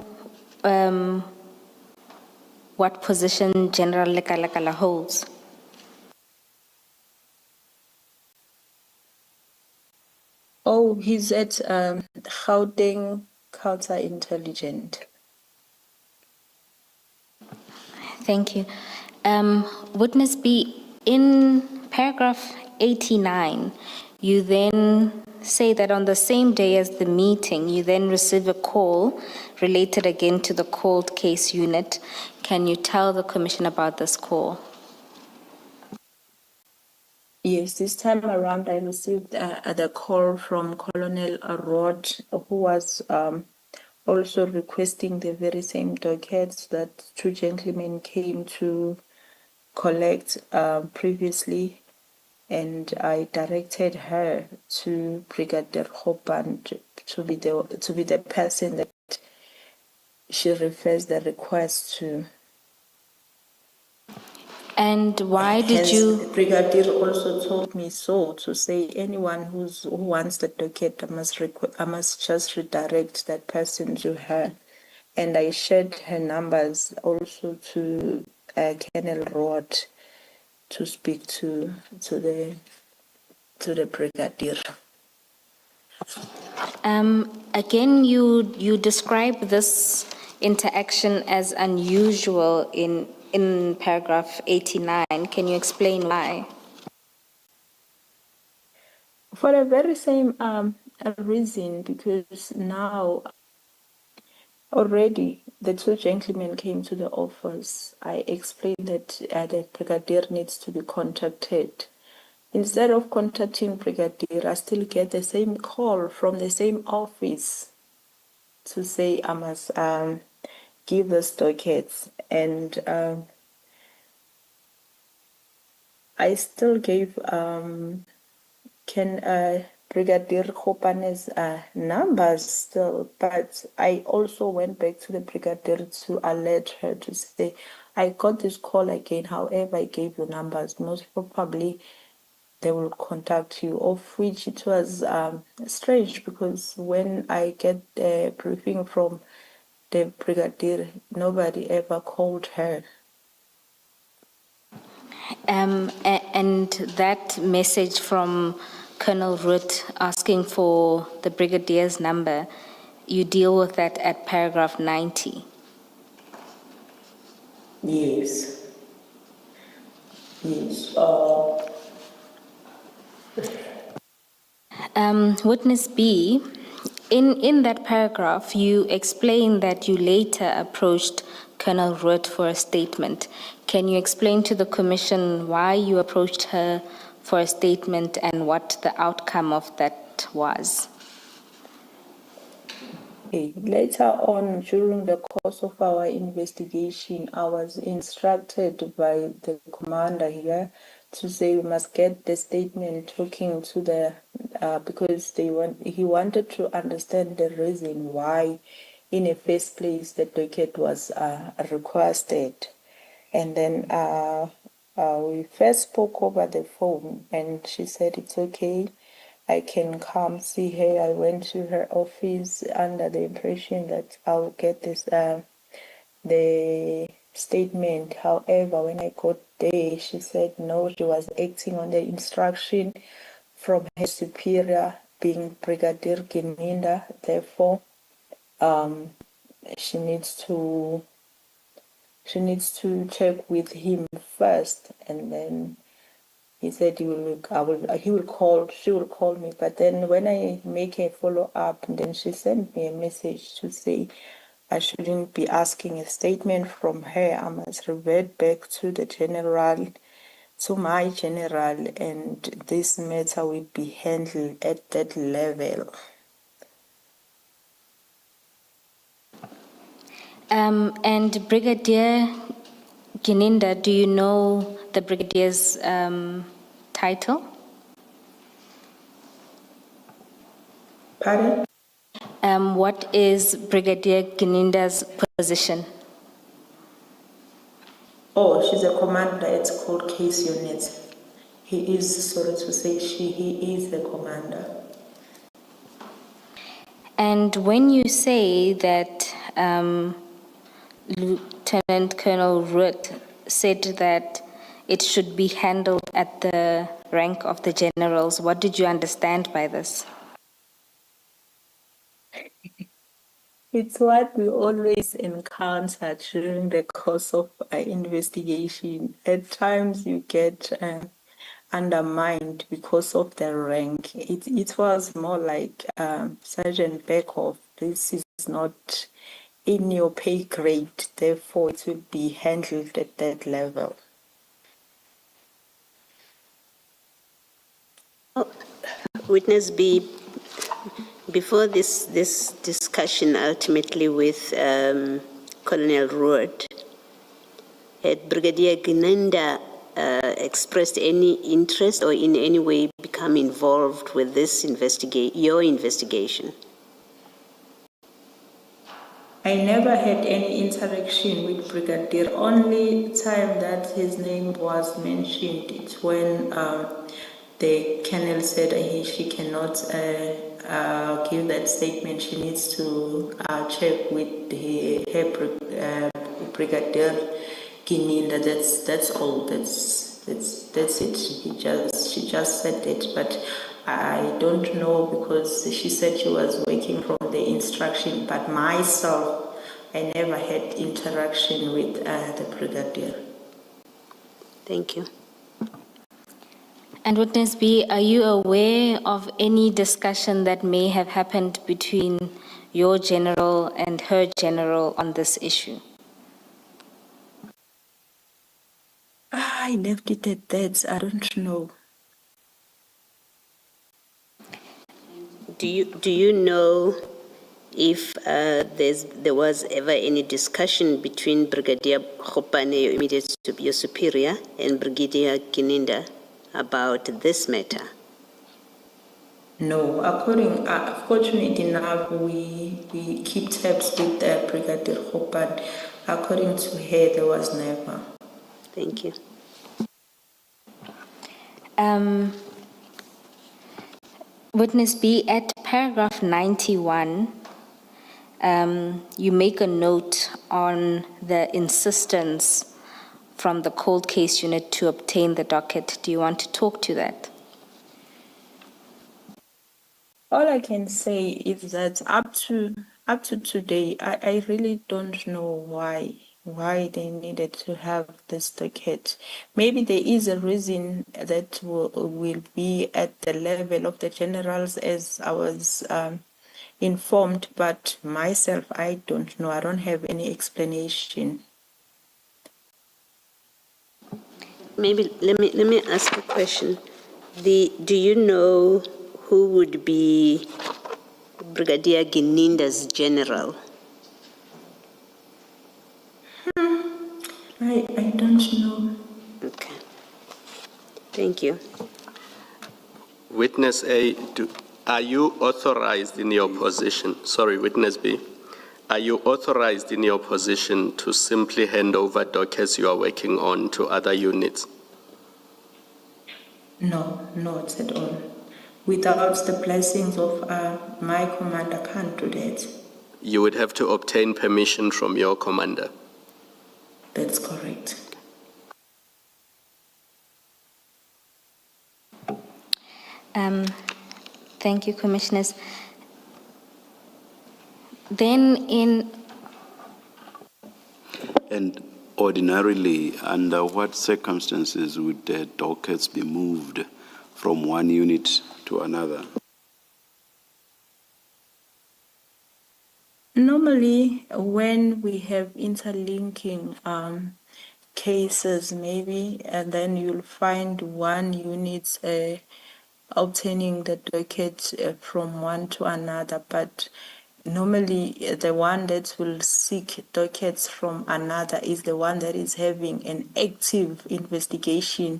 [SPEAKER 1] what position General Lekalakala holds?
[SPEAKER 3] Oh, he's at Gauteng Counterintelligence.
[SPEAKER 1] Thank you. Witness B, in paragraph 89, you then say that on the same day as the meeting, you then receive a call related again to the cold case unit. Can you tell the Commission about this call?
[SPEAKER 3] Yes, this time around I received the call from Colonel Rod, who was also requesting the very same dockets that two gentlemen came to collect previously, and I directed her to Brigadier Hopan to be the person that she refers the request to.
[SPEAKER 1] And why did
[SPEAKER 3] Hence,
[SPEAKER 1] you?
[SPEAKER 3] Brigadier also told me so, to say anyone who wants the docket, I must just redirect that person to her. And I shared her numbers also to Colonel Rod to speak to the brigadier.
[SPEAKER 1] Again, you describe this interaction as unusual in paragraph 89. Can you explain why?
[SPEAKER 3] For the very same reason, because now already the two gentlemen came to the office. I explained that the brigadier needs to be contacted. Instead of contacting brigadier, I still get the same call from the same office. to say I must give the stockades, and I still gave Brigadier Kopane's numbers still, but I also went back to the Brigadier to alert her to say, I got this call again, however, I gave you numbers. Most probably they will contact you, of which it was strange because when I get the briefing from the Brigadier, nobody ever called her.
[SPEAKER 1] And that message from Colonel Root asking for the Brigadier's number, you deal with that at paragraph 90.
[SPEAKER 3] Yes. Yes.
[SPEAKER 1] Witness B, in that paragraph, you explain that you later approached Colonel Root for a statement. Can you explain to the Commission why you approached her for a statement and what the outcome of that was?
[SPEAKER 3] Okay. Later on, during the course of our investigation, I was instructed by the commander here to say we must get the statement talking to the because he wanted to understand the reason why, in the first place, the docket was requested, and then we first spoke over the phone, and she said it's okay. I can come see her. I went to her office under the impression that I'll get this the statement. However, when I got there, she said no, she was acting on the instruction from her superior, being Brigadier Gininda. Therefore, she needs to check with him first, and then he said she will call me. But then when I make a follow up, then she sent me a message to say I shouldn't be asking a statement from her. I must revert back to the general, to my general, and this matter will be handled at that level.
[SPEAKER 1] And Brigadier Gininda, do you know the Brigadier's title?
[SPEAKER 3] Pardon?
[SPEAKER 1] What is Brigadier Gininda's position?
[SPEAKER 3] Oh, she's a commander. It's called case unit. He is, sorry to say, he is the commander.
[SPEAKER 1] And when you say that Lieutenant Colonel Root said that it should be handled at the rank of the generals, what did you understand by this?
[SPEAKER 3] It's what we always encounter during the course of our investigation. At times you get undermined because of the rank. It was more like Sergeant Beckhoff, this is not in your pay grade, therefore it will be handled at that level.
[SPEAKER 5] Witness B, before this discussion ultimately with Colonel Root, had Brigadier Gininda expressed any interest or in any way become involved with this your investigation?
[SPEAKER 3] I never had any interaction with Brigadier. Only time that his name was mentioned, it's when the colonel said she cannot give that statement. She needs to check with her Brigadier Gininda. That's all. That's it. She just said it, but I don't know because she said she was working from the instruction. But myself, I never had interaction with the Brigadier.
[SPEAKER 5] Thank you.
[SPEAKER 1] And Witness B, are you aware of any discussion that may have happened between your general and her general on this issue?
[SPEAKER 3] I left it at that. I don't know.
[SPEAKER 5] Do you know if there was ever any discussion between Brigadier Khopane, your superior, and Brigadier Gininda about this matter.
[SPEAKER 3] No, fortunate enough, we keep tabs with Brigadier Hopan. According to her, there was never.
[SPEAKER 5] Thank you.
[SPEAKER 1] Witness B, at paragraph 91, you make a note on the insistence from the cold case unit to obtain the docket. Do you want to talk to that?
[SPEAKER 3] All I can say is that up to today, I really don't know why they needed to have this docket. Maybe there is a reason that will be at the level of the generals, as I was informed, but myself, I don't know. I don't have any explanation.
[SPEAKER 5] Maybe let me ask a question. Do you know who would be Brigadier Gininda's general?
[SPEAKER 3] I don't know.
[SPEAKER 5] Okay. Thank you.
[SPEAKER 4] Witness A, are you authorized in your position? Sorry, Witness B. Are you authorized in your position to simply hand over dockets you are working on to other units?
[SPEAKER 3] No, not at all. Without the blessings of my commander, I can't do that.
[SPEAKER 4] You would have to obtain permission from your commander.
[SPEAKER 3] That's correct.
[SPEAKER 1] Thank you, Commissioners.
[SPEAKER 2] And ordinarily, under what circumstances would the dockets be moved from one unit to another?
[SPEAKER 3] Normally, when we have interlinking cases, maybe, and then you'll find one unit obtaining the docket from one to another, but normally the one that will seek dockets from another is the one that is having an active investigation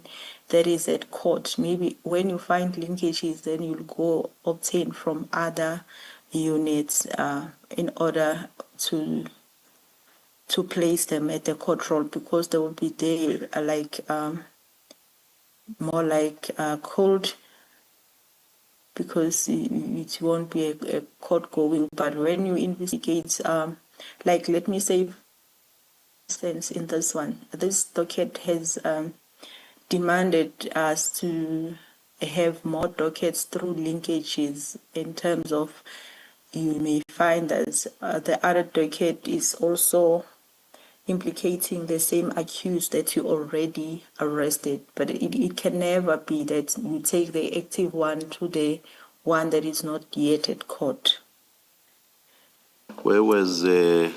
[SPEAKER 3] that is at court. Maybe when you find linkages, then you'll go obtain from other units in order to place them at the court roll, because they will be there more like cold, because it won't be a court going. But when you investigate, like let me say, for instance, in this one, this docket has demanded us to have more dockets through linkages, in terms of you may find that the other docket is also implicating the same accused that you already arrested. But it can never be that you take the active one to the one that is not yet at court.
[SPEAKER 2] Where was the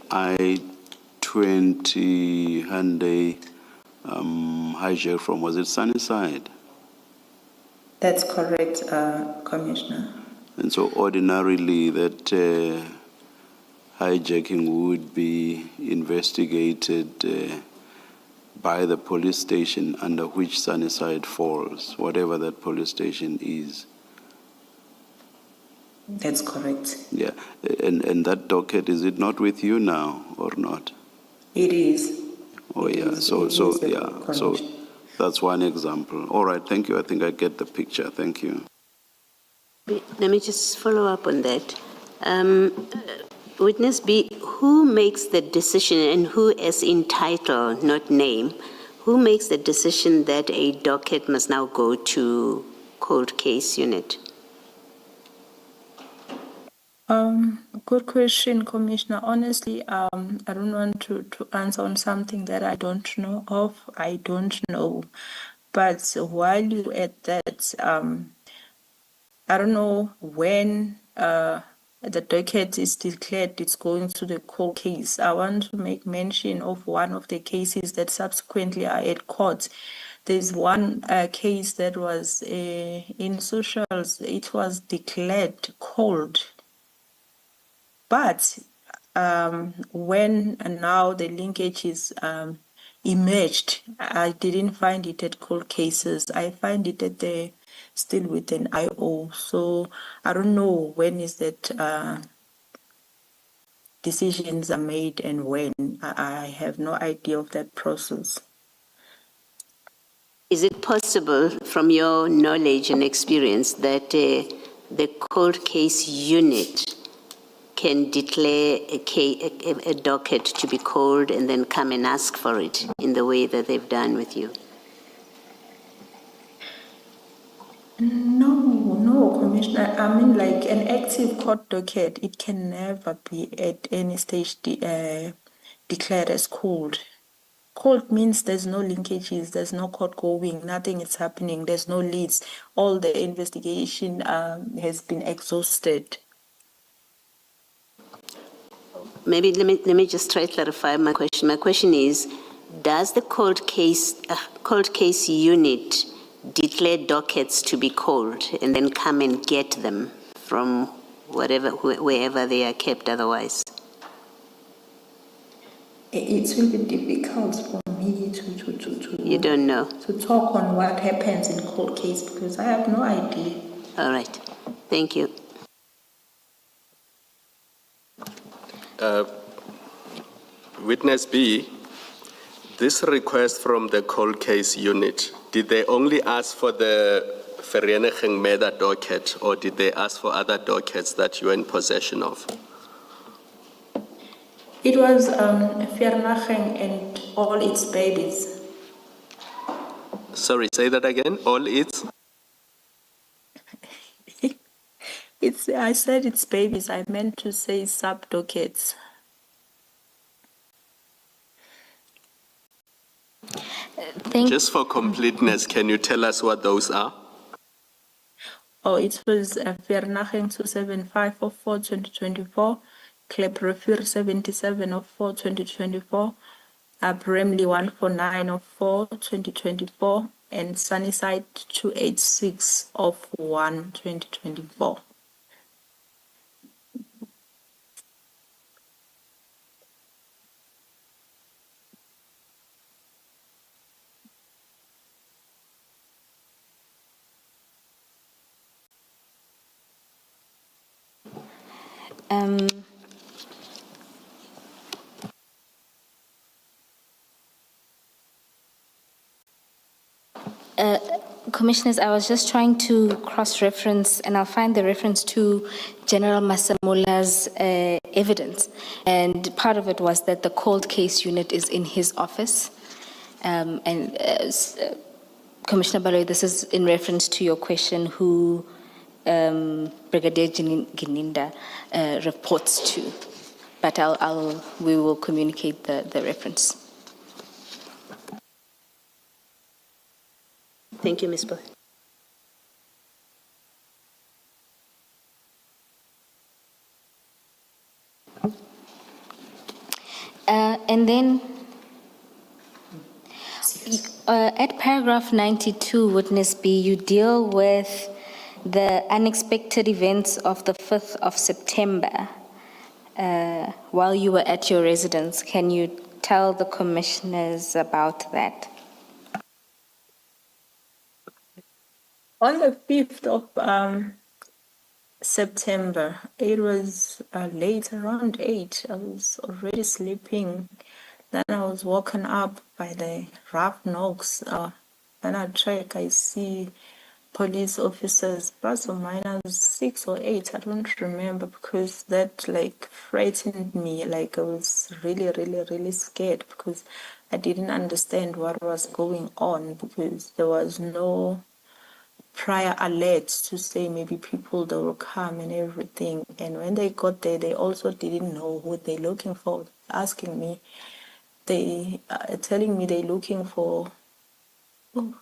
[SPEAKER 2] I-20 Hyundai hijack from? Was it Sunnyside?
[SPEAKER 3] That's correct, Commissioner.
[SPEAKER 2] And so ordinarily that hijacking would be investigated by the police station under which Sunnyside falls, whatever that police station is.
[SPEAKER 3] That's correct.
[SPEAKER 2] Yeah, and that docket, is it not with you now or not?
[SPEAKER 3] It is.
[SPEAKER 2] Oh
[SPEAKER 3] It
[SPEAKER 2] yeah,
[SPEAKER 3] is.
[SPEAKER 2] so
[SPEAKER 3] It is the
[SPEAKER 2] yeah, so
[SPEAKER 3] condition.
[SPEAKER 2] that's one example. All right, thank you. I think I get the picture. Thank you.
[SPEAKER 5] Let me just follow up on that. Witness B, who makes the decision, and who, as in title, not name, who makes the decision that a docket must now go to cold case unit?
[SPEAKER 3] Good question, Commissioner. Honestly, I don't want to answer on something that I don't know of. I don't know. But while you're at that, I don't know when the docket is declared it's going to the court case. I want to make mention of one of the cases that subsequently are at court. There's one case that was in socials. It was declared cold But when now the linkages emerged, I didn't find it at cold cases. I find it at the still with an IO. So I don't know when is that decisions are made and when. I have no idea of that process.
[SPEAKER 5] Is it possible, from your knowledge and experience, that the cold case unit can declare a docket to be called and then come and ask for it in the way that they've done with you?
[SPEAKER 3] No, Commissioner. I mean, like an active court docket, it can never be at any stage declared as cold. Cold means there's no linkages, there's no court going, nothing is happening, there's no leads. All the investigation has been exhausted.
[SPEAKER 5] Maybe let me just try to clarify my question. My question is, does the cold case unit declare dockets to be called and then come and get them from wherever they are kept otherwise?
[SPEAKER 3] It will be difficult for me to
[SPEAKER 5] You don't know?
[SPEAKER 3] to talk on what happens in court case because I have no idea.
[SPEAKER 5] All right. Thank you.
[SPEAKER 4] Witness B, this request from the cold case unit, did they only ask for the Vereniging Meda docket or did they ask for other dockets that you are in possession of?
[SPEAKER 3] It was Vereniging and all its babies.
[SPEAKER 4] Sorry, say that again. All its?
[SPEAKER 3] I said it's babies. I meant to say sub dockets.
[SPEAKER 4] Just for completeness, can you tell us what those are?
[SPEAKER 3] Oh, it was Vereniging 275 of 4 2024, Kleprefir 77 of 4 2024, Bramley 149 of 4 2024, and Sunnyside 286 of 1 2024.
[SPEAKER 1] Commissioners, I was just trying to cross-reference, and I'll find the reference to General Masamula's evidence. And part of it was that the cold case unit is in his office. Commissioner Baloyi, this is in reference to your question who Brigadier Gininda reports to. But we will communicate the reference.
[SPEAKER 5] Thank you, Ms. Boy.
[SPEAKER 1] And then at paragraph 92, witness B, you deal with the unexpected events of the 5th of September while you were at your residence. Can you tell the commissioners about that?
[SPEAKER 3] On the 5th of September, it was late, around 8. I was already sleeping. Then I was woken up by the rough knocks. When I check, I see police officers, plus or minus 6 or 8. I don't remember because that like frightened me. Like I was really scared because I didn't understand what was going on because there was no prior alerts to say maybe people that will come and everything. And when they got there, they also didn't know who they're looking for. Asking me, they telling me they're looking for, but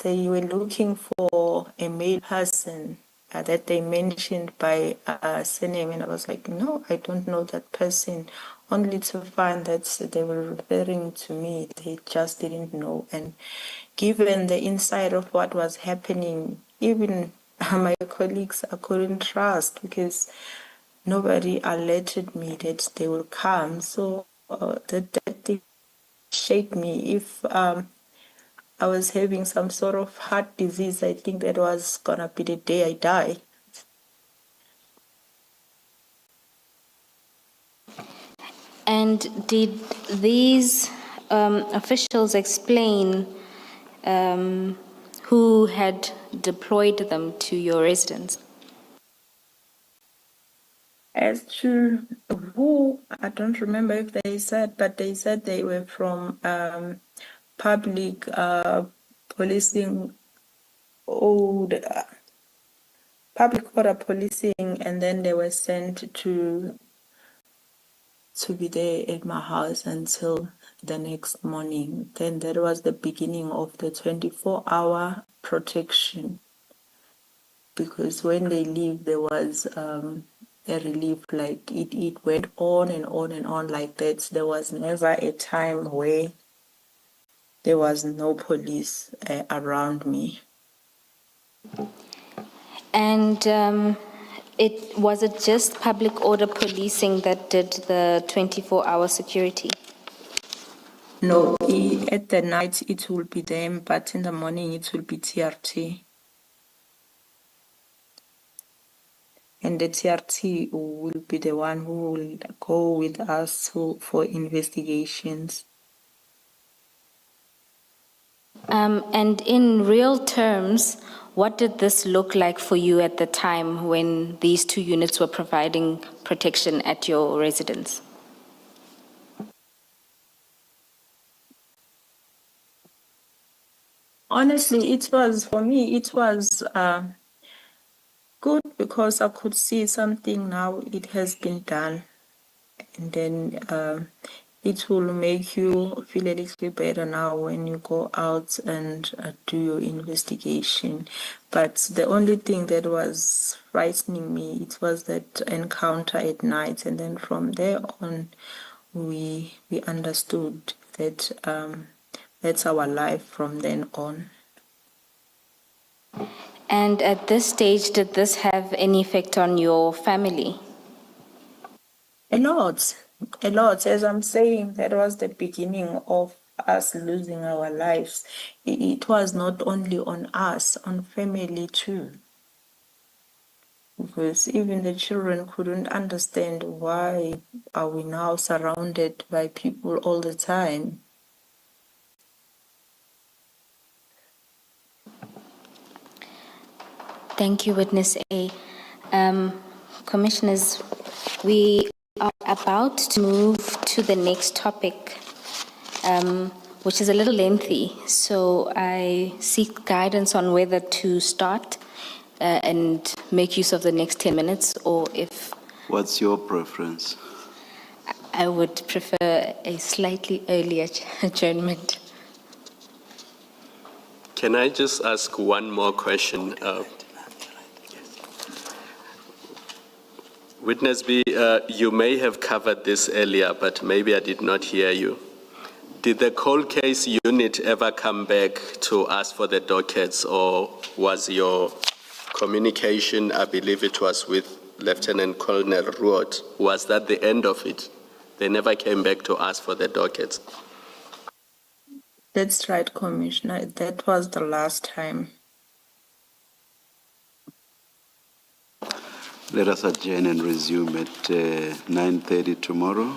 [SPEAKER 3] they were looking for a male person that they mentioned by surname. And I was like, no, I don't know that person. Only to find that they were referring to me. They just didn't know. And given the insight of what was happening, even my colleagues I couldn't trust because nobody alerted me that they will come. So that thing shaped me. If I was having some sort of heart disease, I think that was gonna be the day I die.
[SPEAKER 1] And did these officials explain who had deployed them to your residence?
[SPEAKER 3] As to who, I don't remember if they said, but they said they were from public policing, public order policing, and then they were sent to be there at my house until the next morning. Then that was the beginning of the 24-hour protection. Because when they leave, there was a relief, like it went on and on and on like that. There was never a time where there was no police around me.
[SPEAKER 1] And was it just public order policing that did the 24-hour security?
[SPEAKER 3] No, at the night it will be them, but in the morning it will be TRT. And the TRT will be the one who will go with us for investigations.
[SPEAKER 1] And in real terms, what did this look like for you at the time when these two units were providing protection at your residence?
[SPEAKER 3] Honestly, for me, it was good because I could see something now, it has been done. And then it will make you feel a little bit better now when you go out and do your investigation. But the only thing that was frightening me, it was that encounter at night. And then from there on, we understood that that's our life from then on.
[SPEAKER 1] And at this stage, did this have any effect on your family?
[SPEAKER 3] A lot. As I'm saying, that was the beginning of us losing our lives. It was not only on us, on family too. Because even the children couldn't understand why are we now surrounded by people all the time.
[SPEAKER 1] Thank you, Witness A. Commissioners, we are about to move to the next topic, which is a little lengthy. So I seek guidance on whether to start and make use of the next 10 minutes, or if...
[SPEAKER 2] What's your preference?
[SPEAKER 1] I would prefer a slightly earlier adjournment.
[SPEAKER 4] Can I just ask one more question? Witness B, you may have covered this earlier, but maybe I did not hear you. Did the cold case unit ever come back to ask for the dockets, or was your communication, I believe it was with Lieutenant Colonel Ruot, was that the end of it? They never came back to ask for the dockets?
[SPEAKER 3] That's right, Commissioner. That was the last time.
[SPEAKER 2] Let us adjourn and resume at 9:30 tomorrow.